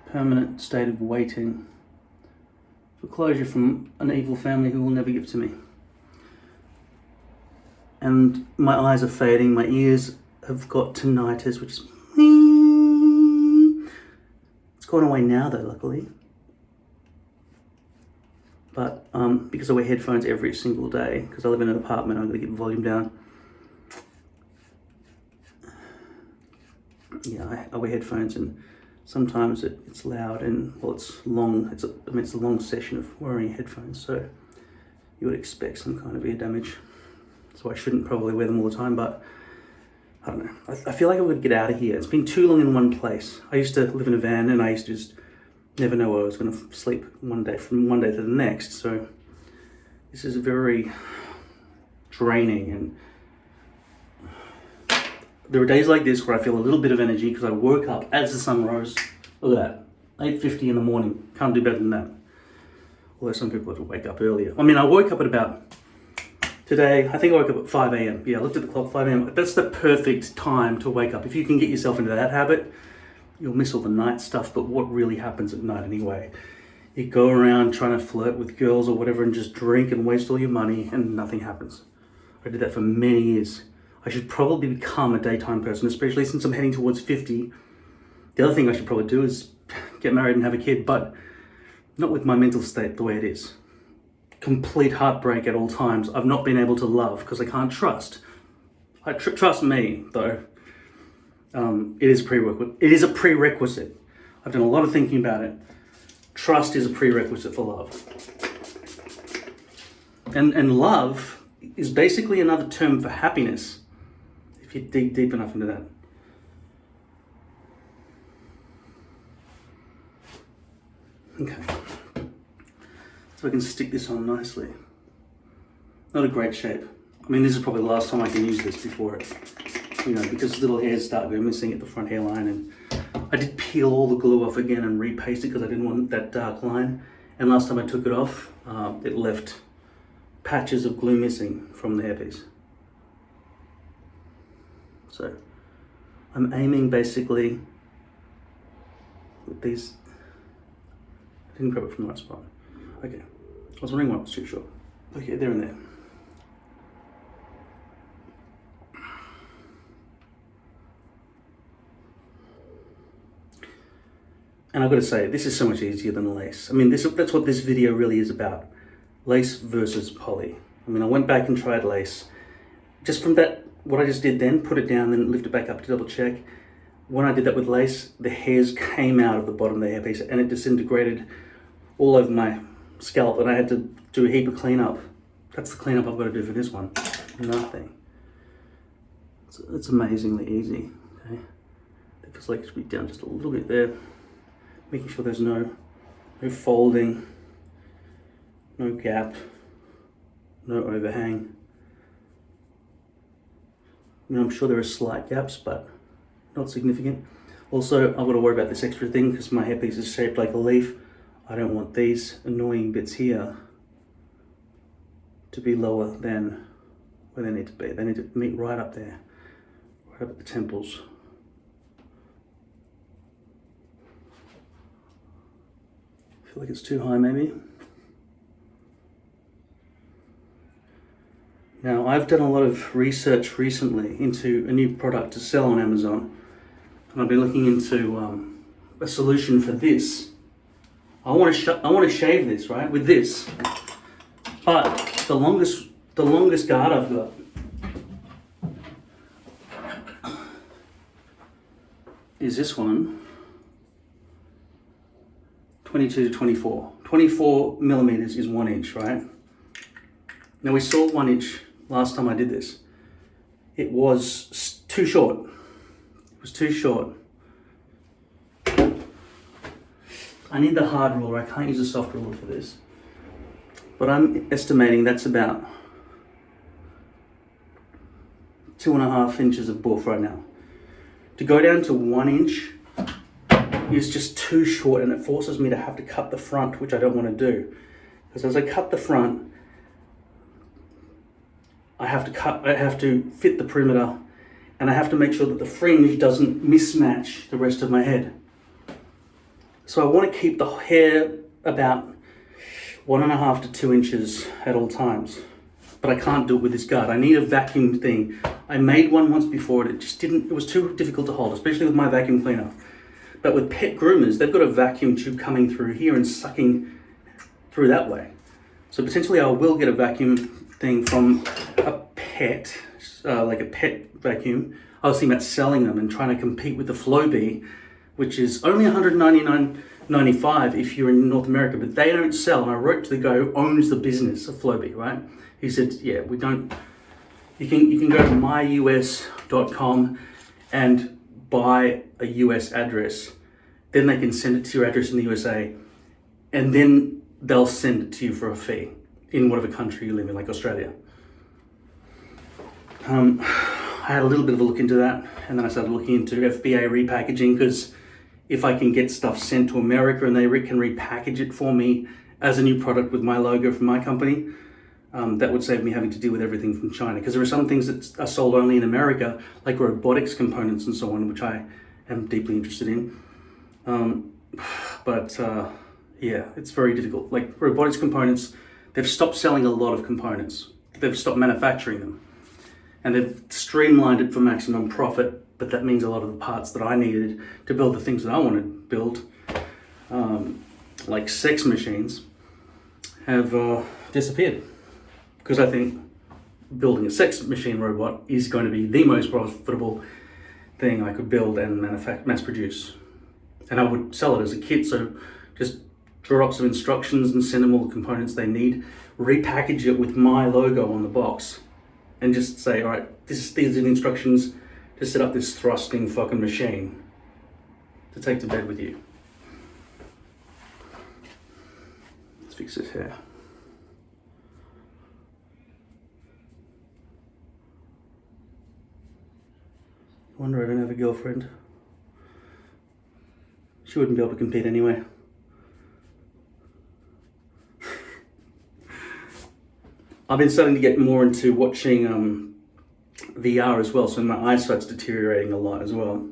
permanent state of waiting for closure from an evil family who will never give to me. And my eyes are fading, my ears have got tinnitus, which is... It's gone away now though, luckily. But because I wear headphones every single day, because I live in an apartment, I'm going to get the volume down. Yeah, I wear headphones and sometimes it's loud and, well, it's long. It's a long session of wearing headphones, so you would expect some kind of ear damage. So I shouldn't probably wear them all the time, but I don't know. I feel like I would get out of here. It's been too long in one place. I used to live in a van and I used to just never know where I was going to sleep one day from one day to the next. So this is very draining, and there are days like this where I feel a little bit of energy because I woke up as the sun rose. Look at that, 8:50 in the morning. Can't do better than that. Although some people have to wake up earlier. I mean, I woke up at about... Today, I think I woke up at 5 a.m. Yeah, I looked at the clock, 5 a.m. That's the perfect time to wake up. If you can get yourself into that habit, you'll miss all the night stuff, but what really happens at night anyway? You go around trying to flirt with girls or whatever and just drink and waste all your money and nothing happens. I did that for many years. I should probably become a daytime person, especially since I'm heading towards 50. The other thing I should probably do is get married and have a kid, but not with my mental state the way it is. Complete heartbreak at all times. I've not been able to love because I can't trust. Trust me, though. It is prerequisite. It is a prerequisite. I've done a lot of thinking about it. Trust is a prerequisite for love. And love is basically another term for happiness, if you dig deep enough into that. Okay. So I can stick this on nicely. Not a great shape. I mean, this is probably the last time I can use this before it, because little hairs start going missing at the front hairline, and I did peel all the glue off again and repaste it because I didn't want that dark line. And last time I took it off, it left patches of glue missing from the hairpiece. So I'm aiming basically with these. I didn't grab it from the right spot. Okay, I was wondering why it was too short. Okay, there and there. And I've got to say, this is so much easier than lace. I mean, that's what this video really is about. Lace versus poly. I mean, I went back and tried lace. Just from that, what I just did then, put it down, then lift it back up to double check. When I did that with lace, the hairs came out of the bottom of the hairpiece and it disintegrated all over my scalp, and I had to do a heap of cleanup. That's the cleanup I've got to do for this one. Nothing. It's amazingly easy. Okay, it feels like it should be down just a little bit there, making sure there's no folding, no gap, no overhang. I mean, I'm sure there are slight gaps, but not significant. Also, I've got to worry about this extra thing because my hairpiece is shaped like a leaf. I don't want these annoying bits here to be lower than where they need to be. They need to meet right up there, right up at the temples. I feel like it's too high maybe. Now, I've done a lot of research recently into a new product to sell on Amazon, and I've been looking into a solution for this. I want to shave this, right, with this, but the longest guard I've got is this one, 22 to 24. 24 millimeters is 1 inch, right? Now we saw 1 inch last time I did this. It was too short. It was too short. I need the hard ruler. I can't use a soft ruler for this. But I'm estimating that's about 2.5 inches of boof right now. To go down to 1 inch is just too short, and it forces me to have to cut the front, which I don't want to do. Because as I cut the front, I have to fit the perimeter, and I have to make sure that the fringe doesn't mismatch the rest of my head. So I want to keep the hair about 1.5 to 2 inches at all times, but I can't do it with this guard. I need a vacuum thing. I made one once before, and it was too difficult to hold, especially with my vacuum cleaner. But with pet groomers, they've got a vacuum tube coming through here and sucking through that way. So potentially I will get a vacuum thing from a pet, like a pet vacuum. I was thinking about selling them and trying to compete with the Flowbee, which is only $199.95 if you're in North America, but they don't sell. And I wrote to the guy who owns the business of Flowbee, right? He said, yeah, we don't, you can go to myus.com and buy a US address. Then they can send it to your address in the USA, and then they'll send it to you for a fee in whatever country you live in, like Australia. I had a little bit of a look into that, and then I started looking into FBA repackaging, because if I can get stuff sent to America and they can repackage it for me as a new product with my logo from my company, that would save me having to deal with everything from China. Because there are some things that are sold only in America, like robotics components and so on, which I am deeply interested in. Yeah, it's very difficult. Like robotics components, they've stopped selling a lot of components. They've stopped manufacturing them. And they've streamlined it for maximum profit, but that means a lot of the parts that I needed to build the things that I want to build, like sex machines, have disappeared. Because I think building a sex machine robot is going to be the most profitable thing I could build and mass produce. And I would sell it as a kit, so just draw up some instructions and send them all the components they need, repackage it with my logo on the box, and just say, all right, these are the instructions to set up this thrusting fucking machine to take to bed with you. Let's fix this hair. Wonder I don't have a girlfriend. She wouldn't be able to compete anyway. I've been starting to get more into watching VR as well, so my eyesight's deteriorating a lot as well.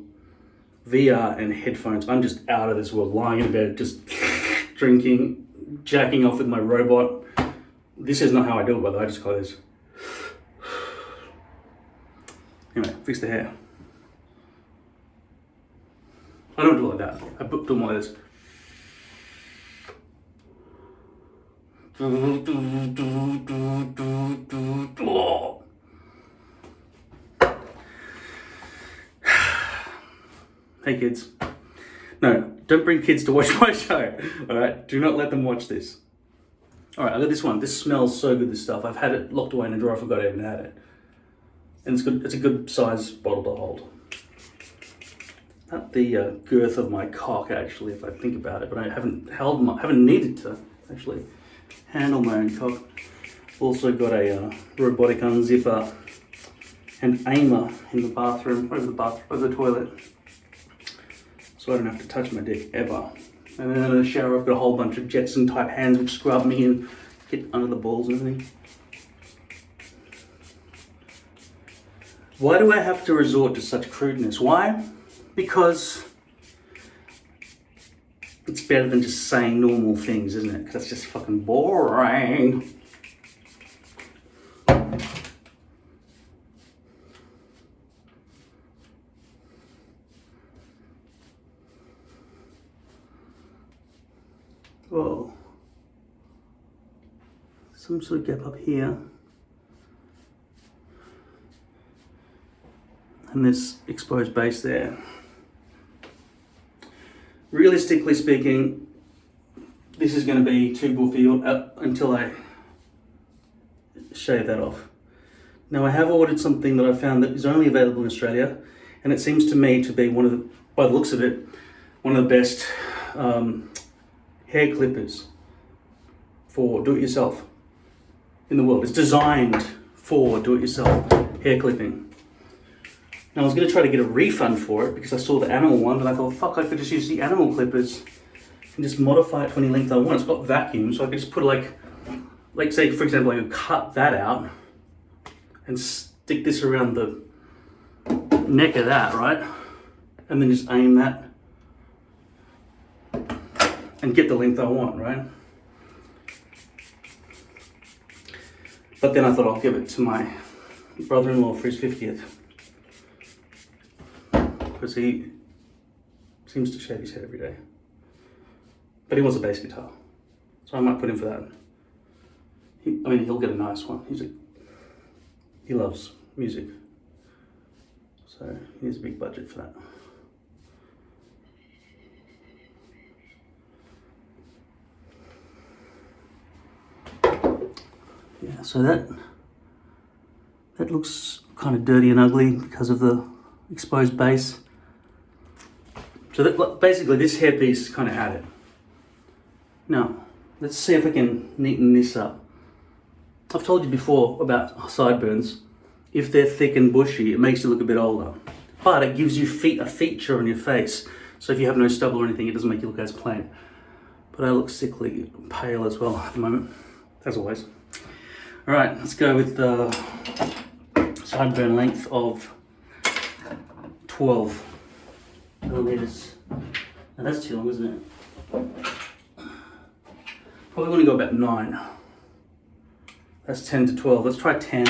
VR and headphones, I'm just out of this world, lying in bed, just drinking, jacking off with my robot. This is not how I do it, by the way, I just call this. Anyway, fix the hair. I don't do it like that. I do them like this. Hey kids. No, don't bring kids to watch my show. Alright, do not let them watch this. Alright, I got this one. This smells so good, this stuff. I've had it locked away in a drawer, I forgot I even had it. And it's good. It's a good size bottle to hold. Not the girth of my cock, actually, if I think about it, but I haven't needed to actually handle my own cock. Also got a robotic unzipper and aimer in the bathroom, over the toilet, so I don't have to touch my dick ever. And then in the shower, I've got a whole bunch of Jetson type hands which scrub me and get under the balls and everything. Why do I have to resort to such crudeness? Why? Because it's better than just saying normal things, isn't it? Because that's just fucking boring. Whoa. Some sort of gap up here. And this exposed base there. Realistically speaking, this is going to be too goofy until I shave that off. Now I have ordered something that I found that is only available in Australia, and it seems to me to be by the looks of it, one of the best hair clippers for do-it-yourself in the world. It's designed for do-it-yourself hair clipping. Now I was going to try to get a refund for it because I saw the animal one, but I thought, fuck, I could just use the animal clippers and just modify it to any length I want. It's got vacuum, so I could just put like say, for example, I could cut that out and stick this around the neck of that, right? And then just aim that and get the length I want, right? But then I thought I'll give it to my brother-in-law for his 50th. Because he seems to shave his head every day. But he wants a bass guitar. So I might put him for that. He'll get a nice one. He loves music. So he needs a big budget for that. Yeah, so that looks kind of dirty and ugly because of the exposed base. So that, basically this hairpiece kind of had it. Now, let's see if I can neaten this up. I've told you before about sideburns. If they're thick and bushy, it makes you look a bit older. But it gives you a feature on your face. So if you have no stubble or anything, it doesn't make you look as plain. But I look sickly pale as well at the moment, as always. All right, let's go with the sideburn length of 12 millimeters. Now that's too long, isn't it? Probably want to go about 9. That's 10 to 12. Let's try 10.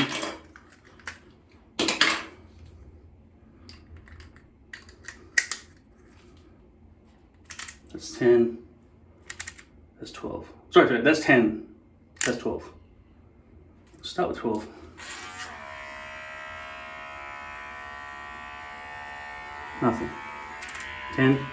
That's 10. That's 12. Sorry, that's 10. That's 12. Start with 12. Nothing. 10.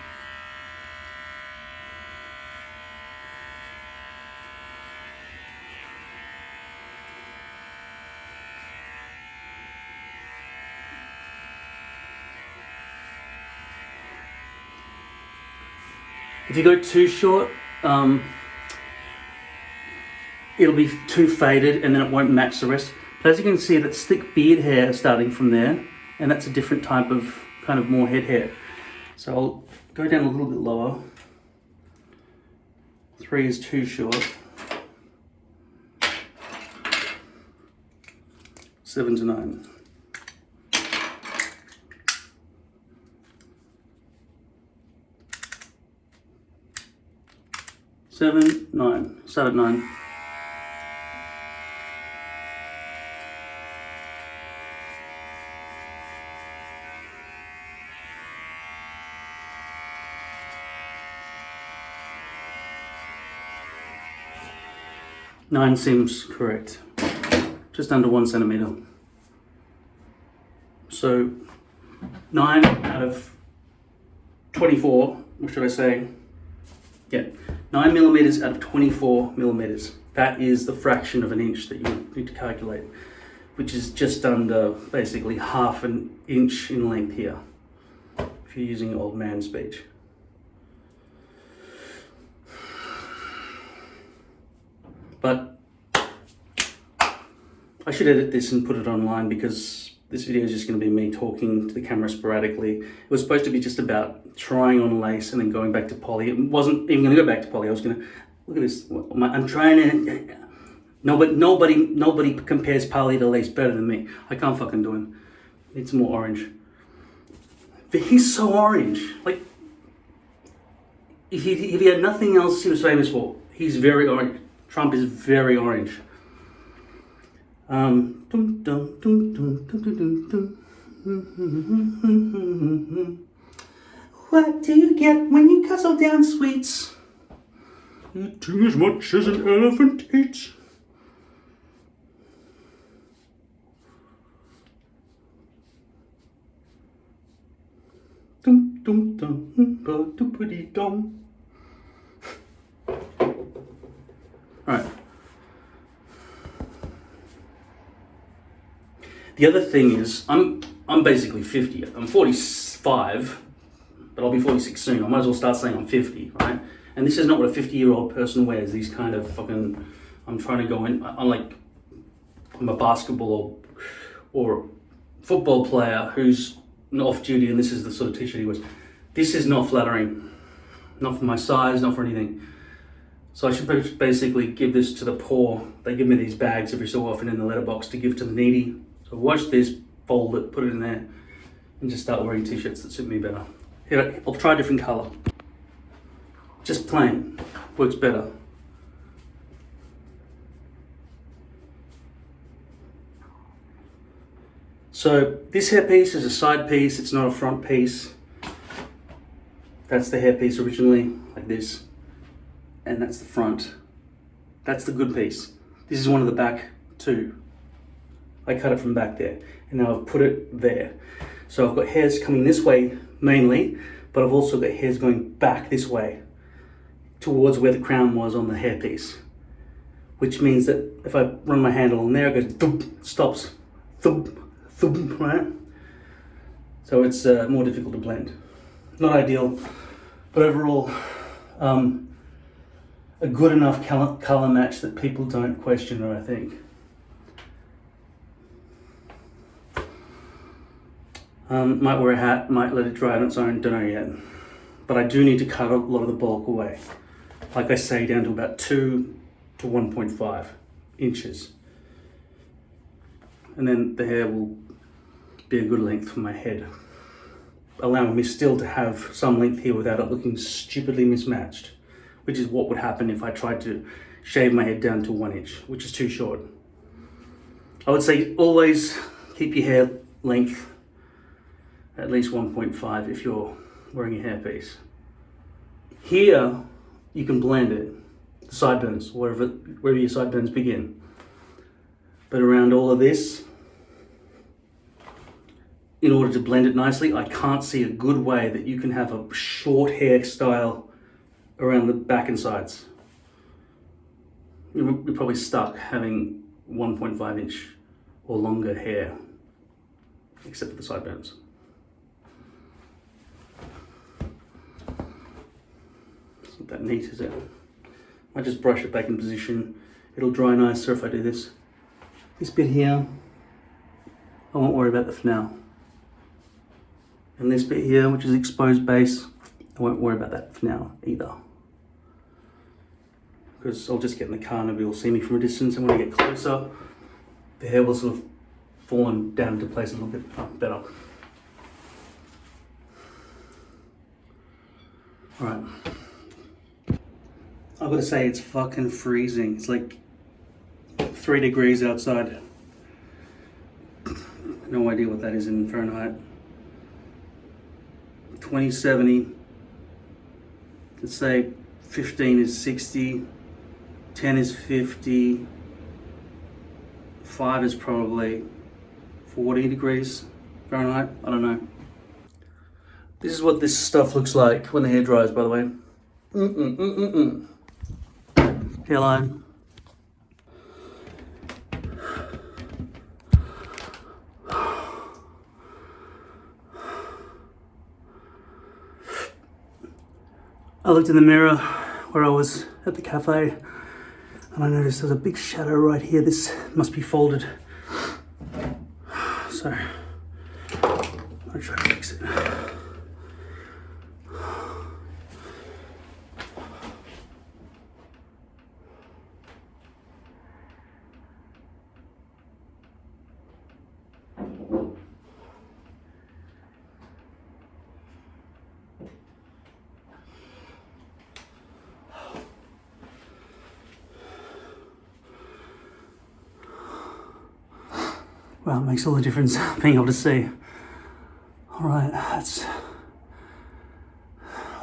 If you go too short, it'll be too faded and then it won't match the rest. But as you can see, that's thick beard hair starting from there, and that's a different type of kind of more head hair. So I'll go down a little bit lower. 3 is too short. 7 to 9. Seven, 9. Start at 9. Nine seems correct. Just under 1 centimeter. So 9 out of 24, what should I say? Yeah, 9 millimeters out of 24 millimeters. That is the fraction of an inch that you need to calculate, which is just under basically half an inch in length here, if you're using old man speech. But I should edit this and put it online because this video is just going to be me talking to the camera sporadically. It was supposed to be just about trying on lace and then going back to poly. It wasn't even going to go back to poly. I was going to, look at this. I'm trying to, nobody compares poly to lace better than me. I can't fucking do him. Need some more orange. But he's so orange. Like, if he had nothing else he was famous for, he's very orange. Trump is very orange. What do you get when you guzzle down sweets? Eating as much as an elephant eats. Dum dum dum, ba dum dum. All right. The other thing is, I'm basically 50. I'm 45, but I'll be 46 soon. I might as well start saying I'm 50, right? And this is not what a 50-year-old person wears. These kind of fucking, I'm trying to go in, I'm a basketball or football player who's off duty, and this is the sort of t-shirt he wears. This is not flattering. Not for my size, not for anything. So I should basically give this to the poor. They give me these bags every so often in the letterbox to give to the needy. So watch this, fold it, put it in there, and just start wearing t-shirts that suit me better. Here, I'll try a different color. Just plain, works better. So this hairpiece is a side piece, it's not a front piece. That's the hairpiece originally, like this. And that's the front. That's the good piece. This is one of the back too. I cut it from back there, and now I've put it there. So I've got hairs coming this way mainly, but I've also got hairs going back this way towards where the crown was on the hairpiece, which means that if I run my hand along there, it goes thump, stops, thump, thump, right? So it's more difficult to blend. Not ideal, but overall, a good enough color match that people don't question it, I think. Might wear a hat, might let it dry on its own, don't know yet. But I do need to cut a lot of the bulk away. Like I say, down to about 2 to 1.5 inches. And then the hair will be a good length for my head, allowing me still to have some length here without it looking stupidly mismatched, which is what would happen if I tried to shave my head down to 1 inch, which is too short. I would say always keep your hair length at least 1.5 if you're wearing a hairpiece. Here, you can blend it, the sideburns, wherever your sideburns begin. But around all of this, in order to blend it nicely, I can't see a good way that you can have a short hairstyle around the back and sides. You're probably stuck having 1.5 inch or longer hair, except for the sideburns. It's not that neat, is it? I just brush it back in position. It'll dry nicer if I do this. This bit here, I won't worry about that for now. And this bit here, which is exposed base, I won't worry about that for now either. Because I'll just get in the car and nobody will see me from a distance, and when I get closer, the hair will sort of fall down into place a little bit better. Alright. I've got to say, it's fucking freezing. It's like 3 degrees outside. No idea what that is in Fahrenheit. 20, 70. Let's say 15 is 60. 10 is 50. 5 is probably 40 degrees Fahrenheit. I don't know. This is what this stuff looks like when the hair dries, by the way. Hairline. I looked in the mirror where I was at the cafe and I noticed there's a big shadow right here. This must be folded. So I'll try to fix it. Well, it makes all the difference being able to see. All right,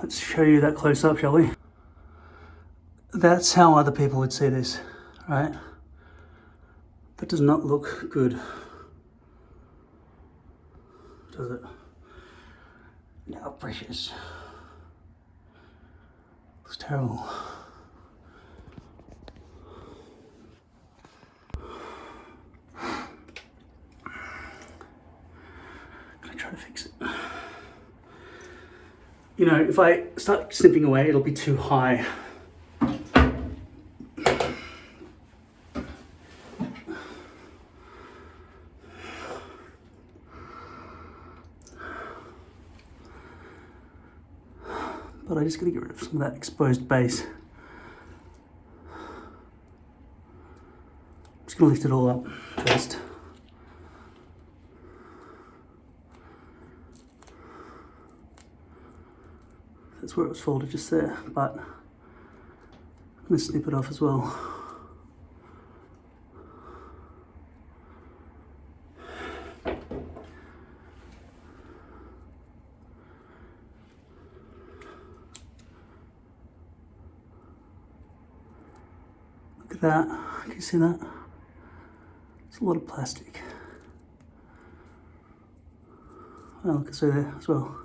let's show you that close up, shall we? That's how other people would see this, right? That does not look good, does it? No, precious. Looks terrible. To fix it. You know, if I start snipping away, it'll be too high. But I just gotta get rid of some of that exposed base. I'm just gonna lift it all up first. That's where it was folded, just there, but I'm going to snip it off as well. Look at that, can you see that? It's a lot of plastic. Oh, look, it's there as well.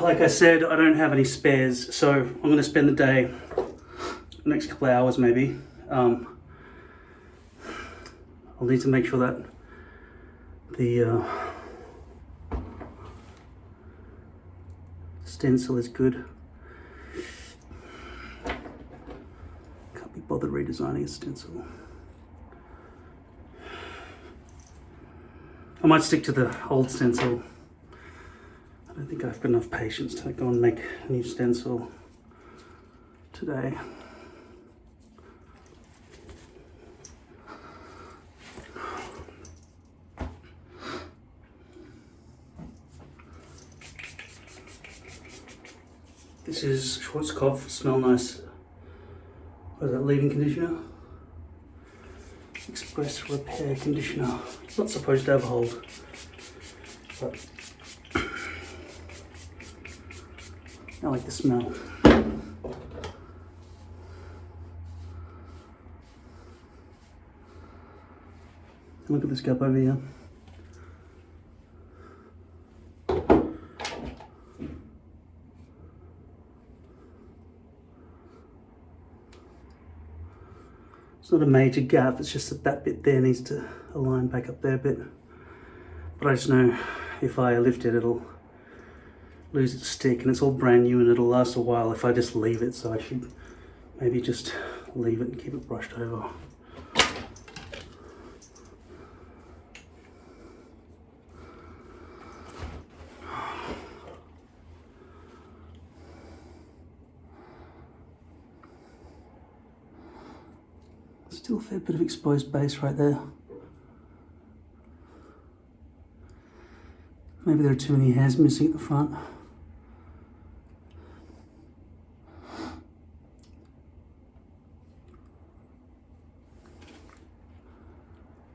Like I said, I don't have any spares, so I'm going to spend the day, next couple of hours maybe. I'll need to make sure that the stencil is good. Can't be bothered redesigning a stencil. I might stick to the old stencil. I don't think I've got enough patience to go and make a new stencil today. This is Schwarzkopf Smell Nice. What is that, leave-in conditioner? Express Repair Conditioner. It's not supposed to have a hold, but I like the smell. Look at this cup over here. It's not a major gap, it's just that that bit there needs to align back up there a bit. But I just know if I lift it, it'll lose its stick, and it's all brand new and it'll last a while if I just leave it, so I should maybe just leave it and keep it brushed over. Still a fair bit of exposed base right there. Maybe there are too many hairs missing at the front.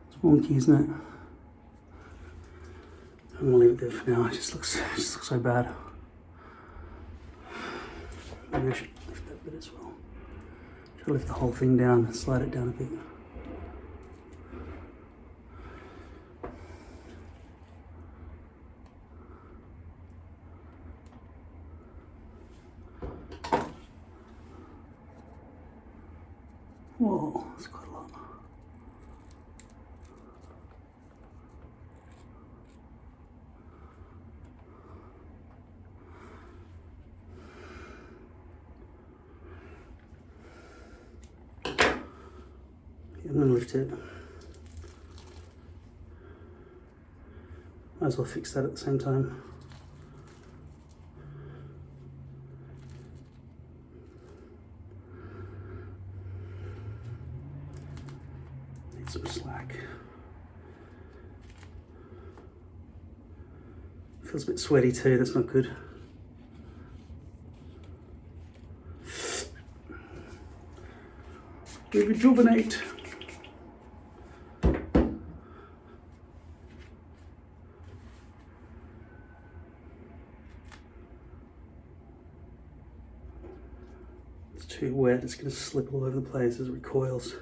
It's wonky, isn't it? I'm gonna leave it there for now. It just looks so bad. Maybe I should lift that bit as well. Try to lift the whole thing down and slide it down a bit. Whoa, that's quite a lot. I'm going to lift it. Might as well fix that at the same time. Need some slack. Feels a bit sweaty too, that's not good. Rejuvenate. It's too wet, it's going to slip all over the place as it recoils.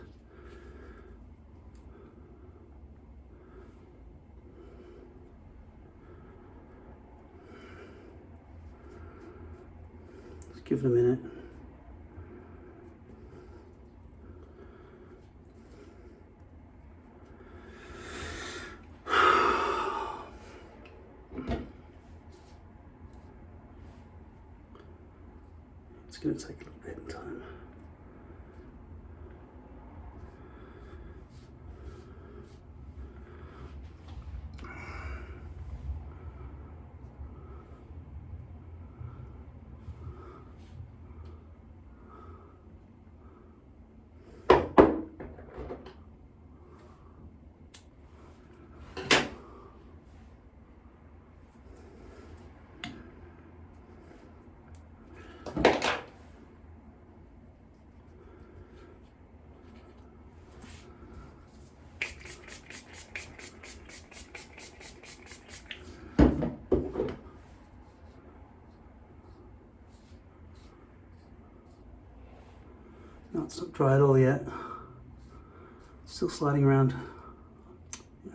Let's give it a minute. It's going to take a little bit of time. No, it's not dry at all yet. Still sliding around. Yeah.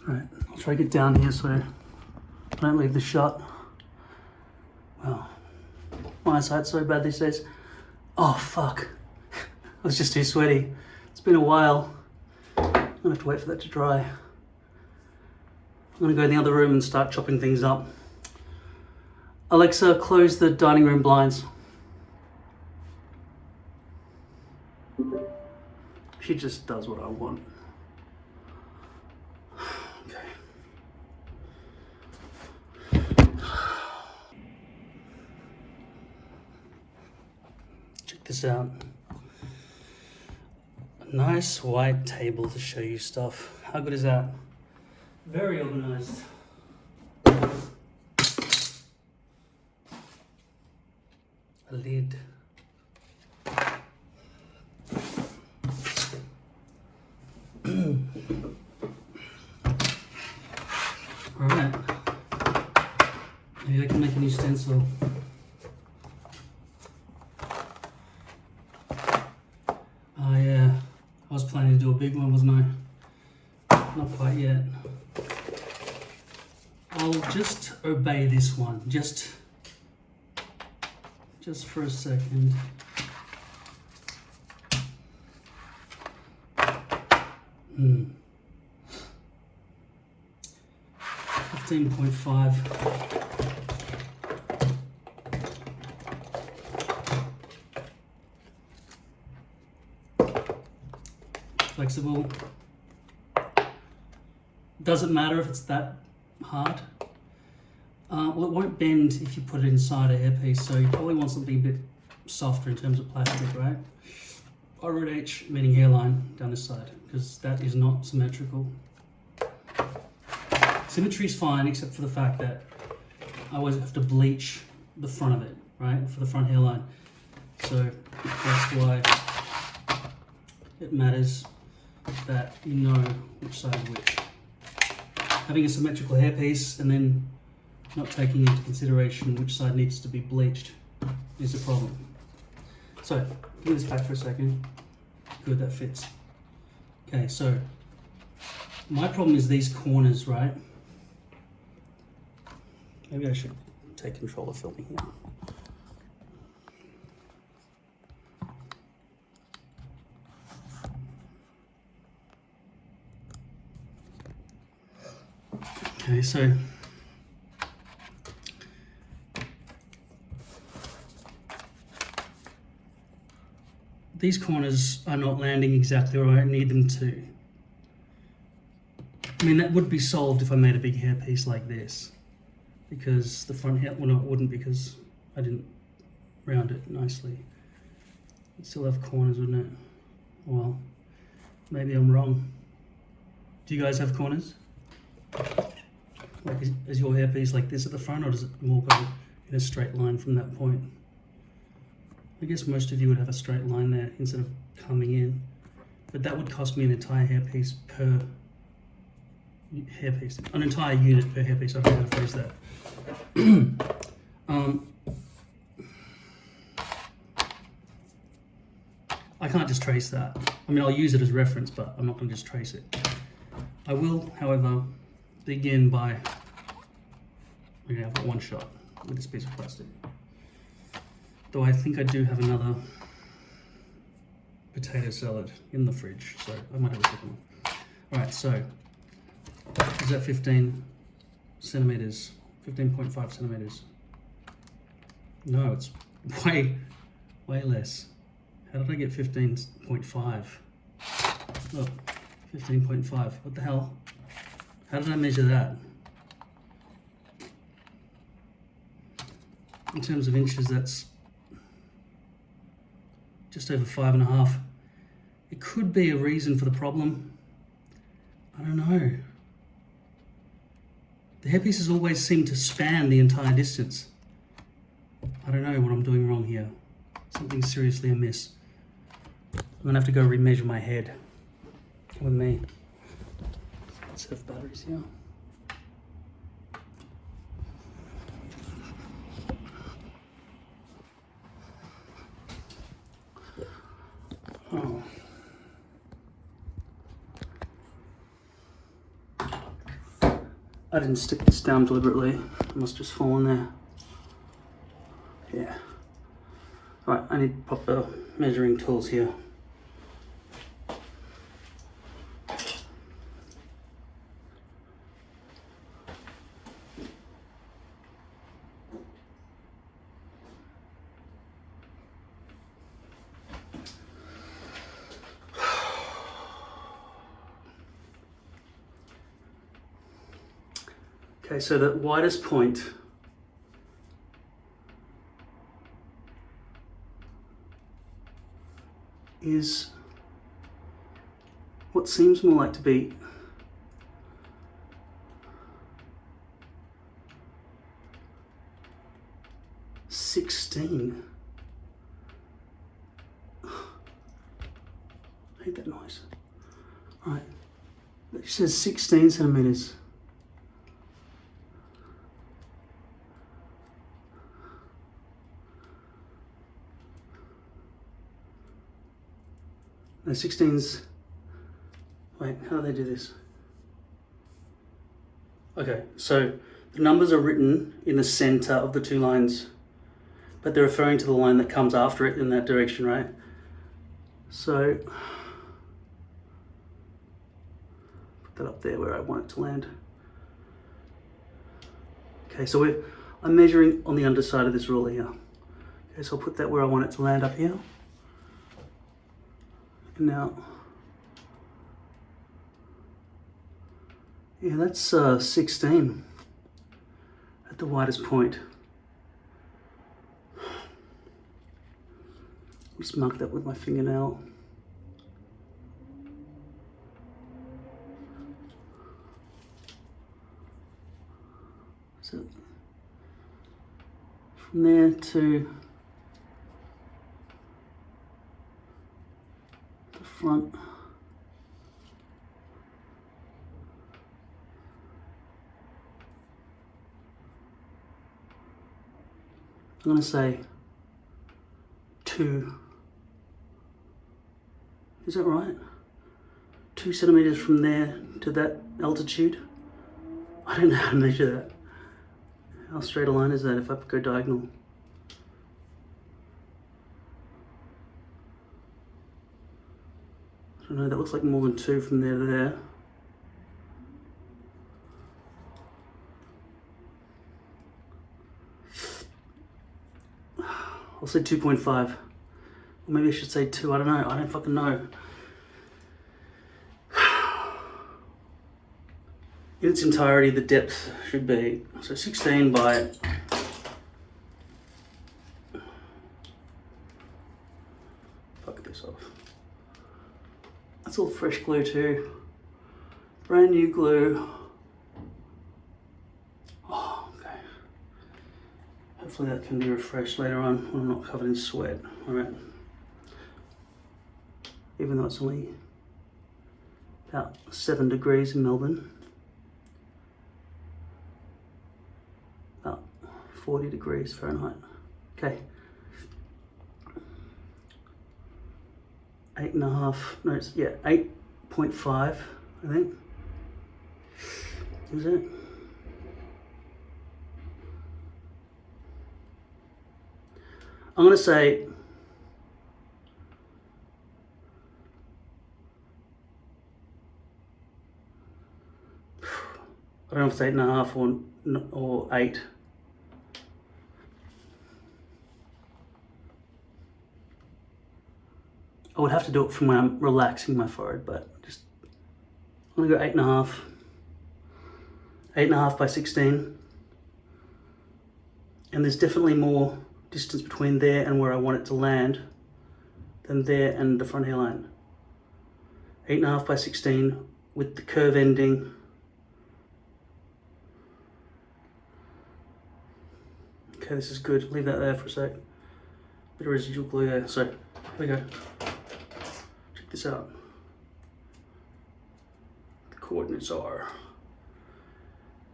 Right, I'll try to get down here so I don't leave the shot. Well, my eyesight's so bad these days. Oh fuck. I was just too sweaty. It's been a while. I'm gonna have to wait for that to dry. I'm gonna go in the other room and start chopping things up. Alexa, close the dining room blinds. She just does what I want. Okay. Check this out. A nice white table to show you stuff. How good is that? Very organized. A lid. Alright. Maybe I can make a new stencil. Oh yeah. I was planning to do a big one, wasn't I? Not quite yet. I'll just obey this one. Just for a second. Hmm. 15.5. Flexible. Doesn't matter if it's that hard. Well, it won't bend if you put it inside a hairpiece, so you probably want something a bit softer in terms of plastic, right? I wrote H, meaning hairline, down this side, because that is not symmetrical. Symmetry is fine, except for the fact that I always have to bleach the front of it, right, for the front hairline. So that's why it matters that you know which side is which. Having a symmetrical hairpiece and then not taking into consideration which side needs to be bleached is a problem. So, give this back for a second. Good, that fits. Okay, so my problem is these corners, right? Maybe I should take control of filming here. Okay, so these corners are not landing exactly where I need them to. I mean, that would be solved if I made a big hairpiece like this, because the front hair, well, no, it wouldn't, because I didn't round it nicely. It'd still have corners, wouldn't it? Well, maybe I'm wrong. Do you guys have corners? Like, is your hairpiece like this at the front, or does it more go in a straight line from that point? I guess most of you would have a straight line there instead of coming in, but that would cost me an entire hairpiece per hairpiece, an entire unit per hairpiece. I don't know how to phrase that. I can't just trace that. I mean, I'll use it as reference, but I'm not going to just trace it. I will, however, begin by, okay, I've got one shot with this piece of plastic. Though I think I do have another potato salad in the fridge, so I might have a second one. All right, so is that 15 centimeters, 15.5 centimeters? No, it's way less. How did I get 15.5? Look, 15.5, what the hell? How did I measure that? In terms of inches, that's just over 5.5. It could be a reason for the problem. I don't know. The hairpieces always seem to span the entire distance. I don't know what I'm doing wrong here. Something's seriously amiss. I'm gonna have to go remeasure my head. Come with me. Let's have batteries here. Oh. I didn't stick this down deliberately. It must just fall in there. Yeah. Alright, I need proper measuring tools here. Okay, so the widest point is what seems more like to be 16. I hate that noise. All right, it says 16 centimeters. No, 16's, wait, how do they do this? Okay, so the numbers are written in the center of the two lines, but they're referring to the line that comes after it in that direction, right? So, put that up there where I want it to land. Okay, so I'm measuring on the underside of this ruler here. Okay, so I'll put that where I want it to land up here. And now, yeah, that's 16 at the widest point. Just mark that with my fingernail. So from there to the front. I'm going to say 2. Is that right? 2 centimeters from there to that altitude? I don't know how to measure that. How straight a line is that if I go diagonal? I don't know, that looks like more than 2 from there to there. I'll say 2.5. Or maybe I should say 2, I don't know, I don't fucking know. In its entirety, the depth should be, so 16 by, fuck this off. That's all fresh glue too. Brand new glue. Oh, okay. Hopefully that can be refreshed later on when I'm not covered in sweat. All right. Even though it's only about 7 degrees in Melbourne. About 40 degrees Fahrenheit. Okay. 8.5, no, it's, yeah, 8.5, I think. Is it? I'm gonna say I don't know if it's 8.5 or 8. I would have to do it from when I'm relaxing my forehead, but just I'm gonna go 8.5. 8.5 by 16. And there's definitely more distance between there and where I want it to land than there and the front hairline. 8.5 by 16 with the curve ending. Okay, this is good. Leave that there for a sec. Bit of residual glue there. So, here we go. Check this out. The coordinates are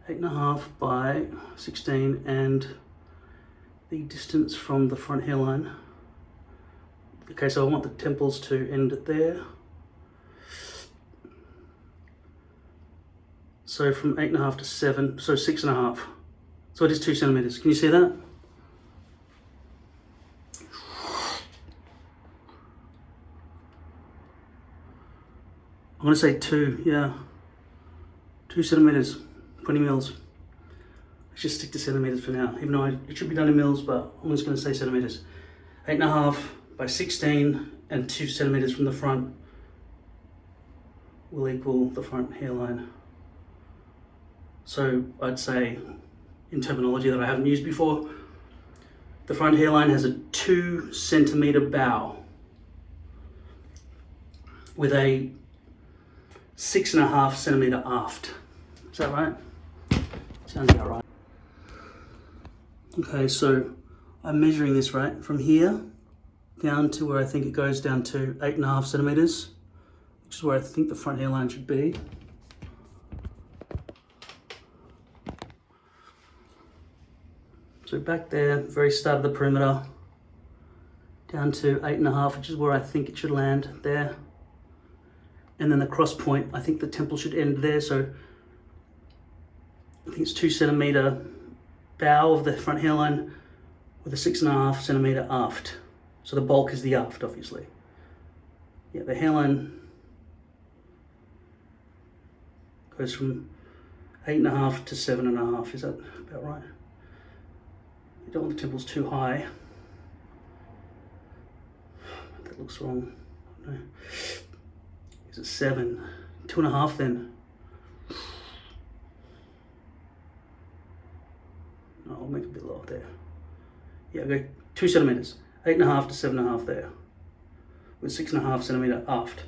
8.5 by 16 and the distance from the front hairline. Okay, so I want the temples to end there. So from 8.5 to 7, so 6.5. So it is 2 centimeters. Can you see that? I'm gonna say 2, yeah. 2 centimeters, 20 mils. Let's just stick to centimeters for now, even though it should be done in mils, but I'm just gonna say centimeters. 8.5 by 16 and 2 centimeters from the front will equal the front hairline. So I'd say, in terminology that I haven't used before, the front hairline has a 2 centimeter bow with a 6.5 centimeter aft. Is that right? Sounds about right. Okay, so I'm measuring this right from here down to where I think it goes down to 8.5 centimeters, which is where I think the front hairline should be. So back there, very start of the perimeter, down to 8.5, which is where I think it should land there. And then the cross point, I think the temple should end there. So I think it's 2 centimeter bow of the front hairline with a 6.5 centimeter aft. So the bulk is the aft, obviously. Yeah, the hairline goes from 8.5 to 7.5. Is that about right? You don't want the temples too high. That looks wrong. No. Is it 7? 2.5 then? No, I'll make it a bit lower there. Yeah, I'll go 2 centimeters. 8.5 to 7.5 there. With 6.5 centimeter aft.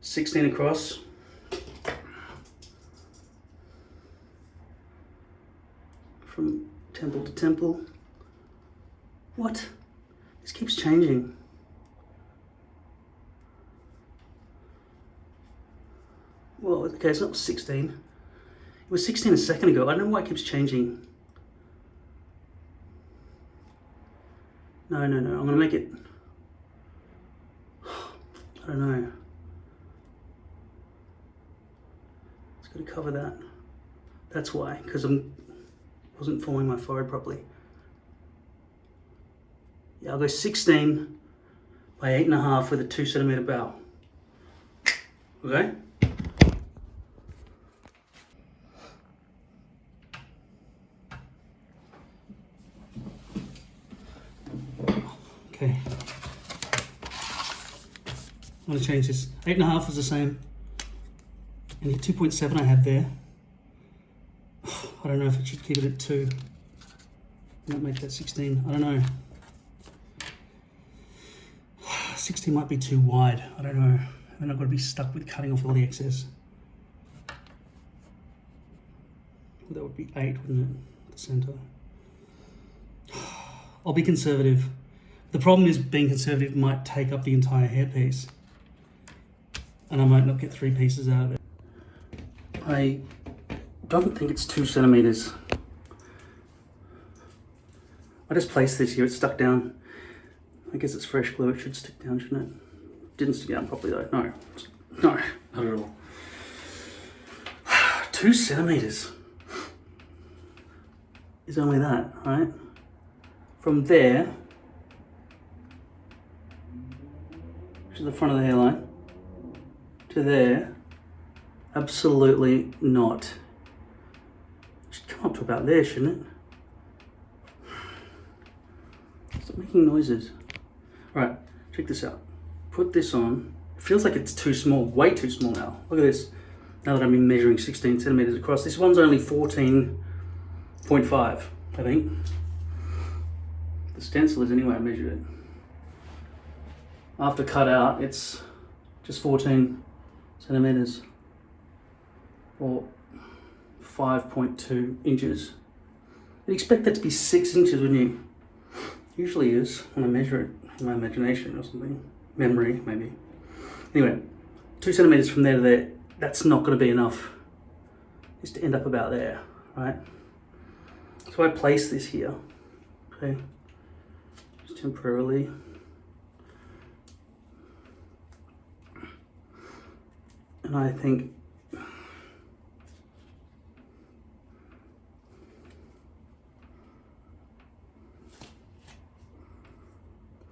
16 across. From temple to temple. What? This keeps changing. Well, okay, it's not 16. It was 16 a second ago. I don't know why it keeps changing. No, I'm gonna make it, I don't know. It's gonna cover that. That's why, because I wasn't following my forehead properly. Yeah, I'll go 16 by 8.5 with a 2 centimeter bow. Okay? Okay. I'm going to change this. 8.5 is the same. And the 2.7 I have there. I don't know if it should keep it at 2. Might make that 16. I don't know. 16 might be too wide. I don't know. Then I've got to be stuck with cutting off all the excess. That would be 8, wouldn't it? The center. I'll be conservative. The problem is being conservative might take up the entire hairpiece. And I might not get 3 pieces out of it. I don't think it's 2 centimeters. I just placed this here, it's stuck down. I guess it's fresh glue, it should stick down, shouldn't it? Didn't stick down properly though, no, not at all. 2 centimeters is only that, right? From there, which is the front of the hairline, to there, absolutely not. It should come up to about there, shouldn't it? Stop making noises. Right, check this out. Put this on. It feels like it's too small, way too small now. Look at this. Now that I've been measuring 16 centimeters across, this one's only 14.5, I think. The stencil is anyway, I measured it. After cut out, it's just 14 centimeters or 5.2 inches. You'd expect that to be 6 inches, wouldn't you? Usually is when I measure it in my imagination or something. Memory, maybe. Anyway, 2 centimeters from there to there, that's not going to be enough. It's to end up about there, right? So I place this here, okay, just temporarily. And I think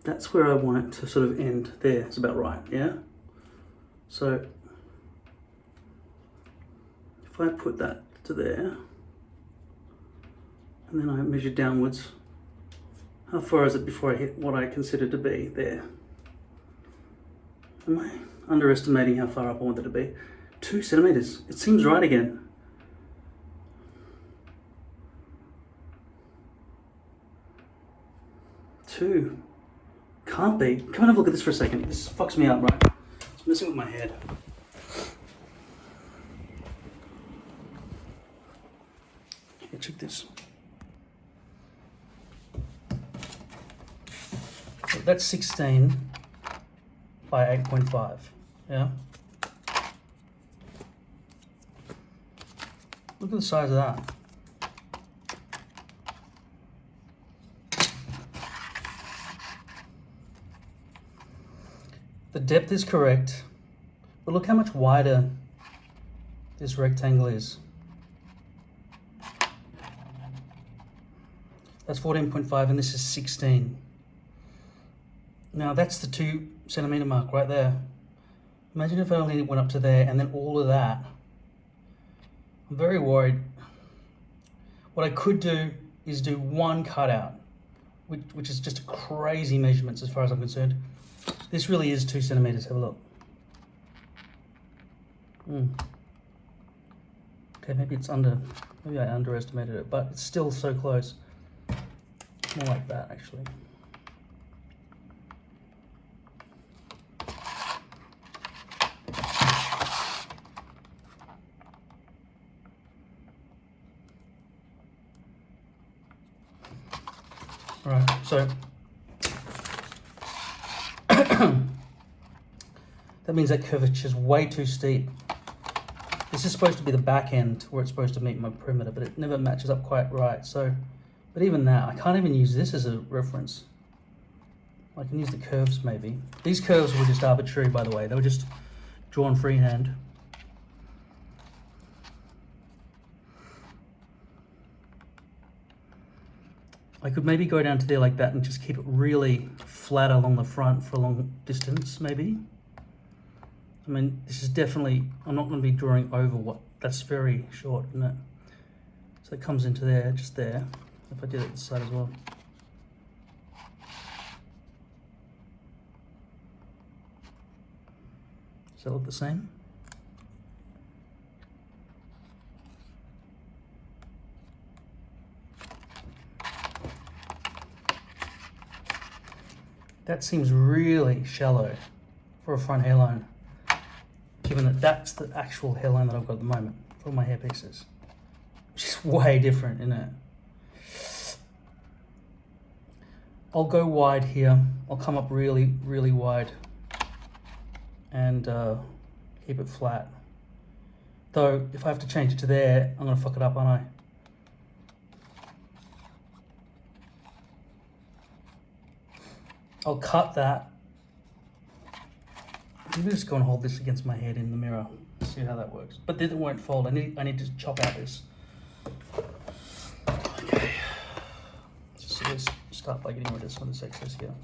that's where I want it to sort of end there. It's about right, yeah? So if I put that to there, and then I measure downwards, how far is it before I hit what I consider to be there? Am I underestimating how far up I want it to be? 2 centimeters. It seems right again. 2. Can't be. Come and have a look at this for a second. This fucks me up, right? It's messing with my head. Yeah, check this. So that's 16 by 8.5. Yeah. Look at the size of that. The depth is correct, but look how much wider this rectangle is. That's 14.5 and this is 16. Now that's the 2 centimeter mark right there. Imagine if I only went up to there and then all of that. I'm very worried. What I could do is do 1 cutout, which is just crazy measurements as far as I'm concerned. This really is 2 centimeters. Have a look. Okay, maybe it's maybe I underestimated it, but it's still so close. More like that, actually. All right, so that means that curvature is way too steep. This is supposed to be the back end where it's supposed to meet my perimeter, but it never matches up quite right. So, but even that, I can't even use this as a reference. I can use the curves maybe. These curves were just arbitrary, by the way. They were just drawn freehand. I could maybe go down to there like that and just keep it really flat along the front for a long distance, maybe. I mean, this is definitely, I'm not going to be drawing over what, that's very short, isn't it? So it comes into there, just there, if I did it this side as well. Does that look the same? That seems really shallow for a front hairline, given that that's the actual hairline that I've got at the moment for my hair pieces, which is way different, isn't it? I'll go wide here. I'll come up really, really wide and keep it flat. Though, if I have to change it to there, I'm gonna fuck it up, aren't I? I'll cut that. Maybe just go and hold this against my head in the mirror. See how that works. But then it won't fold. I need to chop out this. Okay. So let's start by getting rid of some of this excess here.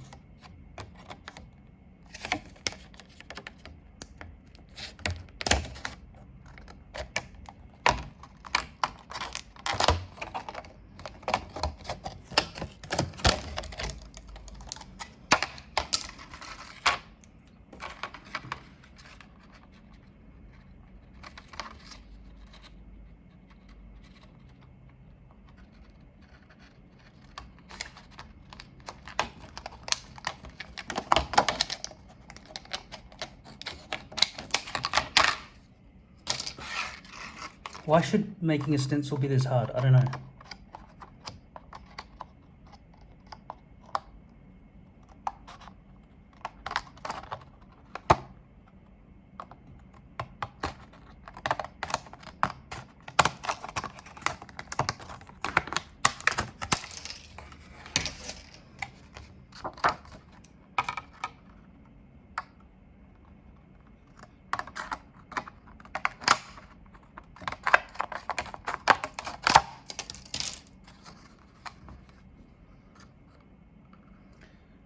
Why should making a stencil be this hard? I don't know.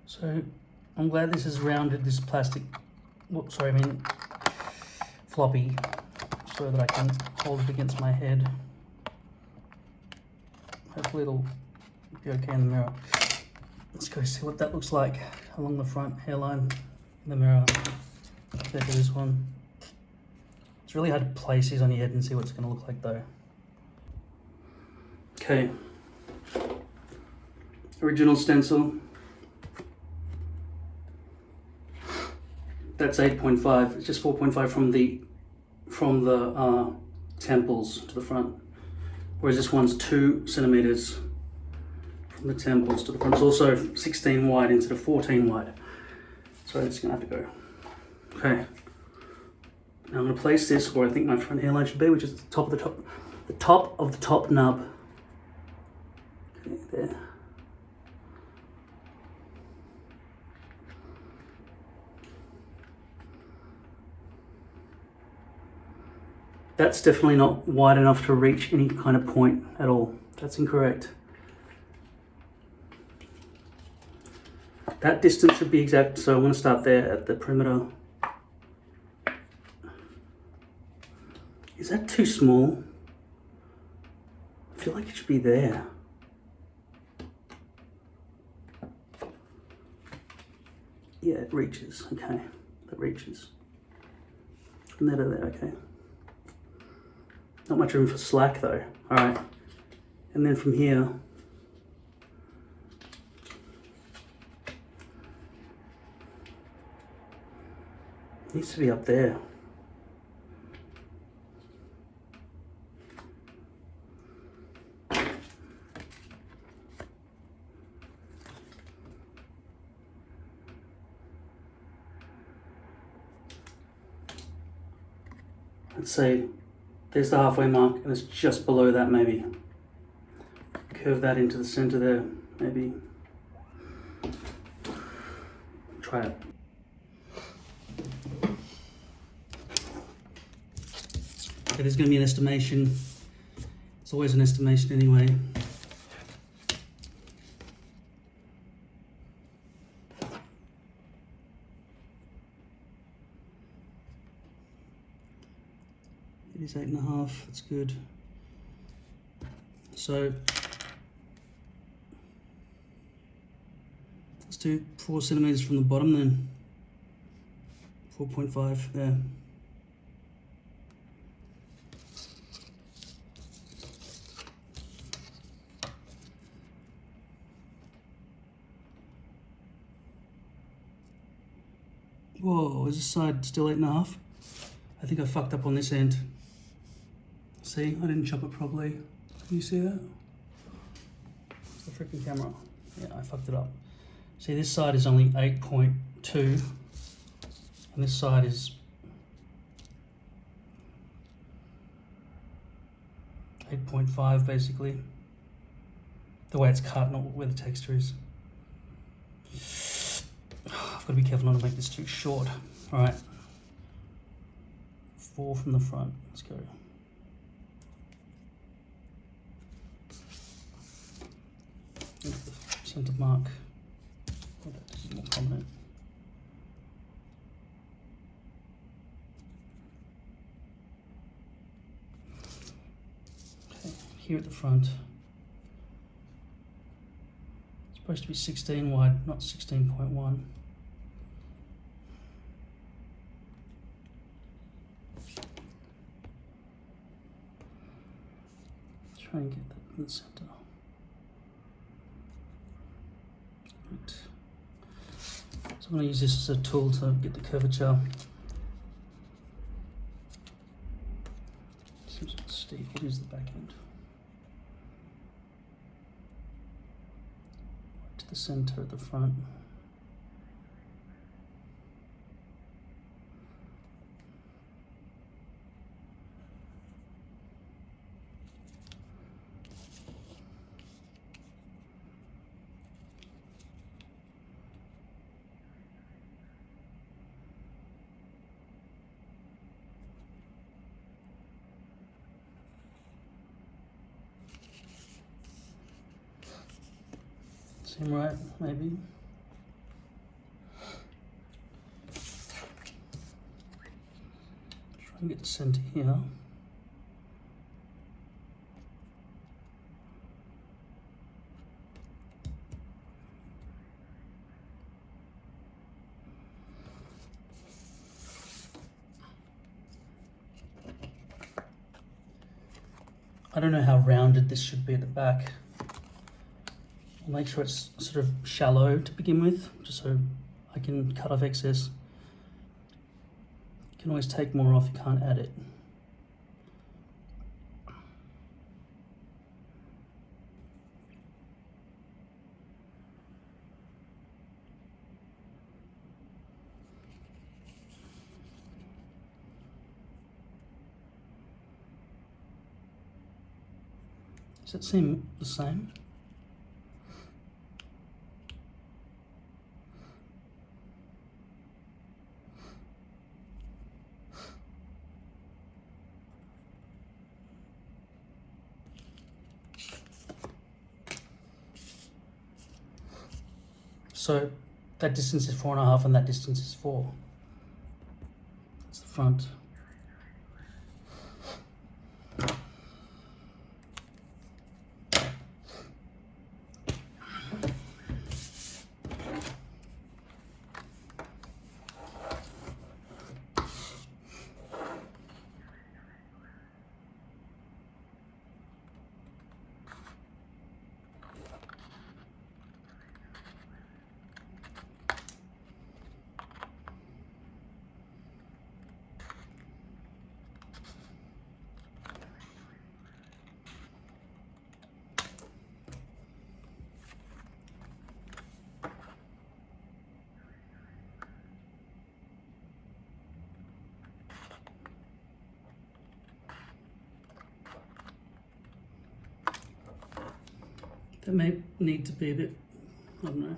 So I'm glad this is rounded, this plastic, floppy, so that I can hold it against my head. Hopefully it'll be okay in the mirror. Let's go see what that looks like along the front hairline in the mirror. Compared to this one. It's really hard to place these on your head and see what it's going to look like though. Okay. Original stencil. that's 8.5. It's just 4.5 from the temples to the front, whereas this one's 2 centimeters from the temples to the front. It's also 16 wide instead of 14 wide. So it's gonna have to go. Okay. Now I'm gonna place this where I think my front hairline should be, which is the top of the top nub. Okay, there. That's definitely not wide enough to reach any kind of point at all. That's incorrect. That distance should be exact, so I'm going to start there at the perimeter. Is that too small? I feel like it should be there. Yeah, it reaches. Okay, that reaches. From there to there, okay. Not much room for slack though. All right, and then from here, it needs to be up there. Let's say there's the halfway mark and it's just below that maybe. Curve that into the center there, maybe. Try it. Okay, there's going to be an estimation. It's always an estimation anyway. It is 8.5, that's good. So let's do 4 centimeters from the bottom then. 4.5 there. Whoa, is this side still 8.5? I think I fucked up on this end. See, I didn't chop it properly. Can you see that? It's the freaking camera. Yeah, I fucked it up. See, this side is only 8.2, and this side is 8.5 basically. The way it's cut, not where the texture is. I've got to be careful not to make this too short. All right. 4 from the front. Let's go. The center mark. Oh, that's more prominent. Okay, here at the front. It's supposed to be 16 wide, not 16.1. Try and get that in the center. Right. So I'm going to use this as a tool to get the curvature. Seems a bit steep. It is the back end. Right to the center at the front. Seem right, maybe. Try and get the center here. I don't know how rounded this should be at the back. I'll make sure it's sort of shallow to begin with, just so I can cut off excess. You can always take more off, you can't add it. Does it seem the same? So that distance is 4.5 and that distance is 4. That's the front. That may need to be a bit, I don't know.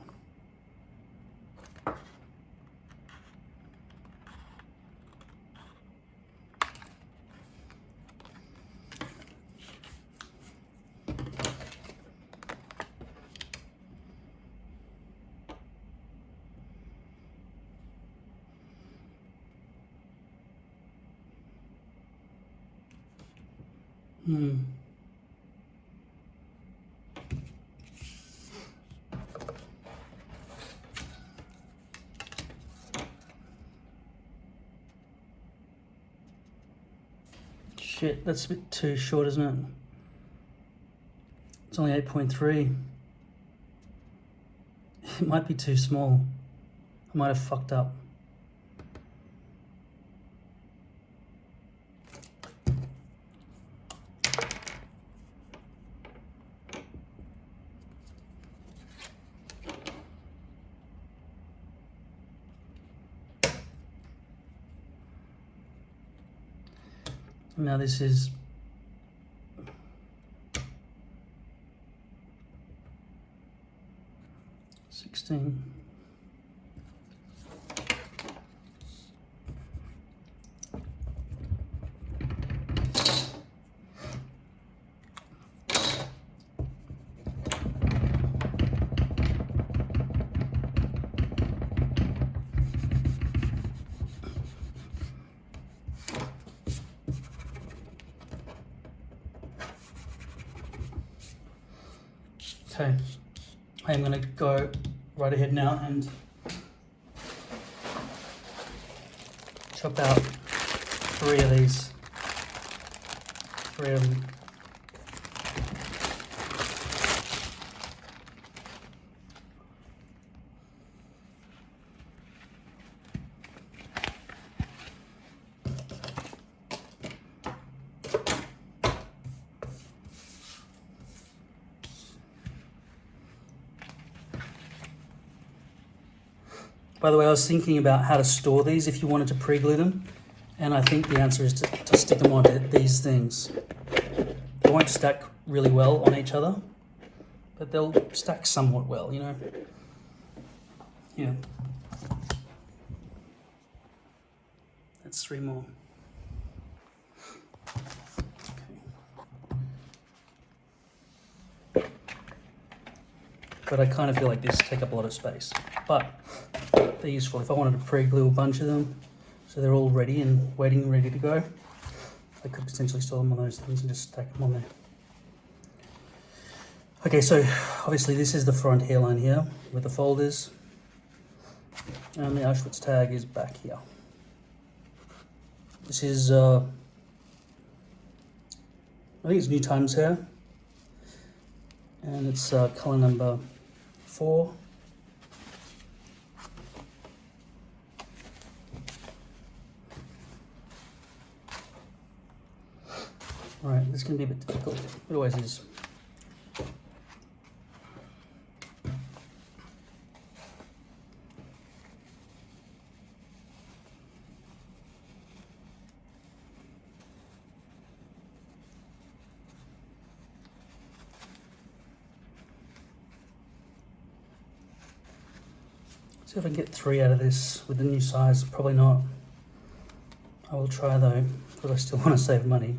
Shit, that's a bit too short, isn't it? It's only 8.3. It might be too small. I might have fucked up. Now this is 16. Okay, I am going to go right ahead now and chop out 3 of these. 3 of them. By the way, I was thinking about how to store these if you wanted to pre-glue them, and I think the answer is to stick them onto these things. They won't stack really well on each other, but they'll stack somewhat well, you know. Yeah. That's 3 more. Okay. But I kind of feel like these take up a lot of space, but they're useful if I wanted to pre-glue a bunch of them so they're all ready and waiting, ready to go. I could potentially store them on those things and just stack them on there. Okay, so obviously this is the front hairline here with the folders, and the Auschwitz tag is back here. This is, I think it's New Times hair, and it's color number 4. Alright, this can be a bit difficult. It always is. See if I can get 3 out of this with the new size. Probably not. I will try though, because I still want to save money.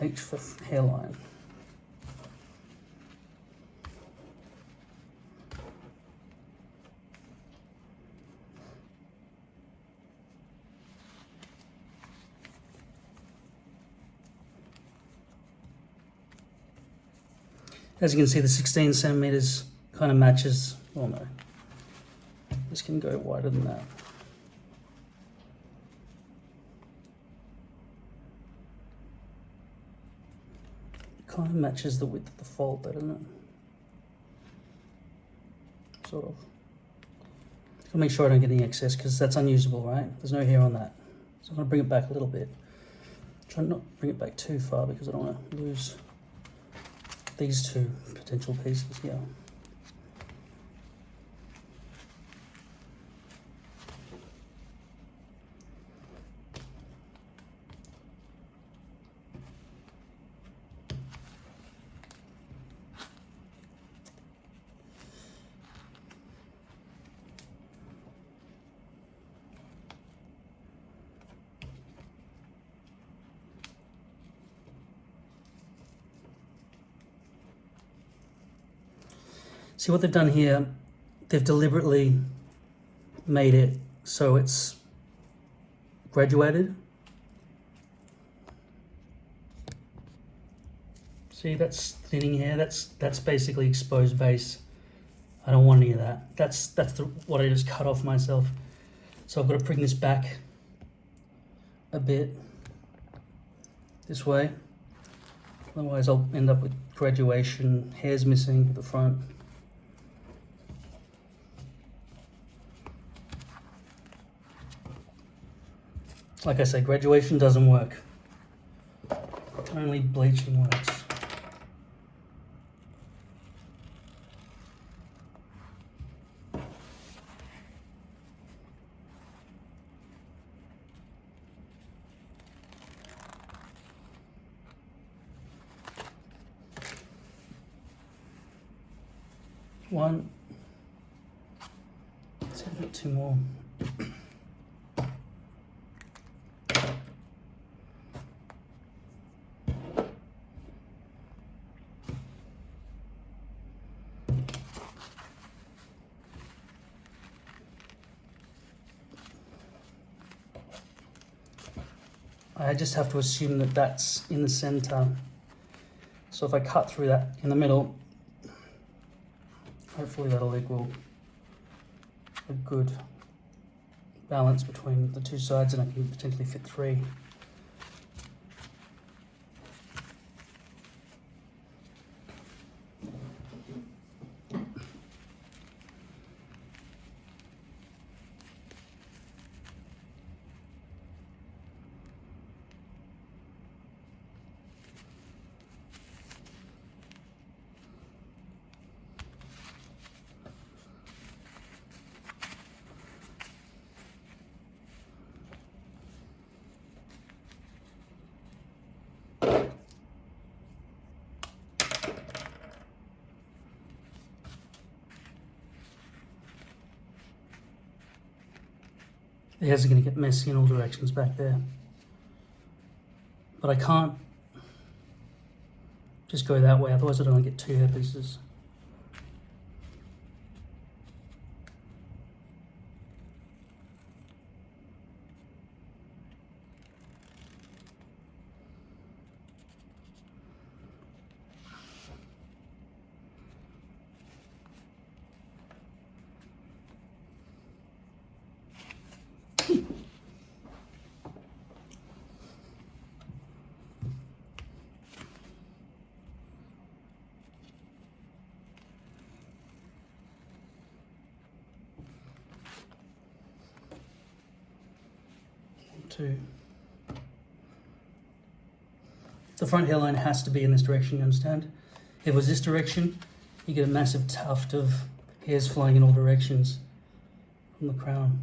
H for hairline. As you can see, the 16 centimeters kind of matches. Oh no, this can go wider than that. It kind of matches the width of the fold, doesn't it? Sort of. Gotta make sure I don't get any excess because that's unusable, right? There's no hair on that. So I'm gonna bring it back a little bit. Try not to bring it back too far because I don't want to lose these 2 potential pieces here. See what they've done here? They've deliberately made it so it's graduated. See, that's thinning hair. That's basically exposed base. I don't want any of that. That's what I just cut off myself. So I've got to bring this back a bit this way. Otherwise, I'll end up with graduation. Hair's missing at the front. Like I say, graduation doesn't work. Only bleaching works. One. Let's have a bit 2 more. I just have to assume that that's in the center. So if I cut through that in the middle, hopefully that'll equal a good balance between the 2 sides, and I can potentially fit 3. The hairs are going to get messy in all directions back there. But I can't just go that way, otherwise I don't get 2 hair pieces. 2. The front hairline has to be in this direction, you understand? If it was this direction, you get a massive tuft of hairs flying in all directions from the crown.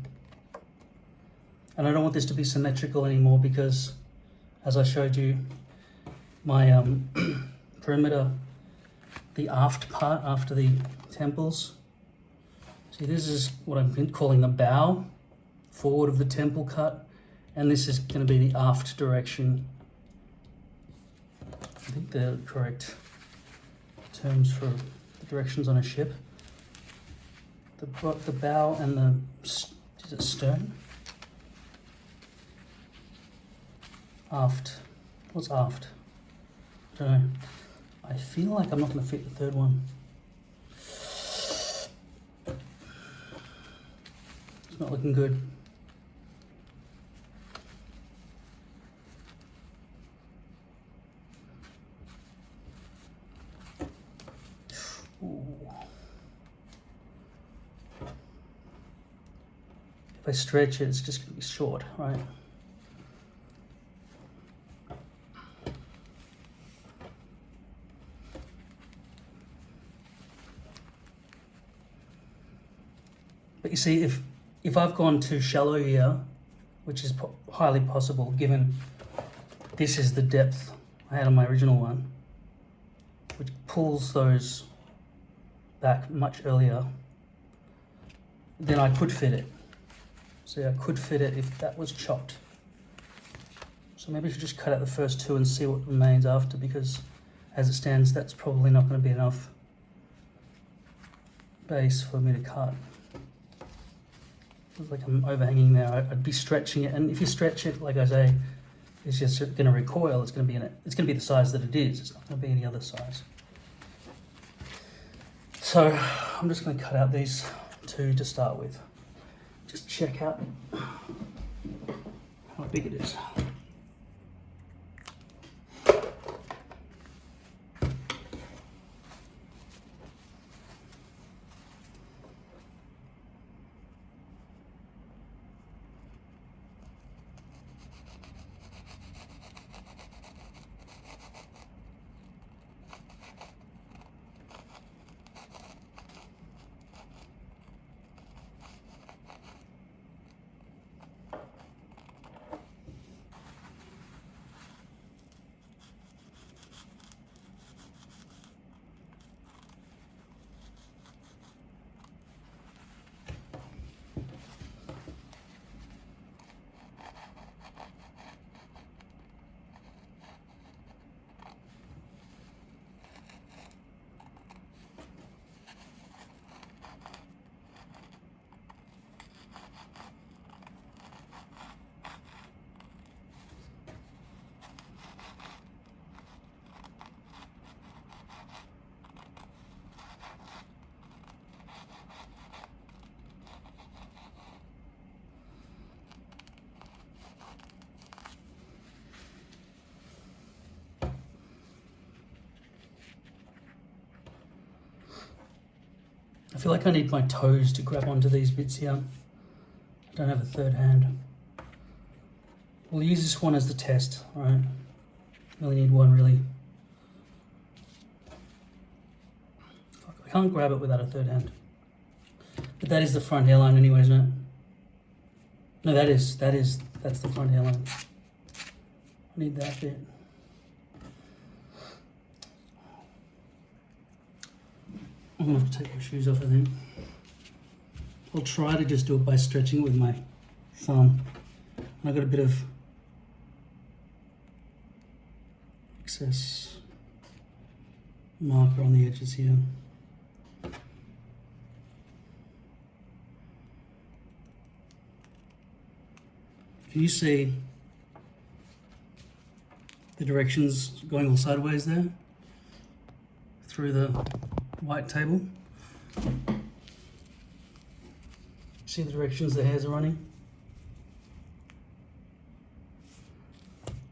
And I don't want this to be symmetrical anymore because, as I showed you, my perimeter, the aft part after the temples. See, this is what I'm calling the bow, forward of the temple cut, and this is going to be the aft direction. I think the correct terms for the directions on a ship. The bow and the, is it stern? Aft. What's aft? I don't know. I feel like I'm not going to fit the third one. It's not looking good. Ooh. If I stretch it, it's just going to be short, right? But you see, if I've gone too shallow here, which is highly possible given this is the depth I had on my original one, which pulls those back much earlier, then I could fit it. See, I could fit it if that was chopped. So maybe I should just cut out the first 2 and see what remains after, because as it stands, that's probably not going to be enough base for me to cut. It's like I'm overhanging there. I'd be stretching it, and if you stretch it, like I say, it's just going to recoil. It's going to be it's going to be the size that it is. It's not going to be any other size. So I'm just going to cut out these 2 to start with. Just check out how big it is. I feel like I need my toes to grab onto these bits here. I don't have a third hand. We'll use this one as the test, right? Only need one really. I can't grab it without a third hand. But that is the front hairline anyway, isn't it? No, that's the front hairline. I need that bit. I'm gonna have to take my shoes off, I think. I'll try to just do it by stretching it with my thumb. And I've got a bit of excess marker on the edges here. Can you see the directions going all sideways there? Through the white table. See the directions the hairs are running?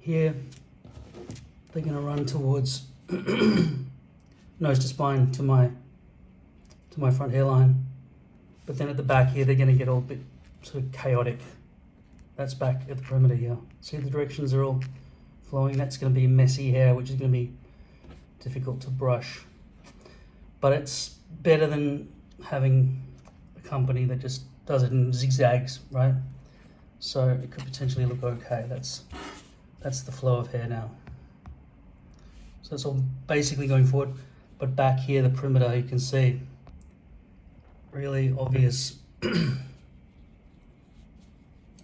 Here, they're going to run towards nose to spine to my front hairline. But then at the back here, they're going to get all a bit sort of chaotic That's back at the perimeter here. See, the directions are all flowing. That's going to be messy hair, which is going to be difficult to brush. But it's better than having a company that just does it in zigzags, right? So it could potentially look okay. That's the flow of hair now. So it's all basically going forward. But back here, the perimeter, you can see really obvious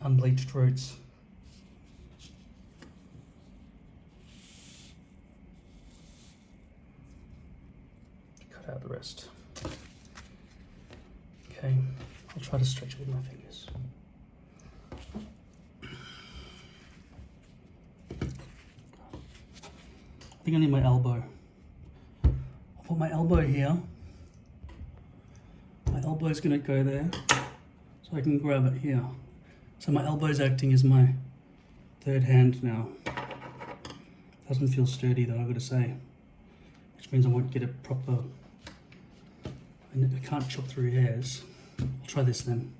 unbleached roots. Cut out the rest. Okay, I'll try to stretch it with my fingers. I think I need my elbow. I'll put my elbow here. My elbow is going to go there, so I can grab it here. So my elbow is acting as my third hand now. Doesn't feel sturdy though, I've got to say. Which means I won't get it proper. I can't chop through hairs. I'll try this then.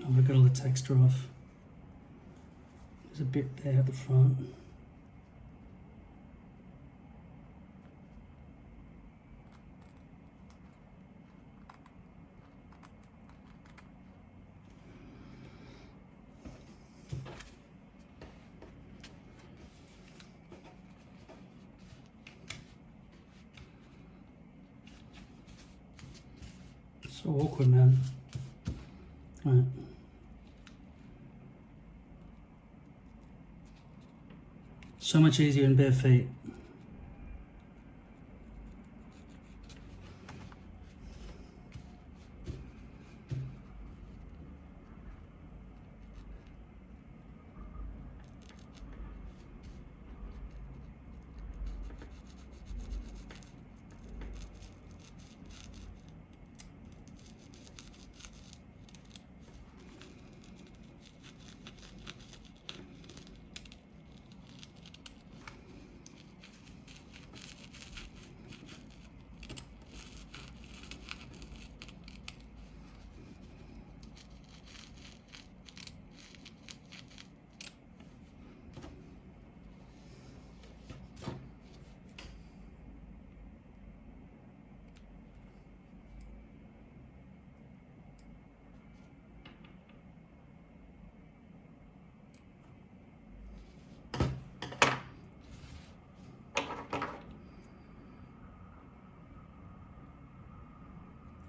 I've got all the texture off. There's a bit there at the front. So awkward, man. Right. So much easier in bare feet.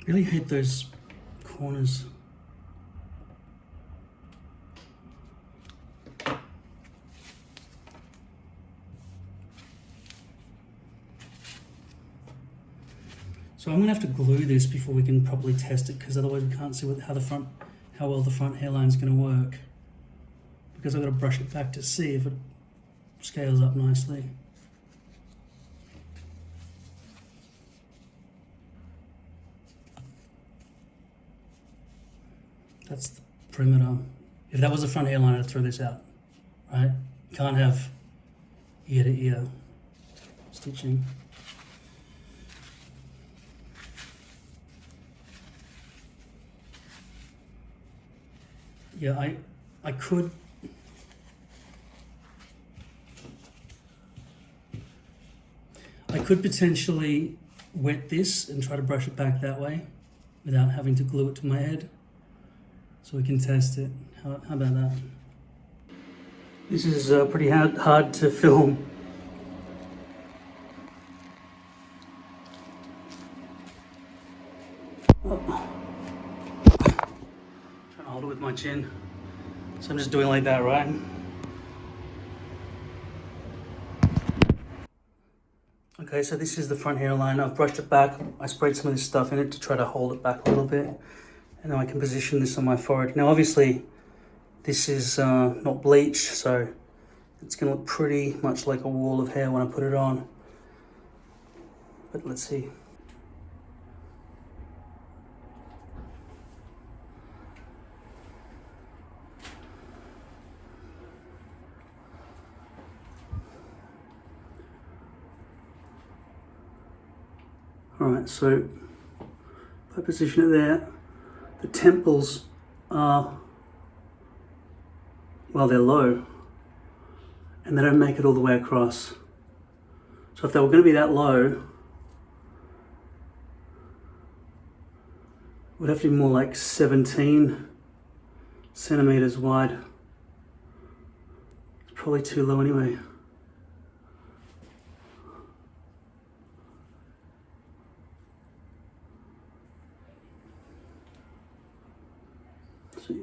Really hate those corners. So I'm gonna have to glue this before we can properly test it, because otherwise we can't see how well the front hairline is gonna work. Because I've got to brush it back to see if it scales up nicely. That's the perimeter. If that was the front hairline, I'd throw this out, right? You can't have ear to ear stitching. Yeah, I could potentially wet this and try to brush it back that way without having to glue it to my head, so we can test it. How about that? This is pretty hard to film. Oh. much in. So I'm just doing like that, right? Okay, so this is the front hairline. I've brushed it back. I sprayed some of this stuff in it to try to hold it back a little bit. And then I can position this on my forehead. Now, obviously, this is not bleached, so it's gonna look pretty much like a wall of hair when I put it on. But let's see. Alright, so if I position it there, the temples are, well, they're low and they don't make it all the way across. So if they were going to be that low, it would have to be more like 17 centimeters wide. It's probably too low anyway. See.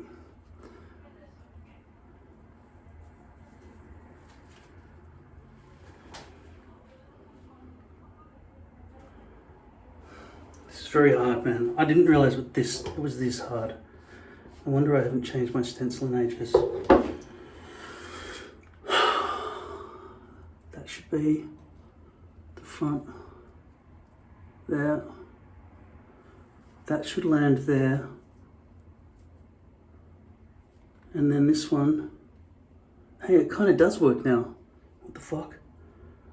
This is very hard, man. I didn't realize it was this hard. I wonder I haven't changed my stencil in ages. That should be the front there. That should land there. And then this one, hey, it kind of does work now. What the fuck?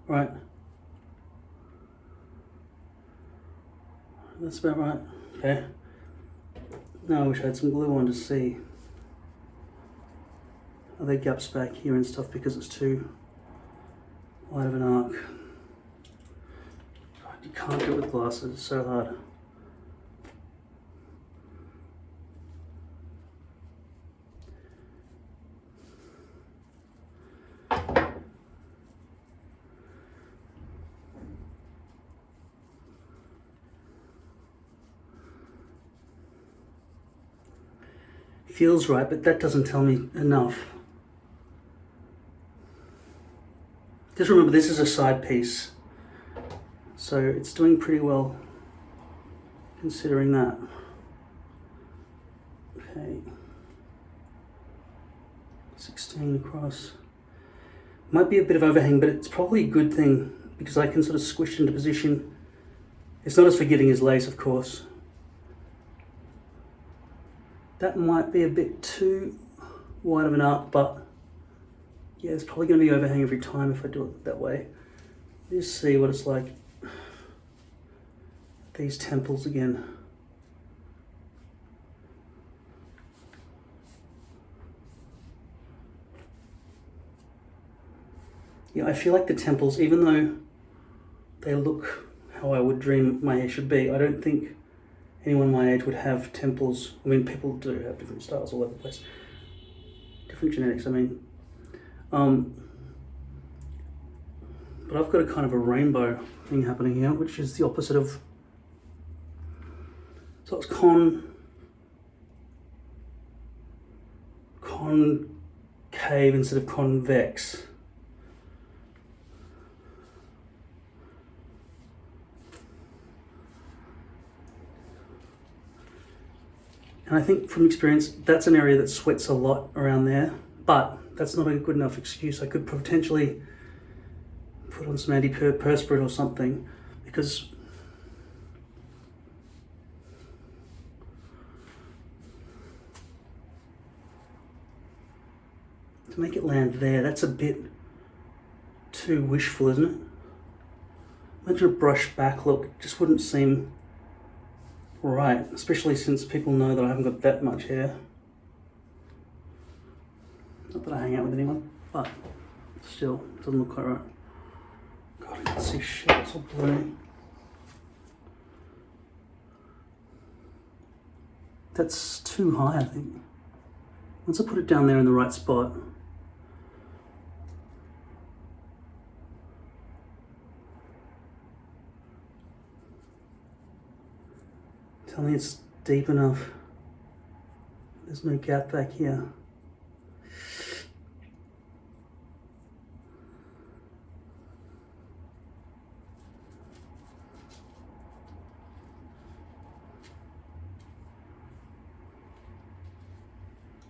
Right. That's about right. Okay. Now I wish I had some glue on to see. Are there gaps back here and stuff because it's too wide of an arc? God, you can't do it with glasses, it's so hard. Feels right, but that doesn't tell me enough. Just remember, this is a side piece, so it's doing pretty well considering that. Okay, 16 across. Might be a bit of overhang, but it's probably a good thing because I can sort of squish into position. It's not as forgiving as lace, of course. That might be a bit too wide of an arc, but yeah, it's probably going to be overhang every time if I do it that way. Just see what it's like. These temples again. Yeah, I feel like the temples, even though they look how I would dream my hair should be, I don't think anyone my age would have temples. I mean, people do have different styles all over the place. Different genetics, I mean. But I've got a kind of a rainbow thing happening here, which is the opposite of... So it's concave instead of convex. And I think from experience, that's an area that sweats a lot around there, but that's not a good enough excuse. I could potentially put on some antiperspirant or something, because to make it land there, that's a bit too wishful, isn't it? Imagine a brush back look, just wouldn't seem right, especially since people know that I haven't got that much hair. Not that I hang out with anyone, but still, it doesn't look quite right. God, I can't see shit, it's all blurry. That's too high, I think. Once I put it down there in the right spot, tell me it's deep enough There's no gap back here.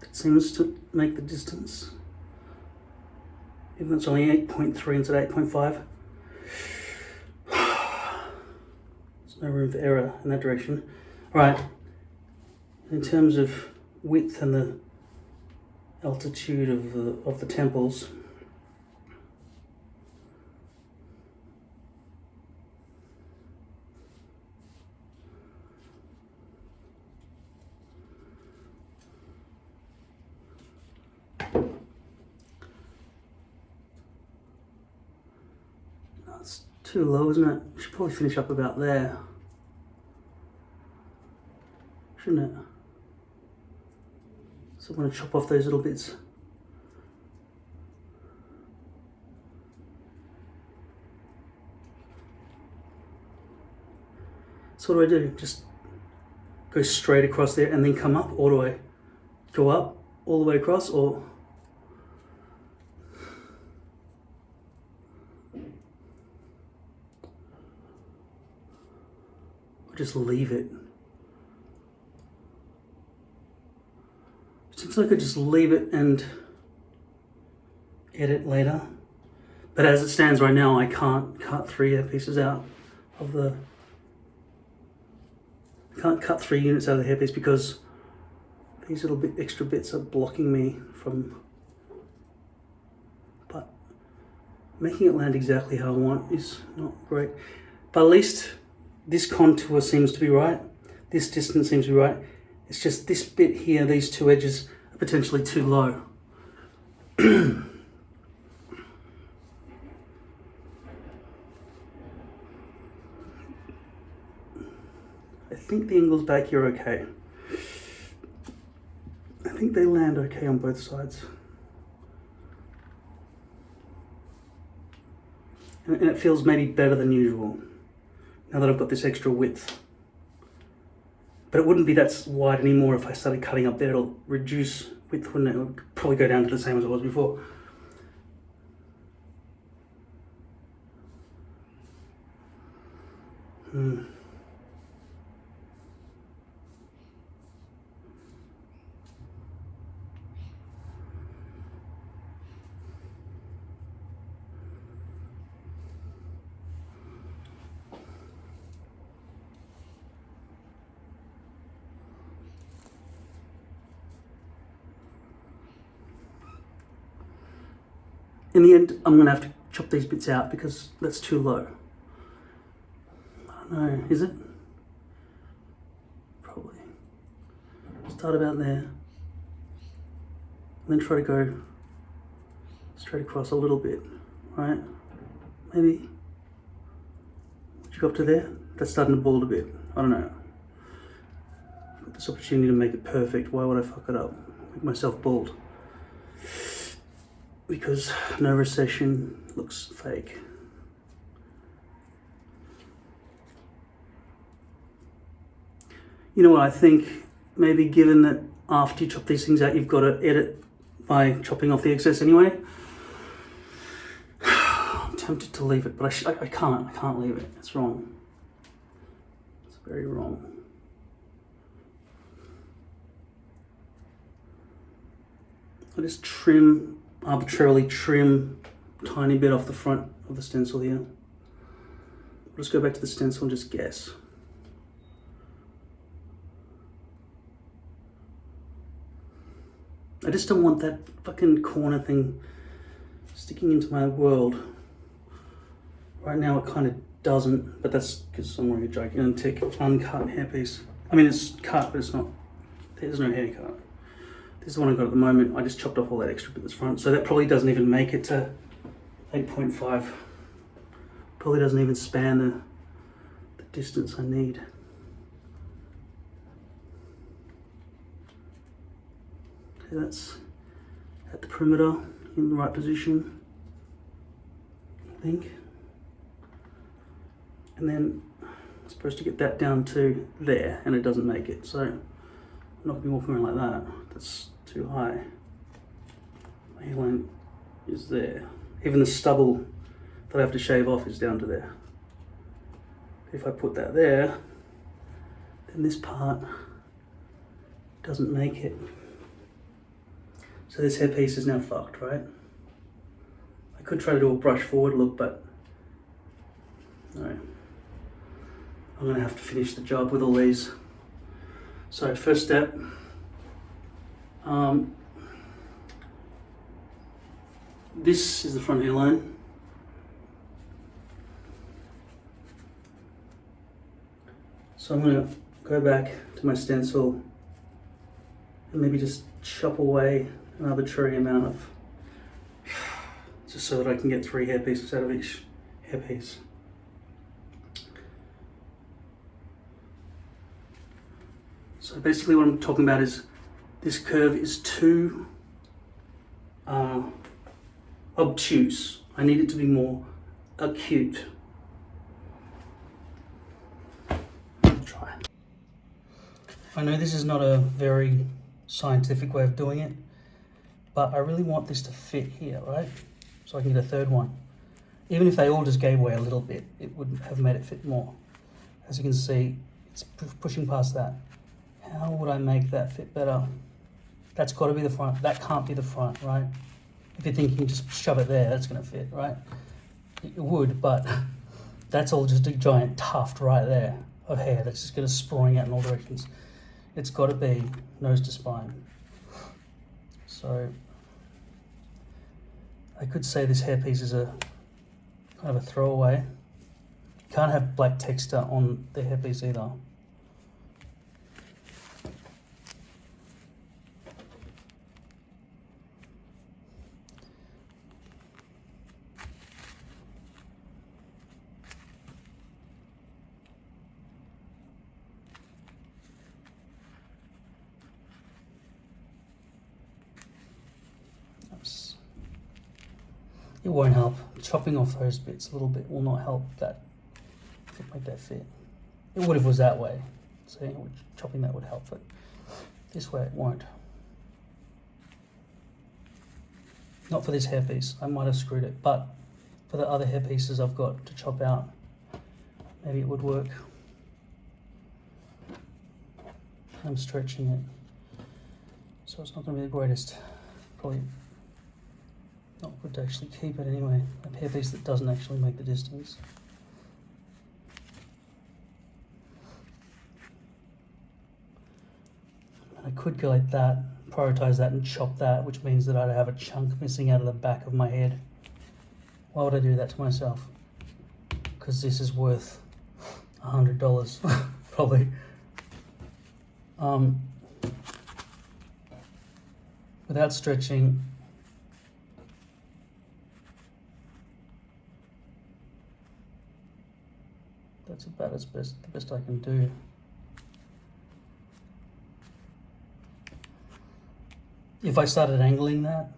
It seems to make the distance, even though it's only 8.3 instead of 8.5. There's no room for error in that direction. All right, in terms of width and the altitude of the temples, that's too low, isn't it? We should probably finish up about there, shouldn't it? So I'm going to chop off those little bits. So what do? Just go straight across there and then come up, or do I go up all the way across, or just leave it? Seems like I could just leave it and edit later. But as it stands right now, I can't cut 3 hairpieces out of the... I can't cut 3 units out of the hairpiece because these little extra bits are blocking me from... But making it land exactly how I want is not great. But at least this contour seems to be right. This distance seems to be right. It's just this bit here, these 2 edges are potentially too low. I think the angles back here are okay. I think they land okay on both sides. And it feels maybe better than usual, now that I've got this extra width. But it wouldn't be that wide anymore if I started cutting up there. It'll reduce width, wouldn't it? It would probably go down to the same as it was before. In the end, I'm going to have to chop these bits out because that's too low. I don't know, is it? Probably. Start about there. And then try to go straight across a little bit, right? Maybe. Would you go up to there? That's starting to bald a bit. I don't know. I've got this opportunity to make it perfect. Why would I fuck it up? Make myself bald. Because no recession looks fake. You know what I think? Maybe given that after you chop these things out, you've got to edit by chopping off the excess anyway. I'm tempted to leave it, but I can't leave it. It's wrong. It's very wrong. I just arbitrarily trim a tiny bit off the front of the stencil here. I'll just go back to the stencil and just guess. I just don't want that fucking corner thing sticking into my world. Right now it kind of doesn't, but that's because I'm wearing a gigantic uncut hairpiece. I mean, it's cut, but it's not, there's no haircut. This is the one I've got at the moment. I just chopped off all that extra bit that's front. So that probably doesn't even make it to 8.5. Probably doesn't even span the distance I need. Okay, that's at the perimeter in the right position, I think. And then I'm supposed to get that down to there, and it doesn't make it. So not gonna be walking around like that. That's too high. My hairline is there. Even the stubble that I have to shave off is down to there. If I put that there, then this part doesn't make it. So this hairpiece is now fucked, right? I could try to do a brush forward look, but no. I'm gonna have to finish the job with all these. So first step, this is the front hairline. So I'm gonna go back to my stencil and maybe just chop away an arbitrary amount of, just so that I can get 3 hair pieces out of each hairpiece. So basically what I'm talking about is this curve is too obtuse. I need it to be more acute. Try. I know this is not a very scientific way of doing it, but I really want this to fit here, right? So I can get a third one. Even if they all just gave away a little bit, it would have made it fit more. As you can see, it's pushing past that. How would I make that fit better? That's got to be the front. That can't be the front, right? If you're thinking just shove it there, that's going to fit, right? It would, but that's all just a giant tuft right there of hair that's just going to sprawling out in all directions. It's got to be nose to spine. So I could say this hairpiece is a kind of a throwaway. You can't have black texture on the hairpiece either. It won't help. Chopping off those bits a little bit will not help that, make that fit. It would if it was that way. So chopping that would help, but this way it won't. Not for this hairpiece. I might have screwed it, but for the other hairpieces I've got to chop out, maybe it would work. I'm stretching it, so it's not going to be the greatest. Probably not good to actually keep it anyway. A hairpiece that doesn't actually make the distance. I could go like that, prioritize that and chop that, which means that I'd have a chunk missing out of the back of my head. Why would I do that to myself? Because this is worth $100, probably. Without stretching, that's about the best I can do. If I started angling that,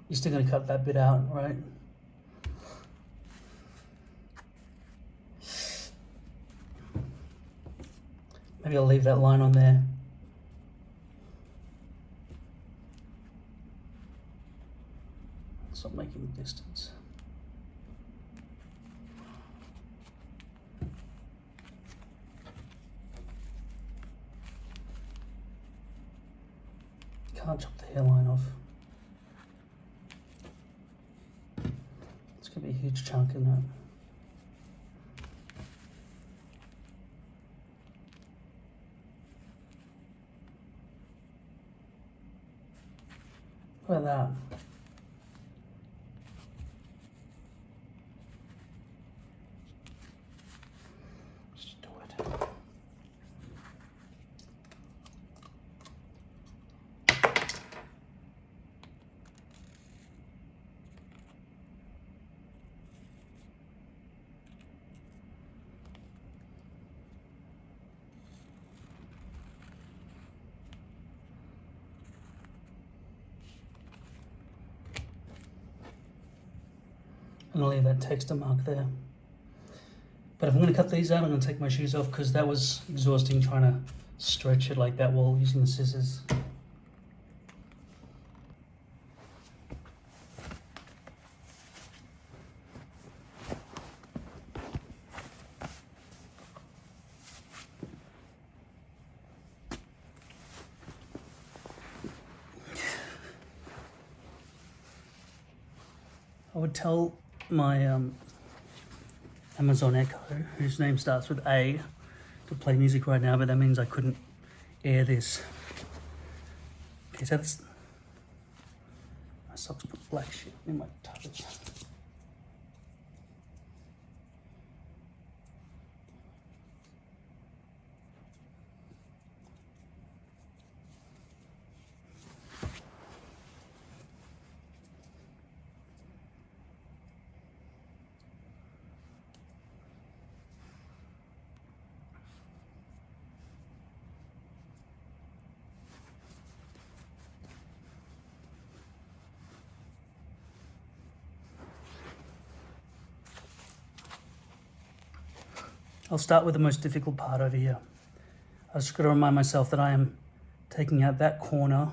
you're still going to cut that bit out, right? Maybe I'll leave that line on there. Stop making the distance. Can't chop the hairline off. It's going to be a huge chunk in that. Look at that. Just do it. And I'll leave that texture mark there. But if I'm going to cut these out, I'm going to take my shoes off because that was exhausting trying to stretch it like that while using the scissors. I would tell my Amazon Echo, whose name starts with A, to play music right now, but that means I couldn't air this. Okay, so that's... My socks put black shit in my toes. I'll start with the most difficult part over here. I just got to remind myself that I am taking out that corner,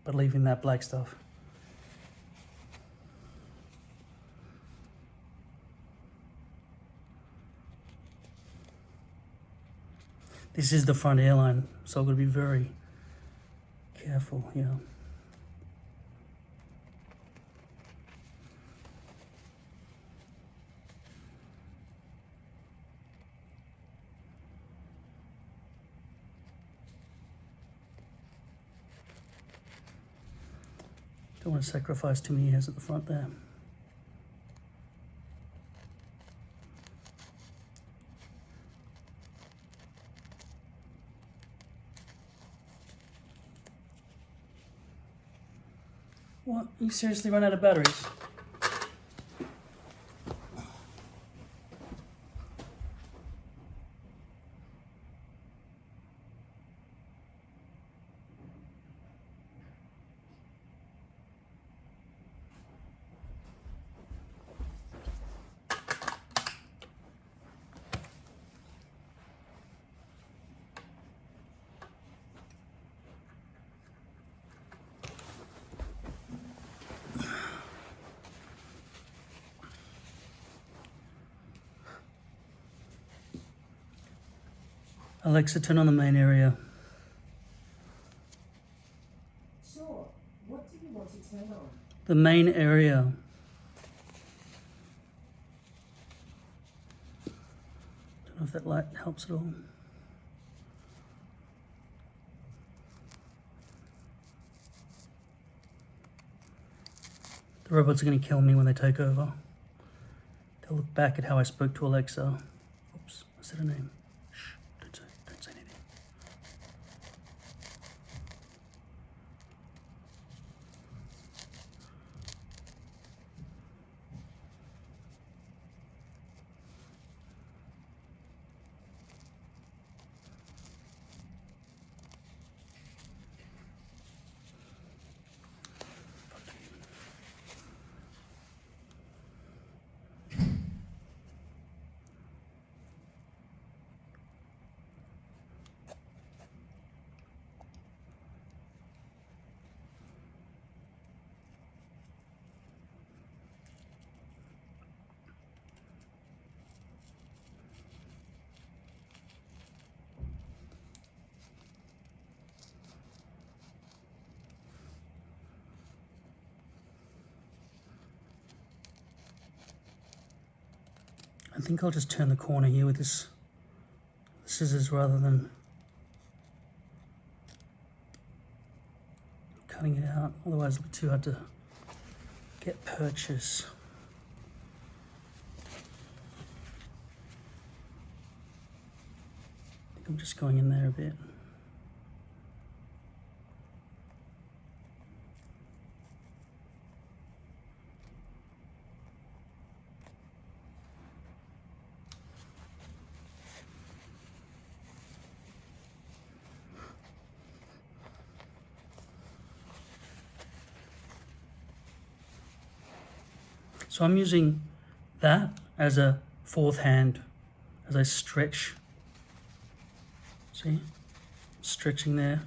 but leaving that black stuff. This is the front hairline, so I've got to be very careful here. Don't want to sacrifice too many hairs at the front there. What? You seriously run out of batteries? Alexa, turn on the main area. Sure. What do you want to turn on? The main area. Don't know if that light helps at all. The robots are going to kill me when they take over. They'll look back at how I spoke to Alexa. Oops, I said her name. Shh, don't say anything. I think I'll just turn the corner here with this scissors rather than cutting it out, otherwise it'll be too hard to get purchase. I think I'm just going in there a bit. So I'm using that as a fourth hand as I stretch. See? Stretching there.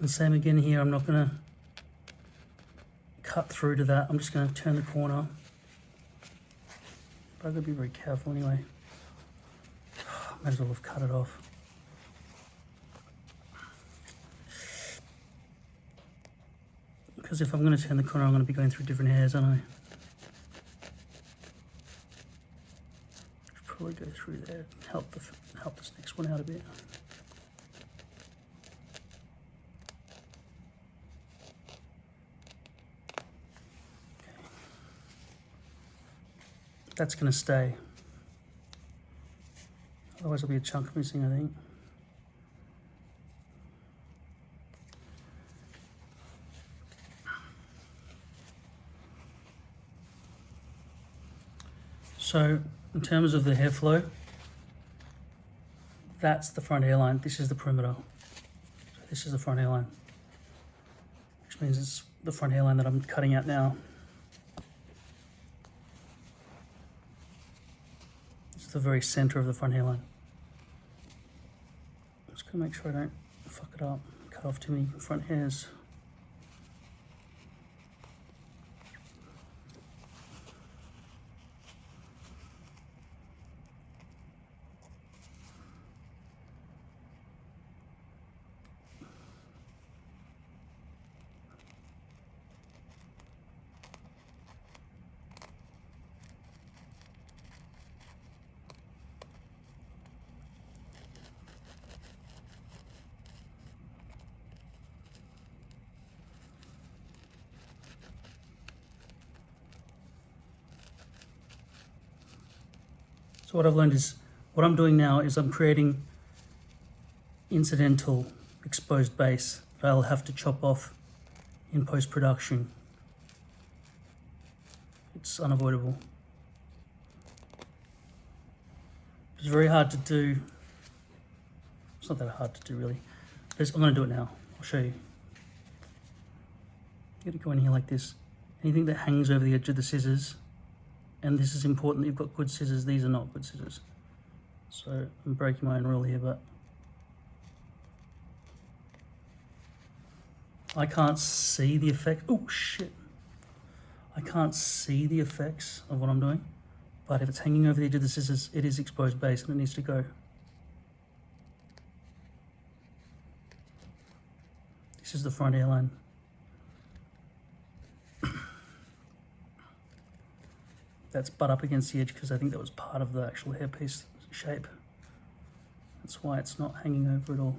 And same again here, I'm not going to cut through to that, I'm just going to turn the corner. But I've got to be very careful anyway. Might as well have cut it off. Because if I'm going to turn the corner, I'm going to be going through different hairs, aren't I? Should probably go through there, help this next one out a bit. That's going to stay. Otherwise there'll be a chunk missing, I think. So in terms of the hair flow, that's the front hairline. This is the perimeter. So this is the front hairline, which means it's the front hairline that I'm cutting out now. The very center of the front hairline. I'm just going to make sure I don't fuck it up, cut off too many front hairs. So what I've learned is, what I'm doing now is I'm creating incidental exposed base that I'll have to chop off in post-production. It's unavoidable. It's very hard to do. It's not that hard to do really. I'm going to do it now. I'll show you. You're going to go in here like this. Anything that hangs over the edge of the scissors, and this is important that you've got good scissors, these are not good scissors. So I'm breaking my own rule here, but I can't see the effect. Oh shit. I can't see the effects of what I'm doing, but if it's hanging over the edge of the scissors, it is exposed base and it needs to go. This is the front hairline. That's butt up against the edge because I think that was part of the actual hairpiece shape. That's why it's not hanging over at all.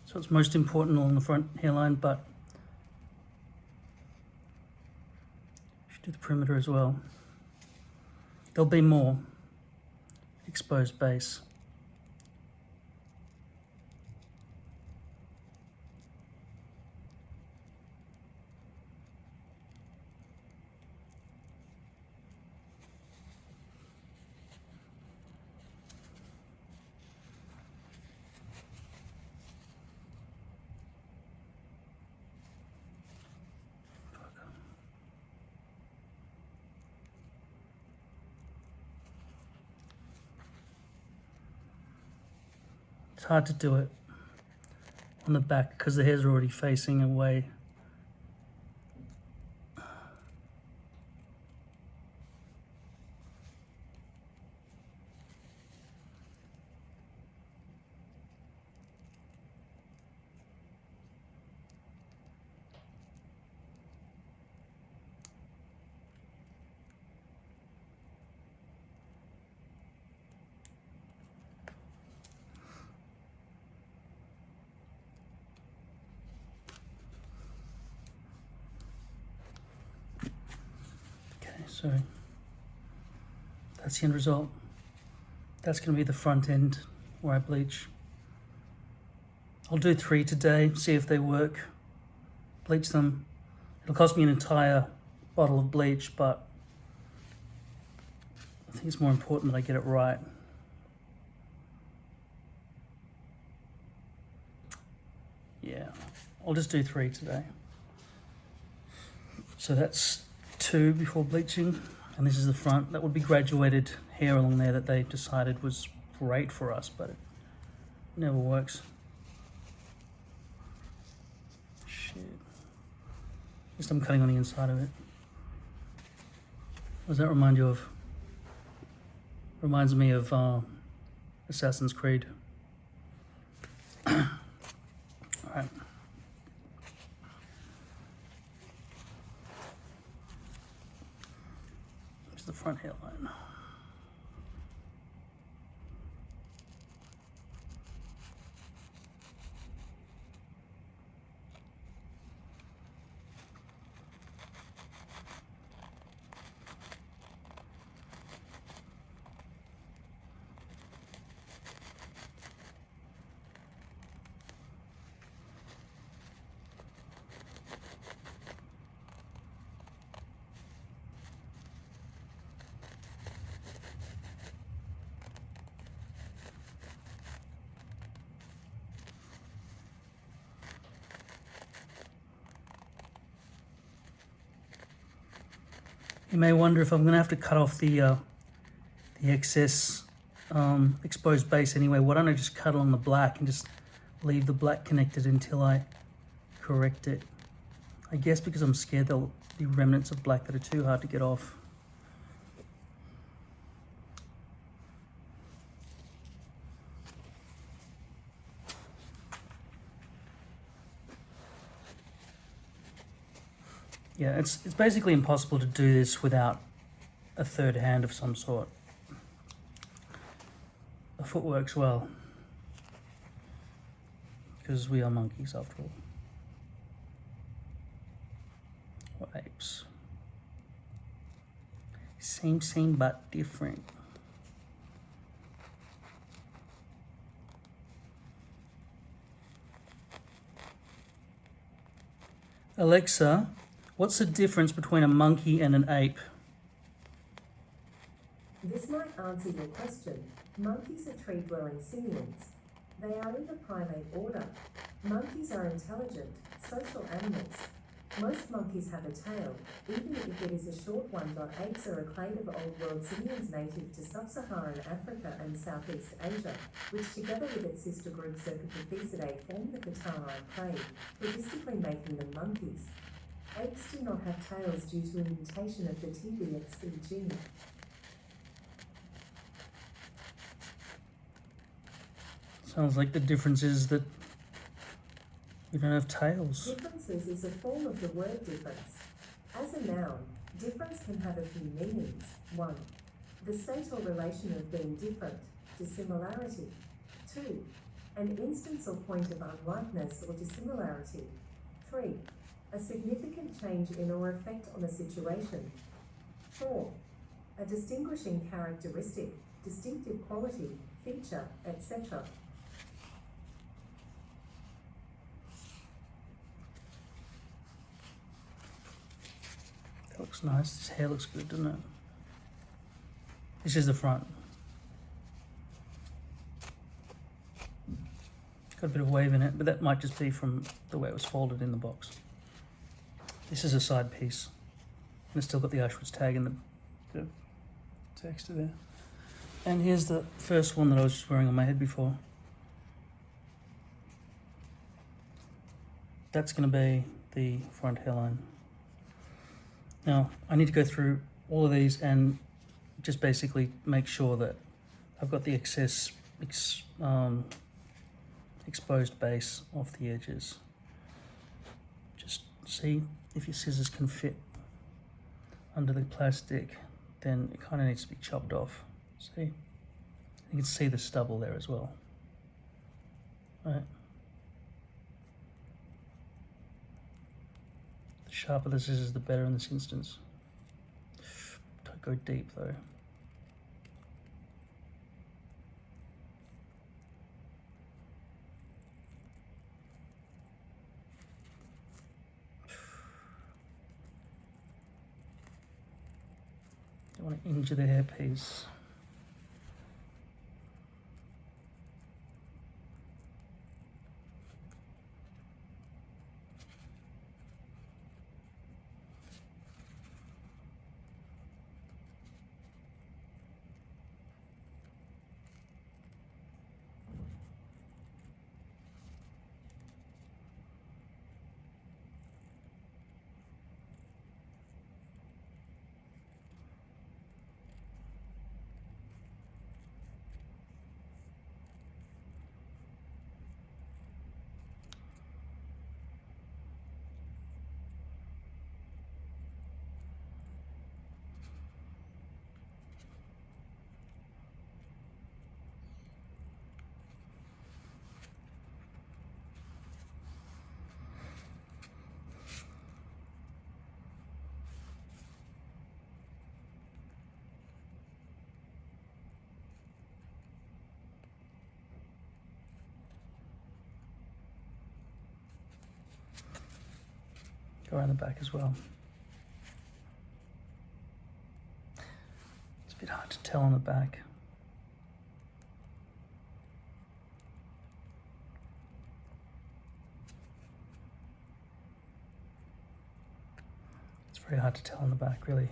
So it's most important along the front hairline, but you should do the perimeter as well. There'll be more exposed base. It's hard to do it on the back because the hair's already facing away. So that's the end result. That's going to be the front end where I bleach. I'll do 3 today, see if they work. Bleach them. It'll cost me an entire bottle of bleach, but I think it's more important that I get it right. Yeah, I'll just do 3 today. So that's 2 before bleaching, and this is the front. That would be graduated hair along there that they decided was great for us, but it never works. Shit. At least I'm cutting on the inside of it. What does that remind you of? Reminds me of Assassin's Creed. Alright. Here's the front hairline. You may wonder if I'm going to have to cut off the excess exposed base anyway. Why don't I just cut along the black and just leave the black connected until I correct it? I guess because I'm scared there'll be remnants of black that are too hard to get off. Yeah, it's basically impossible to do this without a third hand of some sort. A foot works well, because we are monkeys after all. Or apes. Same but different. Alexa, what's the difference between a monkey and an ape? This might answer your question. Monkeys are tree-dwelling simians. They are in the primate order. Monkeys are intelligent, social animals. Most monkeys have a tail, even if it is a short one. Apes are a clade of Old World simians native to sub-Saharan Africa and Southeast Asia, which together with its sister group Cercopithecidae form the Catarrhine clade, logistically making them monkeys. Apes do not have tails due to a mutation of the TBXB gene. Sounds like the difference is that we don't have tails. Differences is a form of the word difference. As a noun, difference can have a few meanings. 1. The state or relation of being different, dissimilarity. 2. An instance or point of unlikeness or dissimilarity. 3. A significant change in or effect on a situation. 4. A distinguishing characteristic, distinctive quality, feature, etc. That looks nice. This hair looks good, doesn't it? This is the front. Got a bit of wave in it, but that might just be from the way it was folded in the box. This is a side piece. And it's still got the Auschwitz tag in the text there. And here's the first one that I was just wearing on my head before. That's going to be the front hairline. Now, I need to go through all of these and just basically make sure that I've got the excess exposed base off the edges. Just see if your scissors can fit under the plastic, then it kind of needs to be chopped off. See? You can see the stubble there as well. Right. The sharper the scissors, the better in this instance. go deep though. Don't want to injure the hairpiece. Go around the back as well. It's a bit hard to tell on the back. It's very hard to tell on the back, really.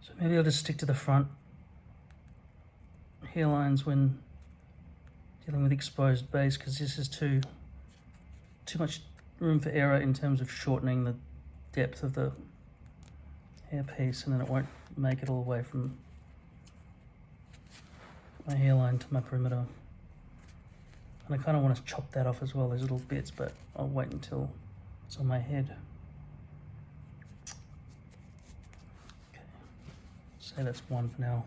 So maybe I'll just stick to the front hairlines when dealing with exposed base, because this is too much room for error in terms of shortening the depth of the hairpiece, and then it won't make it all the way from my hairline to my perimeter. And I kind of want to chop that off as well, those little bits, but I'll wait until it's on my head. Say that's one for now.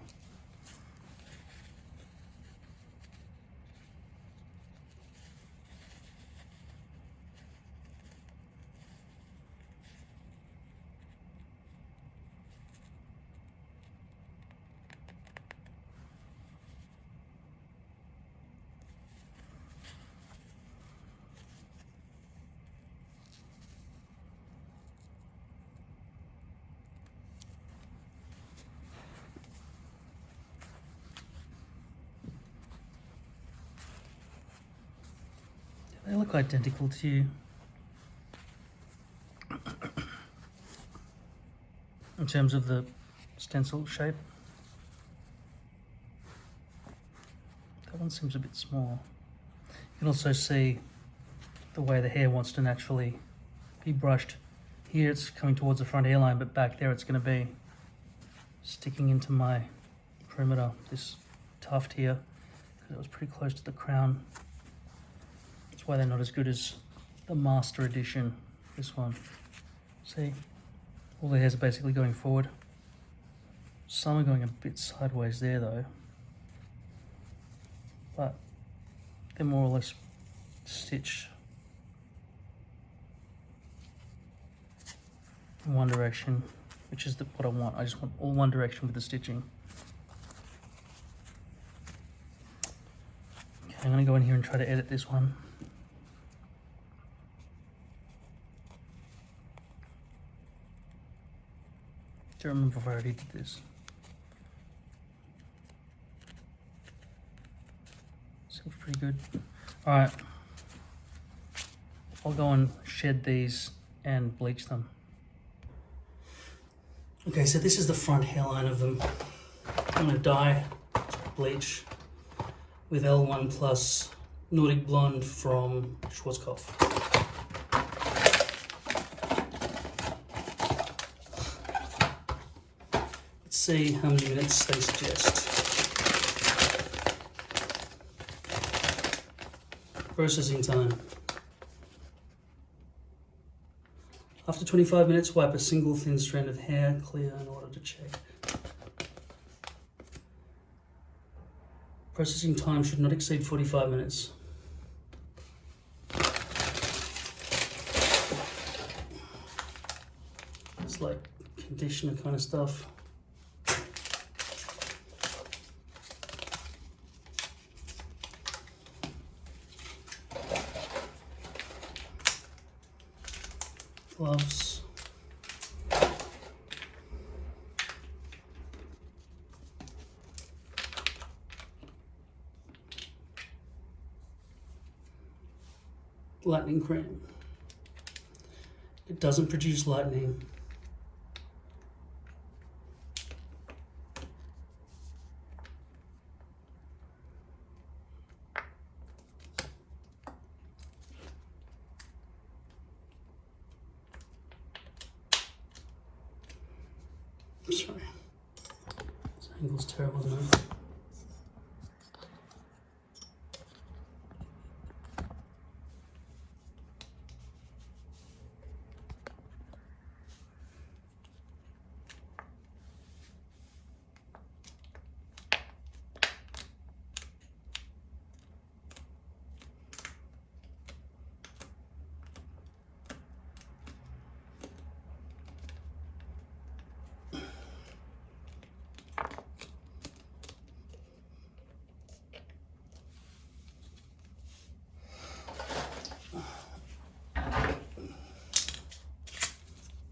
They look identical to you. In terms of the stencil shape. That one seems a bit small. You can also see the way the hair wants to naturally be brushed. Here it's coming towards the front hairline, but back there it's going to be sticking into my perimeter, this tuft here, because it was pretty close to the crown. That's why they're not as good as the master edition, this one. See, all the hairs are basically going forward. Some are going a bit sideways there though, but they're more or less stitched in one direction, which is what I want. I just want all one direction with the stitching. Okay, I'm going to go in here and try to edit this one. I don't remember if I already did this. Seems pretty good. Alright. I'll go and shed these and bleach them. Okay, so this is the front hairline of them. I'm going to dye, bleach with L1 Plus Nordic Blonde from Schwarzkopf. Let's see how many minutes they suggest. Processing time. After 25 minutes, wipe a single thin strand of hair clear in order to check. Processing time should not exceed 45 minutes. It's like conditioner kind of stuff. Gloves. Lightning cream. It doesn't produce lightning. Sorry. This angle's terrible, isn't it?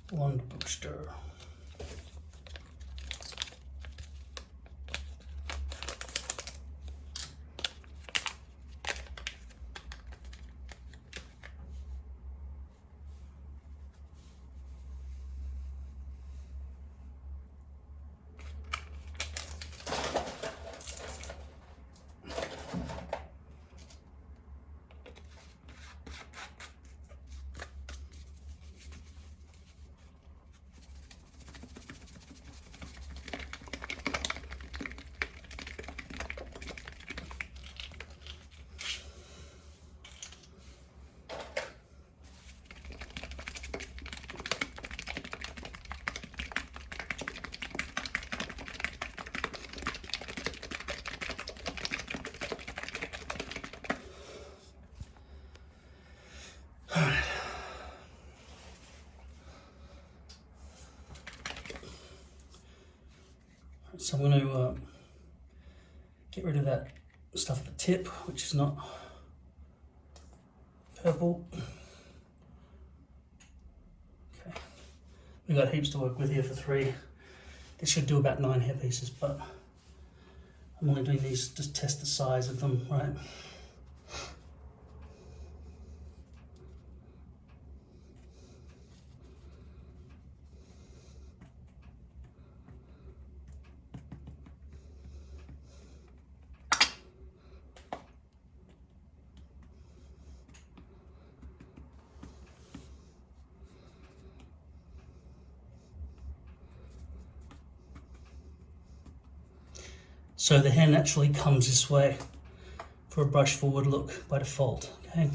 Blonde booster. So I'm going to get rid of that stuff at the tip, which is not purple. Okay, we've got heaps to work with here for 3. This should do about 9 hair pieces, but I'm only doing these to test the size of them, right? So the hair naturally comes this way for a brush forward look by default, okay?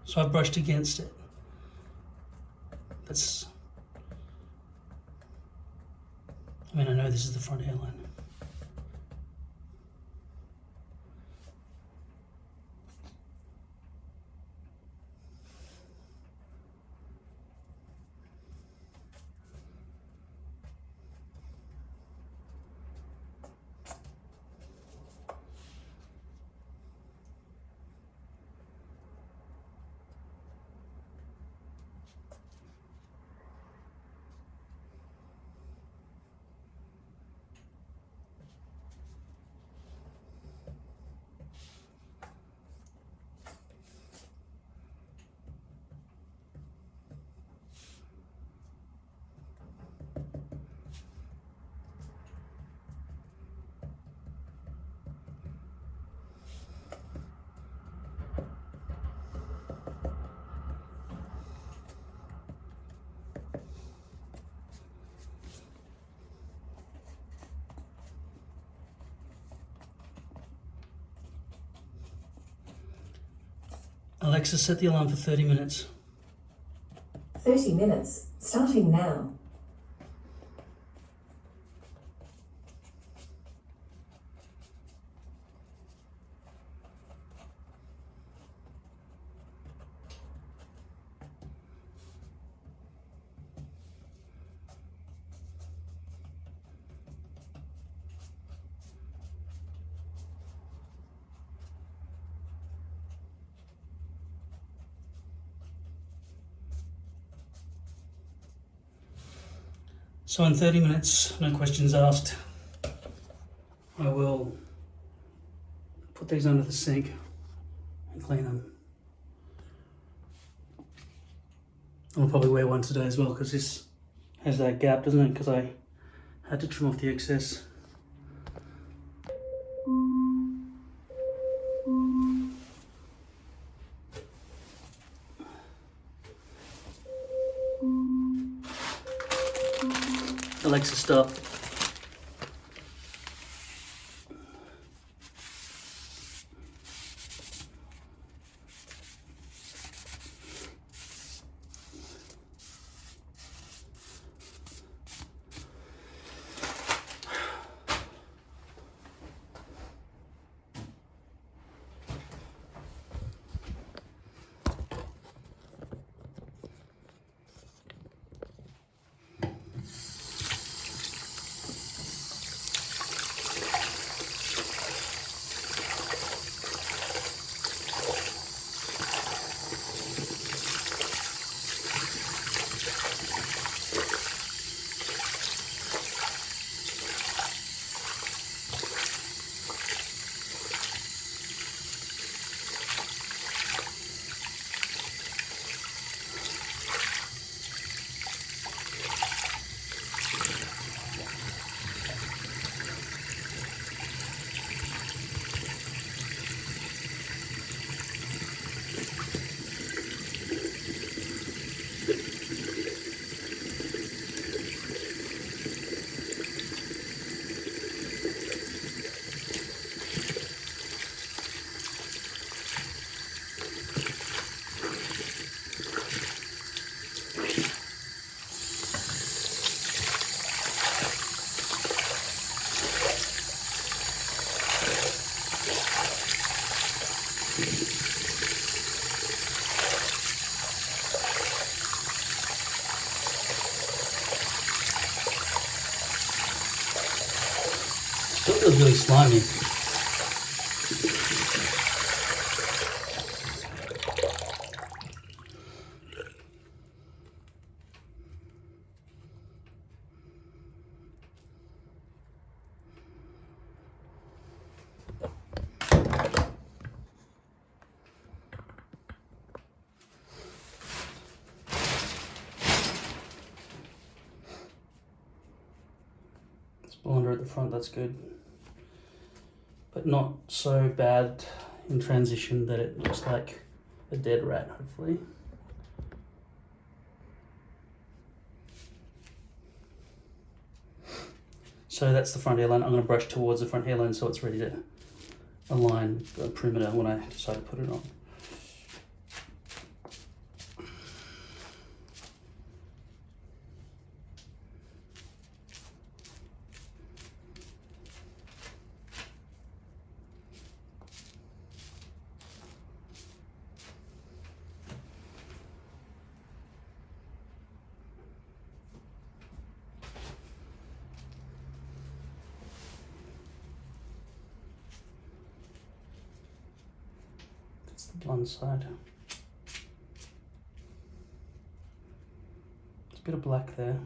So I brushed against it. I know this is the front hairline. Alexa, set the alarm for 30 minutes. 30 minutes, starting now. So in 30 minutes, no questions asked, I will put these under the sink and clean them. I'll probably wear one today as well because this has that gap, doesn't it? Because I had to trim off the excess. Alexa, stop. Still feels really slimy. It's blonder at the front, that's good. But not so bad in transition that it looks like a dead rat, hopefully. So that's the front hairline. I'm going to brush towards the front hairline so it's ready to align the perimeter when I decide to put it on. One side. There's a bit of black there.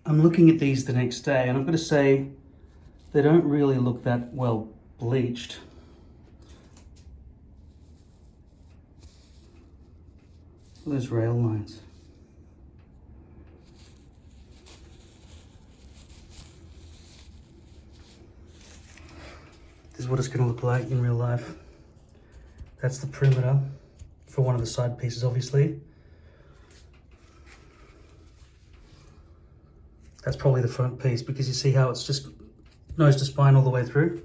I'm looking at these the next day, and I'm going to say they don't really look that well bleached. Look at those rail lines. This is what it's going to look like in real life. That's the perimeter for one of the side pieces, obviously. That's probably the front piece, because you see how it's just nose to spine all the way through.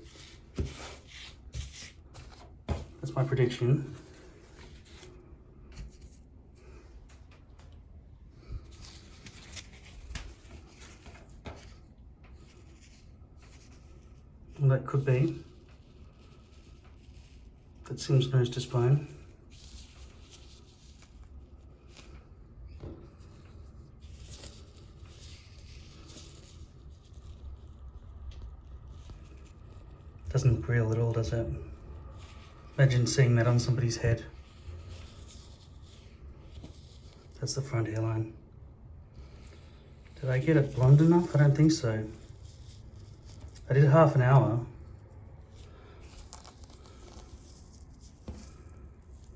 That's my prediction. Well, that could be. That seems nose to spine. Doesn't look real at all, does it? Imagine seeing that on somebody's head. That's the front hairline. Did I get it blonde enough? I don't think so. I did half an hour.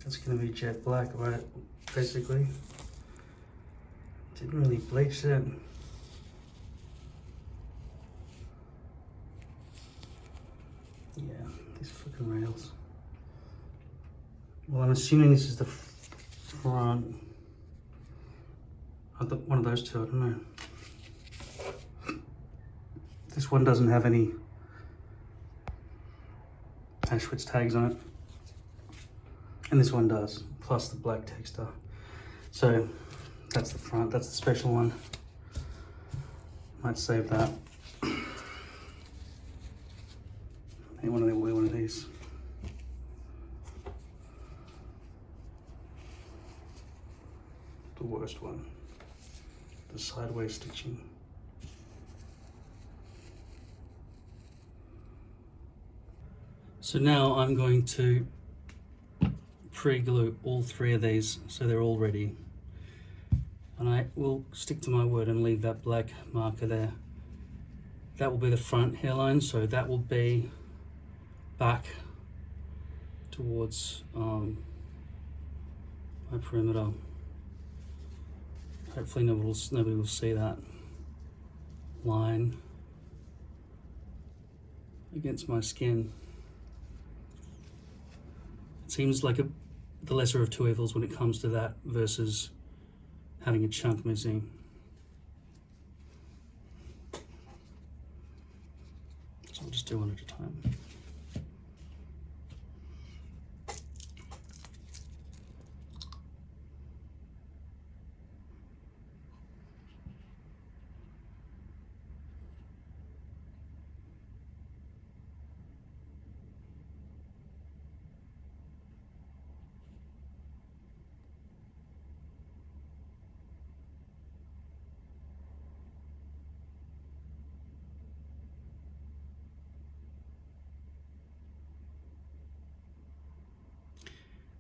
It's going to be jet black, right? Basically. Didn't really bleach it. Yeah, these fucking rails. Well, I'm assuming this is the front. One of those two, I don't know. This one doesn't have any Auschwitz tags on it. And this one does, plus the black texture. So that's the front, that's the special one. Might save that. I want to wear one of these. The worst one. The sideways stitching. So now I'm going to pre-glue all three of these so they're all ready. And I will stick to my word and leave that black marker there. That will be the front hairline, so that will be back towards my perimeter. Hopefully nobody will see that line against my skin. It seems like the lesser of two evils when it comes to that versus having a chunk missing. So I'll just do one at a time.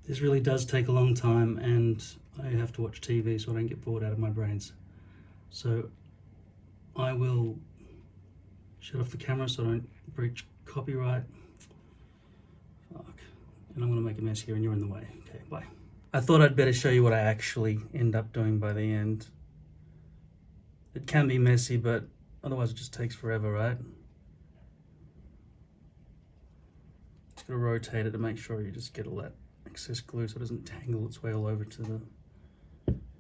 This really does take a long time, and I have to watch TV so I don't get bored out of my brains. So I will shut off the camera so I don't breach copyright. Fuck. And I'm gonna make a mess here and you're in the way. Okay, bye. I thought I'd better show you what I actually end up doing by the end. It can be messy, but otherwise it just takes forever, right? Just gotta rotate it to make sure you just get all that excess glue so it doesn't tangle its way all over to the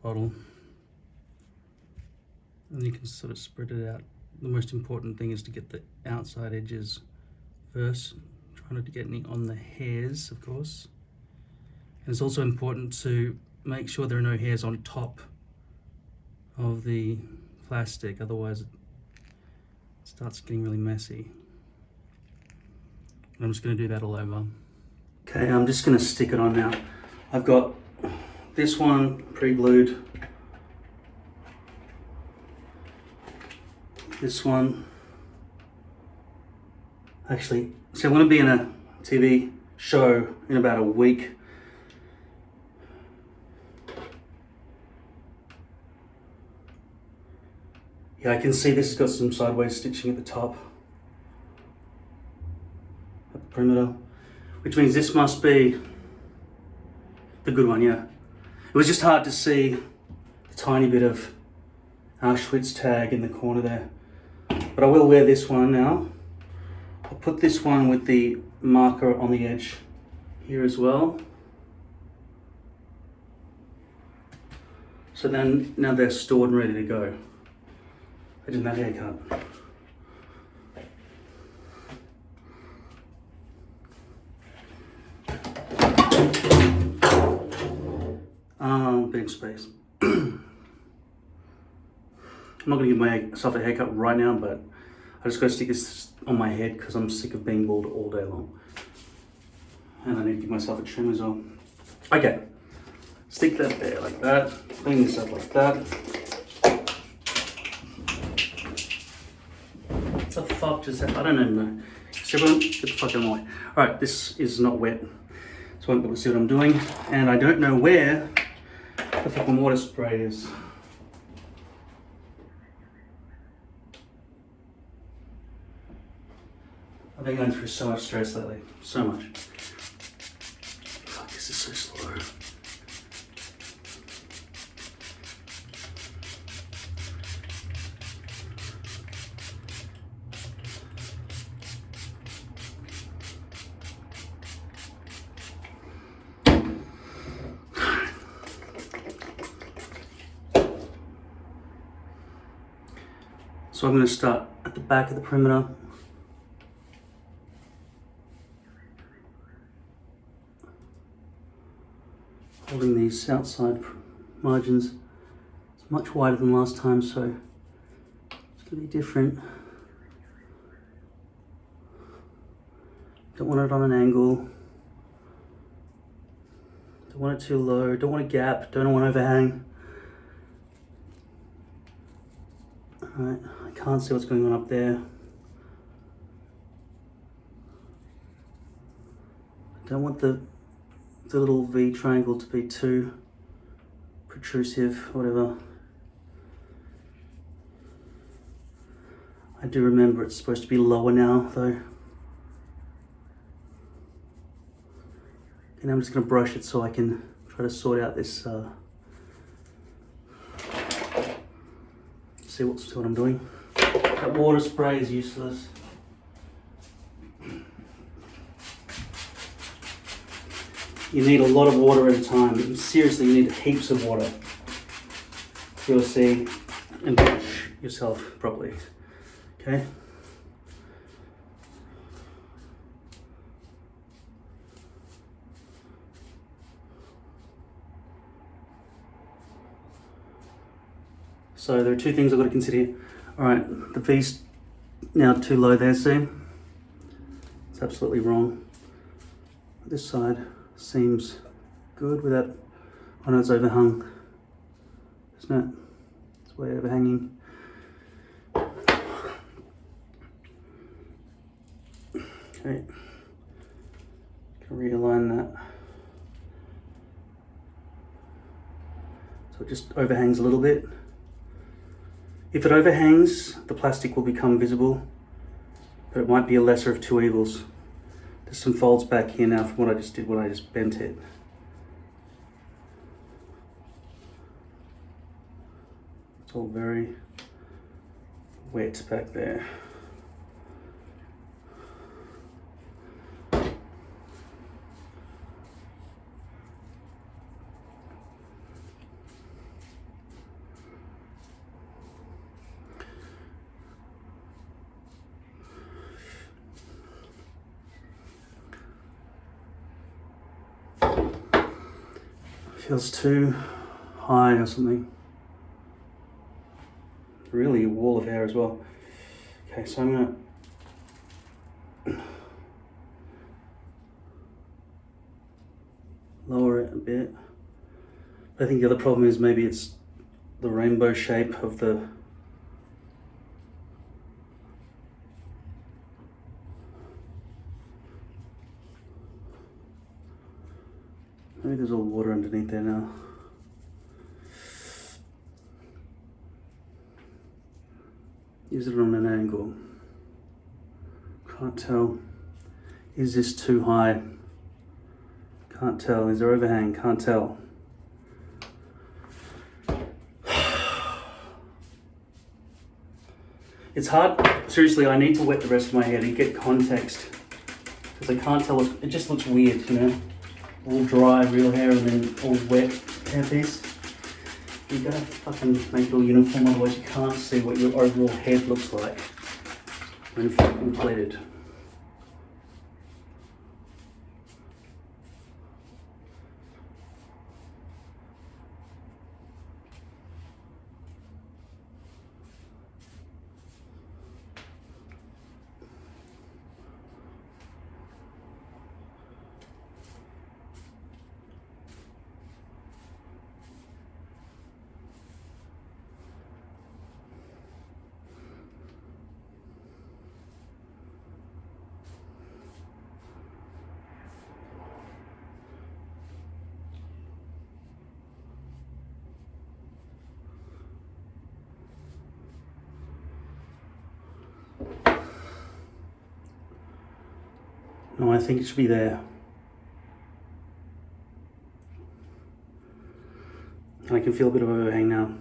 bottle. And you can sort of spread it out. The most important thing is to get the outside edges first. Try not to get any on the hairs, of course. And it's also important to make sure there are no hairs on top of the plastic, otherwise it starts getting really messy. I'm just going to do that all over. Okay, I'm just going to stick it on now. I've got this one pre-glued. This one. Actually, see, I'm going to be in a TV show in about a week. Yeah, Yeah, I can see this has got some sideways stitching at the top, at the perimeter, which means this must be the good one, yeah. It was just hard to see the tiny bit of Auschwitz tag in the corner there. But I will wear this one now. I'll put this one with the marker on the edge here as well. So then, now they're stored and ready to go. Imagine that haircut. Bench space. I'm not going to give myself a haircut right now, but I just got to stick this on my head because I'm sick of being bald all day long. And I need to give myself a trim as well. Okay, stick that there like that, clean this up like that. What the fuck just happened? I don't even know. So everyone, get the fuck out of my way. Alright, this is not wet, so I won't be able to see what I'm doing. And I don't know where the fucking water spray is. I've been going through so much stress lately. So much. Fuck, this is so slow. So I'm going to start at the back of the perimeter. Holding these outside margins. It's much wider than last time, so it's going to be different. Don't want it on an angle. Don't want it too low. Don't want a gap. Don't want overhang. Alright, I can't see what's going on up there. Don't want the little V triangle to be too protrusive, whatever. I do remember it's supposed to be lower now, though. And I'm just going to brush it so I can try to sort out this, see what I'm doing. That water spray is useless. You need a lot of water at a time. Seriously, you need heaps of water. You'll see and wash yourself properly. Okay? So there are two things I've got to consider here. Alright, the V's now too low there, see? It's absolutely wrong. This side seems good without, I know it's overhung, isn't it? It's way overhanging. Okay, can realign that. So it just overhangs a little bit. If it overhangs, the plastic will become visible, but it might be a lesser of two evils. There's some folds back here now from what I just did when I just bent it. It's all very wet back there. Feels too high or something. Really a wall of hair as well. Okay, so I'm gonna lower it a bit. I think the other problem is maybe it's the rainbow shape of the maybe there's all water underneath there now. Is it on an angle? Can't tell. Is this too high? Can't tell. Is there overhang? Can't tell. It's hard. Seriously, I need to wet the rest of my hair to get context. Because I can't tell. It just looks weird, you know? All dry, real hair, and then all wet hairpiece. You gotta fucking make it all uniform, otherwise you can't see what your overall head looks like when completed. No, I think it should be there. I can feel a bit of overhang now.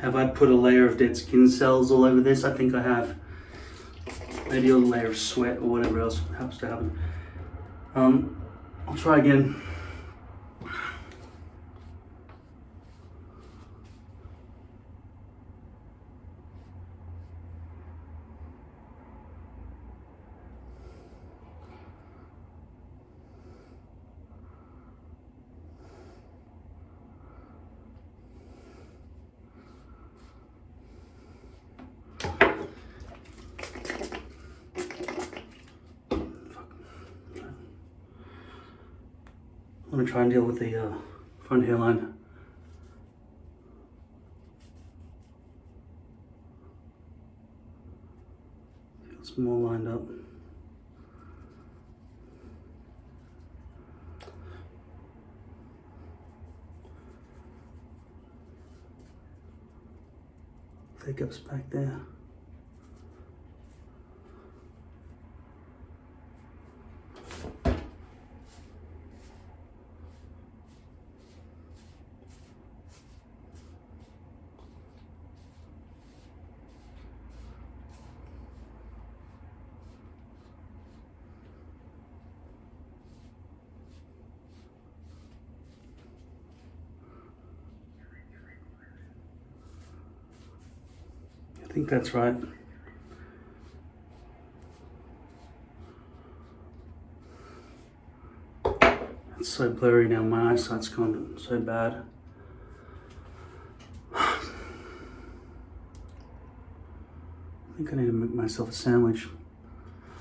Have I put a layer of dead skin cells all over this? I think I have. Maybe a layer of sweat or whatever else happens to happen. I'll try again. I'm gonna try and deal with the front hairline. Feels more lined up. Thick ups back there. I think that's right. It's so blurry now, my eyesight's gone so bad. I think I need to make myself a sandwich.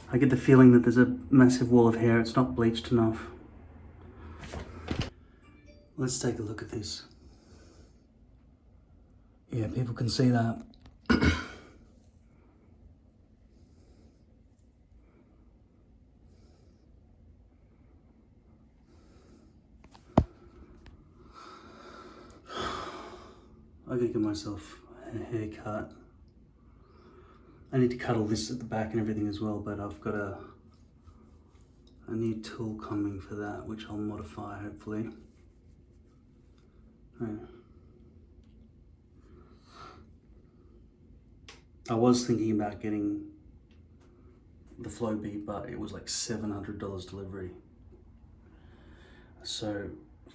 I get the feeling that there's a massive wall of hair, it's not bleached enough. Let's take a look at this. Yeah, people can see that. I gotta give myself a haircut. I need to cut all this at the back and everything as well, but I've got a new tool coming for that, which I'll modify hopefully. Right. I was thinking about getting the Flow Beat, but it was like $700 delivery. So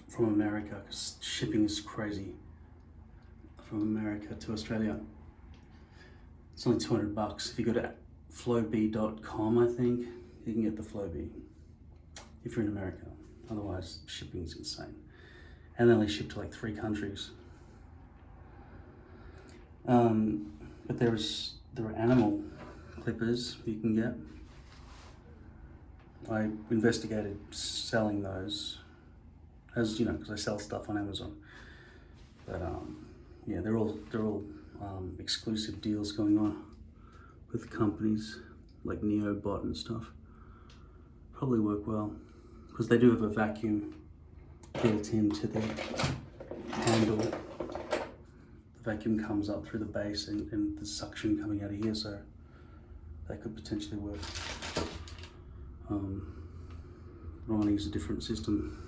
from America, because shipping is crazy. From America to Australia, it's only $200. If you go to flowbee.com, I think you can get the Flow Beat if you're in America. Otherwise, shipping is insane, and they only ship to like 3 countries. But there are animal clippers you can get. I investigated selling those, as you know, because I sell stuff on Amazon. But yeah, they're all exclusive deals going on with companies like NeoBot and stuff. Probably work well because they do have a vacuum built into the handle. The vacuum comes up through the base and the suction coming out of here, so that could potentially work. I want to use a different system.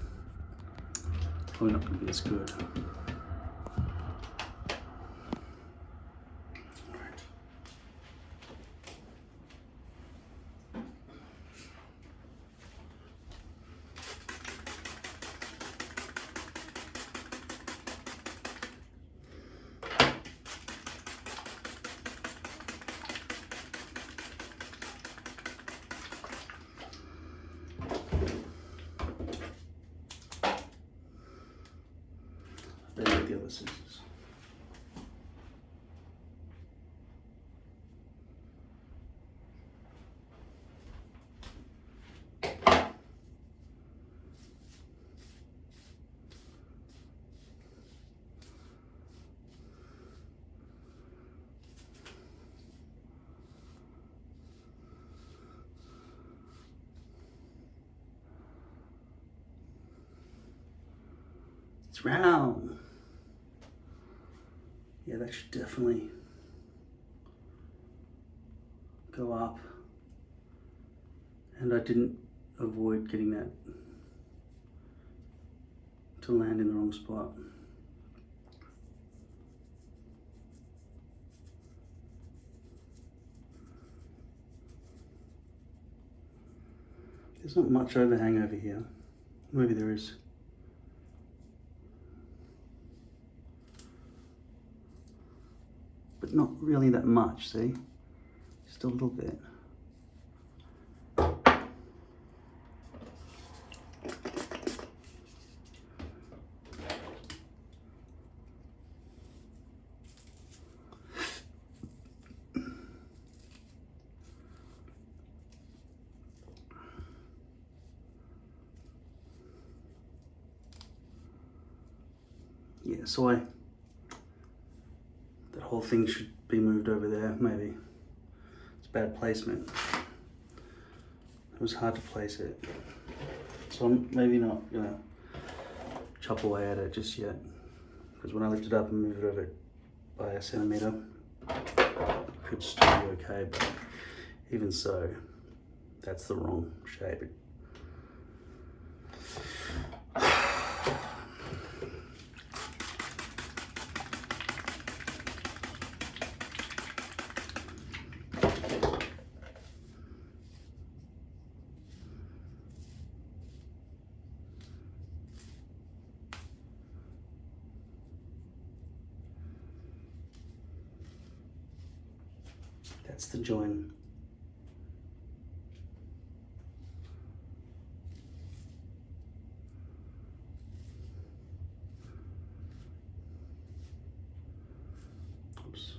Probably not going to be as good. Then get the other scissors. It's round. Yeah, that should definitely go up. And I didn't avoid getting that to land in the wrong spot. There's not much overhang over here. Maybe there is. But not really that much, see? Just a little bit. Yeah, so that whole thing should be moved over there, maybe. It's bad placement. It was hard to place it. So I'm maybe not gonna chop away at it just yet. Because when I lift it up and move it over by a centimetre, it could still be okay, but even so, that's the wrong shape. That's the join. Oops.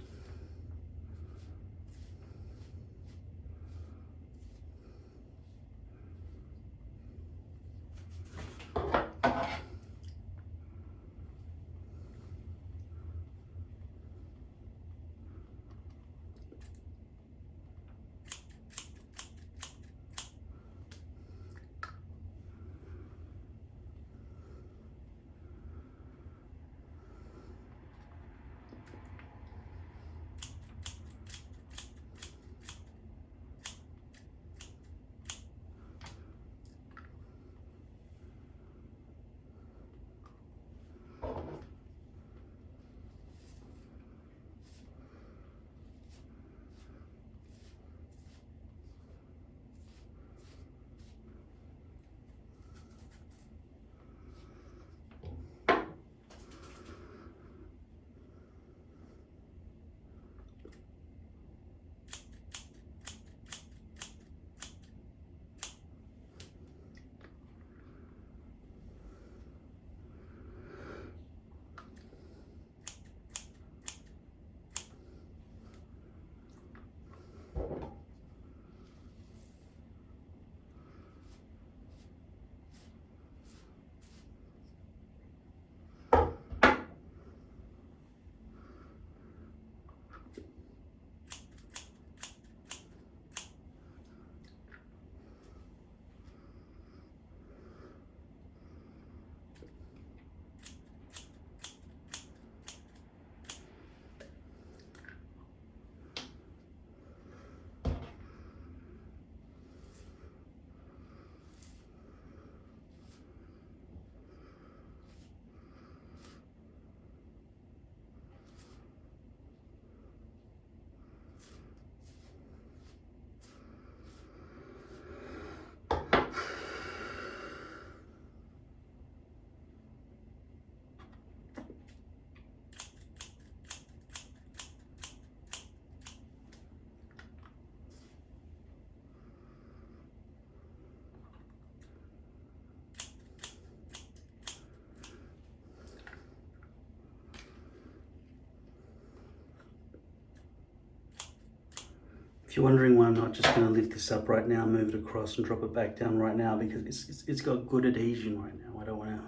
If you're wondering why I'm not just going to lift this up right now, move it across and drop it back down right now, because it's got good adhesion right now. I don't want to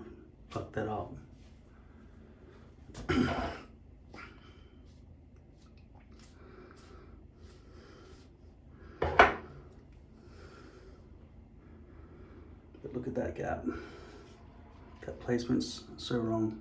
fuck that up. But look at that gap. That placement's so wrong.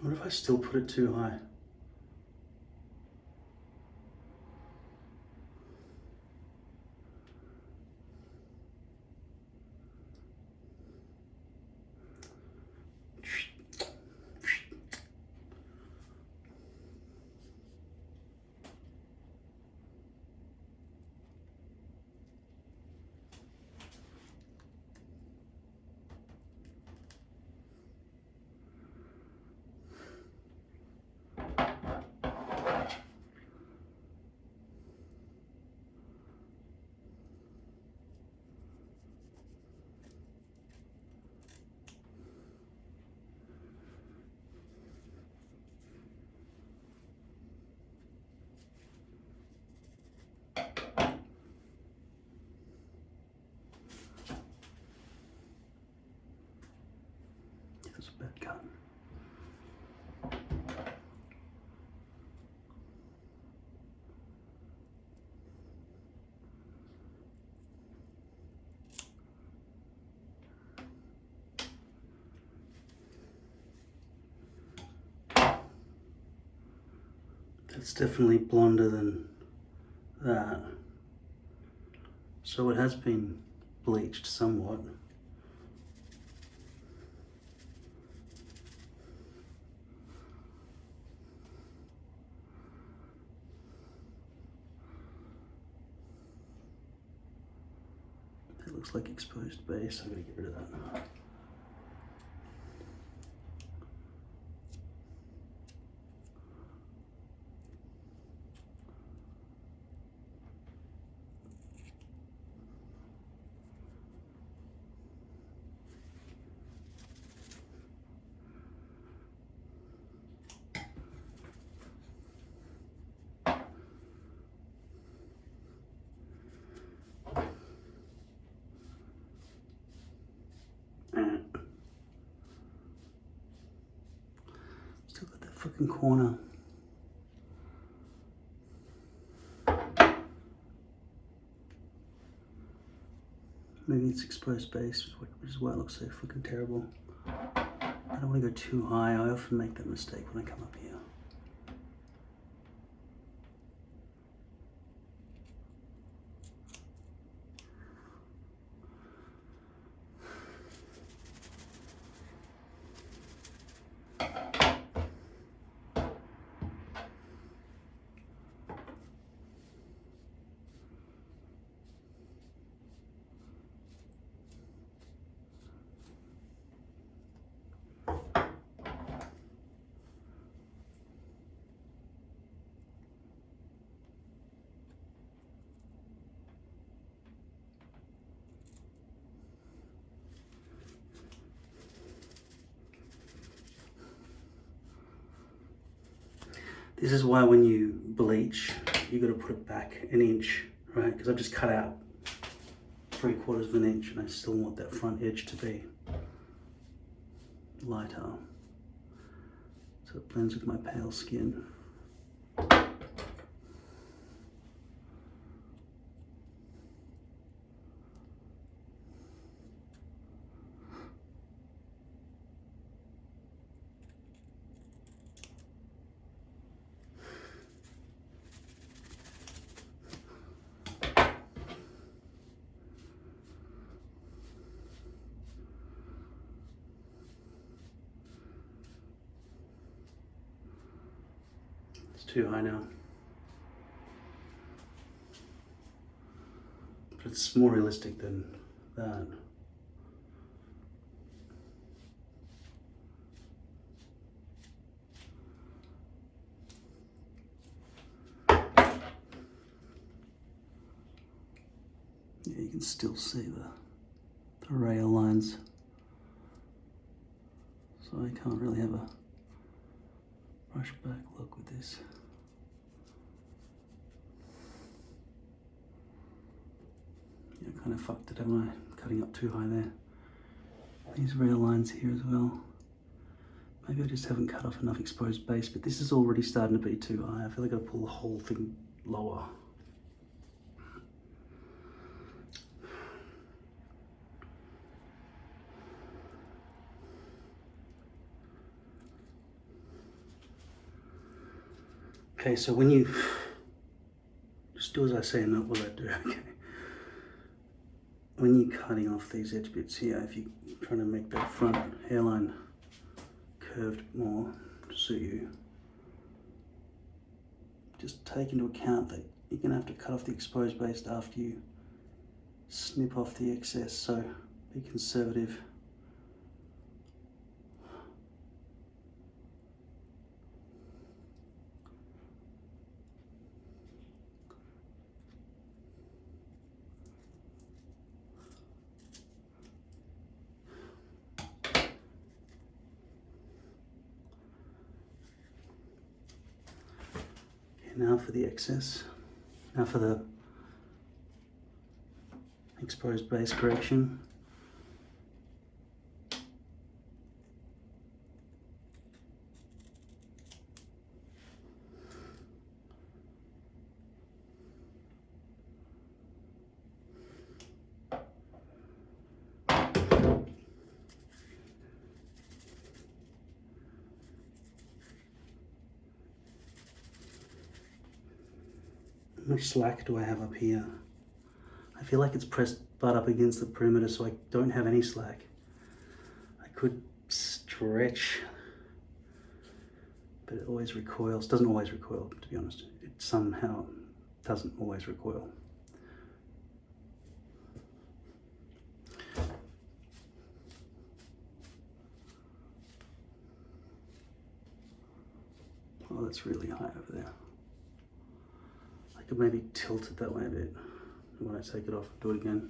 What if I still put it too high? That's a bad cut. It's definitely blonder than that. So it has been bleached somewhat. It looks like exposed base. I'm gonna get rid of that. Still got that fucking corner. Maybe it's exposed base, which is why it looks so fucking terrible. I don't want to go too high. I often make that mistake when I come up here. This is why when you bleach, you got to put it back an inch, right? Because I've just cut out 3/4 of an inch and I still want that front edge to be lighter. So it blends with my pale skin. too high now. But it's more realistic than that. Yeah, you can still see the rail lines. So I can't really have a brush back look with this. Yeah, I kind of fucked it, haven't I? Cutting up too high there. These rail lines here as well. Maybe I just haven't cut off enough exposed base, but this is already starting to be too high. I feel like I've got to pull the whole thing lower. Okay, so when you just do as I say and not what I do, okay? When you're cutting off these edge bits here, if you're trying to make that front hairline curved more to suit you, just take into account that you're gonna have to cut off the exposed base after you snip off the excess, so be conservative. Now for the excess, now for the exposed base correction. How much slack do I have up here? I feel like it's pressed butt up against the perimeter, so I don't have any slack. I could stretch, but it always recoils. Doesn't always recoil, to be honest. It somehow doesn't always recoil. Oh, that's really high over there. I could maybe tilt it that way a bit when I take it off and do it again.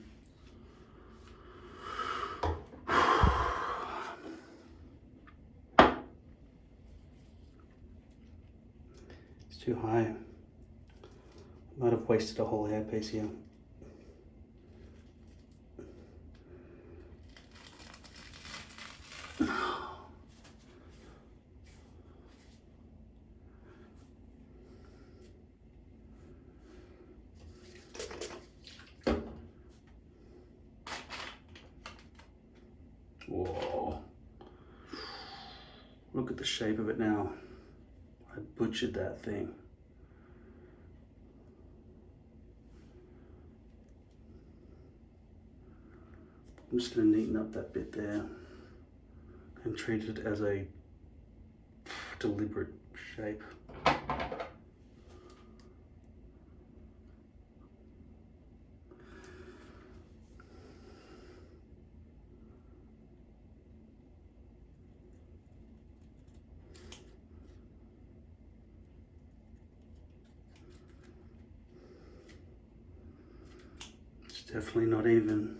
It's too high. Might have wasted a whole hairpiece here. Whoa. Look at the shape of it now. I butchered that thing. I'm just going to neaten up that bit there and treat it as a deliberate shape. It's definitely not even.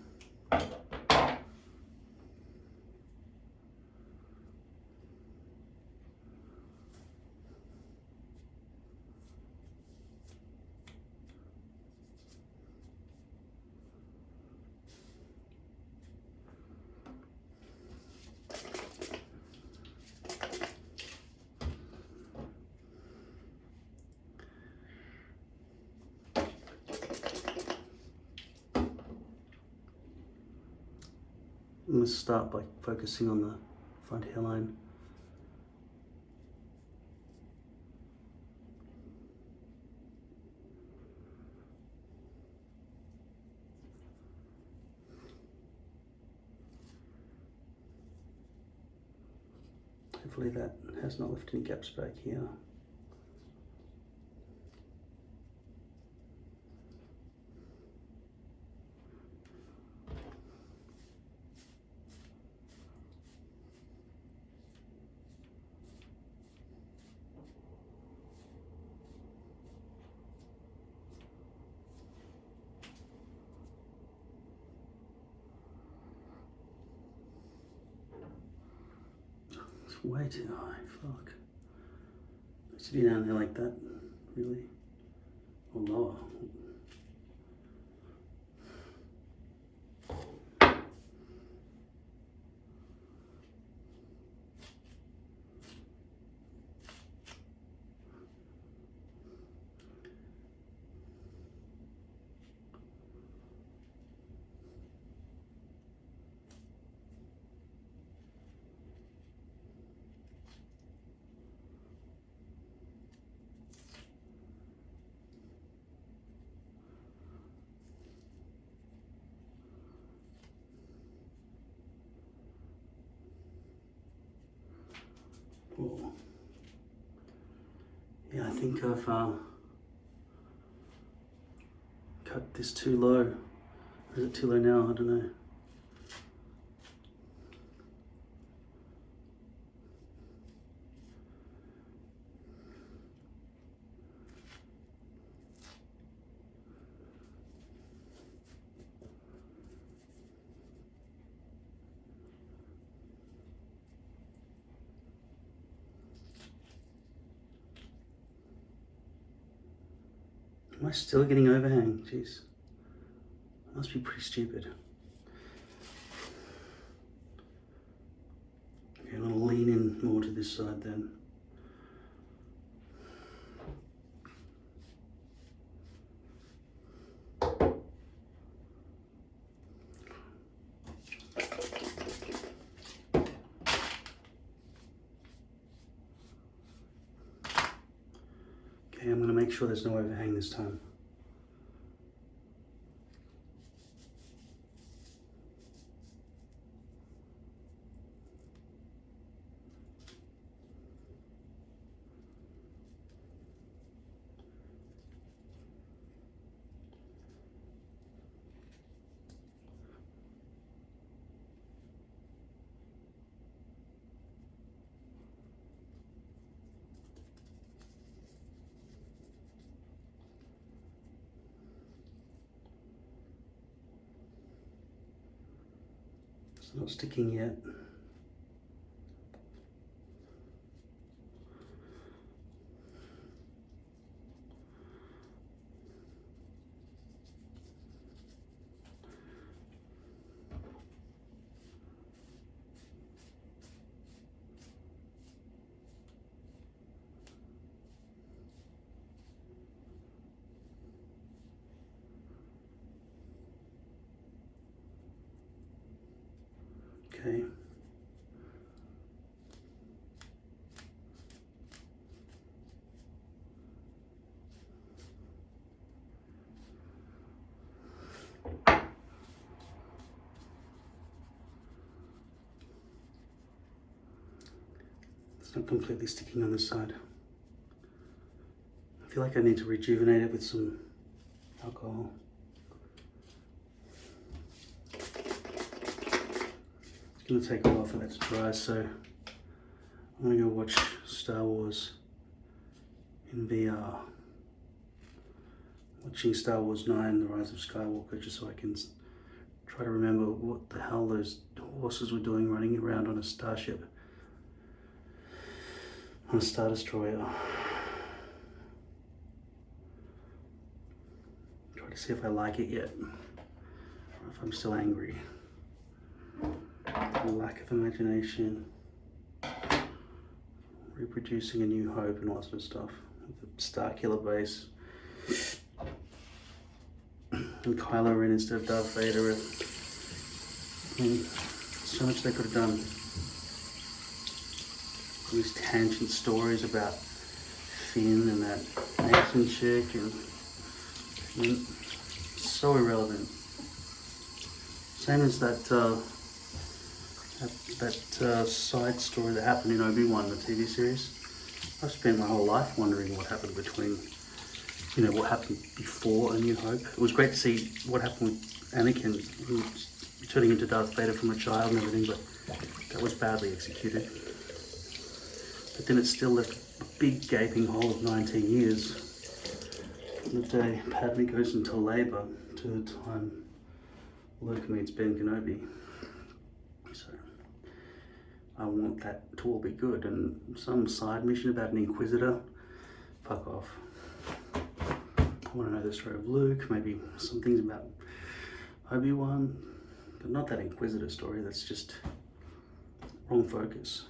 I'm going to start by focusing on the front hairline. Hopefully that has not left any gaps back here. way too high, fuck. It should be down there like that, really. Or lower. Cool. Yeah, I think I've cut this too low. Or is it too low now? I don't know. Am I still getting overhang? Jeez. Must be pretty stupid. Okay, I'm gonna lean in more to this side then. Okay, I'm gonna make sure there's no overhang this time. It's not sticking yet. Okay. It's not completely sticking on this side. I feel like I need to rejuvenate it with some alcohol. It's gonna take a while for that to dry, so I'm gonna go watch Star Wars in VR. Watching Star Wars 9, The Rise of Skywalker, just so I can try to remember what the hell those horses were doing running around on a starship. On a Star Destroyer. Try to see if I like it yet, or if I'm still angry. Lack of imagination, reproducing A New Hope and all that sort of stuff, with the Star Killer base, and Kylo Ren instead of Darth Vader. I mean, so much they could have done. These tangent stories about Finn and that Asian chick, and I mean, so irrelevant. Same as that side story that happened in Obi-Wan, the TV series. I've spent my whole life wondering what happened between, what happened before A New Hope. It was great to see what happened with Anakin, who was turning into Darth Vader from a child and everything, but that was badly executed. But then it still left a big gaping hole of 19 years from the day Padme goes into labour to the time Luke meets Ben Kenobi. So I want that to all be good. And some side mission about an Inquisitor, fuck off. I want to know the story of Luke, maybe some things about Obi-Wan, but not that Inquisitor story. That's just wrong focus.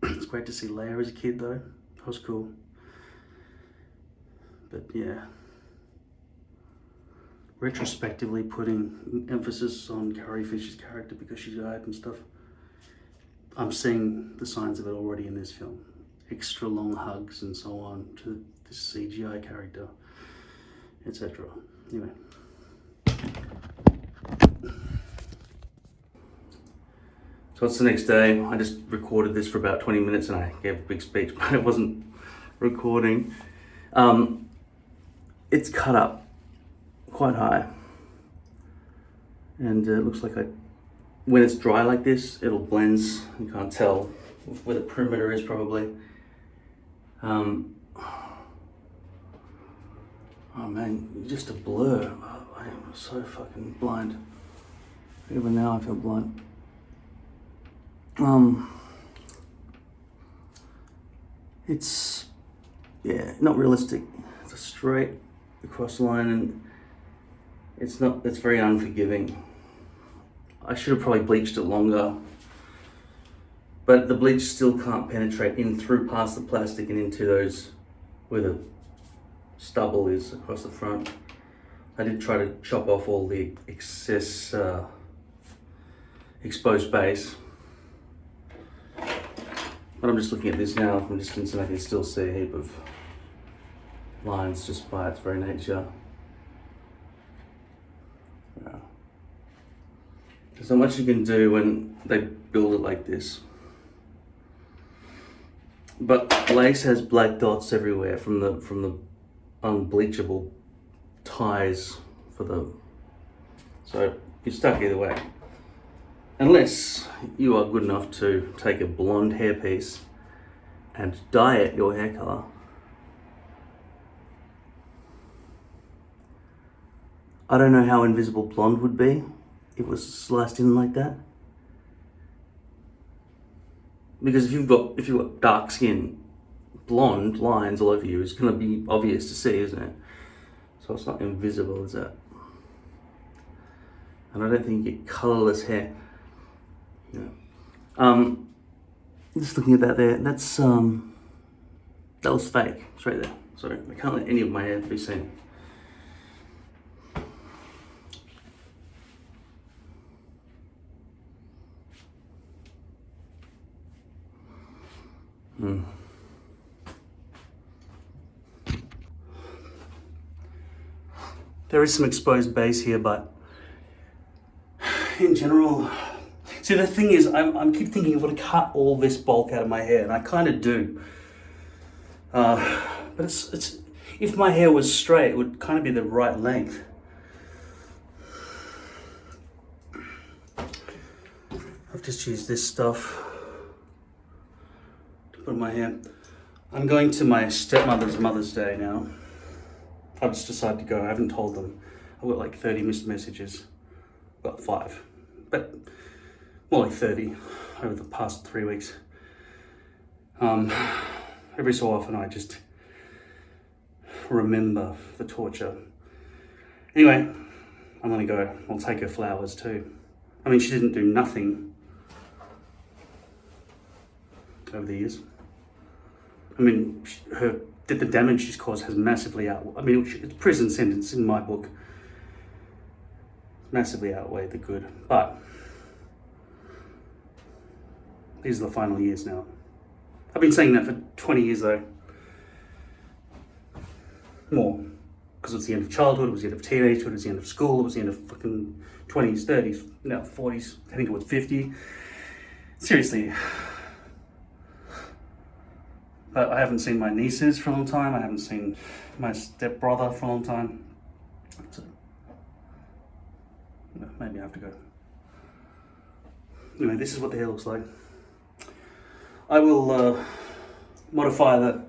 It's great to see Leia as a kid though. That was cool. But yeah, retrospectively putting emphasis on Carrie Fisher's character because she died and stuff, I'm seeing the signs of it already in this film. Extra long hugs and so on to this CGI character, etc. Anyway. So it's the next day. I just recorded this for about 20 minutes and I gave a big speech, but it wasn't recording. It's cut up quite high. And it looks like when it's dry like this, it'll blends. You can't tell where the perimeter is probably. Oh man, just a blur. Oh, I'm so fucking blind. Even now I feel blind. It's, yeah, not realistic. It's a straight across line and it's very unforgiving. I should have probably bleached it longer, but the bleach still can't penetrate in through past the plastic and into those where the stubble is across the front. I did try to chop off all the excess exposed base, but I'm just looking at this now from a distance and I can still see a heap of lines just by its very nature. Yeah. There's not much you can do when they build it like this. But lace has black dots everywhere from the unbleachable ties so you're stuck either way. Unless you are good enough to take a blonde hairpiece and dye it your hair color. I don't know how invisible blonde would be if it was sliced in like that. Because if you've got dark skin, blonde lines all over you is going to be obvious to see, isn't it? So it's not invisible, is it? And I don't think you get colourless hair. You know. Just looking at that there, that was fake. It's right there. Sorry, I can't let any of my hair be seen. There is some exposed base here, but in general, see the thing is, I keep thinking I want to cut all this bulk out of my hair, and I kind of do. But it's if my hair was straight, it would kind of be the right length. I've just used this stuff to put in my hair. I'm going to my stepmother's Mother's Day now. I've just decided to go. I haven't told them. I've got like 30 missed messages. Well, 5, but more like 30 over the past 3 weeks. Every so often I just remember the torture. Anyway, I'm gonna go. I'll take her flowers too. I mean, she didn't do nothing over the years. I mean, the damage she's caused has massively it's a prison sentence in my book. Massively outweighed the good, but these are the final years now. I've been saying that for 20 years though. More, because it was the end of childhood, it was the end of teenagehood, it was the end of school, it was the end of fucking 20s, 30s, now 40s, heading towards 50. Seriously. But I haven't seen my nieces for a long time. I haven't seen my stepbrother for a long time. So, maybe I have to go. Anyway, this is what the hair looks like. I will modify the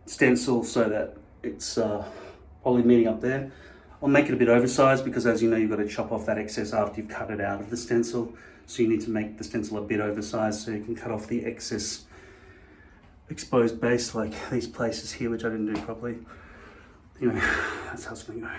stencil so that it's probably meeting up there. I'll make it a bit oversized because, as you know, you've got to chop off that excess after you've cut it out of the stencil. So you need to make the stencil a bit oversized so you can cut off the excess exposed base, like these places here, which I didn't do properly. Anyway, that's how it's going to go.